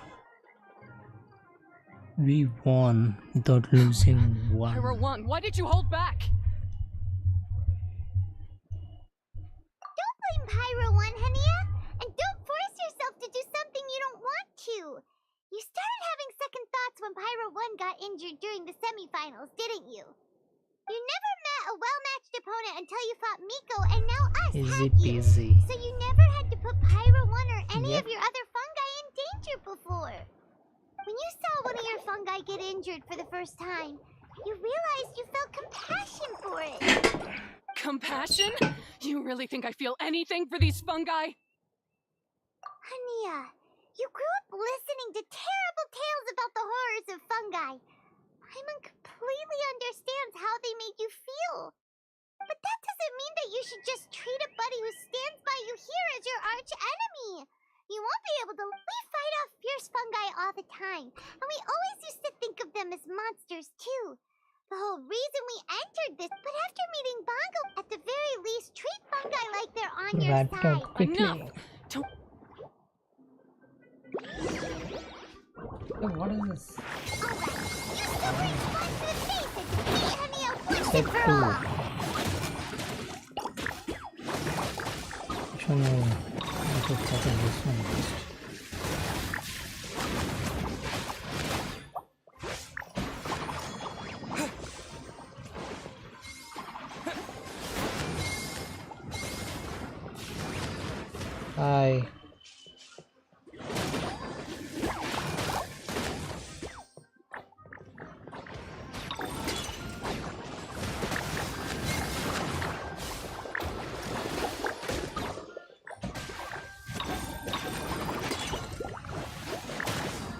We won without losing one. Pyro 1, why did you hold back? Don't blame Pyro 1, Hania! And don't force yourself to do something you don't want to! You started having second thoughts when Pyro 1 got injured during the semifinals, didn't you? You never met a well-matched opponent until you fought Miko, and now us Easy had you. peasy. So you never had to put Pyro 1 or any Yep. of your other fungi in danger before. When you saw one of your fungi get injured for the first time, you realized you felt compassion for it. Compassion? You really think I feel anything for these fungi? Hania, you grew up listening to terrible tales about the horrors of fungi. Paimon completely understands how they make you feel. But that doesn't mean that you should just treat a buddy who stands by you here as your arch enemy. You won't be able to. We fight off fierce fungi all the time, and we always used to think of them as monsters too. The whole reason we entered this, but after meeting Bongo, at the very least, treat fungi like they're on your Wrapped side. up quickly. Enough! Don't. Oh, what is this? You still bring fun to the face and defeat Hania once Step and for 2. all. Show me. Let's just start with this one first. Hi.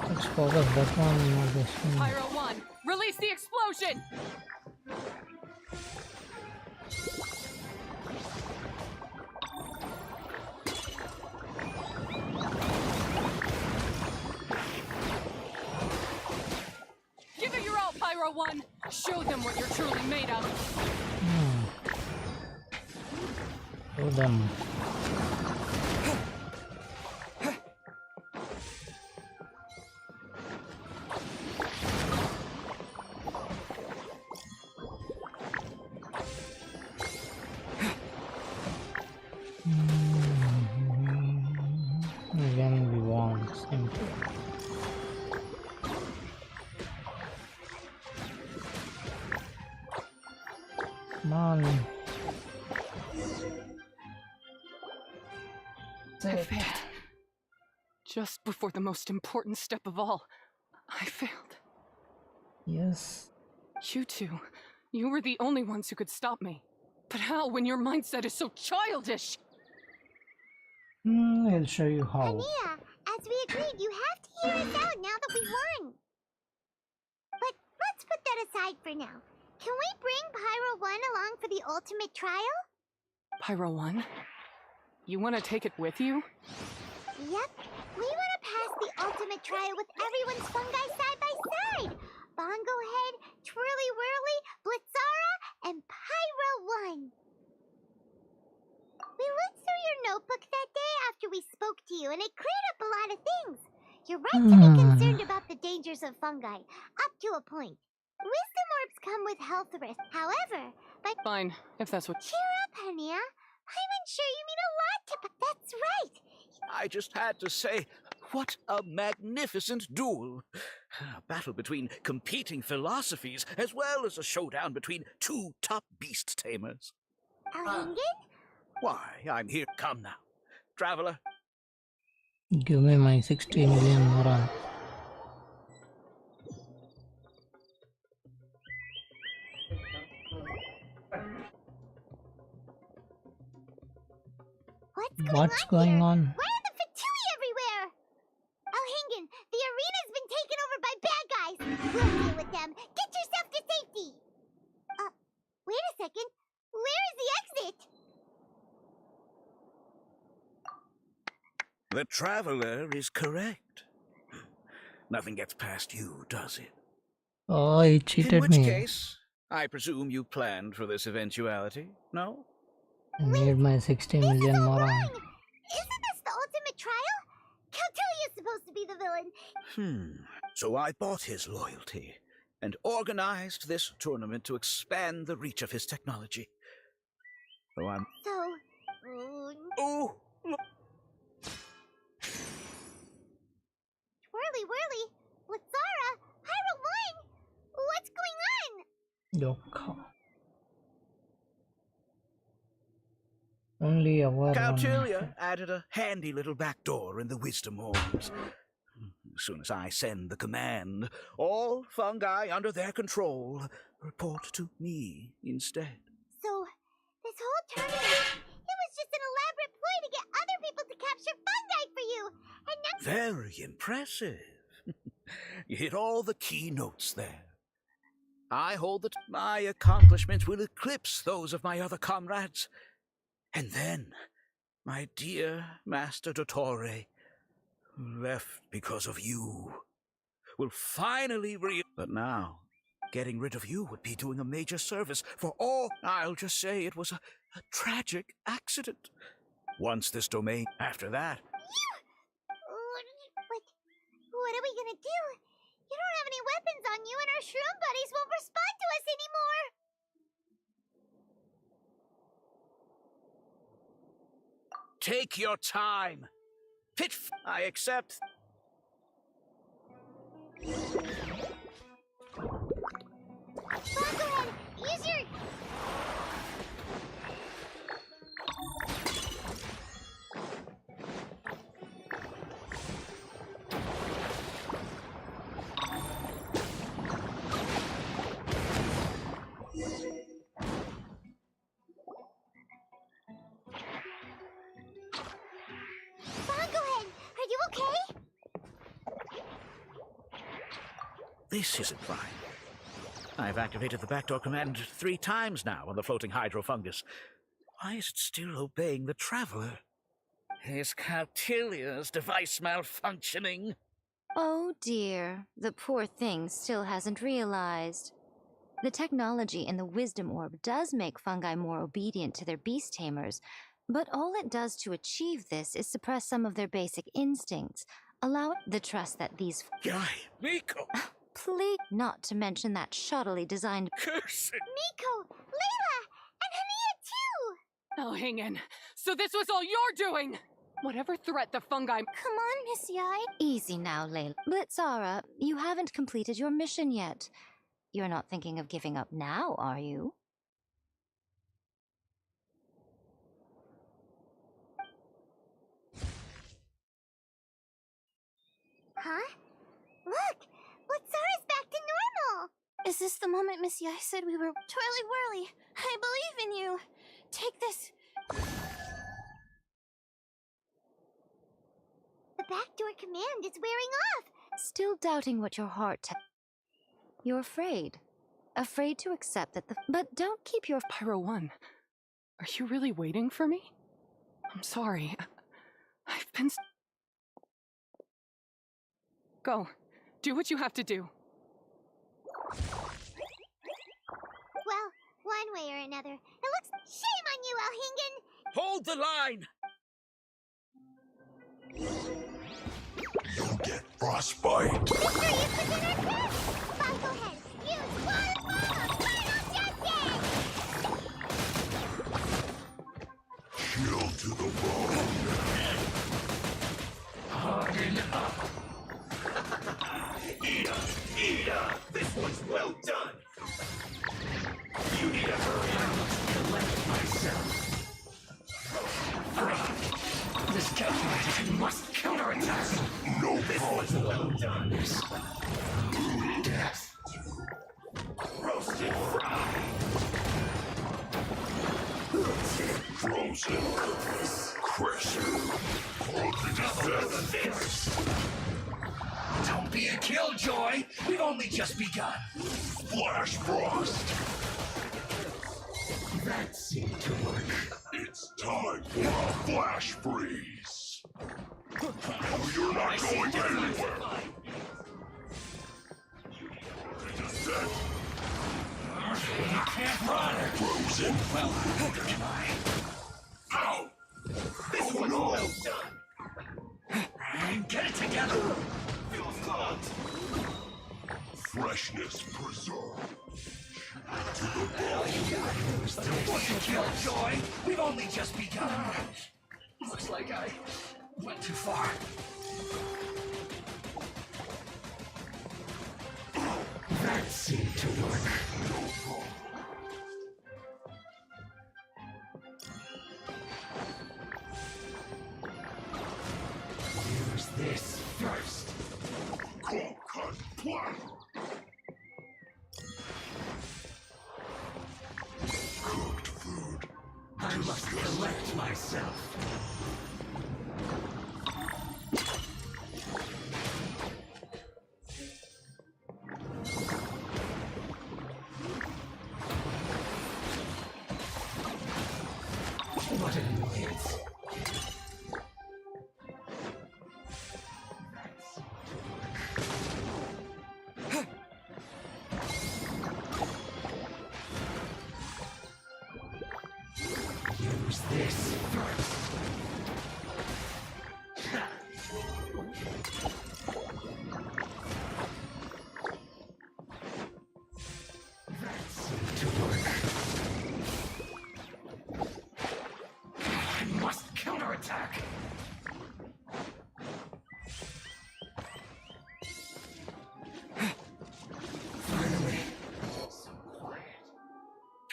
Let's focus that one, not this one. Pyro 1, release the explosion! Give it your all, Pyro 1! Show them what you're truly made of! Show them. Again, we want simple. Come on. I failed. Just before the most important step of all, I failed. Yes. You two, you were the only ones who could stop me. But how when your mindset is so childish? I'll show you how. Hania, as we agreed, you have to hear us out now that we won. But let's put that aside for now. Can we bring Pyro 1 along for the ultimate trial? Pyro 1? You want to take it with you? Yep. We want to pass the ultimate trial with everyone's fungi side by side. Bongo Head, Twirly Whirly, Blitzara, and Pyro 1. We looked through your notebook that day after we spoke to you, and it cleared up a lot of things. You're right to be concerned about the dangers of fungi, up to a point. Wisdom orbs come with health risks, however, but... Fine, if that's what... Cheer up, Hania. I'm sure you mean a lot to... That's right. I just had to say, what a magnificent duel. A battle between competing philosophies, as well as a showdown between two top beast tamers. Alhingen? Why, I'm here. Come now. Traveler. Give me my 60 million moron. What's going on? Why are the Fatui everywhere? Alhingen, the arena's been taken over by bad guys. We'll deal with them. Get yourself to safety. Wait a second. Where is the exit? The Traveler is correct. Nothing gets past you, does it? Oh, he cheated In which me. case, I presume you planned for this eventuality, no? I need my 60 million moron. Isn't this the ultimate trial? Caltelia's supposed to be the villain. So I bought his loyalty and organized this tournament to expand the reach of his technology. So I'm... Oh! Twirly Whirly, Blitzara, Pyro 1! What's going on? Yoka. only our Cautilia added a handy little back door in the wisdom orbs. As soon as I send the command, all fungi under their control report to me instead. So, this whole tournament, it was just an elaborate ploy to get other people to capture fungi for you, and now— Very impressive. You hit all the key notes there. I hold that my accomplishments will eclipse those of my other comrades. And then, my dear Master Dottore, who left because of you, will finally But now, getting rid of you would be doing a major service for all. I'll just say it was a tragic accident. Once this domain, after that. But what are we gonna do? You don't have any weapons on you, and our shroom buddies won't respond to us anymore! Take your time. I accept. Bongohead, use your— Bongohead, are you okay? This isn't fine. I've activated the backdoor command 3 times now on the floating hydrofungus. Why is it still obeying the traveler? Is Cautilia's device malfunctioning? Oh dear, the poor thing still hasn't realized. The technology in the Wisdom Orb does make fungi more obedient to their beast tamers, but all it does to achieve this is suppress some of their basic instincts, allowing the trust that these— Guy, Miko! Please, not to mention that shoddily designed— Curse it! Miko, Layla, and Hania too! Oh, hang in. So this was all you're doing! Whatever threat the fungi— Come on, Miss Yai. Easy now, Layla. Blitzara, you haven't completed your mission yet. You're not thinking of giving up now, are you? Huh? Look! Blitzara's back to normal! Is this the moment Miss Yai said we were twirly-whirly? I believe in you. Take this. The backdoor command is wearing off! Still doubting what your heart You're afraid. Afraid to accept that the— But don't keep your— Pyro 1, are you really waiting for me? I'm sorry. I've been— Go. Do what you have to do. Well, one way or another, it looks— Shame on you, Elhingen! Hold the line! You get frostbite. Victory is within our grasp! Bongohead, use Water Final Justice! Chill to the bone. Harden up. Eat up. This one's well done. You need to hurry up. Collect myself. This calculator must counterattack. No this one's well done. Death. Roasted fried. Frozen cookies. Crisp. Cold to death. Don't be a killjoy. We've only just begun. Flash frost. That seemed to work. It's time for a flash freeze. You're not going anywhere. You can't run. Frozen. Well, can I? Ow! This one's well done. Get it together. Feels clogged. Freshness preserved. To the bone. What you kill, Joy? We've only just begun. Looks like I went too far. That seemed to work. No problem.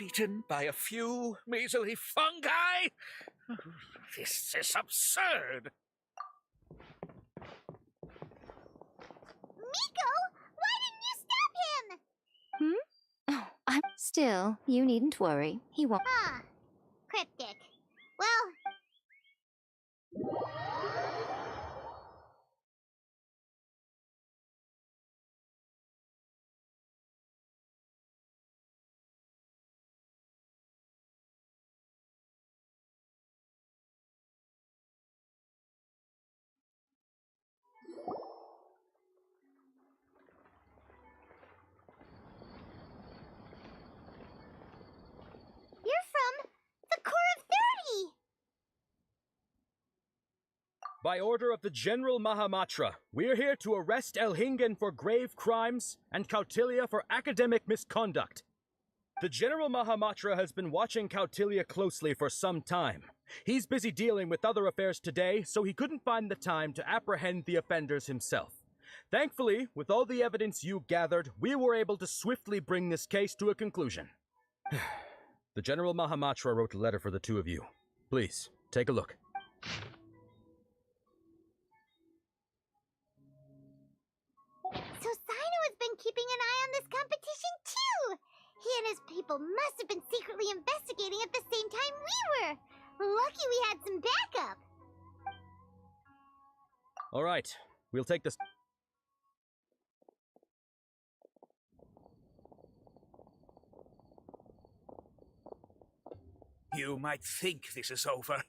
beaten by a few measly fungi? This is absurd. Miko, why didn't you stop him? Oh, I'm still. You needn't worry. He won't. Ah, cryptic. Well... You're from the Core of 30! By order of the General Mahamatra, we're here to arrest Elhingen for grave crimes and Kautilya for academic misconduct. The General Mahamatra has been watching Kautilya closely for some time. He's busy dealing with other affairs today, so he couldn't find the time to apprehend the offenders himself. Thankfully, with all the evidence you gathered, we were able to swiftly bring this case to a conclusion. The General Mahamatra wrote a letter for the two of you. Please, take a look. So Sino has been keeping an eye on this competition too! He and his people must have been secretly investigating at the same time we were! Lucky we had some backup! All right, we'll take this. You might think this is over,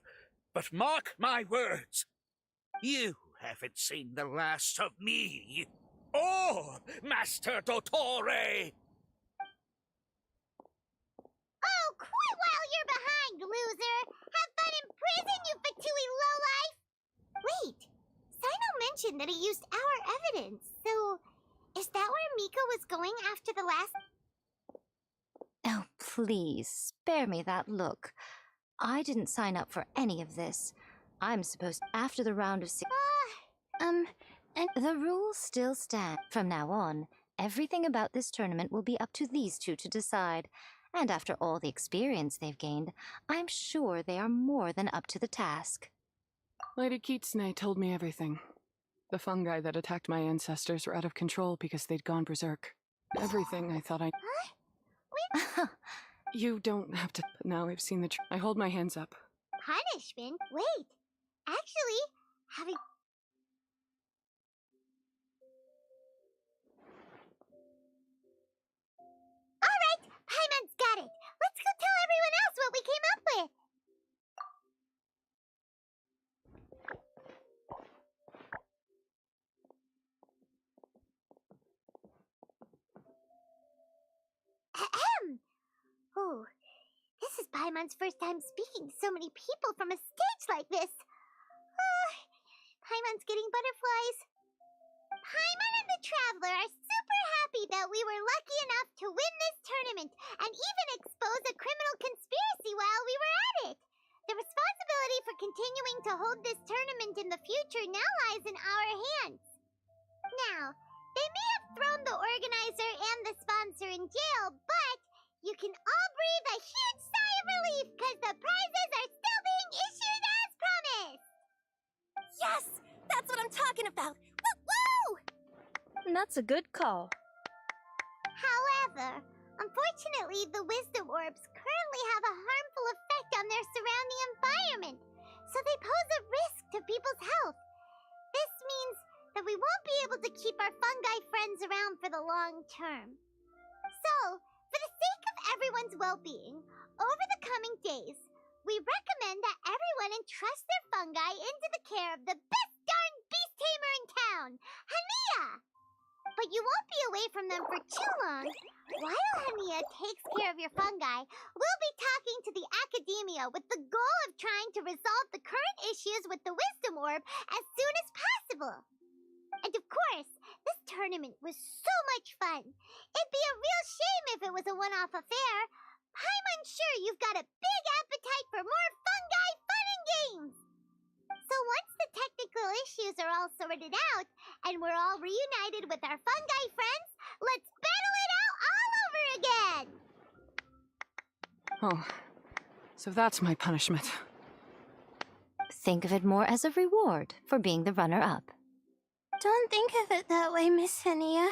but mark my words. You haven't seen the last of me. Or Master Dottore! Oh, quit while you're behind, loser! Have fun in prison, you fatui lowlife! Wait, Sino mentioned that he used our evidence, so is that where Miko was going after the last... Oh, please, spare me that look. I didn't sign up for any of this. I'm supposed after the round of six... and the rules still stand. From now on, everything about this tournament will be up to these two to decide. And after all the experience they've gained, I'm sure they are more than up to the task. Lady Kitsune told me everything. The fungi that attacked my ancestors were out of control because they'd gone berserk. Everything I thought I... You don't have to... But now I've seen the... I hold my hands up. Punishment? Wait, actually, having... Alright, Paimon's got it! Let's go tell everyone else what we came up with! Ahem! Oh, this is Paimon's first time speaking to so many people from a stage like this. Paimon's getting butterflies. Paimon and the Traveler are super happy that we were lucky enough to win this tournament and even expose a criminal conspiracy while we were at it. The responsibility for continuing to hold this tournament in the future now lies in our hands. Now, they may have thrown the organizer and the sponsor in jail, but you can all breathe a huge sigh of relief because the prizes are still being issued as promised! Yes! That's what I'm talking about! Woo! That's a good call. However, unfortunately, the wisdom orbs currently have a harmful effect on their surrounding environment, so they pose a risk to people's health. This means that we won't be able to keep our fungi friends around for the long term. So, for the sake of everyone's well-being, over the coming days, we recommend that everyone entrust their fungi into the care of the best darn beast tamer in town, Hania! But you won't be away from them for too long. While Hania takes care of your fungi, we'll be talking to the academia with the goal of trying to resolve the current issues with the wisdom orb as soon as possible. And of course, this tournament was so much fun. It'd be a real shame if it was a one-off affair. I'm sure you've got a big appetite for more fungi fun and games. So once the technical issues are all sorted out, and we're all reunited with our fungi friends, let's battle it out all over again! Oh, so that's my punishment. Think of it more as a reward for being the runner-up. Don't think of it that way, Miss Henia.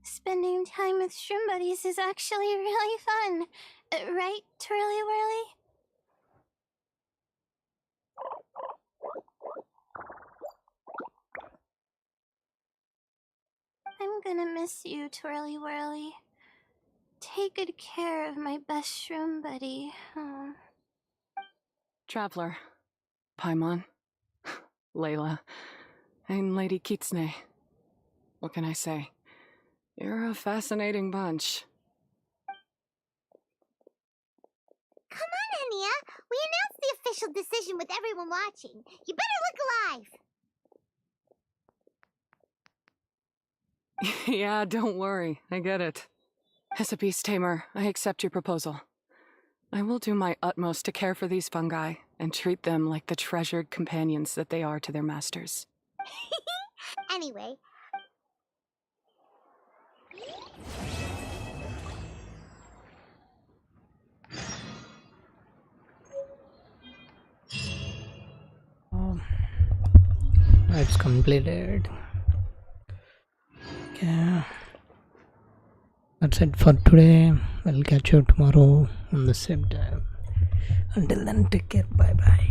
Spending time with shroom buddies is actually really fun. Right, Twirly Whirly? I'm gonna miss you, Twirly Whirly. Take good care of my best shroom buddy. Oh. Traveler, Paimon, Layla, and Lady Kitsune. What can I say? You're a fascinating bunch. Come on, Henia. We announced the official decision with everyone watching. You better look alive. Yeah, don't worry. I get it. As a beast tamer, I accept your proposal. I will do my utmost to care for these fungi and treat them like the treasured companions that they are to their masters. Anyway. It's completed. Okay. That's it for today. I'll catch you tomorrow on the same time. Until then, take care. Bye bye.